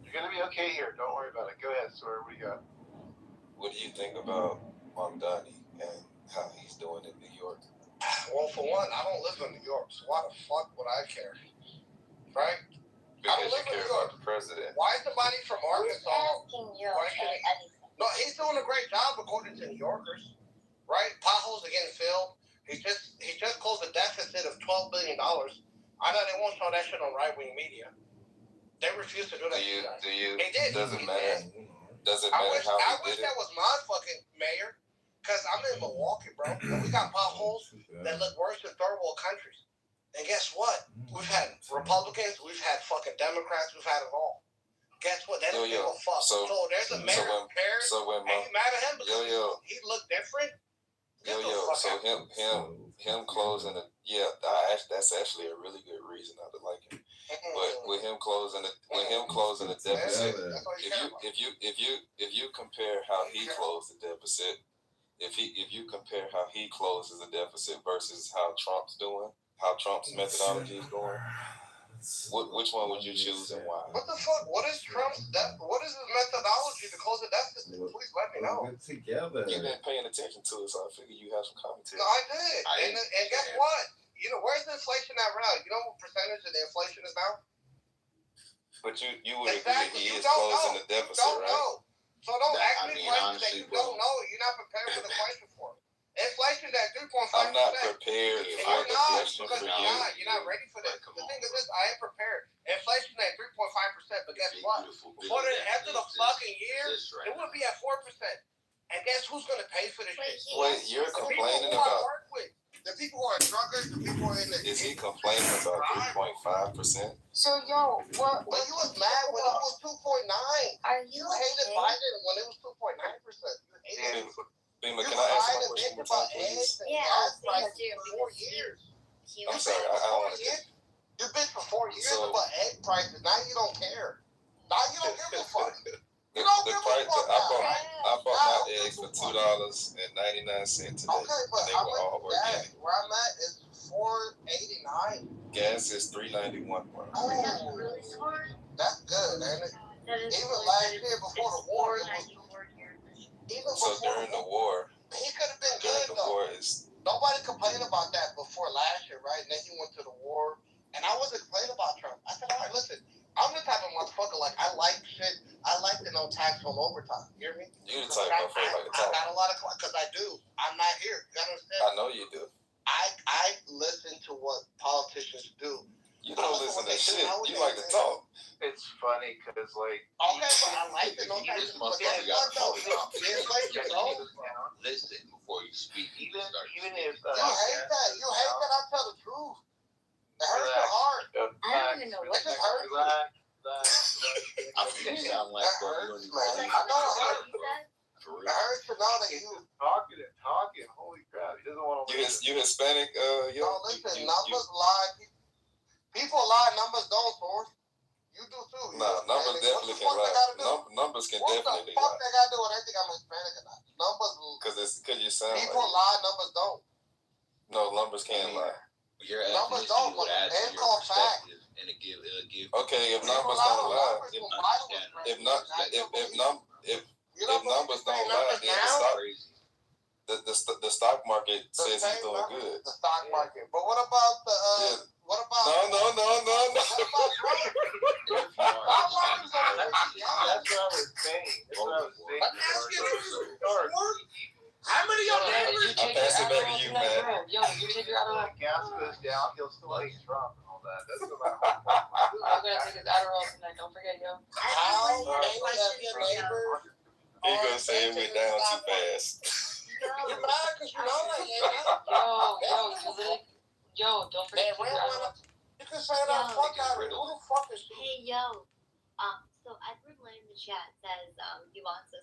You're gonna be okay here. Don't worry about it. Go ahead, Sawyer. What do you got? What do you think about Mamdani and how he's doing in New York? Well, for one, I don't live in New York, so why the fuck would I care? Right? Because you care about the president. Why is somebody from Arkansas questioning? No, he's doing a great job according to New Yorkers. Right? Potholes are getting filled. He just closed a deficit of $12 billion. I know they won't show that shit on right-wing media. They refuse to do that. Do you? He did. Doesn't matter. Doesn't I matter wish how he that did it. was my fucking mayor. Because I'm in Milwaukee, bro. And we got potholes that look worse than third world countries. And guess what? We've had Republicans, we've had fucking Democrats, we've had it all. Guess what? They don't give a fuck. So there's a mayor of Paris. And you mad at him because he looked different? So him closing it, that's actually a really good reason not to like him. But with him closing the deficit, if you compare how he closed the deficit, if you compare how he closes the deficit versus how Trump's doing, how Trump's methodology is going, which one would you choose and why? What the fuck? What is Trump's? What is his methodology to close the deficit? Please let me know. Together. You've been paying attention to it, so I figure you have some commentary. No, I did. And guess what? You know, where's the inflation at right now? You know what percentage of the inflation is now? But you would agree that he is closing the deficit, right? Know. So don't ask me questions that you don't know. You're not prepared for the question for it. Inflation's at 3.5%. I'm not prepared for the question for you. You're not ready for this. The thing is this, I am prepared. Inflation's at 3.5%, but guess what? Before the end of the fucking year, it would be at 4%. And guess who's gonna pay for this shit? Wait, you're complaining the people who about? I work with. The people who are truckers, the people who are in the. Is he complaining about 3.5%? So yo, what? But you was mad when it was 2.9. Are you hated okay? Biden when it was 2.9%. You hated it. Bima, can I ask my question one time, please? Yeah, for 4 years. I'm sorry, I don't want to. You bitch for 4 years about egg prices. Now you don't care. Now you don't give a fuck. You don't give a fuck. I bought my eggs for $2.99 today. Okay, but they were all organic. Where I'm at is $4.89. Gas is $3.91. Oh, that's really smart. That's good, ain't it? Even last year before the war, it was. So during the war, he could have been good though. Nobody complained about that before last year, right? And then he went to the war, and I wasn't complaining about Trump. I said, all right, listen, I'm the type of motherfucker, like, I like shit. I like to know tax on overtime. You hear me? You the type of motherfucker like to talk. I got a lot of, because I do. I'm not here. You understand? I know you do. I listen to what politicians do. You don't listen to shit. You like to talk. It's funny because, like, okay, but I like to know tax. Listen before you speak. Even if you hate that. You hate that I tell the truth. It hurts your heart. I don't even know what it hurts. I think you sound like I know it hurts. It hurts to know that you talking. Holy crap! He doesn't want to. You Hispanic? No, listen. Numbers lie. People lie. Numbers don't, source. You do too. Nah, numbers definitely can lie. Numbers can definitely lie. What the fuck they got to do with anything I'm Hispanic or not? Numbers. Because you sound people like. Lie. Numbers don't. No, numbers can lie. Your numbers don't. would add to your perspective, and it'll give. Okay, if numbers don't lie, if numbers don't lie, then the stock market says he's doing good. The stock market, but what about the? What about? No. What about That's what I was saying. How many of your neighbors? I'll pass it back to you, man. Yo, you take your Adderall. Gas goes down, he'll still hate Trump and all that. That's about. I'm gonna take his Adderall tonight. Don't forget, yo. How many of your neighbors? You're gonna say it went down too fast. You're mad because you know that, Yo, don't forget to take your Adderall. You can say that fuck out of it. Who the fuck is she? Hey, yo. So Edward Lane in the chat says he wants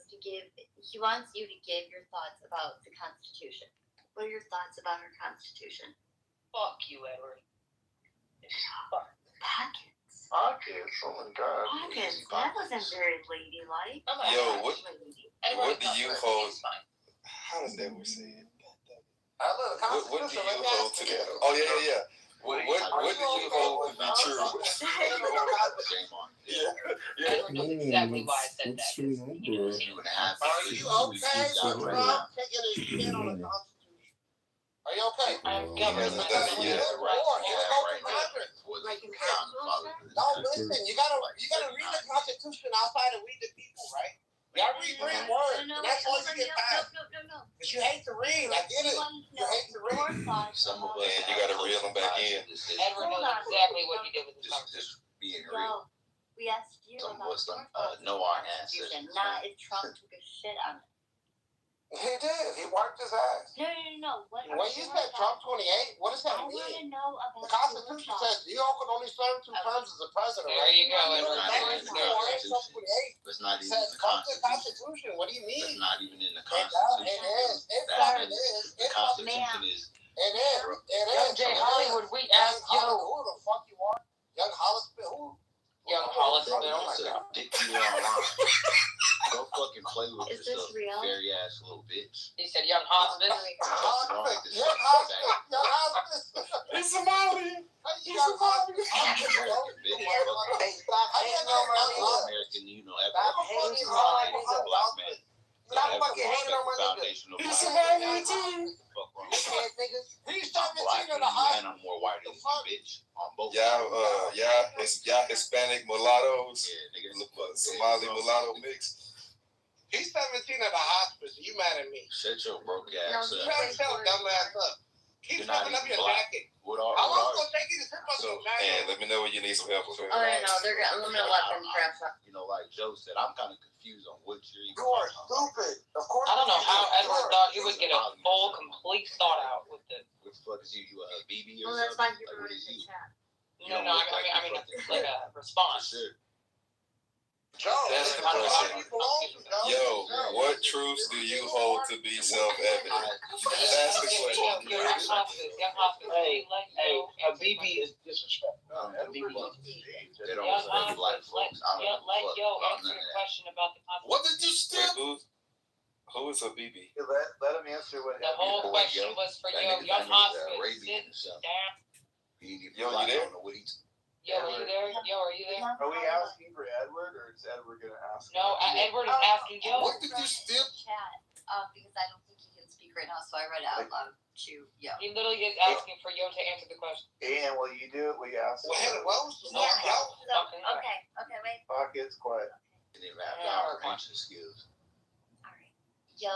you to give your thoughts about the Constitution. What are your thoughts about our Constitution? Fuck you, Edward. Pockets. Oh my god. Pockets. That wasn't very ladylike. Yo, what do you hold? How does that word say it? What do you hold to that? Oh yeah. What do you hold to be true? Exactly why I said that. Are you okay? Trump taking his shit on the Constitution. Are you okay? He hasn't done it yet. No, listen. You gotta read the Constitution outside of read the people, right? Y'all read three words. That's all you get past. No. Because you hate to read. I get it. You hate to read. And you gotta reel them back in. Edward knows exactly what he did with his Just being real. We asked you Some about Muslim your know our Constitution, ancestors. not if Trump took a shit on it. He did. He wiped his ass. No. What When you said Trump 28, what does that I mean? want to know about The Constitution says you can only serve 2 terms as a president. There you go. It's not even in Says the fuck the Constitution. Constitution. What do you It's mean? not even in the It Constitution. is. It That fucking is- is. The Constitution is. It is. It Young is. Jay Hollywood, we asked Who yo. the fuck you are? Young Hollis, who? Young Hollis, Bro, oh my it's a god. dick eater online. Go fucking play with Is this yourself, real? fairy ass little bitch. He said young hospice. Young Hospice. He's Somali. Young Hospice. American, you know, ever black man. Stop fucking hating on my nigga. He's Somali too. He's 17 black in and the hospital. and I'm more white than you, bitch. On both. Y'all Hispanic mulattoes. Yeah, nigga. Look like Somali mulatto mix. He's 17 at the hospice. You mad at me? Shut your broke ass You up. trying to tell dumb ass up. Keep You're not flipping up even your black. jacket. What are I was gonna take you to trip up So, your and jacket. let me know when you need some help. Okay? Oh, I know. I'm gonna let them grab some. You know, like Joe said, I'm kind of confused on what you're even You are talking about. stupid. Of course. I don't know how Edward thought he would get a full, complete thought out with the. What the fuck is you? You a BB or Well, that's something? why you Like, wrote what it is in the you? chat. You No, don't I look like mean, you it's like a response. For sure. Joe, That's the how question. do you belong to, Joe? Yo, what truths do you hold to be self-evident? That's the question. Young hospice. Hey, Hey, a BB is disrespectful. A BB is They don't respect black folks. I don't give a let fuck Yo about answer none your of that. question about the Constitution. What did you Wait, steal? who is a BB? Let him answer what The whole boy, question yo. was for That Young nigga's Hospice. Arabian or Sit something. down. He ain't even Yo, you black. I there? don't know what he's. Yo, are you there? Yo, are you there? Are we asking for Edward, or is Edward gonna ask? No, Edward is asking Joe. What did you steal? Chat, because I don't think he can speak right now, so I read it out loud to Yo. He literally is asking for Yo to answer the question. And will you do it? Will you ask? What was Yeah. Okay, wait. Pockets quiet. They didn't have Yeah. comprehension skills. All right. Yo,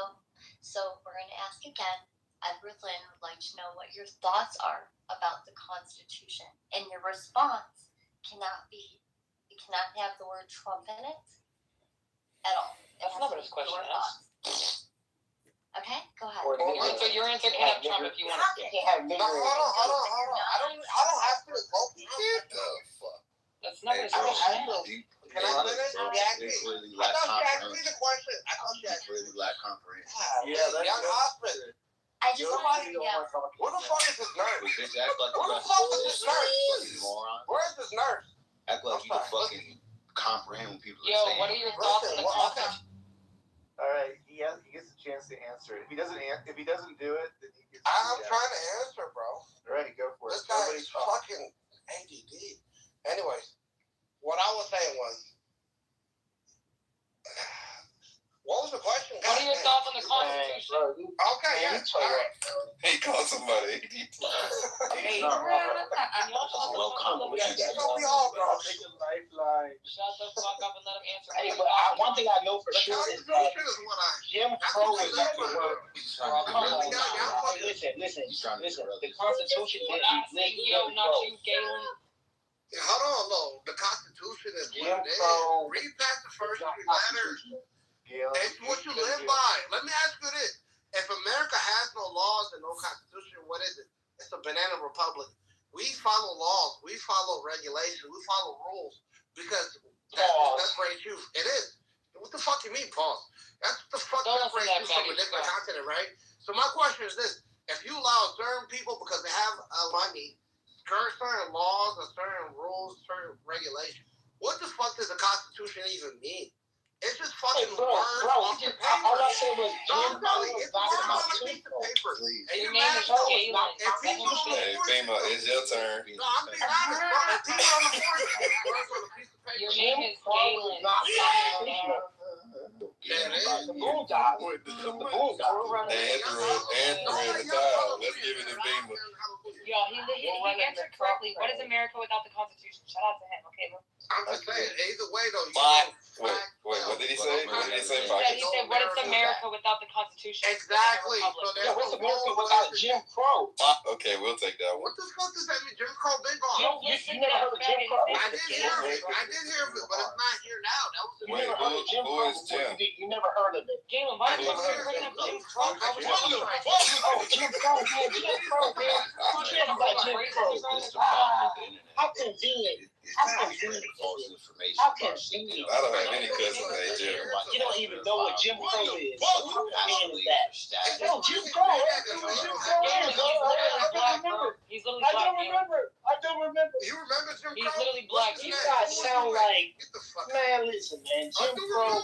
so we're going to ask again. Edward Lynn would like to know what your thoughts are about the Constitution. And your response cannot have the word Trump in it at all. That's not what his question is. Okay, go ahead. Your answer can have Trump if you want to. No, hold on. I don't have to vote. Get the fuck. That's not what his Hey, bro, question is. you- Can I finish? bro, Yeah, they clearly I lack thought she asked me comprehension. the question. I thought she They asked me. clearly lack comprehension. Young hospital. I just want to know. Where the fuck is this nurse? But bitch, act like Where you the got fuck is this nurse? fucking moron. Where is this nurse? Act like you I'm can sorry. fucking comprehend what people are Yo, saying. what are your thoughts on the Constitution? All right, he gets a chance to answer it. If he doesn't do it, then he gets. I'm trying to answer, bro. All right, go for it. This guy is fucking ADD. Anyways, what I was saying was, what was the question? What are your thoughts on the Constitution? Okay, yeah. All right. He called somebody. Hey, Well, comprehension. We all go. Lifeline. shut the fuck up and let him answer. Hey, but one thing I know for The sure is that Constitution is what I. Jim Crow is not the word. He's trying to Come on, really now. Listen. He's trying to The Constitution We're didn't asking exist. Yo, not you, Galen. Hold on, though. The Constitution is Jim what it is. Crow. Read past the first 3 letters. Galen, It's what you live by. Let me ask you this. If America has no laws and no constitution, what is it? It's a banana republic. We follow laws. We follow regulations. We follow rules because that's separates you. It is. What the fuck you mean, pause? That's the fuck Don't separates say you that, from a Betty. different continent, right? So my question is this. If you allow certain people, because they have money, certain laws, or certain rules, certain regulations, what the fuck does the Constitution even mean? It's just fucking Bro, words off the paper. all I said was No, Jim Crow really, was it's not words about on a piece of paper. Please. And Your you name mad is at those? Galen. If people on the Hey, force, Fema, it's your turn. no, I'm being honest, bro. If people on the force, words on a piece of paper. Your name is Galen. not constitutional. Yeah, it is. The boondocks. The boondocks. Andrew in the towel. Let's give it to Fema. Yo, he answered correctly. What is America without the Constitution? Shout out to him, okay, bro? I'm just saying, either way though. Wait, what did he say? What did he say, He said, what is America without the Constitution? Exactly. So Yeah, what's America without Jim Crow? Okay, we'll take that one. What the fuck does that mean? Jim Crow been gone. You never heard of Jim Crow? I did hear of it, but it's not here now. That was You never heard of Jim who Crow is before? Jim? You never heard of it. Galen, I why did you never heard of bring Jim up Jim Crow. Crow? Oh, Jim Crow, man. Jim Crow, man. You can't about Jim Crow. How convenient. How convenient. False information. How convenient. I don't have any cousins named Jim. You don't even know what Jim Crow is. How convenient is that? Yo, Jim Crow. Jim Crow is. He's literally black. I don't remember. You remember Jim Crow? He's literally black. You guys sound like, Get the fuck out. man, listen, man. Jim Crow,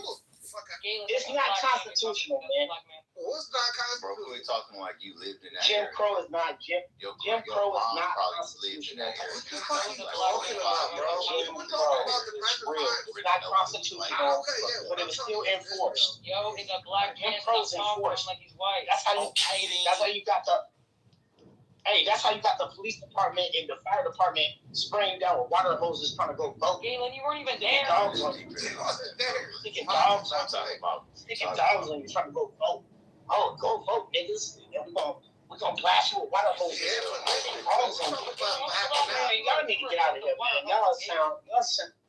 it's not constitutional, man. What's not Bro, who constitutional? they talking like you lived in that Jim area? Crow is not Jim. Your Crow is mom not probably lived in that area. What the fuck are you talking about, bro? Jim We're Crow talking about the present real. time. It's not constitutional, Okay, yeah, but it was still enforced. Yo, he's a black Jim man. Crow's Stop talking enforced. like he's white. That's how you got the. Hey, that's how you got the police department and the fire department spraying down with water hoses trying to go vote. Galen, you weren't even there. Dogs on you. Sticking dogs on you. Sticking dogs on you trying to go vote. Oh, go vote, niggas. And we're gonna blast you with water hoses. Dogs on you. Man, y'all need to get out of here, man. Y'all sound,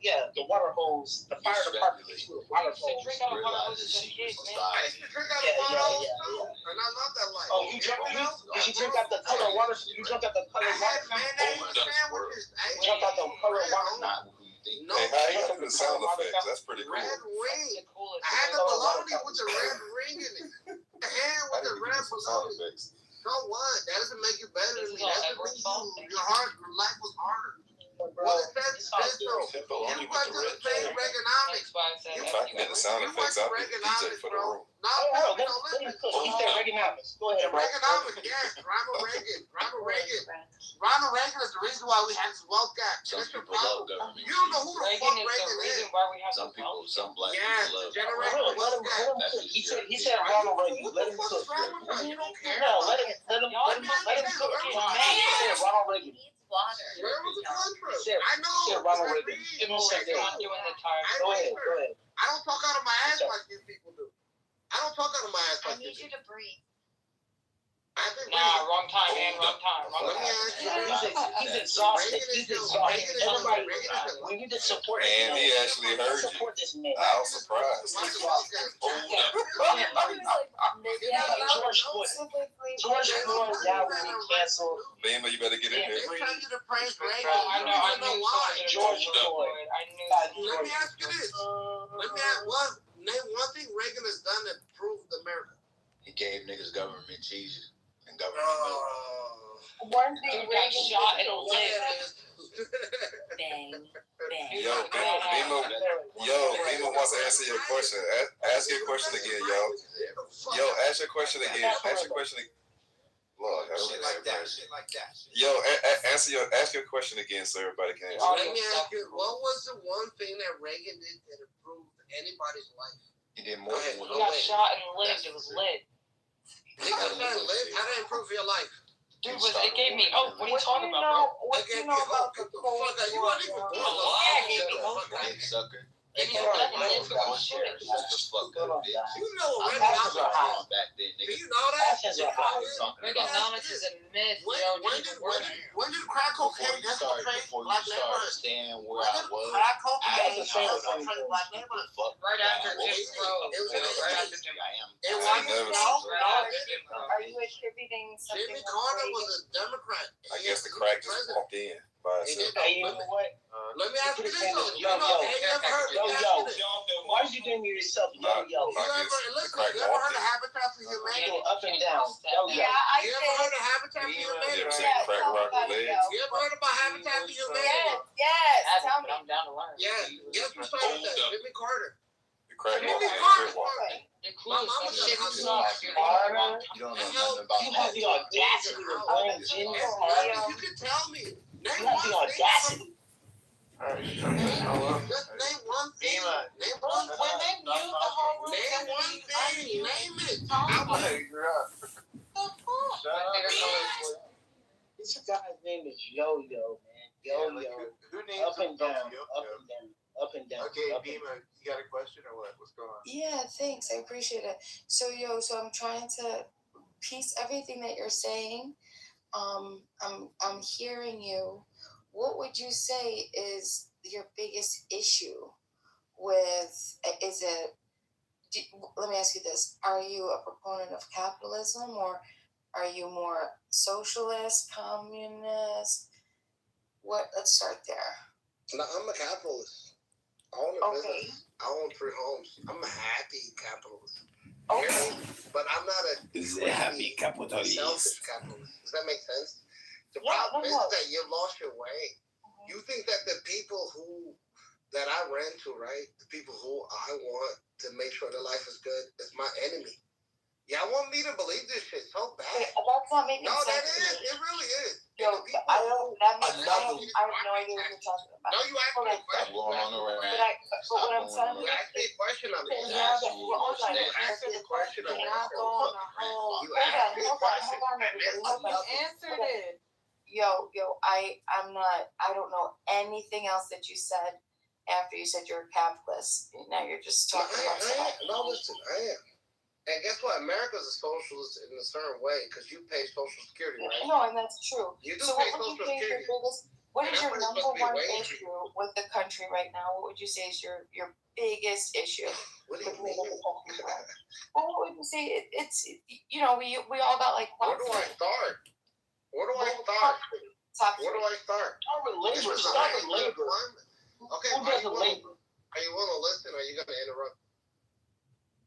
yeah, the water hose, the fire department gets you with water You should hose. drink out of water hoses as kids, man. I used to drink out of Yeah, water yeah, hose yeah, too, and I love that life. Oh, did you drink out the color water? You drink out the color I had water? mayonnaise sandwiches. You drink out the color water? Not who you think. No, Hey, how you do the sound effects? That's pretty cool. red ring. The coolest. I had the bologna with the red ring in it. The hand I with the didn't red do some sound bologna. effects. So what? That doesn't make you better than This is me. all That Edward's means fault. your life was harder. Bro, Well, it says it's all this good. though. That bologna You with went the to the red same thing. Reaganomics. That's why I said If I can get the sound You went effects, to I'll be the DJ Reaganomics, for the bro. room. No, Oh, no, let him listen. cook. He said Reaganomics. Go ahead, bro. Reaganomics, yes. Ronald Reagan. Ronald Reagan. Ronald Reagan is the reason why we had this wealth gap. Some That's the people love problem. government. You don't know who the Reagan fuck is the Reagan is. reason why we have Some the people, wealth. some black Yes, people the love generation government. was that. That's He just said your he said Ronald Reagan. What Let the him fuck cook. is wrong with you? You don't care. No, let him cook. He said Ronald Reagan. Water. Where was the contract? He said- I know. he said Ronald I Reagan. read. Give him a second. You're not doing the tire. I Go read. ahead. Go ahead. I don't talk out of my ass like you people do. I don't talk out of my ass I like you need do. you to breathe. I think Nah, wrong time, man. Wrong time. Wrong Let me time. ask you this. He's exhausted. Reagan is He's the- exhausted. Reagan is Everybody, the- Reagan is the- we need to support And this he man. actually heard you. Support this man. I was surprised. Watch the wealth gap. George Floyd died when he canceled. Bama, you better get in They there. tell you to praise Reagan. I You know. I don't even knew know why. something. George Floyd. I knew. Let me ask you this. Let me ask name one thing Reagan has done that proved America. He gave niggas government cheese and government milk. One Dude got shot in a leg. Bang. Bang. Yo, Bama wants to answer your question. Ask your question again, yo. Yo, ask your question again. Ask your question again. Lord, Shit like that. Shit like that. Yo, ask your question again so everybody can answer. Let me ask you, what was the one thing that Reagan did that improved anybody's life? He did more than He got shot in the leg. It was lit. Nigga, how did it improve your life? Dude, it gave me hope. What are you talking about, bro? What you know about the Cold War? You weren't even born. Yeah, it gave me hope. dick sucker. Give me hope. Let's go. Shut the fuck up, bitch. You know what I'm Reaganomics high is. back then, Do nigga. you know that? Passions are high. Reaganomics is a myth, When, yo. when, did, when did crack cocaine infiltrate black neighborhoods? Understand where When I did was. crack cocaine That's the same infiltrate black neighborhoods? Fuck Right after that. Jim Crow. It was in the Right 80s. after Jim I am. It I wasn't, never no, Right no. after Jim Crow. Are you attributing something? Jimmy Carter was a Democrat. I He guess had to the be crack just president. walked in by He itself. did. Hey, you know what? Let me ask you this though. You Yo, know, yo. have you ever heard Yo, of yo. this? Why did you do to yourself? Yo, yo. You ever, listen, you ever heard of Habitat for Humanity? Go up and down. Yo, yo. Yeah, I You ever did. heard of Habitat for You Humanity? ever seen Yeah, crack tell me rock about with it, legs? You ever heard about Habitat for Humanity? Yes, yes. Tell me. I'm down to learn. Yeah, guess who started that? Jimmy Carter. The crack Jimmy walked in, Carter crip walked in. started. The My coolest mama shit does you not saw. know. You don't know nothing about You have the audacity to blame Jimmy Carter. You can tell me. You Name have the one thing. audacity. Just name one thing. Name one When thing. they mute the whole room, Name one thing. Name it. This guy's name is Yo Yo, man. Yo Yo. Who names Up and down. Up and down. Up and down. Okay, up and Bima, you got a question or what? What's going on? Yeah, thanks. I appreciate it. So I'm trying to piece everything that you're saying. I'm hearing you. What would you say is your biggest issue with? Is it? Let me ask you this: are you a proponent of capitalism, or are you more socialist, communist? What? Let's start there. No, I'm a capitalist. I own a business. I own 3 homes. I'm a happy capitalist. Okay. But I'm not a happy capitalist. selfish capitalist. Does that make sense? The problem is that you lost your way. You think that the people that I rent to, right? The people who I want to make sure their life is good is my enemy. Y'all want me to believe this shit so bad. That's not making sense. No, that is. It really is. Yo, I don't. That makes sense. I have no idea what you're talking about. No, you asked me a question. But what I'm saying You asked me a question on it. You asked me a question on it. You asked me a question. You answered it. Yo, I'm not. I don't know anything else that you said after you said you're a capitalist. Now you're just talking about stuff. No, listen, I am. And guess what? America's a socialist in a certain way because you pay Social Security, right? No, and that's true. You do so pay what would Social you say Security. what is your number one issue with the country right now? What would you say is your biggest issue? What do you mean? Well, what would you say? It's we all got like. Where do I start? Where do I start? Where do I start? Start with labor. Start with labor. Okay, Who doesn't labor? Are you willing to listen or are you going to interrupt?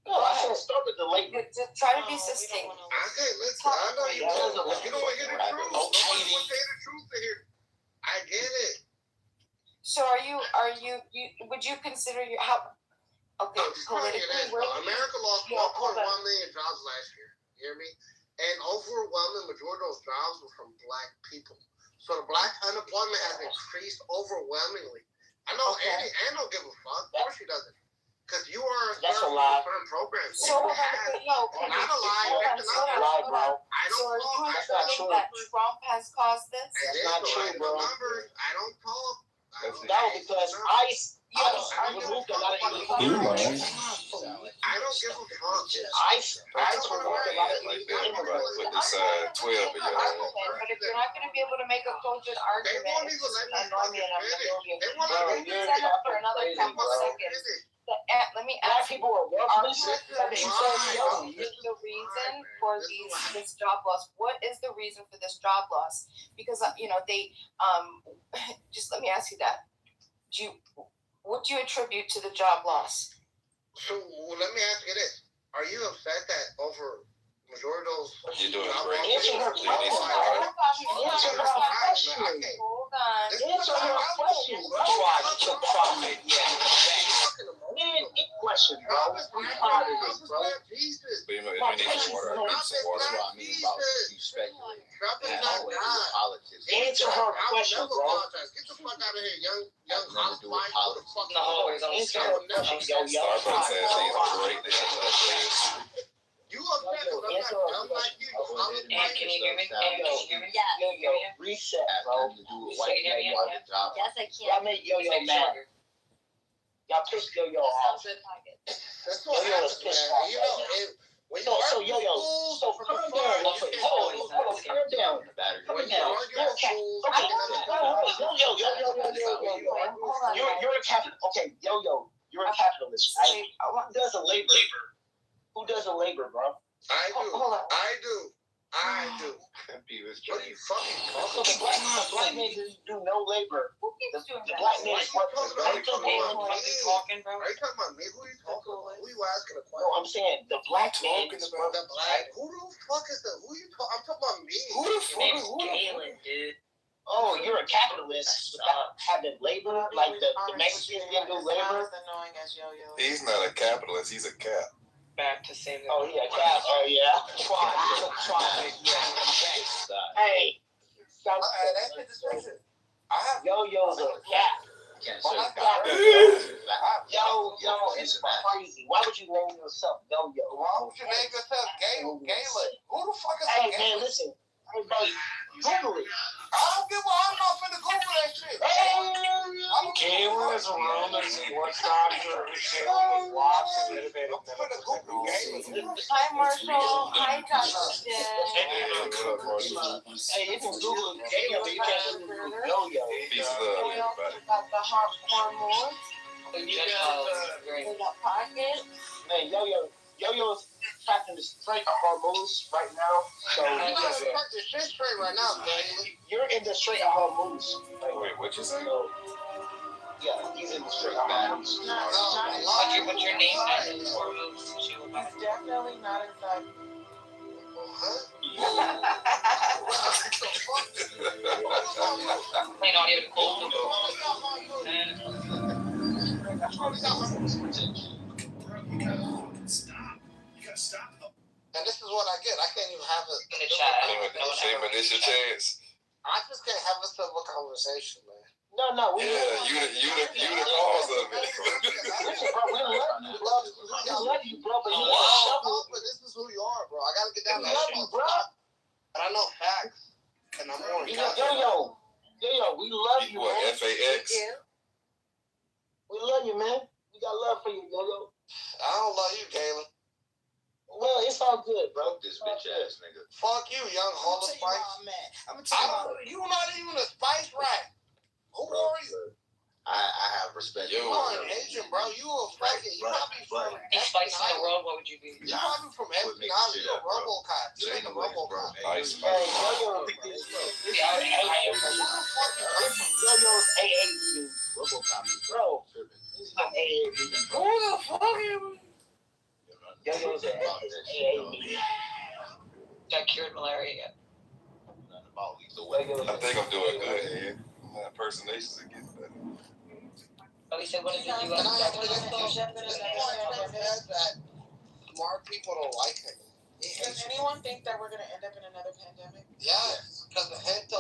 No, I said start with the labor. Try to be sustainable. Okay, listen. I know you will. You don't want to hear the truth. Nobody wants to hear the truth here. I get it. So are you would you consider your how? Okay, politically, America lost 1.1 million jobs last year. You hear me? And overwhelming majority of those jobs were from black people. So the black unemployment has increased overwhelmingly. I know Annie don't give a fuck. Of course she doesn't. Because you are certain programs. So not a lie. That's not bro. I don't talk. That's not true. That Trump has caused this. That's not true, bro. I don't talk. No, because ICE removed a lot of illegal immigrants. I don't give a fuck. ICE removed a lot of illegal immigrants. With this 12 of y'all. But if you're not going to be able to make a cogent argument, they won't even let me for another couple seconds. Let me Black ask people are worthless. the reason for this job loss. What is the reason for this job loss? Because they just let me ask you that. What do you attribute to the job loss? So let me ask you this: are you upset that over majority of those? You're doing great. Answer her question. Answer her question. Hold on. Answer her question. Try to profit. Man, question, bro. I'm tired of this, bro. But you know, if you need some water, I need some water. That's what I mean about you speculate. And always politics. Answer her question, bro. Get the fuck out of here, young housewife. Who the fuck? Answer her question, yo. Starbucks has these great You upset because I'm not dumb like you. Can you hear me? Yo, reset, bro. Yes, I can. Y'all make yo mad. Y'all pissed yo off. That's what happens, man. You know, when you so yo, so calm down. Hold on, calm down. Calm down. You're a capitalist. Okay, yo, you're a capitalist, right? Who does the labor? Who does the labor, bro? I do. I do. What are you fucking talking So the black niggas do no labor. The black niggas work for Are you talking about me? Who are you talking about? Who are you asking a question? No, I'm saying the black niggas work. The black. Who the fuck is that? Who you talking? I'm talking about me. Who the fuck? Galen, dude. Oh, you're a capitalist without having labor, like the Mexicans didn't do labor. He's not a capitalist. He's a cap. Back to say that. Oh yeah, cap. Oh yeah. Try. Hey. That's the description. Yo-yo's a cap. Yo, it's crazy. Why would you name yourself Yo-yo? Why would you name yourself Galen? Who the fuck is Hey man, listen. Everybody, Google it. I don't give a. I'm not finna Google that shit. Cameras the Romans and Woodstock were with lots of innovative medical technology. Hi, Marshall. Hi, Justin. Hey, you can Google Yo-Yo, but you can't Google Yo-Yo. Peace of love, We also everybody. got the hot corn You got, we got pocket. man, Yo-Yo's trapped in the Strait of Hormuz right now. So You gotta cut the shit straight right now, Bailey. you're in the Strait of Hormuz. Wait, what you say? So, yeah, he's in the Strait of Hormuz. But your name is definitely not inside. May not even cold. Stop. You gotta stop. And this is what I get. I can't even have a. Shame, but this your chance. I just can't have a civil conversation, man. No, we Yeah, you the cause of it. listen, bro, we love you, bro, but you But this is who you are, bro. I gotta get down to love you, bro. And I know facts. And I'm more. Yo, we love you, What, man. FAX? We love you, man. We got love for you, Yo-Yo. I don't love you, Galen. Well, it's all good, bro. Fuck this bitch ass nigga. Fuck you, young Hall of Spice. I'm gonna tell you You're not even a Spice rat. Who are you? I have respect. You are an Asian, bro. You a faggot. You probably from Spice in the world, what would you be? You probably from Espionage. You a Robocop. You ain't a Robocop. Nice. Yo-Yo's AA meeting. Robocop. Bro, he's not AA meeting. Who the fuck are you? Yo-Yo's at AA meeting. Got cured malaria yet? I think I'm doing good here. My impersonations are getting better. Oh, he said, what is the And I have to that smart people don't like him. Does anyone think that we're gonna end up in another pandemic? Yes, because the head to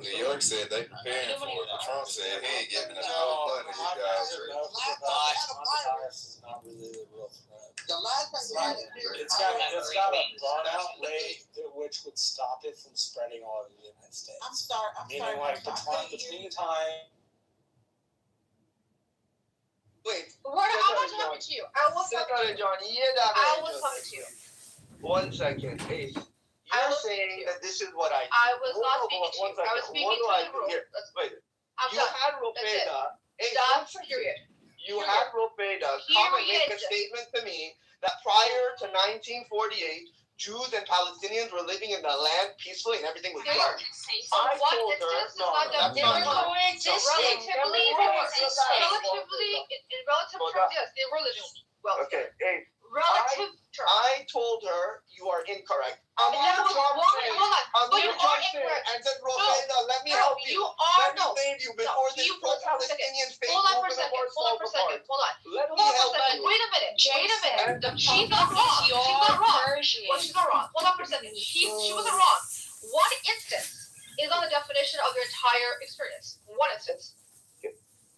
New York said they preparing for it. Trump said he ain't giving enough money. You guys are. Coronavirus is not really the real threat. The last time It's got a thought-out way which would stop it from spreading all over the United States. I'm sorry. Meaning, like, between time. Wait. I'm not talking to you. I was talking to you. I was talking to you. 1 second. Hey, you're saying that this is what I do. I was not speaking to you. I was speaking to the room. Wait. I'm You done. had Ropeda. Hey, Done. Period. You had Ropeda come and make a Period. statement to me that prior to 1948, Jews and Palestinians were living in the land peacefully and everything was They dark. So I what told her, instance is no, not that that's not true. relatively, in relative terms, yes, they were living well. Okay, hey, Relative terms. I told her you are incorrect. That was one, hold on, but you are incorrect. And said, Ropeda, let me help you. You are, Let me save you before this pro-Palestinian state Hold on for a movement second, wars hold on fall for a apart. second, hold on. Let me Hold on help for a second, you. wait a minute. She's not wrong. She's not wrong. Well, she's not wrong. Hold on for a second. She wasn't wrong. One instance is on the definition of your entire experience. One instance.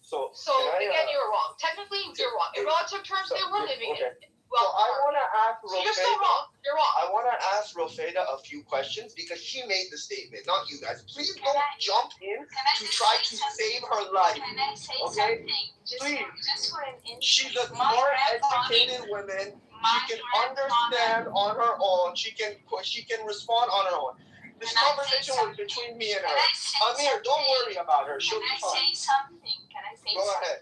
So again, you were wrong. Technically, you're wrong. In relative terms, they were living in. So I want to ask So you're still wrong. You're wrong. I want to ask Rofeda a few questions because she made the statement, not you guys. Please don't jump in to try to save her life. Can I say Okay? something? Please. Just for an instant. She's a smart, educated woman. She can understand on her own. She can respond on her own. This conversation was between me and her. Amir, don't worry about her. She'll be fine. Can I say something? Can I say Go something? ahead.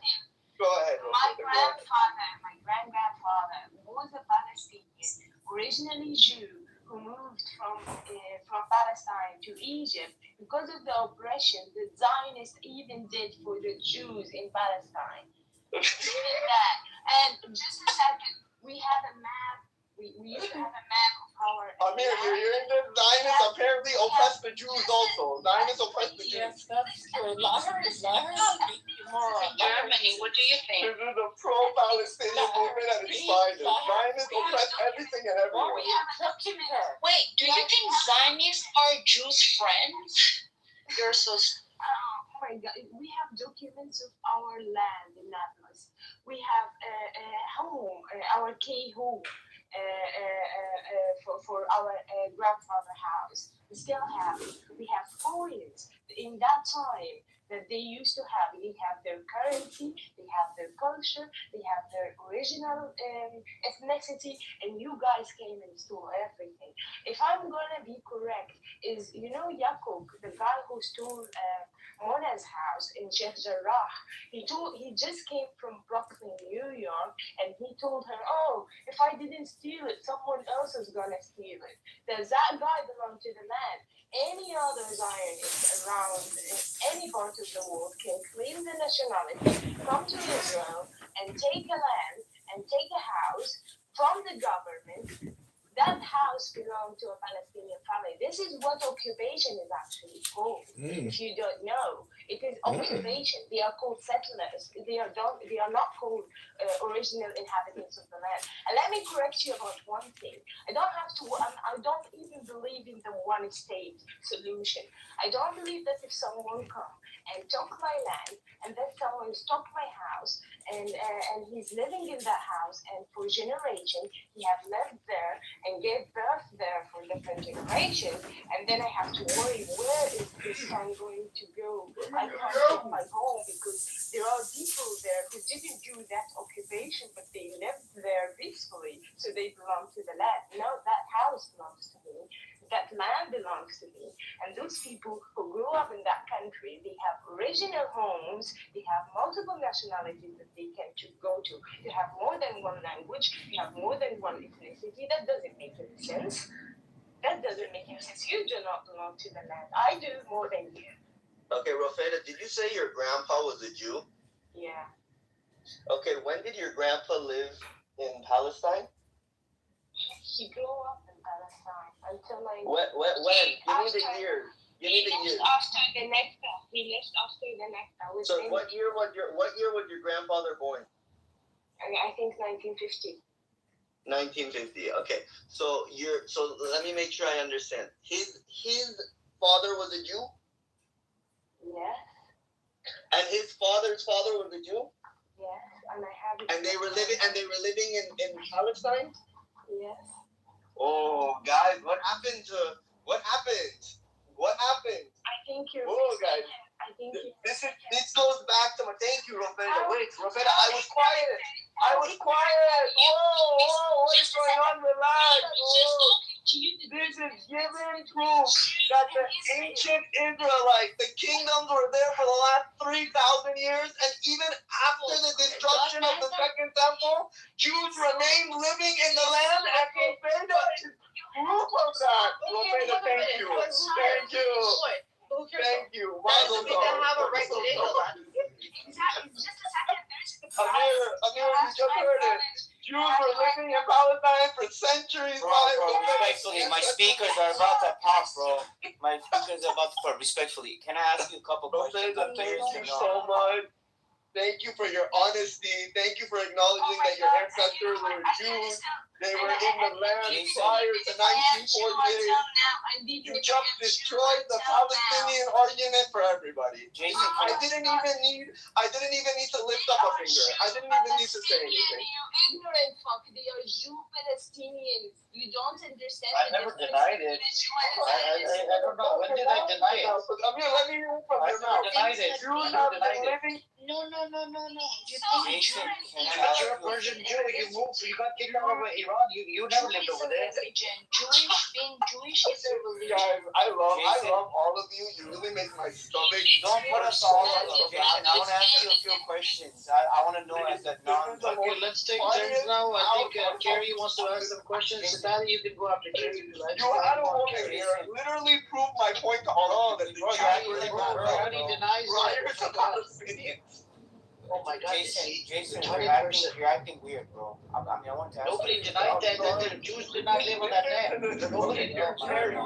Go ahead. My Rofeda, go ahead. grandfather, my grand-grandfather was a Palestinian, originally Jew, who moved from Palestine to Egypt because of the oppression the Zionists even did for the Jews in Palestine. Meaning that, and just a second, we have a map. We used to have a map of our. Amir, you're hearing this? Zionists apparently oppress the Jews also. Zionists oppress the Jews. Yes, that's true. Let her Germany, what do you think? This is a pro-Palestinian movement at its finest. Zionists oppress everything and everyone. Wait, do you think Zionists are Jews' friends? You're so. Oh my God, we have documents of our land in Nablus. We have a home, our key home. for our grandfather house. We have coins in that time that they used to have. They have their currency, they have their culture, they have their original ethnicity, and you guys came and stole everything. If I'm gonna be correct, is Yakub, the guy who stole Mona's house in Sheikh Jarrah. He just came from Brooklyn, New York, and he told her, "Oh, if I didn't steal it, someone else is gonna steal it." Does that guy belong to the land? Any other Zionist around any part of the world can claim the nationality, come to Israel, and take a land and take a house from the government. That house belonged to a Palestinian family. This is what occupation is actually called. If you don't know, it is occupation. They are called settlers. They are not called original inhabitants of the land. And let me correct you about one thing. I don't even believe in the one-state solution. I don't believe that if someone come and took my land and then someone took my house and he's living in that house and for generations he have lived there and gave birth there for different generations, and then I have to worry where is this son going to go. I can't get my home because there are people there who didn't do that occupation, but they lived there peacefully, so they belong to the land. No, that house belongs to me. That land belongs to me. And those people who grew up in that country, they have original homes, they have multiple nationalities that they can go to. They have more than one language, they have more than one ethnicity. That doesn't make any sense. That doesn't make any sense. You do not belong to the land. I do more than you. Okay, Rofeda, did you say your grandpa was a Jew? Yeah. Okay, when did your grandpa live in Palestine? He grew up in Palestine until like... When? Give me the year. He left after the Nakba. So what year was your grandfather born? I think 1950. 1950. Okay. So let me make sure I understand. His father was a Jew? Yes. And his father's father was a Jew? Yes. And I have it. And they were living in Palestine? Yes. Oh, guys, what happened? I think you're... Oh, guys. I think this goes back to my... Thank you, Rofeda. Wait, Rofeda, I was quiet. Whoa, what is going on? Relax. Whoa. This is giving proof that the ancient Israelites, the kingdoms were there for the last 3,000 years, and even after the destruction of the Second Temple, Jews remained living in the land, and Rofeda is proof of that. Rofeda, thank you. Thank you. Doesn't mean they have a right to live on. Amir, you just heard it. Jews were living in Palestine for centuries. Bro, respectfully, my speakers are about to pop, bro. My speakers are about to pop. Respectfully, can I ask you a couple questions? Thank you so much. Thank you for your honesty. Thank you for acknowledging that your ancestors were Jews. They were in the land prior to 1948. You just destroyed the Palestinian argument for everybody. I didn't even need to lift up a finger. I didn't even need to say anything. You ignorant fuck. They are Jew Palestinians. You don't understand. I never denied it. I don't know. When did I deny it? Amir, let me hear from your mouth. Jews have been living. No. Jason, but you're a Persian Jew. You got kicked out of Iran. You never lived over there. Being Jewish is a religion. Guys, I love all of you. You really make my stomach. Don't put us all on the Jason, I want to ask you a few questions. I want to know as a non. Okay, let's take turns now. I think Carrie wants to ask some questions. Sally, you can go after Carrie. You had a woman here literally prove my point to all of them. Carrie denies it. Oh my God, Jason, you're acting weird, bro. I want to ask. Nobody denied that the Jews did not live on that land. Nobody did. Listen,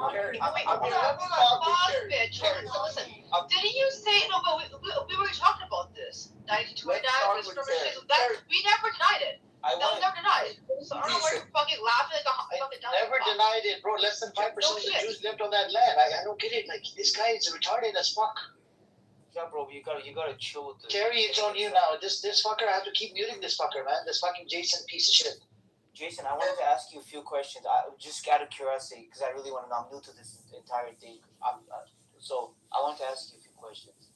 didn't you say no? But we were talking about this. 92 we never denied it. That was never denied. So I don't know why you're fucking laughing like a fucking dumb. Never denied it, bro. Less than 5% of the Jews lived on that land. I don't get it. Like, this guy is retarded as fuck. Yeah, bro, you gotta chill with this. Carrie, it's on you now. This fucker, I have to keep muting this fucker, man. This fucking Jason piece of shit. Jason, I wanted to ask you a few questions. Just out of curiosity, because I really want to know. I'm new to this entire thing. So I wanted to ask you a few questions.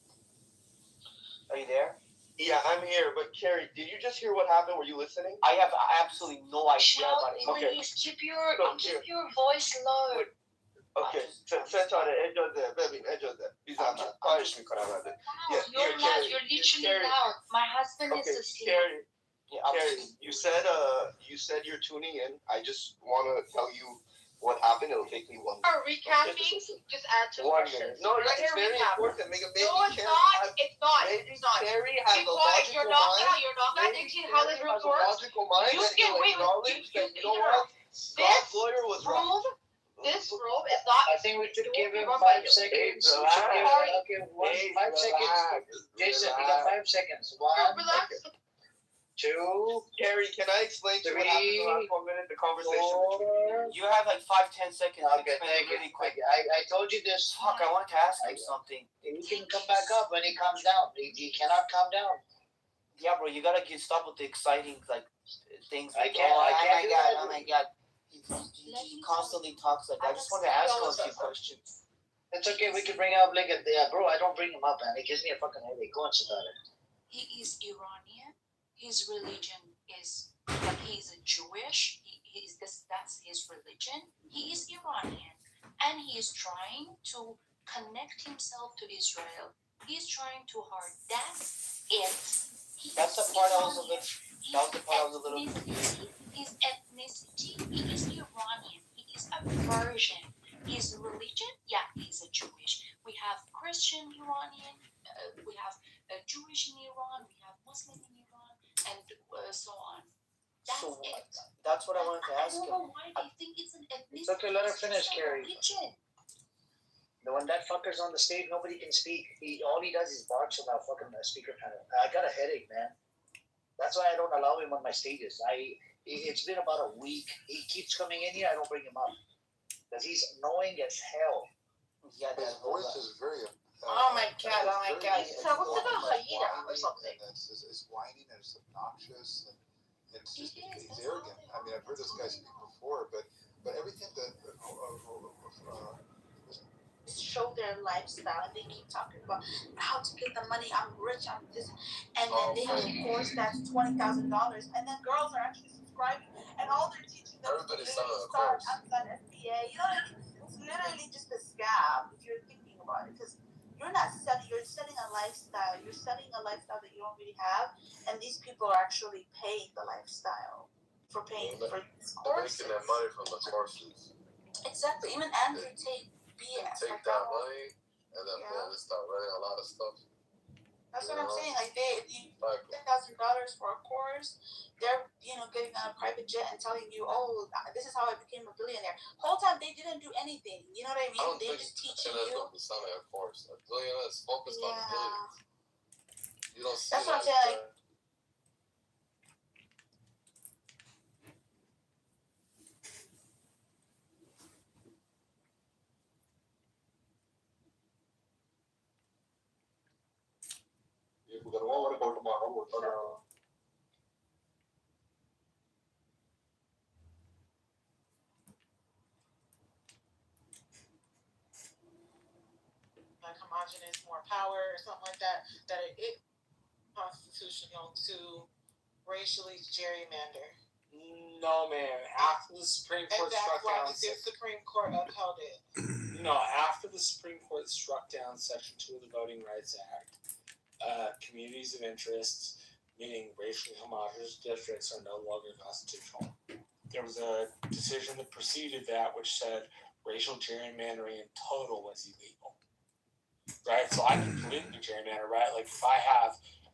Are you there? Yeah, I'm here. But Carrie, did you just hear what happened? Were you listening? I have absolutely no idea about it. Please keep your voice low. Okay, sentare, baby, bisogna, poi You're loud. You're literally loud. My husband is asleep. Carrie, you said you're tuning in. I just want to tell you what happened. It'll take me 1 minute. Are recapping? Just add to 1 questions. minute. No, Right it's here, very recap. important. Maybe No, it's Carrie not. has- It's not. maybe It's not. Carrie has Keep a quiet. logical You're not. mind. You're not gonna Maybe dictate how this Carrie room has a works. logical mind You that can he'll wait. acknowledge that, you know This what? God's lawyer was right. room. This room is not. I think we should give him run 5 by you. seconds. Hey, We should give relax. him, okay, 5 seconds. Jason, you Relax. got 5 seconds. 1, Relax. 2, Carrie, can I explain to you what happened in the last 1 minute? The conversation between 4. You have like 5-10 seconds to Okay, explain thank it really you. quick. I told you this. Fuck, I wanted to ask you something. He can come back up when he calms down. He cannot calm down. Yeah, bro, you gotta stop with the exciting things. I Like, can't- oh, I can't my do god, that. oh my god. He constantly talks like that. I just wanted to ask him a few questions. It's okay. We can bring up like a bro. I don't bring him up, man. It gives me a fucking headache. Go on, sit down. He is Iranian. His religion is like he's a Jewish. That's his religion. He is Iranian, and he is trying to connect himself to Israel. He is trying too hard. That's it. That's the part I was a little. His ethnicity, he is Iranian. He is a Persian. His religion, yeah, he's a Jewish. We have Christian Iranian, we have Jewish in Iran, we have Muslim in Iran, and so on. That's it. That's what I wanted to ask I don't him. know why they think it's an ethnicity. It's okay. Let her finish, It's a Carrie. religion. When that fucker's on the stage, nobody can speak. All he does is barks on that fucking speaker panel. I got a headache, man. That's why I don't allow him on my stages. It's been about a week. He keeps coming in here. I don't bring him up because he's annoying as hell. Yeah, His voice is very. Oh my god! Oh my god! So what's the hyena or something? It's whining and it's obnoxious and it's just he's arrogant. I mean, I've heard this guy speak before, but everything that show their lifestyle and they keep talking about how to get the money. I'm rich, I'm this, and then they have a course that's $20,000, and then girls are actually subscribing, and all they're teaching them everybody's is selling a start course. Amazon FBA. You know what I mean? It's literally just a scam if you're thinking about it, because you're not selling. You're selling a lifestyle. You're selling a lifestyle that you don't really have, and these people are actually paying the lifestyle for paying for these courses. They're making that money from the courses. Exactly. Even Andrew Tate BS. Take that money and then they start running a lot of stuff. That's what I'm saying. Like $10,000 for a course, they're getting on a private jet and telling you, oh, this is how I became a billionaire. Whole time they didn't do anything. You know what I mean? They just teaching you. It's not a course. A billionaire is focused on billions. You don't see. That's what I'm saying. Like, we're gonna go tomorrow. We're gonna. like homogenous, more power, or something like that. That it constitutional to racially gerrymander. No, man. After the Supreme Court struck down, the Supreme Court upheld it. No, after the Supreme Court struck down Section 2 of the Voting Rights Act, communities of interest, meaning racially homogenous districts, are no longer constitutional. There was a decision that preceded that which said racial gerrymandering in total was illegal. Right? So I can politically gerrymander, right? Like if I have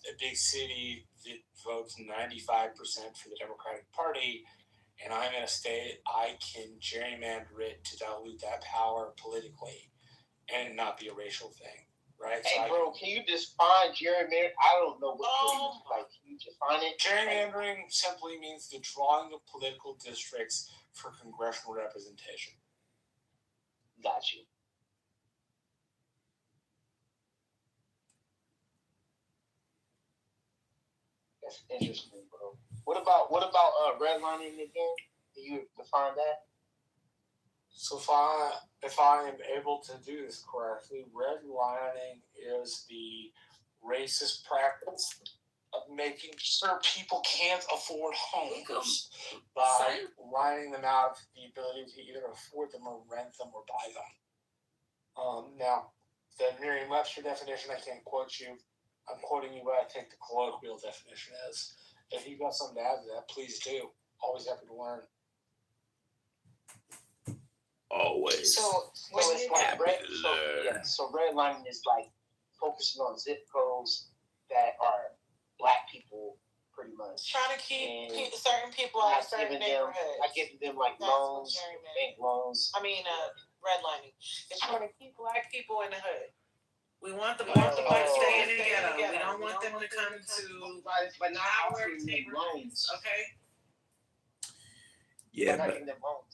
a big city that votes 95% for the Democratic Party, and I'm in a state, I can gerrymander it to dilute that power politically and not be a racial thing, right? Hey, so bro, can you define gerrymandering? I don't know what it means. Like, can you define it? Gerrymandering simply means the drawing of political districts for congressional representation. Got you. That's interesting, bro. What about redlining again? Do you define that? So if I am able to do this correctly, redlining is the racist practice of making sure people can't afford homes by lining them out of the ability to either afford them or rent them or buy them. Now, the Merriam-Webster definition, I can't quote you. I'm quoting you what I think the colloquial definition is. If you've got something to add to that, please do. Always happy to learn. Always. So it's like so redlining is like focusing on zip codes that are black people, pretty much. Trying to keep certain people out of certain neighborhoods. Not giving them like loans, bank loans. Redlining. It's trying to keep black people in the hood. We want the black to stay in the ghetto. We don't want them to come to but not our offering them loans. Okay. Yeah, but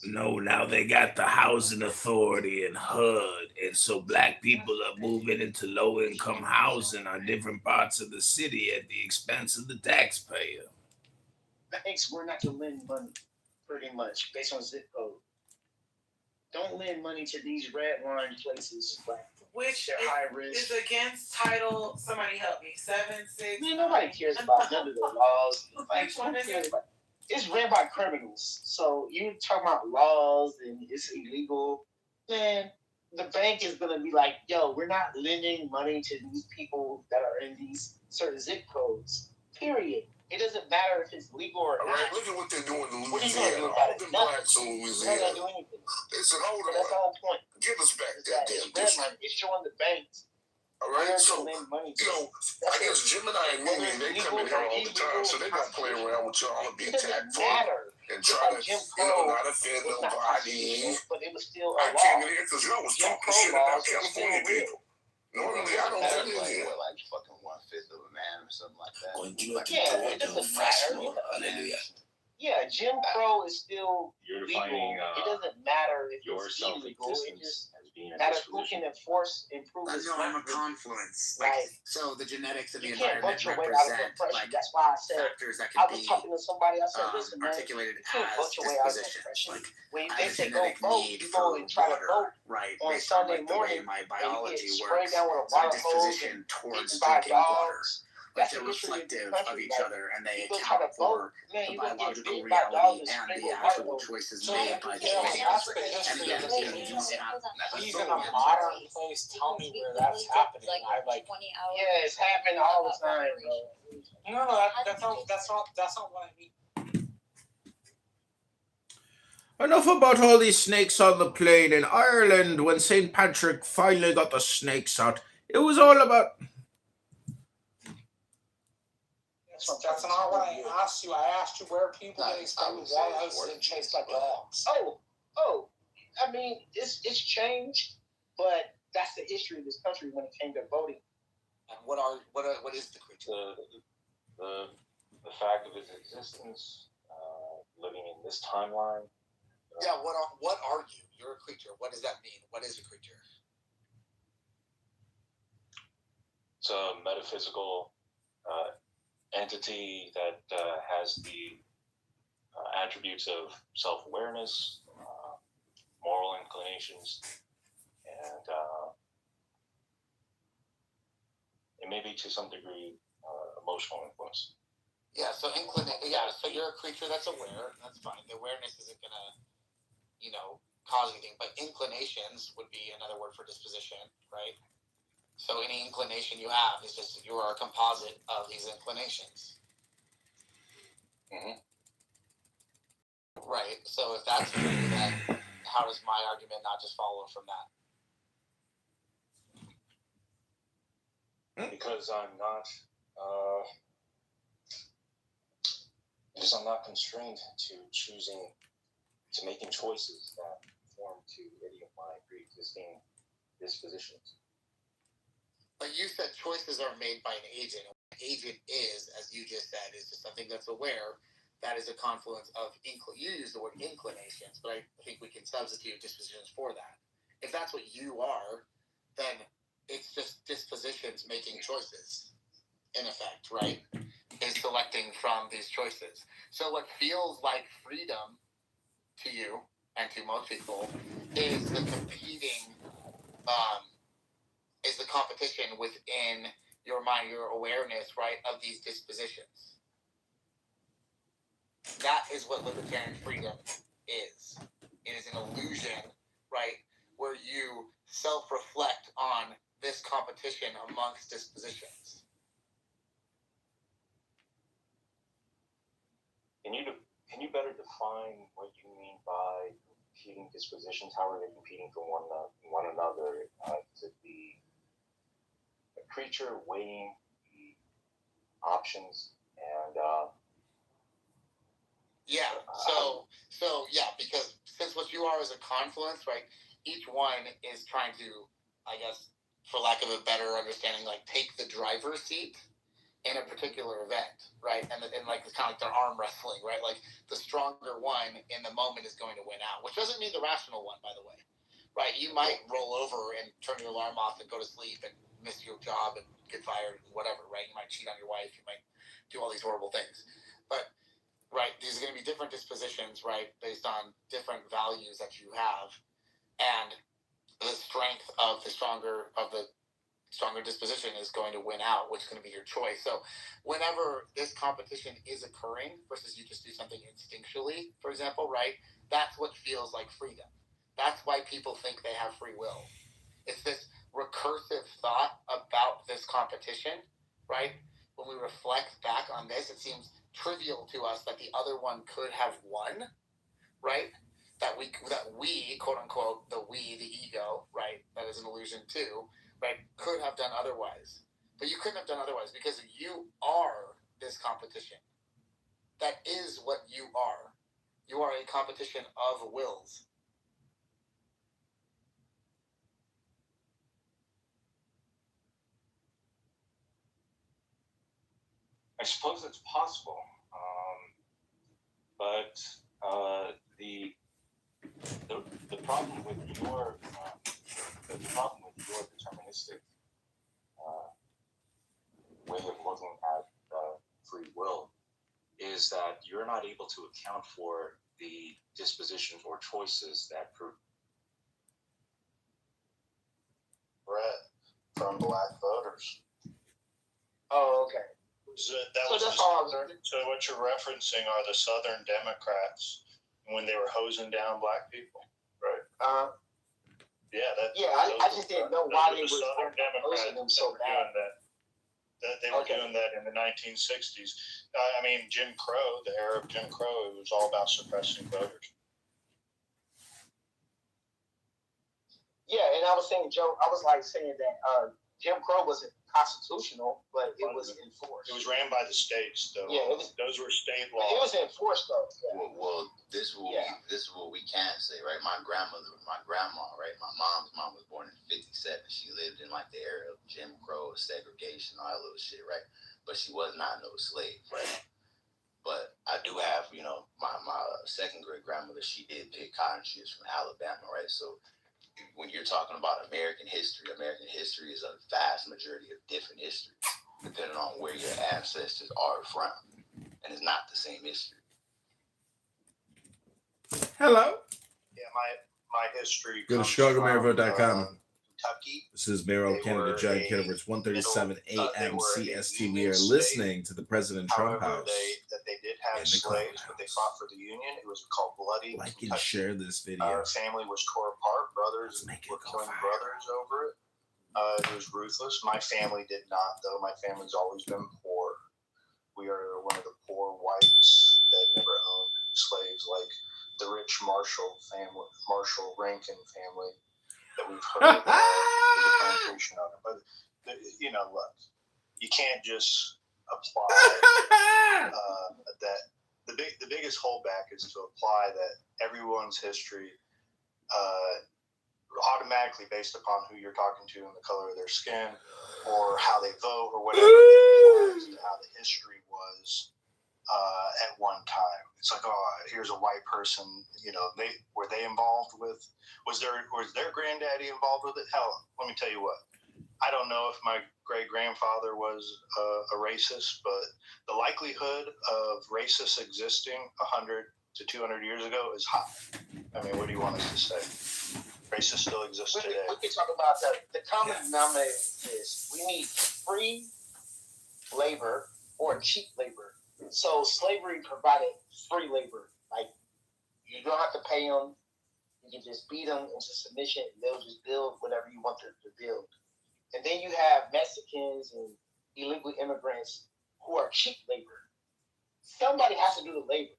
no, now they got the housing authority in HUD, and so black people are moving into low-income housing on different parts of the city at the expense of the taxpayer. Banks were not to lend money, pretty much, based on zip code. Don't lend money to these red line places, which high risk. is against Title. Somebody help me. 7-6. Man, nobody cares about none of the laws. Which one is it? It's ran by criminals. So you talking about laws and it's illegal. Man, the bank is gonna be like, yo, we're not lending money to these people that are in these certain zip codes. Period. It doesn't matter if it's legal or not. All right, look at what they're doing in What are you Louisiana. gonna do All about them it? blacks in You're not Louisiana. gonna do anything. They said, hold on. That's the whole point. Give us back It's that it's damn district. redlining. It's showing the banks. All right, where so, to lend money to. you know, I guess Gemini and Mimi, they come in here all the time, so they're gonna play around with y'all and be tactful and try to, not offend nobody. But it was still I came in here because y'all was talking shit about California people. Normally, I don't come in here. Like fucking 1/5 of a man or something like that. Yeah, it doesn't matter. Hallelujah. Yeah, Jim Crow is still You're legal. defining It doesn't matter if your it's illegal. It self-existence just as being a matters who disposition. can improve I this know I'm a country. confluence. So the genetics of the You can't environment vote your way out of represent oppression. That's why I said, factors that I can was be talking to somebody, I said, listen, man, articulated you can't as vote your way out of dispositions. oppression. When I they have a say go genetic vote, need you go and try to vote water, right? on Based on Sunday the way morning, my and biology you get sprayed works. down with a So a water hose disposition and towards eaten by drinking water. dogs. Like That's they're the history of the reflective country. of each other, and they People try account to vote, for man, the you gonna get biological bitten by dogs reality and and sprayed the with actual water hose. choices So made by the yeah, humans. that's the And history again, of the He's in a modern place. Tell me where that's happening. I like. Yeah, it's happening all the time, bro. No, that's not what I mean. Enough about all these snakes on the plane. In Ireland, when St. Patrick finally got the snakes out, it was all about... That's not what I asked you. I asked you where people getting sprayed with water hoses and chased by dogs. Oh, I mean, it's changed, but that's the history of this country when it came to voting. And what is the creature? The fact of its existence, living in this timeline. Yeah, what are you? You're a creature. What does that mean? What is a creature? It's a metaphysical entity that has the attributes of self-awareness, moral inclinations, and it may be to some degree emotional influence. Yeah, so you're a creature that's aware. That's fine. The awareness isn't gonna, cause anything. But inclinations would be another word for disposition, right? So any inclination you have is just you are a composite of these inclinations. Mm-hmm. Right. So if that's true, then how does my argument not just follow from that? Because I'm not constrained to making choices that conform to any of my pre-existing dispositions. But you said choices are made by an agent. An agent is, as you just said, is just something that's aware. That is a confluence of you use the word inclinations, but I think we can substitute dispositions for that. If that's what you are, then it's just dispositions making choices, in effect, right? is selecting from these choices. So what feels like freedom to you and to most people is the competing, is the competition within your mind, your awareness, right, of these dispositions. That is what libertarian freedom is. It is an illusion, right, where you self-reflect on this competition amongst dispositions. Can you better define what you mean by competing dispositions? How are they competing for one another? To be a creature weighing the options and because since what you are is a confluence, right, each one is trying to, I guess, for lack of a better understanding, like take the driver's seat in a particular event, right? And like it's kind of like their arm wrestling, right? Like the stronger one in the moment is going to win out, which doesn't mean the rational one, by the way, right? You might roll over and turn your alarm off and go to sleep and miss your job and get fired, whatever, right? You might cheat on your wife, you might do all these horrible things, but right, these are going to be different dispositions, right, based on different values that you have, and the strength of the stronger disposition is going to win out, which is going to be your choice. So whenever this competition is occurring versus you just do something instinctually, for example, right, that's what feels like freedom. That's why people think they have free will. It's this recursive thought about this competition, right? When we reflect back on this, it seems trivial to us that the other one could have won, right? That we quote unquote, the ego, right? That is an illusion too, right? Could have done otherwise, but you couldn't have done otherwise because you are this competition. That is what you are. You are a competition of wills. I suppose it's possible, but the problem with your deterministic way of looking at free will is that you're not able to account for the dispositions or choices that Brett from black voters. Oh, okay. So what you're referencing are the Southern Democrats when they were hosing down black people, right? I just didn't know why they were Southern Democrats hosing them so bad. They were doing that in the 1960s. I mean, Jim Crow, the era of Jim Crow, it was all about suppressing voters. Yeah, and I was saying, Joe, saying that Jim Crow wasn't constitutional, but it was enforced. It was ran by the states, though. Yeah, those were state laws. It was enforced, though. Yeah. Well, this is what we can say, right? My grandma, right? My mom's mom was born in '57. She lived in like the era of Jim Crow, segregation, all that little shit, right? But she was not no slave, right? But I do have, my second great grandmother. She did pick cotton. She was from Alabama, right? So when you're talking about American history is a vast majority of different history, depending on where your ancestors are from, and it's not the same history. Hello. Yeah, my history. Go to StrugGleMariville.com. Kentucky. This is Maryland, Canada, John Kitover. It's 1:37 a.m. CST. We are listening to the President Trump House. They did have slaves, but they fought for the Union. It was called Bloody Like Kentucky. and share this video. Family was tore apart. Brothers were killing brothers over it. It was ruthless. My family did not, though. My family's always been poor. We are one of the poor whites that never owned slaves, like the rich Marshall Rankin family that we've heard of. There's a plantation on it. But, look, you can't just apply that. The biggest holdback is to apply that everyone's history automatically based upon who you're talking to and the color of their skin or how they vote or whatever, as to how the history was at one time. It's like, here's a white person, were they involved with, was their granddaddy involved with it? Hell, let me tell you what, I don't know if my great-grandfather was a racist, but the likelihood of racists existing 100 to 200 years ago is high. I mean, what do you want us to say? Racists still exist today. We can talk about the common denominator is we need free labor or cheap labor. So slavery provided free labor. Like, you don't have to pay them. You can just beat them into submission, and they'll just build whatever you want them to build. And then you have Mexicans and illegal immigrants who are cheap labor. Somebody has to do the labor.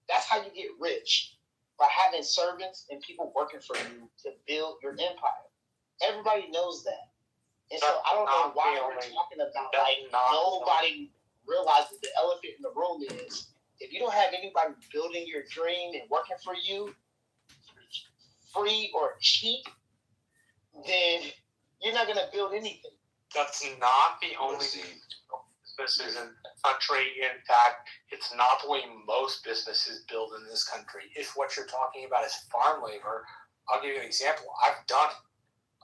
That's how you get rich, by having servants and people working for you to build your empire. Everybody knows that. And so I don't know why we're talking about nobody realizes the elephant in the room is if you don't have anybody building your dream and working for you, free or cheap, then you're not going to build anything. That's not the only businesses in the country. In fact, it's not the way most businesses build in this country. If what you're talking about is farm labor, I'll give you an example. I've done it.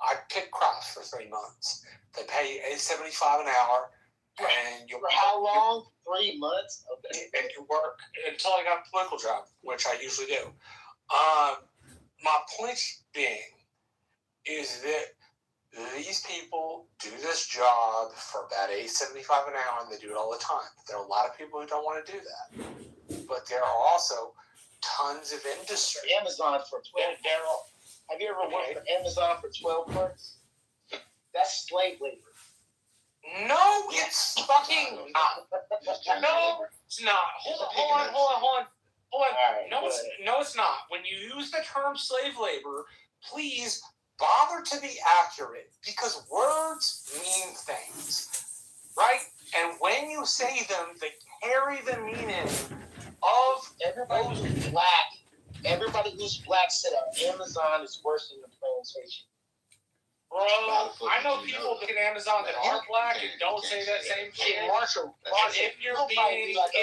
I picked crops for 3 months. They pay you $8.75 an hour, and you for how long? 3 months. Okay. And you work until I got a political job, which I usually do. My point being is that these people do this job for about $8.75 an hour, and they do it all the time. There are a lot of people who don't want to do that, but there are also tons of industry. Amazon for 12. Have you ever worked for Amazon for 12 months? That's slave labor. No, it's fucking not. No, it's not. Hold on. Right, no, it's not. When you use the term slave labor, please bother to be accurate, because words mean things, right? And when you say them, they carry the meaning of everybody who's black. Everybody who's black said that Amazon is worse than the plantation. Bro, I know people at Amazon that are black and don't say that same shit. Marshall, if you're being really honest,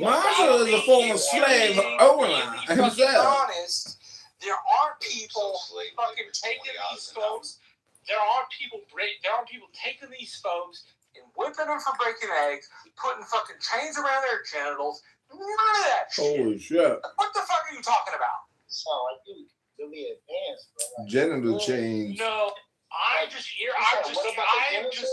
Marshall is a former slave owner himself. Honest, there aren't people fucking taking these folks. There aren't people taking these folks and whipping them for breaking eggs, putting fucking chains around their genitals. None of that shit. Holy shit. What the fuck are you talking about? So like you really advanced, bro. Like, genital change. No, I'm just here. I am just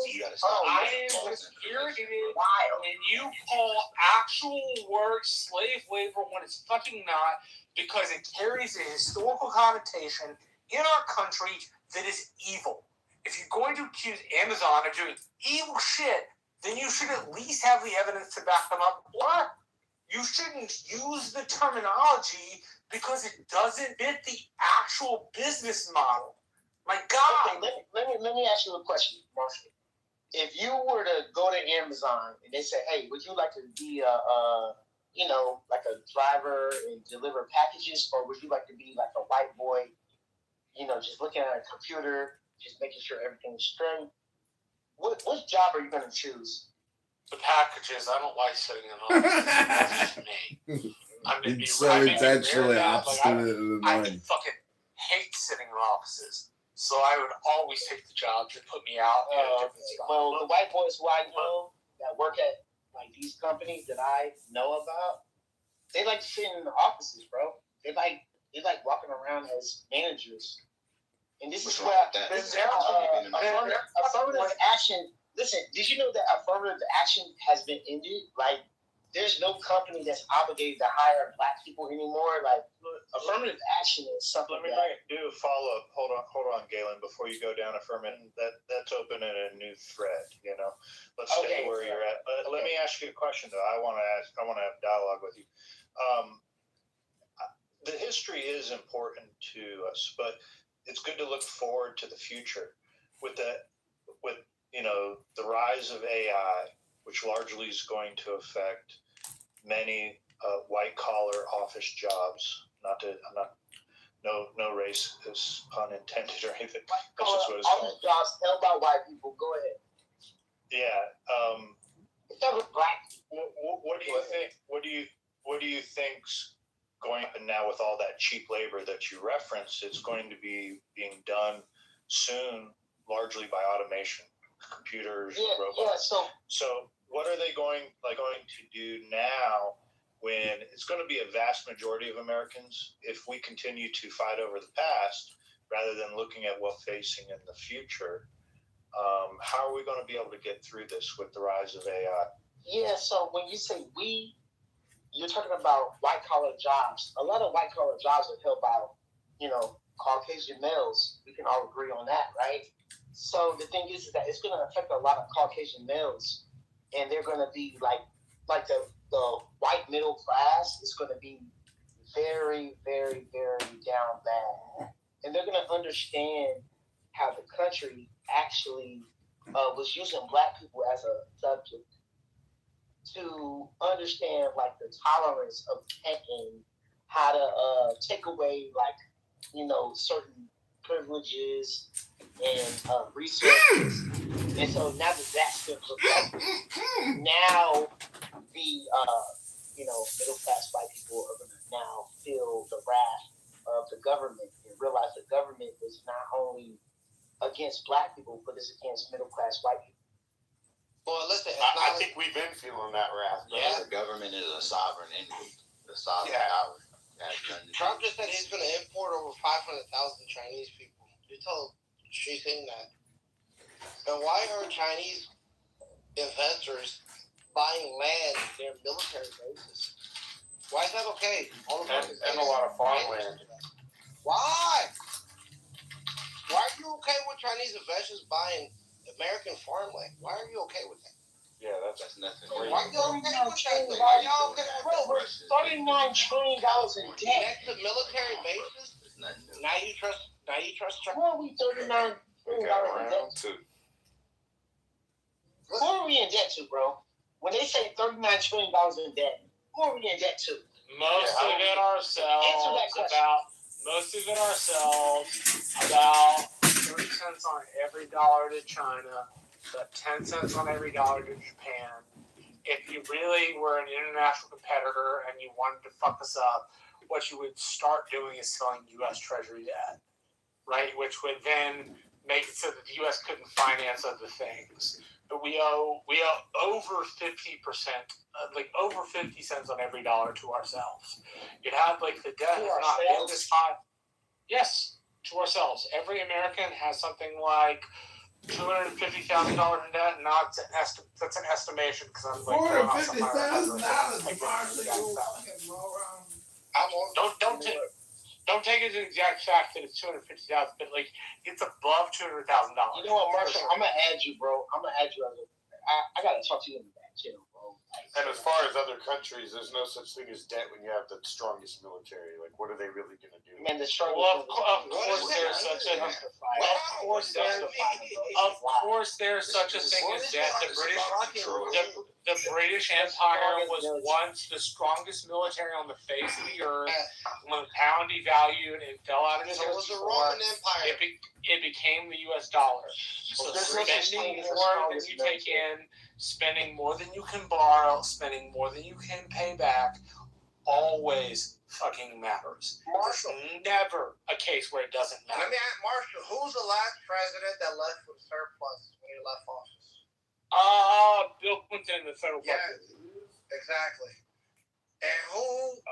irritated when you call actual work slave labor when it's fucking not, because it carries a historical connotation in our country that is evil. If you're going to accuse Amazon of doing evil shit, then you should at least have the evidence to back them up, or you shouldn't use the terminology because it doesn't fit the actual business model. My God. Okay, let me ask you a question, Marshall. If you were to go to Amazon and they say, "Hey, would you like to be like a driver and deliver packages, or would you like to be like a white boy, just looking at a computer, just making sure everything's straight?" What job are you going to choose? The packages. I don't like sitting in offices. That's just me. It's actually obstinate and I annoying. fucking hate sitting in offices. So I would always take the job to put me out in a different spot. Well, the white boys who I know that work at like these companies that I know about, they like to sit in the offices, bro. They like walking around as managers. And this is where affirmative action. Listen, did you know that affirmative action has been ended? Like, there's no company that's obligated to hire black people anymore. Like, affirmative action is something. Let me do a follow up. Hold on, Galen. Before you go down affirmative, that's opening a new thread. Let's stay where you're at. Let me ask you a question though. I want to have dialogue with you. The history is important to us, but it's good to look forward to the future with the rise of AI, which largely is going to affect many white collar office jobs. No race is pun intended or anything. That's just what it's called. Office jobs held by white people. Go ahead. Yeah. It's not black. What do you think? What do you think's going and now with all that cheap labor that you referenced, it's going to be being done soon, largely by automation, computers, robots. Yeah, so what are they going to do now when it's going to be a vast majority of Americans if we continue to fight over the past rather than looking at what's facing in the future? How are we going to be able to get through this with the rise of AI? Yeah, so when you say we, you're talking about white-collar jobs. A lot of white-collar jobs are held by, Caucasian males. We can all agree on that, right? So the thing is that it's going to affect a lot of Caucasian males, and they're going to be like the white middle class is going to be very, very, very down bad. And they're going to understand how the country actually was using black people as a subject to understand like the tolerance of taking, how to take away certain privileges and resources. And so now that's been perfected, now the middle class white people are going to now feel the wrath of the government and realize the government is not only against black people, but it's against middle class white people. Well, listen, I think we've been feeling that wrath. Yeah, the government is a sovereign entity, the sovereign power. Trump just said he's going to import over 500,000 Chinese people. You told Xi Jinping that. And why are Chinese investors buying land near military bases? Why is that okay? And a lot of farmland. Why? Why are you okay with Chinese investors buying American farmland? Why are you okay with that? Yeah, that's nothing. Why are you okay with that? Why are y'all okay with that? Bro, we're $39 trillion in debt. Next to military bases? Now you trust Trump? Who are we $39 trillion in debt to? Who are we in debt to, bro? When they say $39 trillion in debt, who are we in debt to? Most of it ourselves. Answer that question. About 30 cents on every dollar to China, about 10 cents on every dollar to Japan. If you really were an international competitor and you wanted to fuck us up, what you would start doing is selling U.S. Treasury debt, right? Which would then make it so that the U.S. couldn't finance other things. But we owe over 50%, over 50 cents on every dollar to ourselves. You'd have the debt is not been this high. Yes, to ourselves. Every American has something like $250,000 in debt. Not that's an estimation because I'm $450,000. Don't take it as an exact fact that it's $250,000, but it's above $200,000. You know what, Marshall? Sure. I'm gonna add you, bro. I gotta talk to you in the back channel, bro. And as far as other countries, there's no such thing as debt when you have the strongest military. What are they really going to do? Man, the strongest. Well, of course there's such a thing as debt. The British Empire was once the strongest military on the face of the earth. When the pound devalued and fell out of So it was the 1964, Roman Empire. it became the U.S. dollar. So spending more than you take in, spending more than you can borrow, spending more than you can pay back, always fucking matters. Marshall. There's never a case where it doesn't matter. Let me ask Marshall, who's the last president that left with surplus when he left office? Bill Clinton in the federal budget. Exactly. And who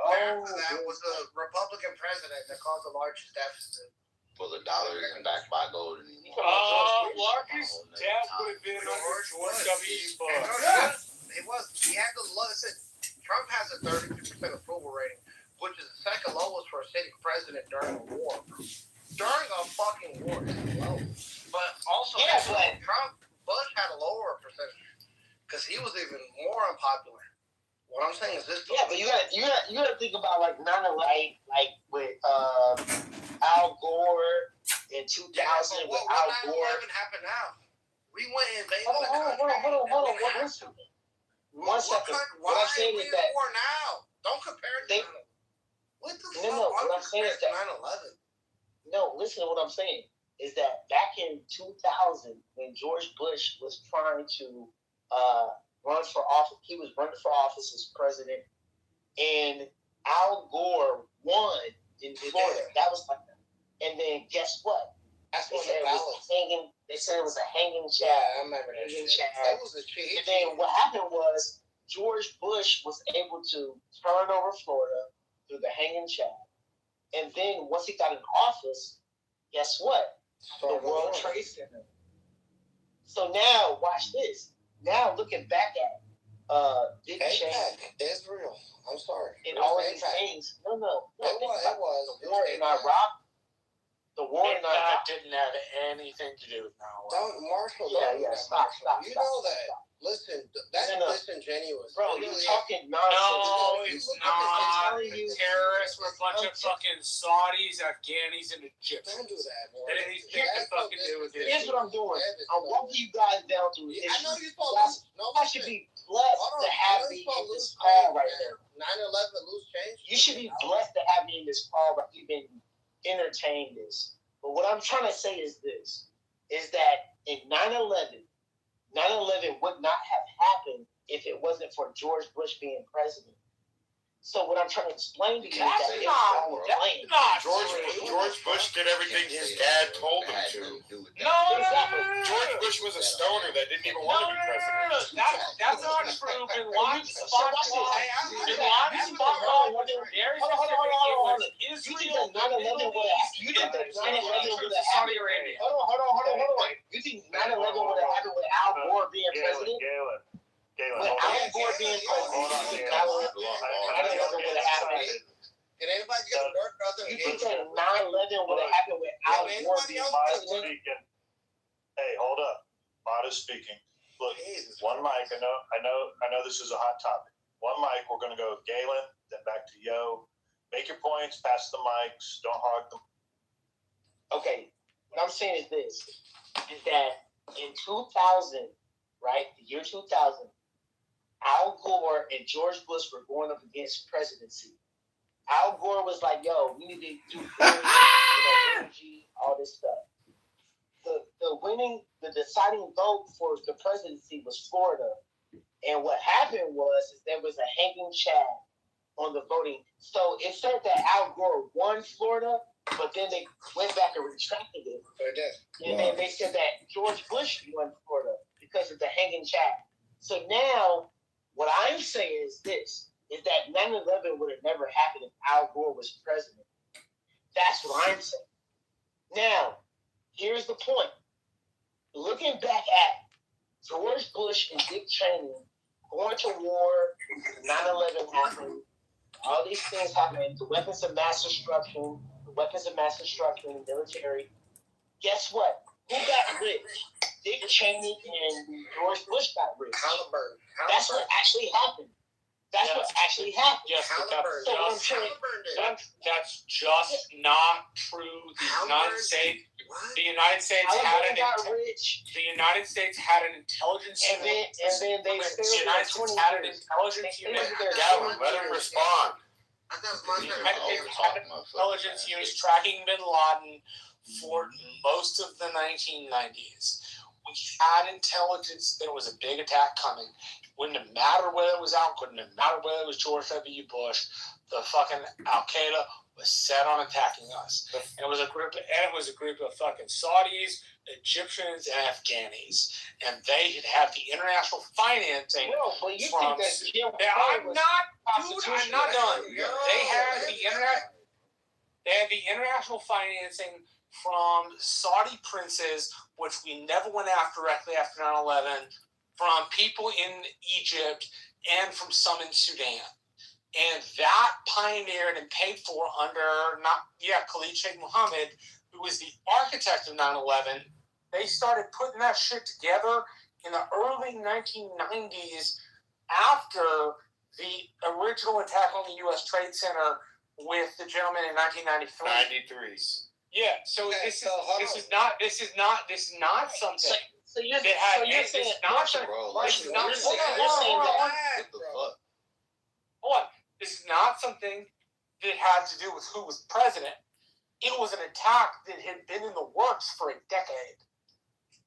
after that was the Republican president that caused the largest deficit? Full of dollars and backed by gold. Largest debt would have been under George W. Bush. It was. He had to listen. Trump has a 32% approval rating, which is the second lowest for a sitting president during a war. During a fucking war, it's low. But also, Bush had a lower percentage because he was even more unpopular. What I'm saying is this. Yeah, but you gotta think about 9/11, with Al Gore in 2000 with Al Gore. What happened now? We went and invaded the country. Hold on. One second. Why are we in war now? Don't compare it to 9/11. What the fuck? No, what I'm saying is that 9/11. No, listen to what I'm saying. Is that back in 2000 when George Bush was trying to run for office, he was running for office as president, and Al Gore won in Florida. That was like, and then guess what? That's They when said the it was ballots. hanging. They said it was a hanging chad. Yeah, I remember that Hanging shit. chad. That was a cheat. And then what happened was George Bush was able to turn over Florida through the hanging chad. And then once he got in office, guess what? The World Trade Center. So now, watch this. Now looking back at Dick Cheney, Israel. I'm sorry. and all of these things. No. It was. The war in Iraq. The war in Iraq didn't have anything to do with now. Don't Marshall. Yeah. Stop. You know that. Listen, that's disingenuous. Bro, you're talking nonsense. No, it's I'm not. telling you, Terrorists were a bunch of fucking Saudis, Afghanis, and Egyptians. Don't do that, man. That had anything to fucking do with it. Here's what I'm doing. I'm walking you guys down through history. I know you're supposed to. I should be blessed to have me in this call right there. 9/11 loose change. You should be blessed to have me in this call right even entertain this. But what I'm trying to say is this, is that in 9/11 would not have happened if it wasn't for George Bush being president. So what I'm trying to explain to you is that George Bush did everything his dad told him to. George Bush was a stoner that didn't even want to be president. That's not true. Bin Laden's spot You think that 9/11 would have Saudi Arabia. Hold on. You think 9/11 would have happened with Al Gore being president? Galen, With Al Gore being president, 9/11 would have happened. Can anybody get a work other You think that 9/11 would have happened with Al Gore being president? Hey, hold up. Mod is speaking. Look, one mic. I know this is a hot topic. One mic. We're going to go with Galen, then back to Yo. Make your points. Pass the mics. Don't hog them. Okay, what I'm saying is this: is that in 2000, right, the year 2000, Al Gore and George Bush were going up against presidency. Al Gore was like, "Yo, we need to do energy, all this stuff." The deciding vote for the presidency was Florida, and what happened was there was a hanging chad on the voting. So it said that Al Gore won Florida, but then they went back and retracted it. And then they said that George Bush won Florida because of the hanging chad. So now, what I'm saying is this, is that 9/11 would have never happened if Al Gore was president. That's what I'm saying. Now, here's the point. Looking back at George Bush and Dick Cheney going to war, 9/11 happened, all these things happened, the weapons of mass destruction, military. Guess what? Who got rich? Dick Cheney and George Bush got rich. Halliburton. That's what actually happened. That's what actually happened. Yes, but So what I'm saying, that's just not true. The United States had an intelligence and unit. then they The United States had an intelligence unit. Galen, let him respond. Intelligence units tracking Bin Laden for most of the 1990s. We had intelligence that there was a big attack coming. Wouldn't have mattered whether it was Al, couldn't have mattered whether it was George W. Bush. The fucking Al Qaeda was set on attacking us. And it was a group of fucking Saudis, Egyptians, and Afghanis. And they had the international financing. No, but you think that Jim I'm not done. They had the international financing from Saudi princes, which we never went after directly after 9/11, from people in Egypt, and from some in Sudan. And that pioneered and paid for under, Khalid Sheikh Mohammed, who was the architect of 9/11. They started putting that shit together in the early 1990s after the original attack on the U.S. Trade Center with the gentleman in 1993. 93. Yeah, so this is not something. So you're saying this is not something that had to do with who was president. It was an attack that had been in the works for a decade.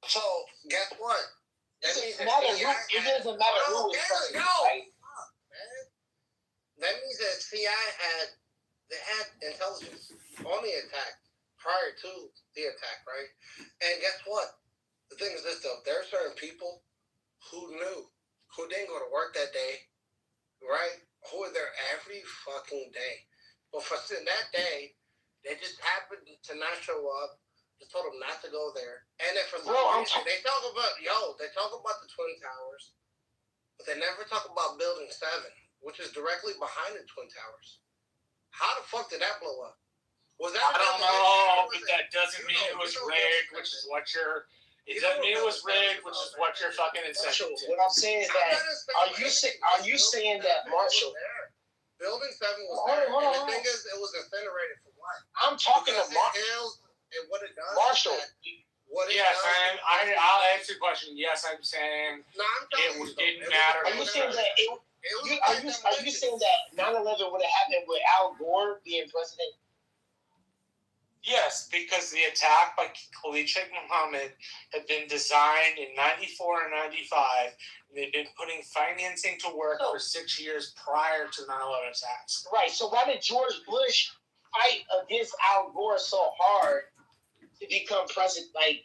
So guess what? It doesn't matter who was president, right? that means that they had intelligence on the attack prior to the attack, right? And guess what? The thing is this, though. There are certain people who knew, who didn't go to work that day, right? Who were there every fucking day. But for that day, they just happened to not show up. Just told them not to go there. And then for some reason, they talk about the Twin Towers, but they never talk about Building 7, which is directly behind the Twin Towers. How the fuck did that blow up? Was that? I don't know, but that doesn't mean it was rigged, which is what you're. It doesn't mean it was rigged, which is what you're fucking insinuating. What I'm saying is that are you saying that Marshall? Building 7 was there, and the thing is, it was incinerated for what? I'm talking to Marshall. And what it does. Marshall. Yes, I'll answer your question. Yes, I'm saying it didn't matter. Are you saying that are you saying that 9/11 would have happened with Al Gore being president? Yes, because the attack by Khalid Sheikh Mohammed had been designed in 94 and 95. And they'd been putting financing to work for 6 years prior to the 9/11 attacks. Right. So why did George Bush fight against Al Gore so hard to become president? Like,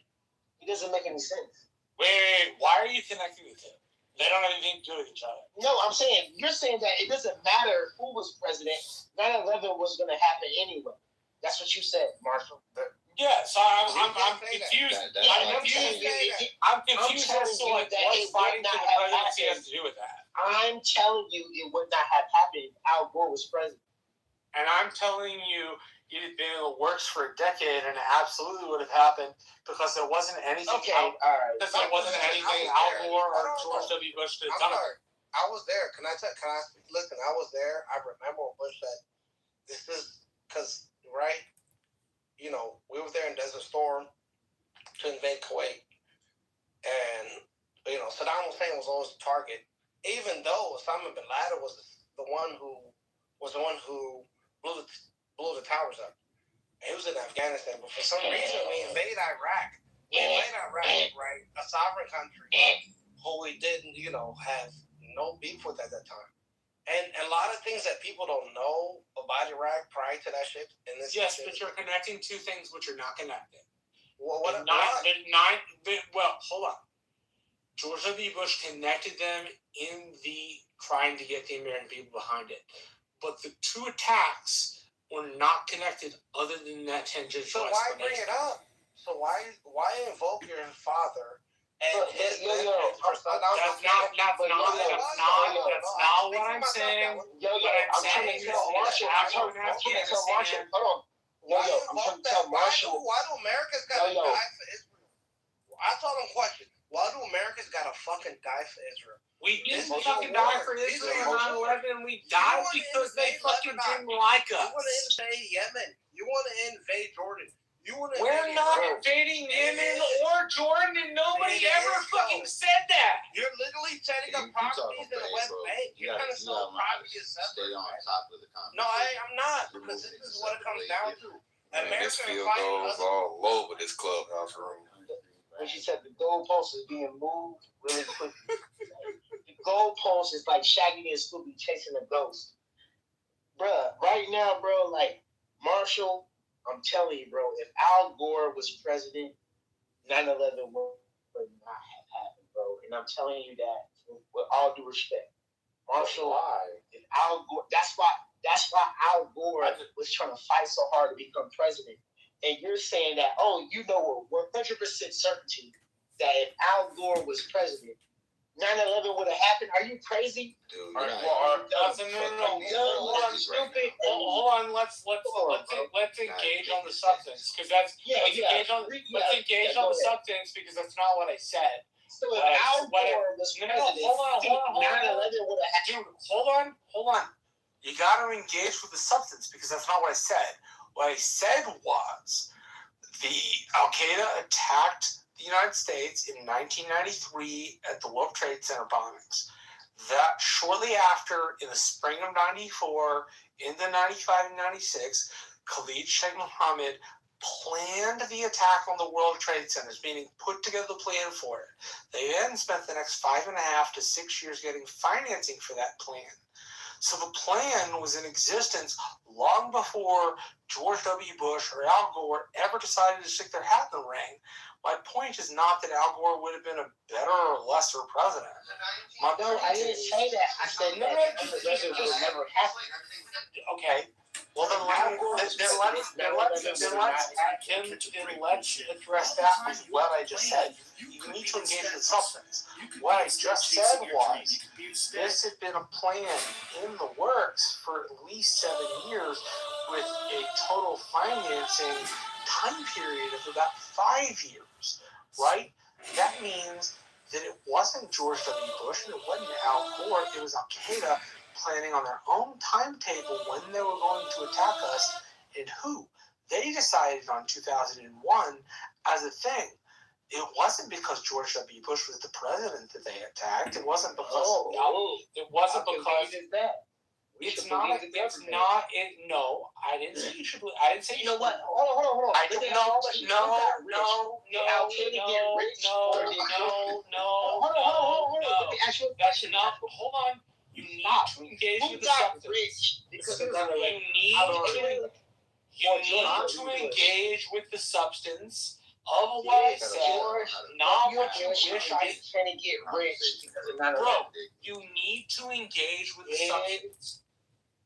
it doesn't make any sense. Wait, why are you connecting with him? They don't have anything to do with each other. No, I'm saying, you're saying that it doesn't matter who was president. 9/11 was going to happen anyway. That's what you said, Marshall. Yeah, so I'm confused. I'm confused as to like what fighting for the presidency has to do with that. I'm telling you, it would not have happened if Al Gore was president. And I'm telling you, it had been in the works for a decade, and it absolutely would have happened because there wasn't anything. Okay, all right. Because there wasn't anything Al Gore or George W. Bush could have done. I was there. Can I listen? I was there. I remember when Bush said, "This is because right." You know, we were there in Desert Storm to invade Kuwait, and you know, Saddam Hussein was always the target, even though Osama bin Laden was the one who blew the towers up. He was in Afghanistan, but for some reason we invade Iraq. Right? A sovereign country who we didn't, have no beef with at that time. And a lot of things that people don't know about Iraq prior to that shit. Yes, but you're connecting two things which are not connected. Well, hold on. George W. Bush connected them in the trying to get the American people behind it. But the two attacks were not connected other than that tangential explanation. So why bring it up? So why invoke your father? And his that's not what I'm saying. I'm trying to tell Marshall. Hold on. I'm trying to tell Marshall. Why do Americans gotta die for Israel? I told him question. Why do Americans gotta fucking die for Israel? We didn't fucking die for Israel on 9/11. We died because they fucking didn't like us. You want to invade Yemen. You want to invade Jordan. We're not invading Yemen or Jordan, and nobody ever fucking said that. You're literally setting up properties in the West Bank. You're trying to sell property as separate. No, I'm not, because this is what it comes down to. This field goes all over this clubhouse room. When she said the goalpost is being moved really quickly. The goalpost is like Shaggy and Scooby chasing a ghost. Bruh, right now, bro, like, Marshall, I'm telling you, bro, if Al Gore was president, 9/11 would not have happened, bro. And I'm telling you that with all due respect. Marshall, if Al Gore, that's why Al Gore was trying to fight so hard to become president. And you're saying that, you know with 100% certainty that if Al Gore was president, 9/11 would have happened. Are you crazy? Dude, no. Hold on. Let's engage on the substance because that's let's engage on the substance because that's not what I said. So if Al Gore was president, hold on. Dude, hold on. You got to engage with the substance because that's not what I said. What I said was the Al Qaeda attacked the United States in 1993 at the World Trade Center bombings. That shortly after, in the spring of 94, into 95 and 96, Khalid Sheikh Mohammed planned the attack on the World Trade Centers, meaning put together the plan for it. They then spent the next 5.5 to 6 years getting financing for that plan. So the plan was in existence long before George W. Bush or Al Gore ever decided to stick their hat in the ring. My point is not that Al Gore would have been a better or lesser president. No, I didn't say that. I said that the president would never happen. Okay. Well, then let's address that with what I just said. You need to engage with substance. What I just said was, this had been a plan in the works for at least 7 years with a total financing time period of about 5 years, right? That means that it wasn't George W. Bush and it wasn't Al Gore, it was Al-Qaeda planning on their own timetable when they were going to attack us and who. They decided on 2001 as a thing. It wasn't because George W. Bush was the president that they attacked. It wasn't because it wasn't because it's not. No, I didn't say you should. I didn't say you. You know what? Hold on. I don't know. No. Let me ask you a question. Hold on. You need to engage with the substance. Rich because of You need to engage with the substance of what I said, not what you wish I can get rich because of 9/11. Bro, you need to engage with the substance.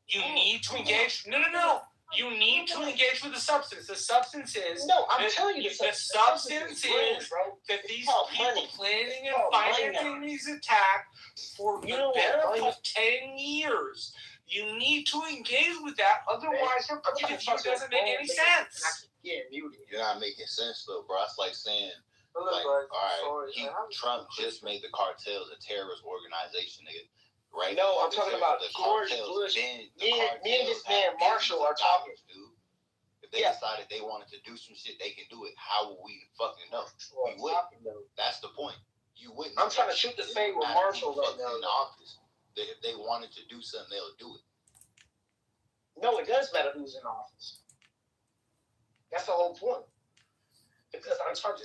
You need to engage. No. You need to engage with the substance. The substance is. No, I'm telling you, the substance is that these people planning and financing these attacks for the better part of 10 years. You need to engage with that, otherwise your point of view doesn't make any sense. You're not making sense though, bro. It's like saying, Trump just made the cartels a terrorist organization, nigga. Right? No, I'm talking about George Bush. Me and this man Marshall are talking. Dude. If they decided they wanted to do some shit, they can do it. How would we fucking know? We wouldn't. That's the point. You wouldn't. I'm trying to shoot the fade with Marshall right now. In the office. If they wanted to do something, they'll do it. No, it does matter who's in office. That's the whole point. Because I'm trying to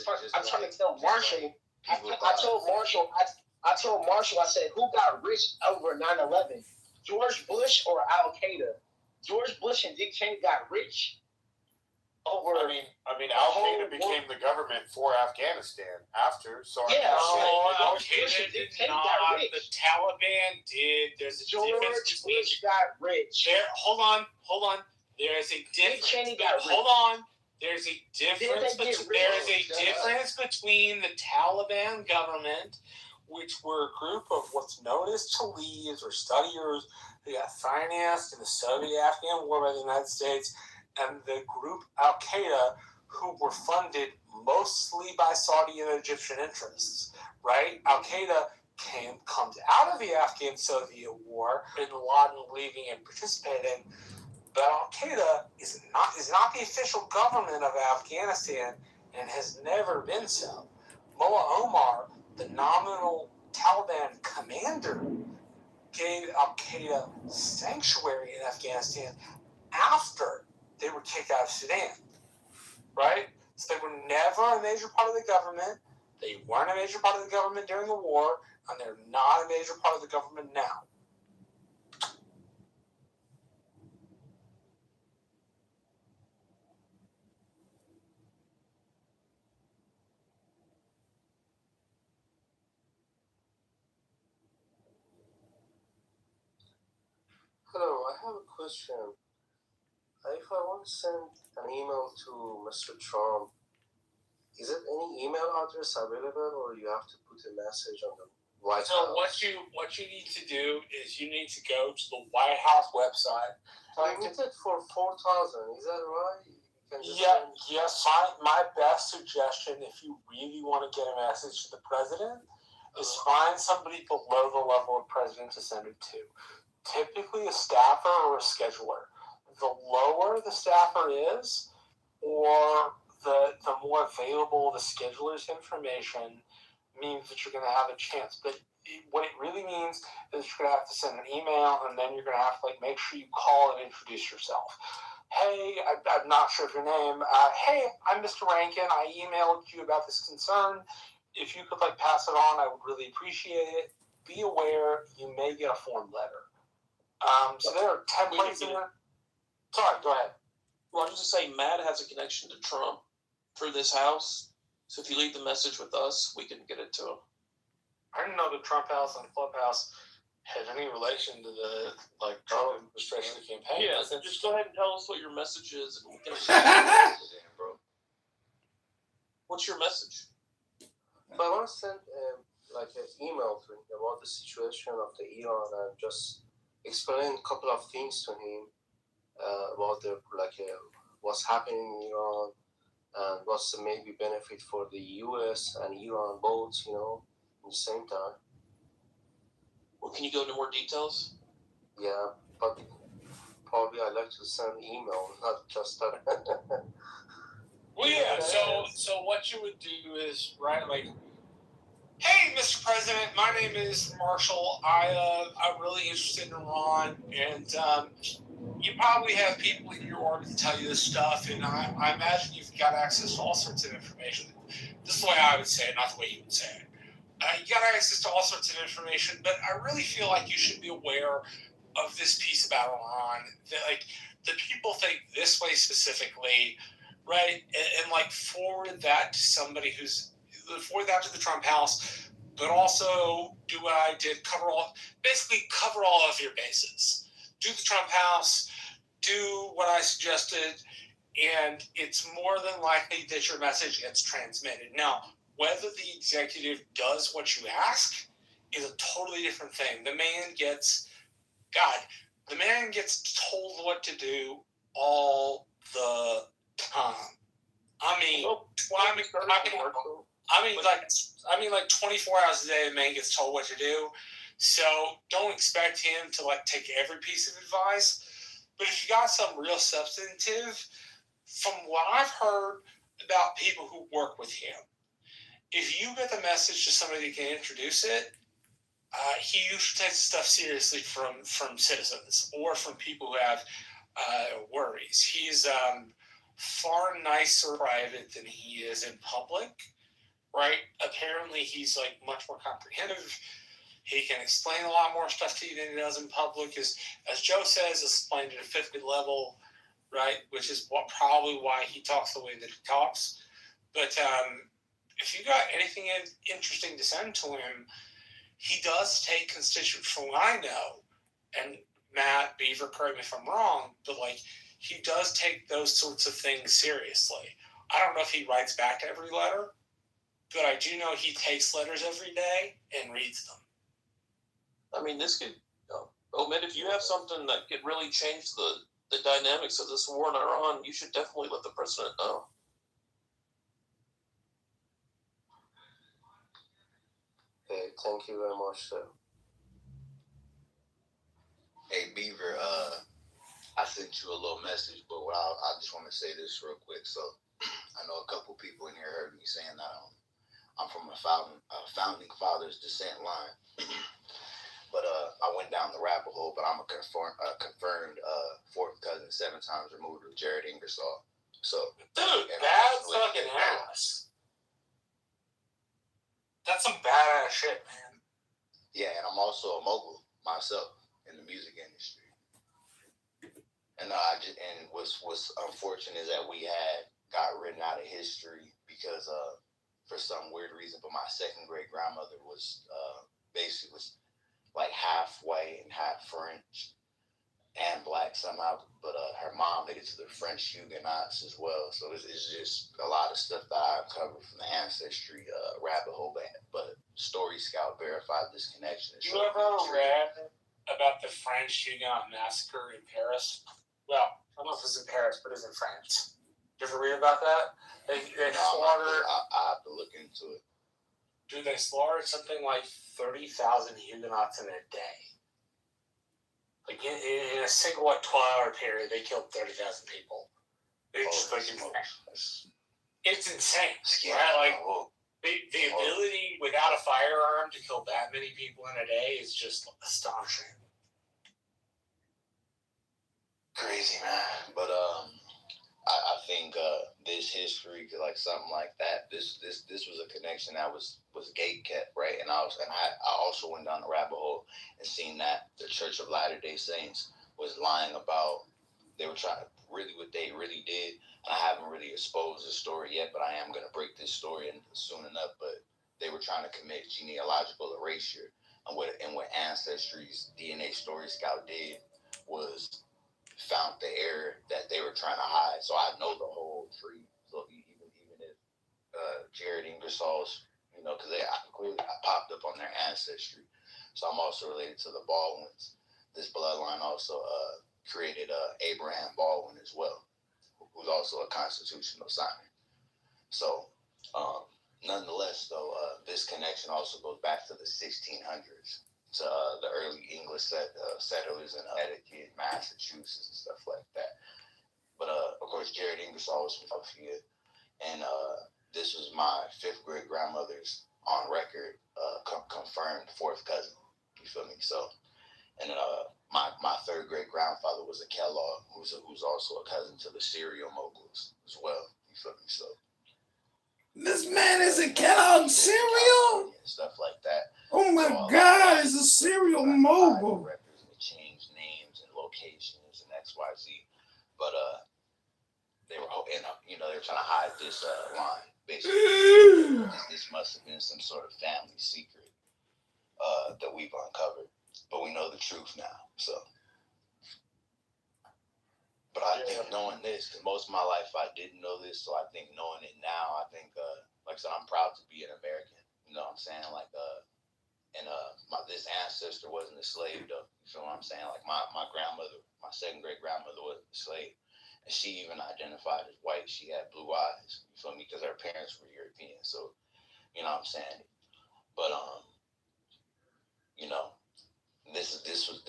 tell Marshall. I told Marshall, I said, who got rich over 9/11? George Bush or Al Qaeda? George Bush and Dick Cheney got rich over. I mean, Al Qaeda became the government for Afghanistan after. So Al Qaeda did not. The Taliban did. There's a difference between. Bush got rich. Hold on. There's a difference. Dick Cheney got rich. Hold on. There's a difference. Difference between the Taliban government, which were a group of what's known as Taliban or studiers who got financed in the Soviet-Afghan War by the United States, and the group Al Qaeda, who were funded mostly by Saudi and Egyptian interests. Right? Al Qaeda comes out of the Afghan-Soviet War, Bin Laden leaving and participating. But Al Qaeda is not the official government of Afghanistan and has never been so. Mullah Omar, the nominal Taliban commander, gave Al Qaeda sanctuary in Afghanistan after they were kicked out of Sudan. Right? So they were never a major part of the government. They weren't a major part of the government during the war, and they're not a major part of the government now. Hello, I have a question. If I want to send an email to Mr. Trump, is it any email address available, or you have to put a message on the White House? So what you need to do is you need to go to the White House website. I get it for 4,000. Is that right? Yes. My best suggestion, if you really want to get a message to the president, is find somebody below the level of president to send it to. Typically a staffer or a scheduler. The lower the staffer is, or the more available the scheduler's information, means that you're going to have a chance. But what it really means is you're going to have to send an email, and then you're going to have to make sure you call and introduce yourself. Hey, I'm not sure of your name. Hey, I'm Mr. Rankin. I emailed you about this concern. If you could pass it on, I would really appreciate it. Be aware you may get a form letter. So there are templates in there. Sorry, go ahead. Well, I was just saying, Matt has a connection to Trump through this house. So if you leave the message with us, we can get it to him. I didn't know the Trump House and Clubhouse had any relation to the Trump administration campaign. Yeah, just go ahead and tell us what your message is, and we can. What's your message? But I want to send an email to him about the situation of the Iran and just explain a couple of things to him about the what's happening in Iran and what's the maybe benefit for the U.S. and Iran both, at the same time. Well, can you go into more details? Yeah, but probably I like to send email, not just that. Well, yeah. So what you would do is hey, Mr. President, my name is Marshall. I'm really interested in Iran, and you probably have people in your orbit to tell you this stuff, and I imagine you've got access to all sorts of information. This is the way I would say it, not the way you would say it. You got access to all sorts of information, but I really feel like you should be aware of this piece about Iran. That, the people think this way specifically, right? And forward that to somebody forward that to the Trump House, but also do what I did, cover all of your bases. Do the Trump House, do what I suggested, and it's more than likely that your message gets transmitted. Now, whether the executive does what you ask is a totally different thing. The man gets told what to do all the time. I mean, 24 hours a day, the man gets told what to do. So don't expect him to take every piece of advice. But if you got something real substantive, from what I've heard about people who work with him, if you get the message to somebody that can introduce it, he usually takes stuff seriously from citizens or from people who have worries. He's far nicer private than he is in public, right? Apparently, he's much more comprehensive. He can explain a lot more stuff to you than he does in public. As Joe says, explained at a fifth level, right? Which is probably why he talks the way that he talks. But if you got anything interesting to send to him, he does take constituents from what I know. And Matt Beaver, correct me if I'm wrong, but he does take those sorts of things seriously. I don't know if he writes back to every letter, but I do know he takes letters every day and reads them. I mean, this could, Omid, if you have something that could really change the dynamics of this war in Iran, you should definitely let the president know. Okay, thank you very much, sir. Hey, Beaver, I sent you a little message, but I just want to say this real quick. So I know a couple people in here heard me saying that I'm from a founding fathers descent line. But I went down the rabbit hole, but I'm a confirmed fourth cousin, 7 times removed of Jared Ingersoll. So, dude, that's fucking ass. That's some badass shit, man. Yeah, and I'm also a mogul myself in the music industry. And what's unfortunate is that we got written out of history because for some weird reason, but my second great grandmother was basically half white and half French and black somehow, but her mom made it to the French Huguenots as well. So it's just a lot of stuff that I've covered from the ancestry rabbit hole, but Story Scout verified this connection. You ever read about the French Huguenot massacre in Paris? Well, I don't know if it's in Paris, but it's in France. Did you ever read about that? They slaughtered. I have to look into it. Dude, they slaughtered something like 30,000 Huguenots in a day. In a single 12-hour period, they killed 30,000 people. It's insane. Right? The ability without a firearm to kill that many people in a day is just astonishing. Crazy, man. But I think this history, like something like that. This was a connection that was gate kept, right? And I also went down the rabbit hole and seen that the Church of Latter-day Saints was lying about. They were trying to really what they really did. And I haven't really exposed the story yet, but I am going to break this story in soon enough. But they were trying to commit genealogical erasure, and what Ancestry's DNA Story Scout did was found the error that they were trying to hide. So I know the whole tree. So even if Jared Ingersoll's, because I popped up on their ancestry. So I'm also related to the Baldwins. This bloodline also created Abraham Baldwin as well, who's also a constitutional signer. So, nonetheless, though, this connection also goes back to the 1600s, to the early English settlers in Connecticut, Massachusetts, and stuff like that. But, of course, Jared Ingersoll was from Philadelphia, and this was my fifth great grandmother's on record confirmed fourth cousin. You feel me? So, and my third great grandfather was a Kellogg, who's also a cousin to the cereal moguls as well. You feel me? So. This man is a Kellogg cereal? Stuff like that. Oh my God, he's a cereal mogul. They changed names and locations and XYZ. But they were they were trying to hide this line, basically. This must have been some sort of family secret that we've uncovered. But we know the truth now, so. But I think knowing this, because most of my life I didn't know this, so I think knowing it now, I think, like I said, I'm proud to be an American. You know what I'm saying? Like, this ancestor wasn't a slave, though. You feel what I'm saying? Like, my grandmother, my second great grandmother wasn't a slave. And she even identified as white. She had blue eyes. You feel me? Because her parents were European. So, you know what I'm saying? But,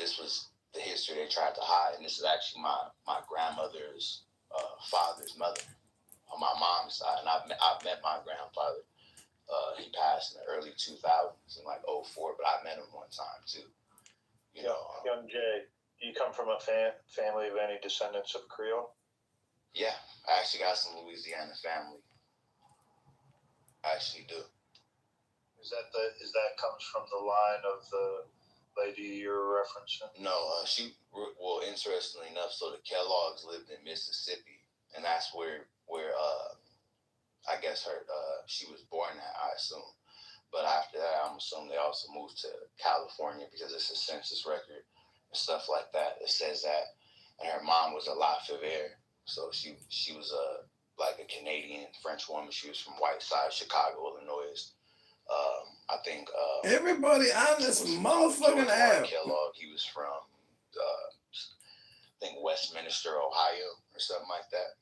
this was the history they tried to hide, and this is actually my grandmother's father's mother on my mom's side. And I've met my grandfather. He passed in the early 2000s in like 2004, but I met him one time too. Young Jay, do you come from a family of any descendants of Creole? Yeah, I actually got some Louisiana family. I actually do. Is that comes from the line of the lady you're referencing? No, interestingly enough, so the Kellogg's lived in Mississippi, and that's where I guess she was born at, I assume. But after that, I'm assuming they also moved to California because it's a census record and stuff like that. It says that, and her mom was a Lafayette, so she was like a Canadian French woman. She was from Whiteside, Chicago, Illinois. I think everybody on this motherfucking app. Kellogg, he was from I think Westminster, Ohio, or something like that.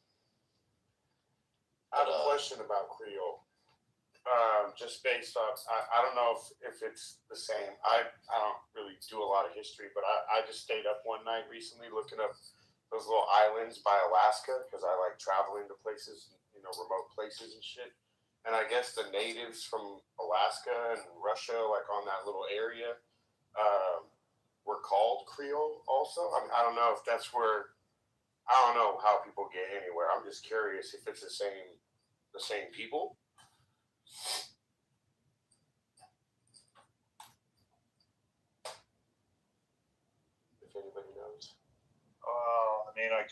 I have a question about Creole. Just based off, I don't know if it's the same. I don't really do a lot of history, but I just stayed up one night recently looking up those little islands by Alaska because I like traveling to places, remote places and shit. And I guess the natives from Alaska and Russia, like on that little area, were called Creole also. I mean, I don't know if that's where. I don't know how people get anywhere. I'm just curious if it's the same people. If anybody knows. I mean, I'm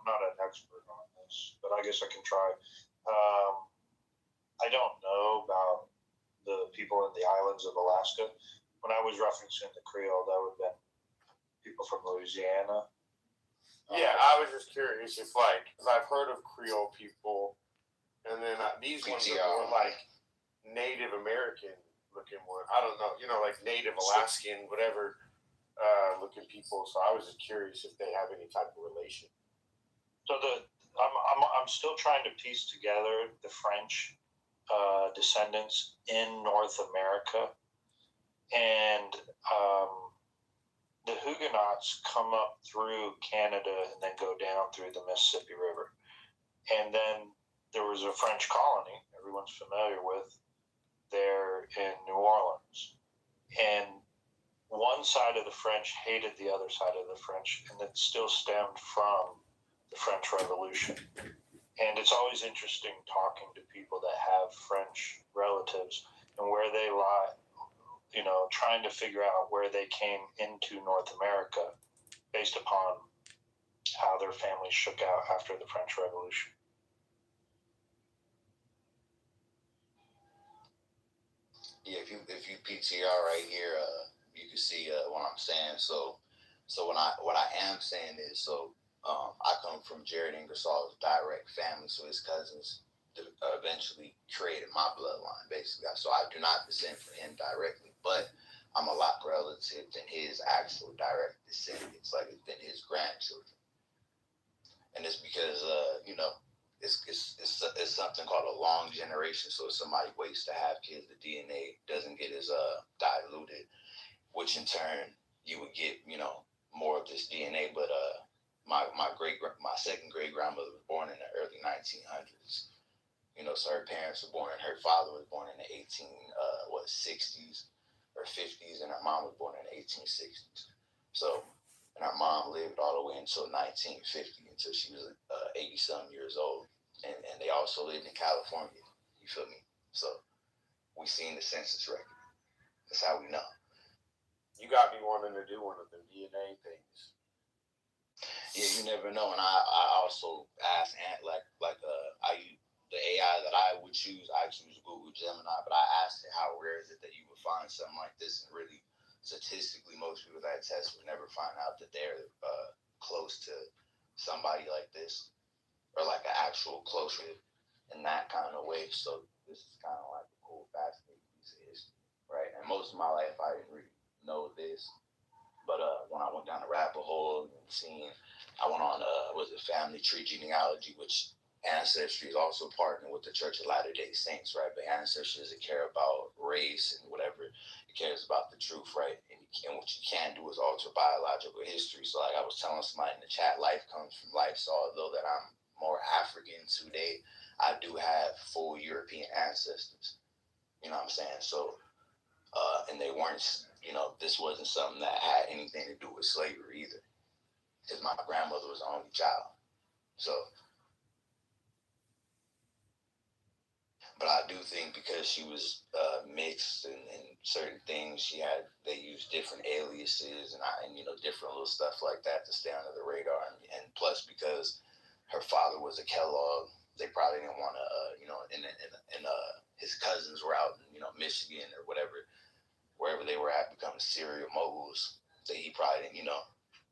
not an expert on this, but I guess I can try. I don't know about the people in the islands of Alaska. When I was referencing the Creole, that would have been people from Louisiana. Yeah, I was just curious if, because I've heard of Creole people, and then these ones are more like Native American looking one. I don't know, like Native Alaskan, whatever looking people. So I was just curious if they have any type of relation. So I'm still trying to piece together the French descendants in North America, and the Huguenots come up through Canada and then go down through the Mississippi River. And then there was a French colony everyone's familiar with there in New Orleans. And one side of the French hated the other side of the French, and it still stemmed from the French Revolution. And it's always interesting talking to people that have French relatives and where they lie, trying to figure out where they came into North America based upon how their families shook out after the French Revolution. Yeah, if you PTR right here, you can see what I'm saying. So what I am saying is, I come from Jared Ingersoll's direct family, so his cousins eventually created my bloodline, basically. So I do not descend from him directly, but I'm a lot relative than his actual direct descendants, like it's been his grandchildren, and it's because it's something called a long generation. So if somebody waits to have kids, the DNA doesn't get as diluted, which in turn you would get more of this DNA. But my second great grandmother was born in the early 1900s. So her parents were born, her father was born in the 60s or 50s, and her mom was born in the 1860s. So, and her mom lived all the way until 1950, until she was 80-some years old. And they also lived in California. You feel me? So, we seen the census record. That's how we know. You got me wanting to do one of the DNA things. Yeah, you never know. And I also asked Ant, the AI that I would choose, I choose Google Gemini, but I asked it how rare is it that you would find something like this, and really, statistically, most people that test would never find out that they're close to somebody like this, or like an actual close in that kind of way. So this is kind of like a cool, fascinating piece of history, right? And most of my life, I didn't really know this, but when I went down the rabbit hole and I went on family tree genealogy, which Ancestry is also partnered with the Church of Latter-day Saints, right? But Ancestry doesn't care about race and whatever. It cares about the truth, right? And what you can do is alter biological history. So like I was telling somebody in the chat, life comes from life. So although that I'm more African today, I do have full European ancestors. You know what I'm saying? So, and they weren't, this wasn't something that had anything to do with slavery either. Because my grandmother was the only child. So, but I do think because she was mixed and certain things, they used different aliases and different little stuff like that to stay under the radar. And plus, because her father was a Kellogg, they probably didn't want to, his cousins were out in, Michigan or whatever, wherever they were at, becoming serial moguls. That he probably didn't,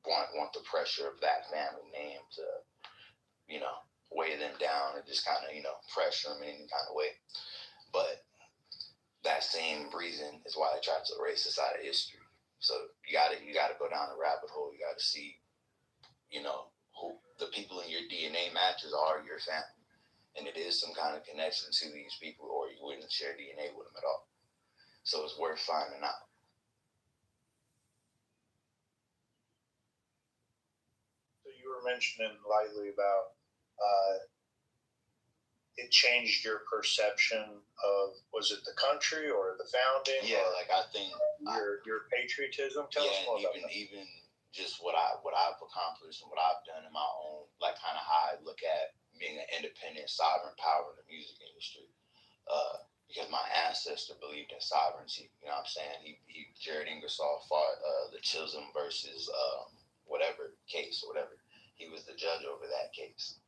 want the pressure of that family name to, weigh them down and just kind of, pressure them in any kind of way. But that same reason is why they tried to erase this out of history. So you gotta go down the rabbit hole. You gotta see, who the people in your DNA matches are your family, and it is some kind of connection to these people, or you wouldn't share DNA with them at all. So it's worth finding out. So you were mentioning lightly about it changed your perception of, was it the country or the founding? Yeah, like I think your patriotism. Tell us more about that. Even just what I've accomplished and what I've done in my own, like kind of how I look at being an independent, sovereign power in the music industry. Because my ancestor believed in sovereignty. You know what I'm saying? Jared Ingersoll fought the Chisholm versus whatever case or whatever. He was the judge over that case.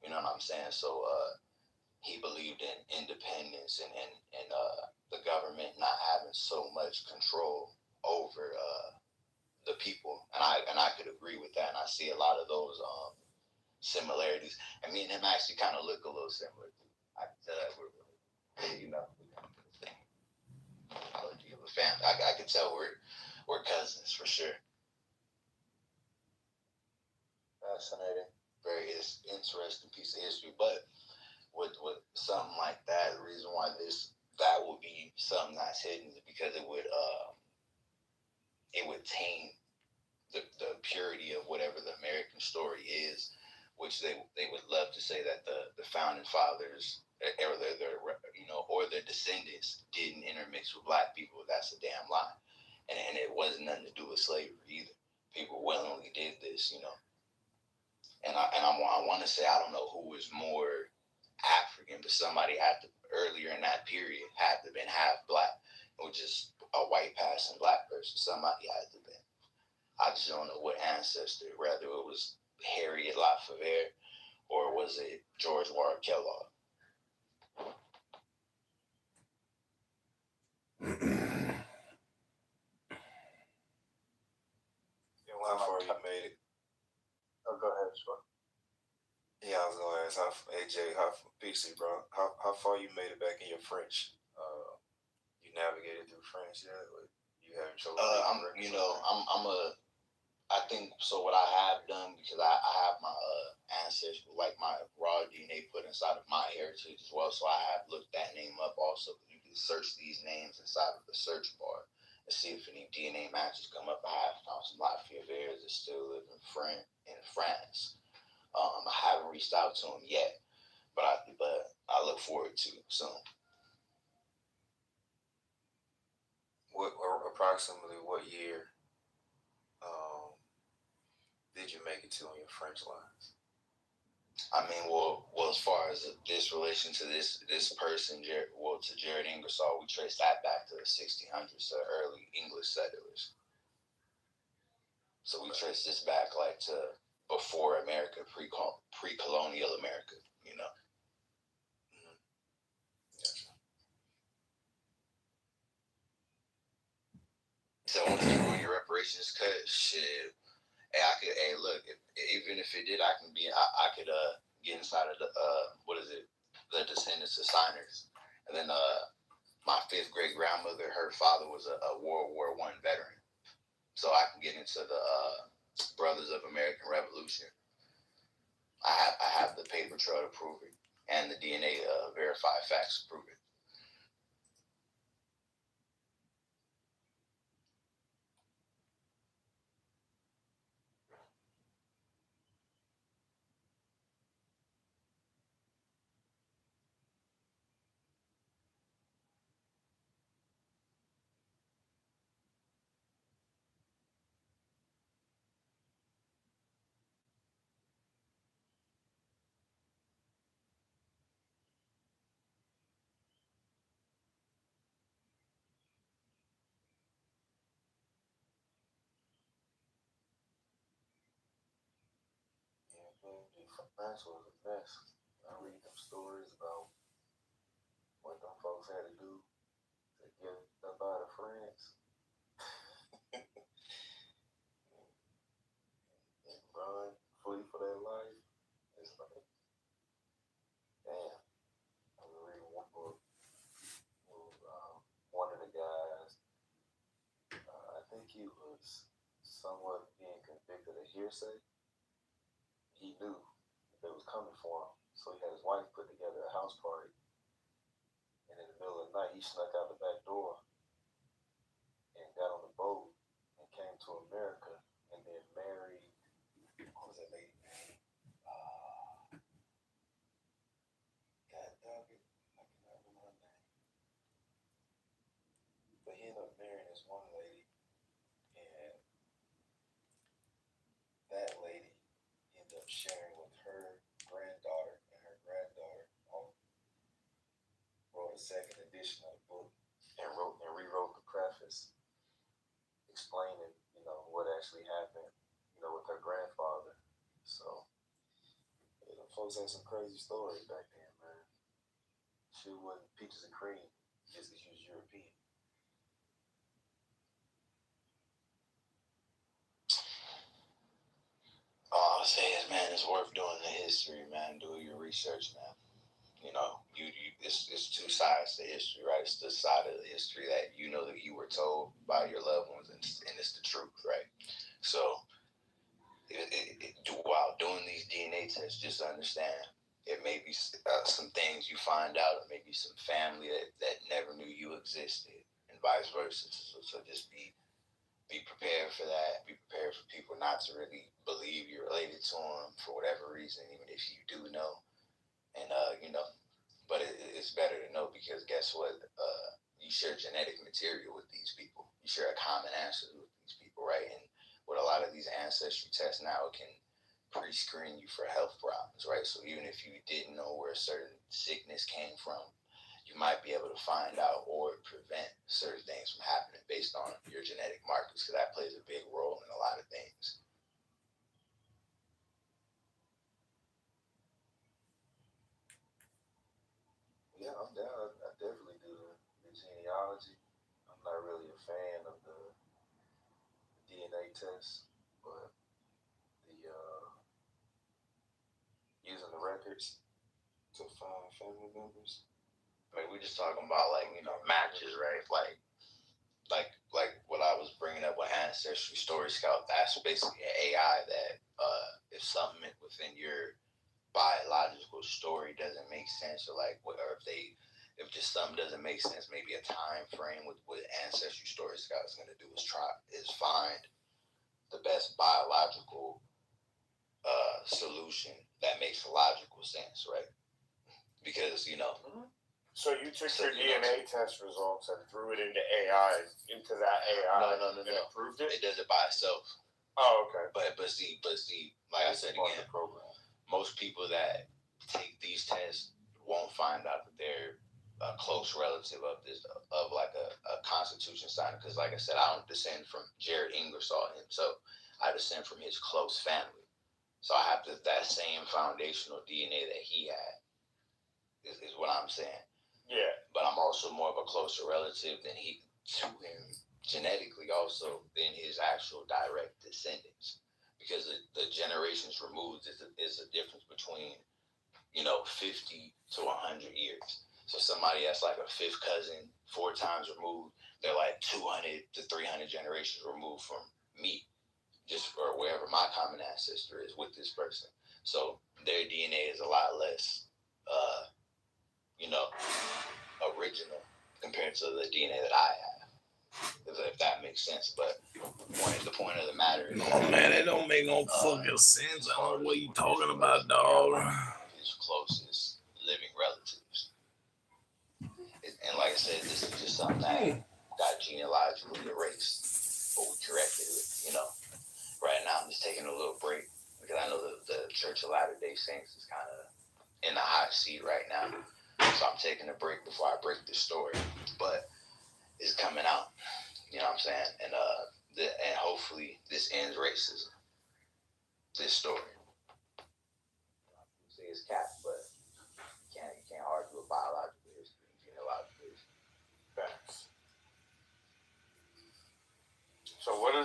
You know what I'm saying? So he believed in independence and the government not having so much control over the people, and I could agree with that. And I see a lot of those similarities. And me and him actually kind of look a little similar. I can tell that we're family. I could tell we're cousins for sure. Fascinating. Very interesting piece of history, but with something like that, the reason why that would be something that's hidden is because it would taint the purity of whatever the American story is, which they would love to say that the founding fathers or their descendants didn't intermix with black people. That's a damn lie, and it wasn't nothing to do with slavery either. People willingly did this, and I want to say I don't know who was more African, but somebody had to earlier in that period had to been half black, or just a white passing black person. Somebody had to been. I just don't know what ancestor. Whether it was Harriet Lafayette or was it George Ward Kellogg. How far you made it? Oh, go ahead, sure. Yeah, I was gonna ask, AJ, PC, bro, how far you made it back in your French? You navigated through French yet? Or you haven't chosen? I think so. What I have done, because I have my ancestry, like my raw DNA put inside of my heritage as well. So I have looked that name up also. You can search these names inside of the search bar and see if any DNA matches come up. I have found some Lafayette that still live in France. I haven't reached out to him yet, but I look forward to soon. Approximately what year did you make it to on your French lines? I mean, well, as far as this relation to this person, to Jared Ingersoll, we trace that back to the 1600s, to early English settlers. So we trace this back like to before America, pre-colonial America, you know. Mm-hmm. Gotcha. So I want to know your reparations cut. Shit. Hey, look, even if it did, I could get inside of the the descendants of signers, and then my fifth great grandmother, her father was a World War I veteran, so I can get into the Brothers of American Revolution. I have the paper trail to prove it, and the DNA verified facts to prove it. France was a mess. I read them stories about what them folks had to do to get up out of France. And run, flee for their life. It's like, damn. I was reading one book. One of the guys, I think he was somewhat being convicted of hearsay. He knew they was coming for him, so he had his wife put together a house party. And in the middle of the night, he snuck out the back door and got on the boat and came to America, and then married. What was that lady name? God dog it, I cannot remember her name. But he ended up marrying this one lady, and that lady ended up sharing with her granddaughter, and her granddaughter wrote a second edition of the book and rewrote the preface explaining, what actually happened, with her grandfather. So, yeah, the folks had some crazy stories back then, man. Shit wasn't peaches and cream just because you was European. All I'll say is, man, it's worth doing the history, man. Do your research, man. It's two sides to history, right? It's the side of the history that that you were told by your loved ones, and it's the truth, right? So, while doing these DNA tests, just understand it may be some things you find out, or maybe some family that never knew you existed, and vice versa. So just be prepared for that. Be prepared for people not to really believe you're related to them for whatever reason, even if you do know. And but it's better to know, because guess what? You share genetic material with these people. You share a common ancestor with these people, right? And with a lot of these ancestry tests now, it can pre-screen you for health problems, right? So even if you didn't know where a certain sickness came from, you might be able to find out or prevent certain things from happening based on your genetic markers, because that plays a big role in a lot of things. Yeah, I'm down. I definitely do the genealogy. I'm not really a fan of the DNA test, but the using the records to find family members. I mean, we're just talking about matches, right? Like what I was bringing up with Ancestry Story Scout. That's basically an AI that if something within your biological story doesn't make sense, or if just something doesn't make sense, maybe a time frame with what Ancestry Story Scout is going to do is find the best biological solution that makes logical sense, right? Because So you took your DNA test results and threw it into AI, into that AI, no. and approved it? It does it by itself. Oh, okay. But see, like I said again, most people that take these tests won't find out that they're a close relative of like a Constitution signer. Because like I said, I don't descend from Jared Ingersoll himself. I descend from his close family. So I have that same foundational DNA that he had. Is what I'm saying. Yeah. But I'm also more of a closer relative to him genetically also than his actual direct descendants. Because the generations removed is a difference between, 50 to 100 years. So somebody that's like a fifth cousin, 4 times removed, they're like 200 to 300 generations removed from me, or wherever my common ancestor is with this person. So their DNA is a lot less, original compared to the DNA that I have, if that makes sense. But the point of the matter is, no, man, it don't make no fucking sense. I don't know what you talking about, dog. His closest living relatives, and like I said, this is just something that got genealogically erased, but we corrected it. Right now I'm just taking a little break because I know the Church of Latter-day Saints is kind of in the hot seat right now. So I'm taking a break before I break the story, but it's coming out. You know what I'm saying? And and hopefully this ends racism. This story. See, it's cap, but you can't argue with biological history and genealogical history. Facts. So what do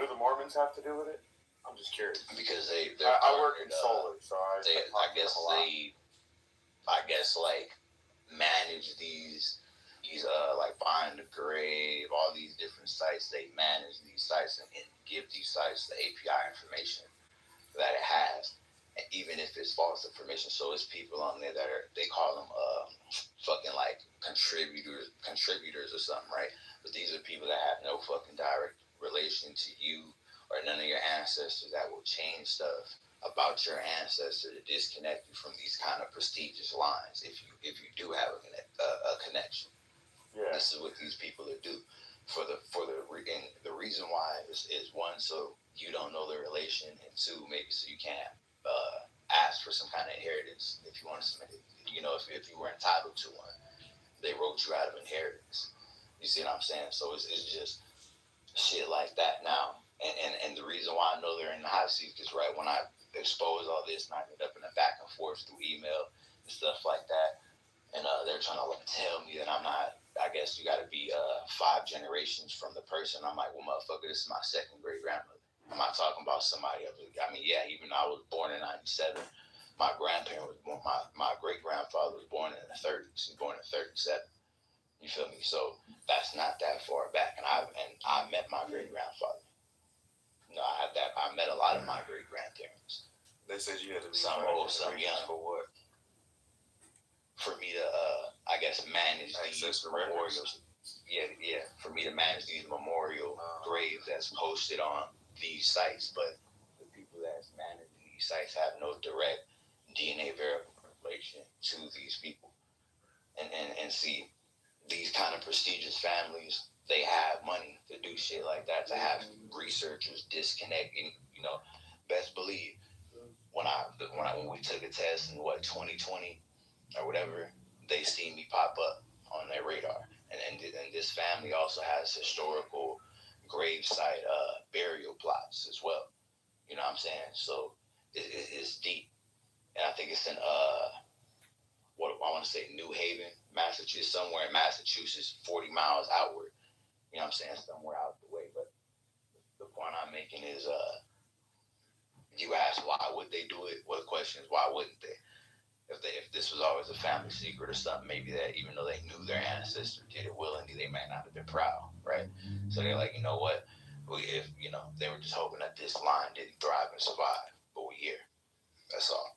the Mormons have to do with it? I'm just curious. Because I work in solar, so I guess like manage these like Behind the Grave, all these different sites. They manage these sites and give these sites the API information that it has, and even if it's false information. So it's people on there that they call them fucking like contributors or something, right? But these are people that have no fucking direct relation to you or none of your ancestors, that will change stuff about your ancestor to disconnect you from these kind of prestigious lines if you do have a connection. Yeah. This is what these people do. The reason why is one, so you don't know the relation, and two, maybe so you can't ask for some kind of inheritance if you want to submit it. If you were entitled to one, they wrote you out of inheritance. You see what I'm saying? So it's just shit like that now. And the reason why I know they're in the hot seat is right when I expose all this and I ended up in a back and forth through email and stuff like that. And they're trying to tell me that I'm not. I guess you got to be 5 generations from the person. I'm like, well, motherfucker, this is my second great grandmother. I'm not talking about somebody else. I mean, yeah, even though I was born in '97, my grandparent was born. My great grandfather was born in the '30s. He was born in '37. You feel me? So that's not that far back. And I met my great grandfather. I met a lot of my great grandparents. They said you had to be some old, some young. For what? For me to, I guess, manage these memorials. Yeah. For me to manage these memorial graves that's posted on these sites, but the people that's managing these sites have no direct DNA verification to these people. And see, these kind of prestigious families, they have money to do shit like that, to have researchers disconnect. Best believe when we took a test in 2020 or whatever, they see me pop up on their radar. And this family also has historical gravesite burial plots as well. You know what I'm saying? So it's deep. And I think it's in what I want to say, New Haven, Massachusetts, somewhere in Massachusetts, 40 miles outward. You know what I'm saying? Somewhere out the way. But the point I'm making is you ask why would they do it? Well, the question is why wouldn't they? If this was always a family secret or something, maybe that even though they knew their ancestor did it willingly, they might not have been proud, right? So they're like, you know what? If they were just hoping that this line didn't thrive and survive, but we're here. That's all.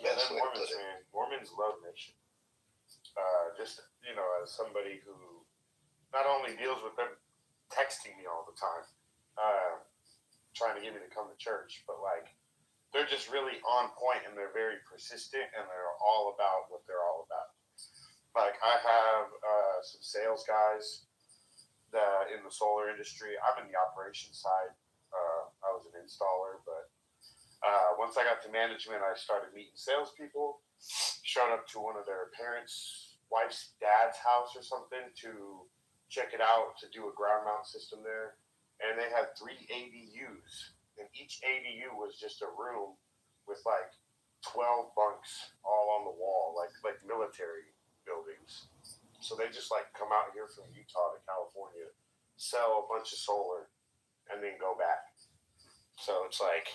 Yeah, they're Mormons, man. Mormons love nation. Just as somebody who not only deals with them texting me all the time, trying to get me to come to church, but like, they're just really on point and they're very persistent and they're all about what they're all about. Like, I have some sales guys that in the solar industry. I'm in the operations side. I was an installer, but once I got to management, I started meeting salespeople. Showed up to one of their parents' wife's dad's house or something to check it out, to do a ground mount system there. And they had 3 ADUs. And each ADU was just a room with like 12 bunks all on the wall, like military buildings. So they just like come out here from Utah to California, sell a bunch of solar, and then go back. So it's like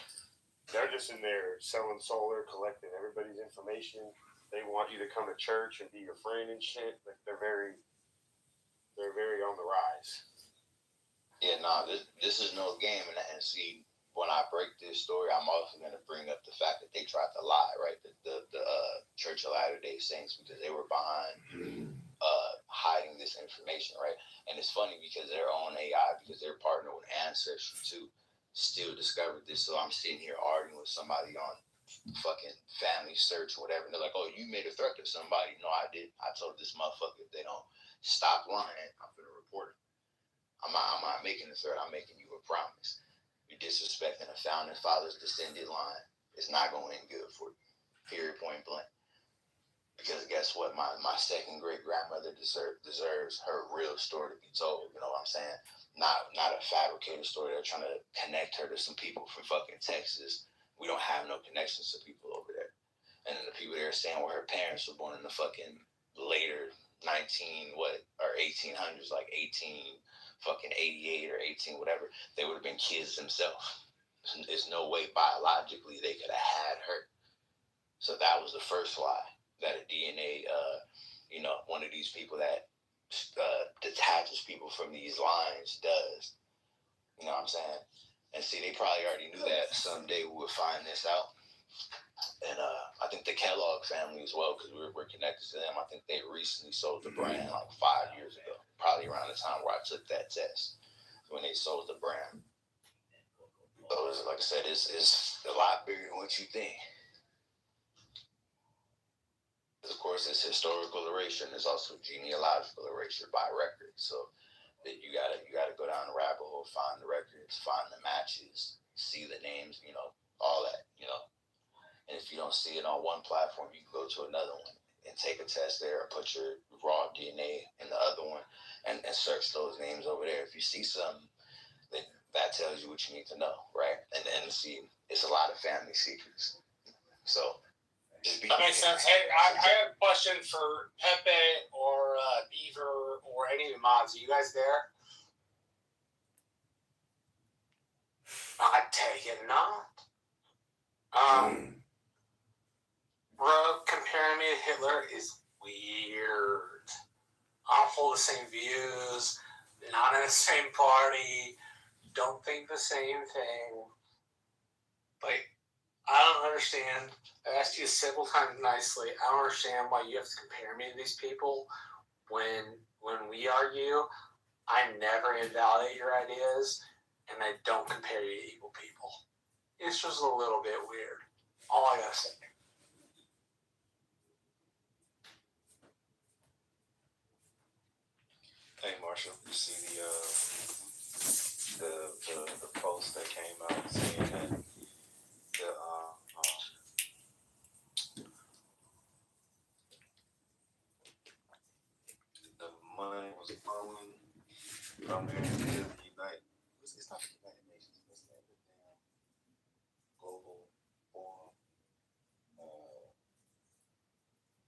they're just in there selling solar, collecting everybody's information. They want you to come to church and be your friend and shit. Like they're very on the rise. Yeah, this is no game, and see, when I break this story, I'm also going to bring up the fact that they tried to lie, right? The Church of Latter-day Saints, because they were behind hiding this information, right? And it's funny because their own AI, because they're partnered with Ancestry too, still discovered this. So I'm sitting here arguing with somebody on fucking Family Search or whatever, and they're like, "Oh, you made a threat to somebody." No, I didn't. I told this motherfucker if they don't stop lying, I'm going to report it. I'm not making a threat. I'm making you a promise. You're disrespecting a founding father's descended line. It's not going to end good for you. Period, point blank. Because guess what? My second great grandmother deserves her real story to be told. You know what I'm saying? Not a fabricated story. They're trying to connect her to some people from fucking Texas. We don't have no connections to people over there. And then the people there saying where her parents were born in the fucking later 1800s, like 88 or 18, whatever, they would have been kids themselves. There's no way biologically they could have had her. So that was the first lie, that a DNA, one of these people that detaches people from these lines does. You know what I'm saying? And see, they probably already knew that someday we would find this out. And I think the Kellogg family as well, because we're connected to them. I think they recently sold the brand like 5 years ago, probably around the time where I took that test, when they sold the brand. So like I said, it's a lot bigger than what you think. Of course, it's historical erasure, and there's also genealogical erasure by record. So that you gotta go down the rabbit hole, find the records, find the matches, see the names, all that, And if you don't see it on one platform, you can go to another one and take a test there, or put your raw DNA in the other one, and search those names over there. If you see something, then that tells you what you need to know, right? And then see, it's a lot of family secrets. So that makes sense. Hey, I have a question for Pepe or Beaver or any of the mods. Are you guys there? I take it not. Bro, comparing me to Hitler is weird. I don't hold the same views, not in the same party, don't think the same thing. Like, I don't understand. I asked you several times nicely. I don't understand why you have to compare me to these people when we argue. I never invalidate your ideas, and I don't compare you to evil people. It's just a little bit weird. All I gotta say. Hey Marshall, you see the the post that came out saying that the money was flowing from there to the United. It's not the United Nations. It's the damn global forum.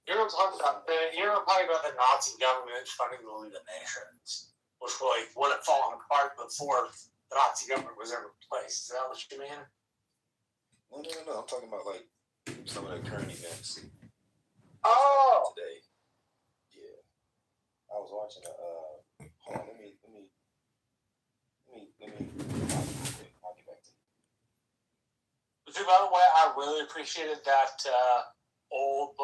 You're not talking about the Nazi government funding the League of Nations, which would have fallen apart before the Nazi government was ever replaced. Is that what you mean? No. I'm talking about like some of the current events. Oh. Today. Yeah. I was watching hold on, let me I'll get back to you. By the way, I really appreciated that old book.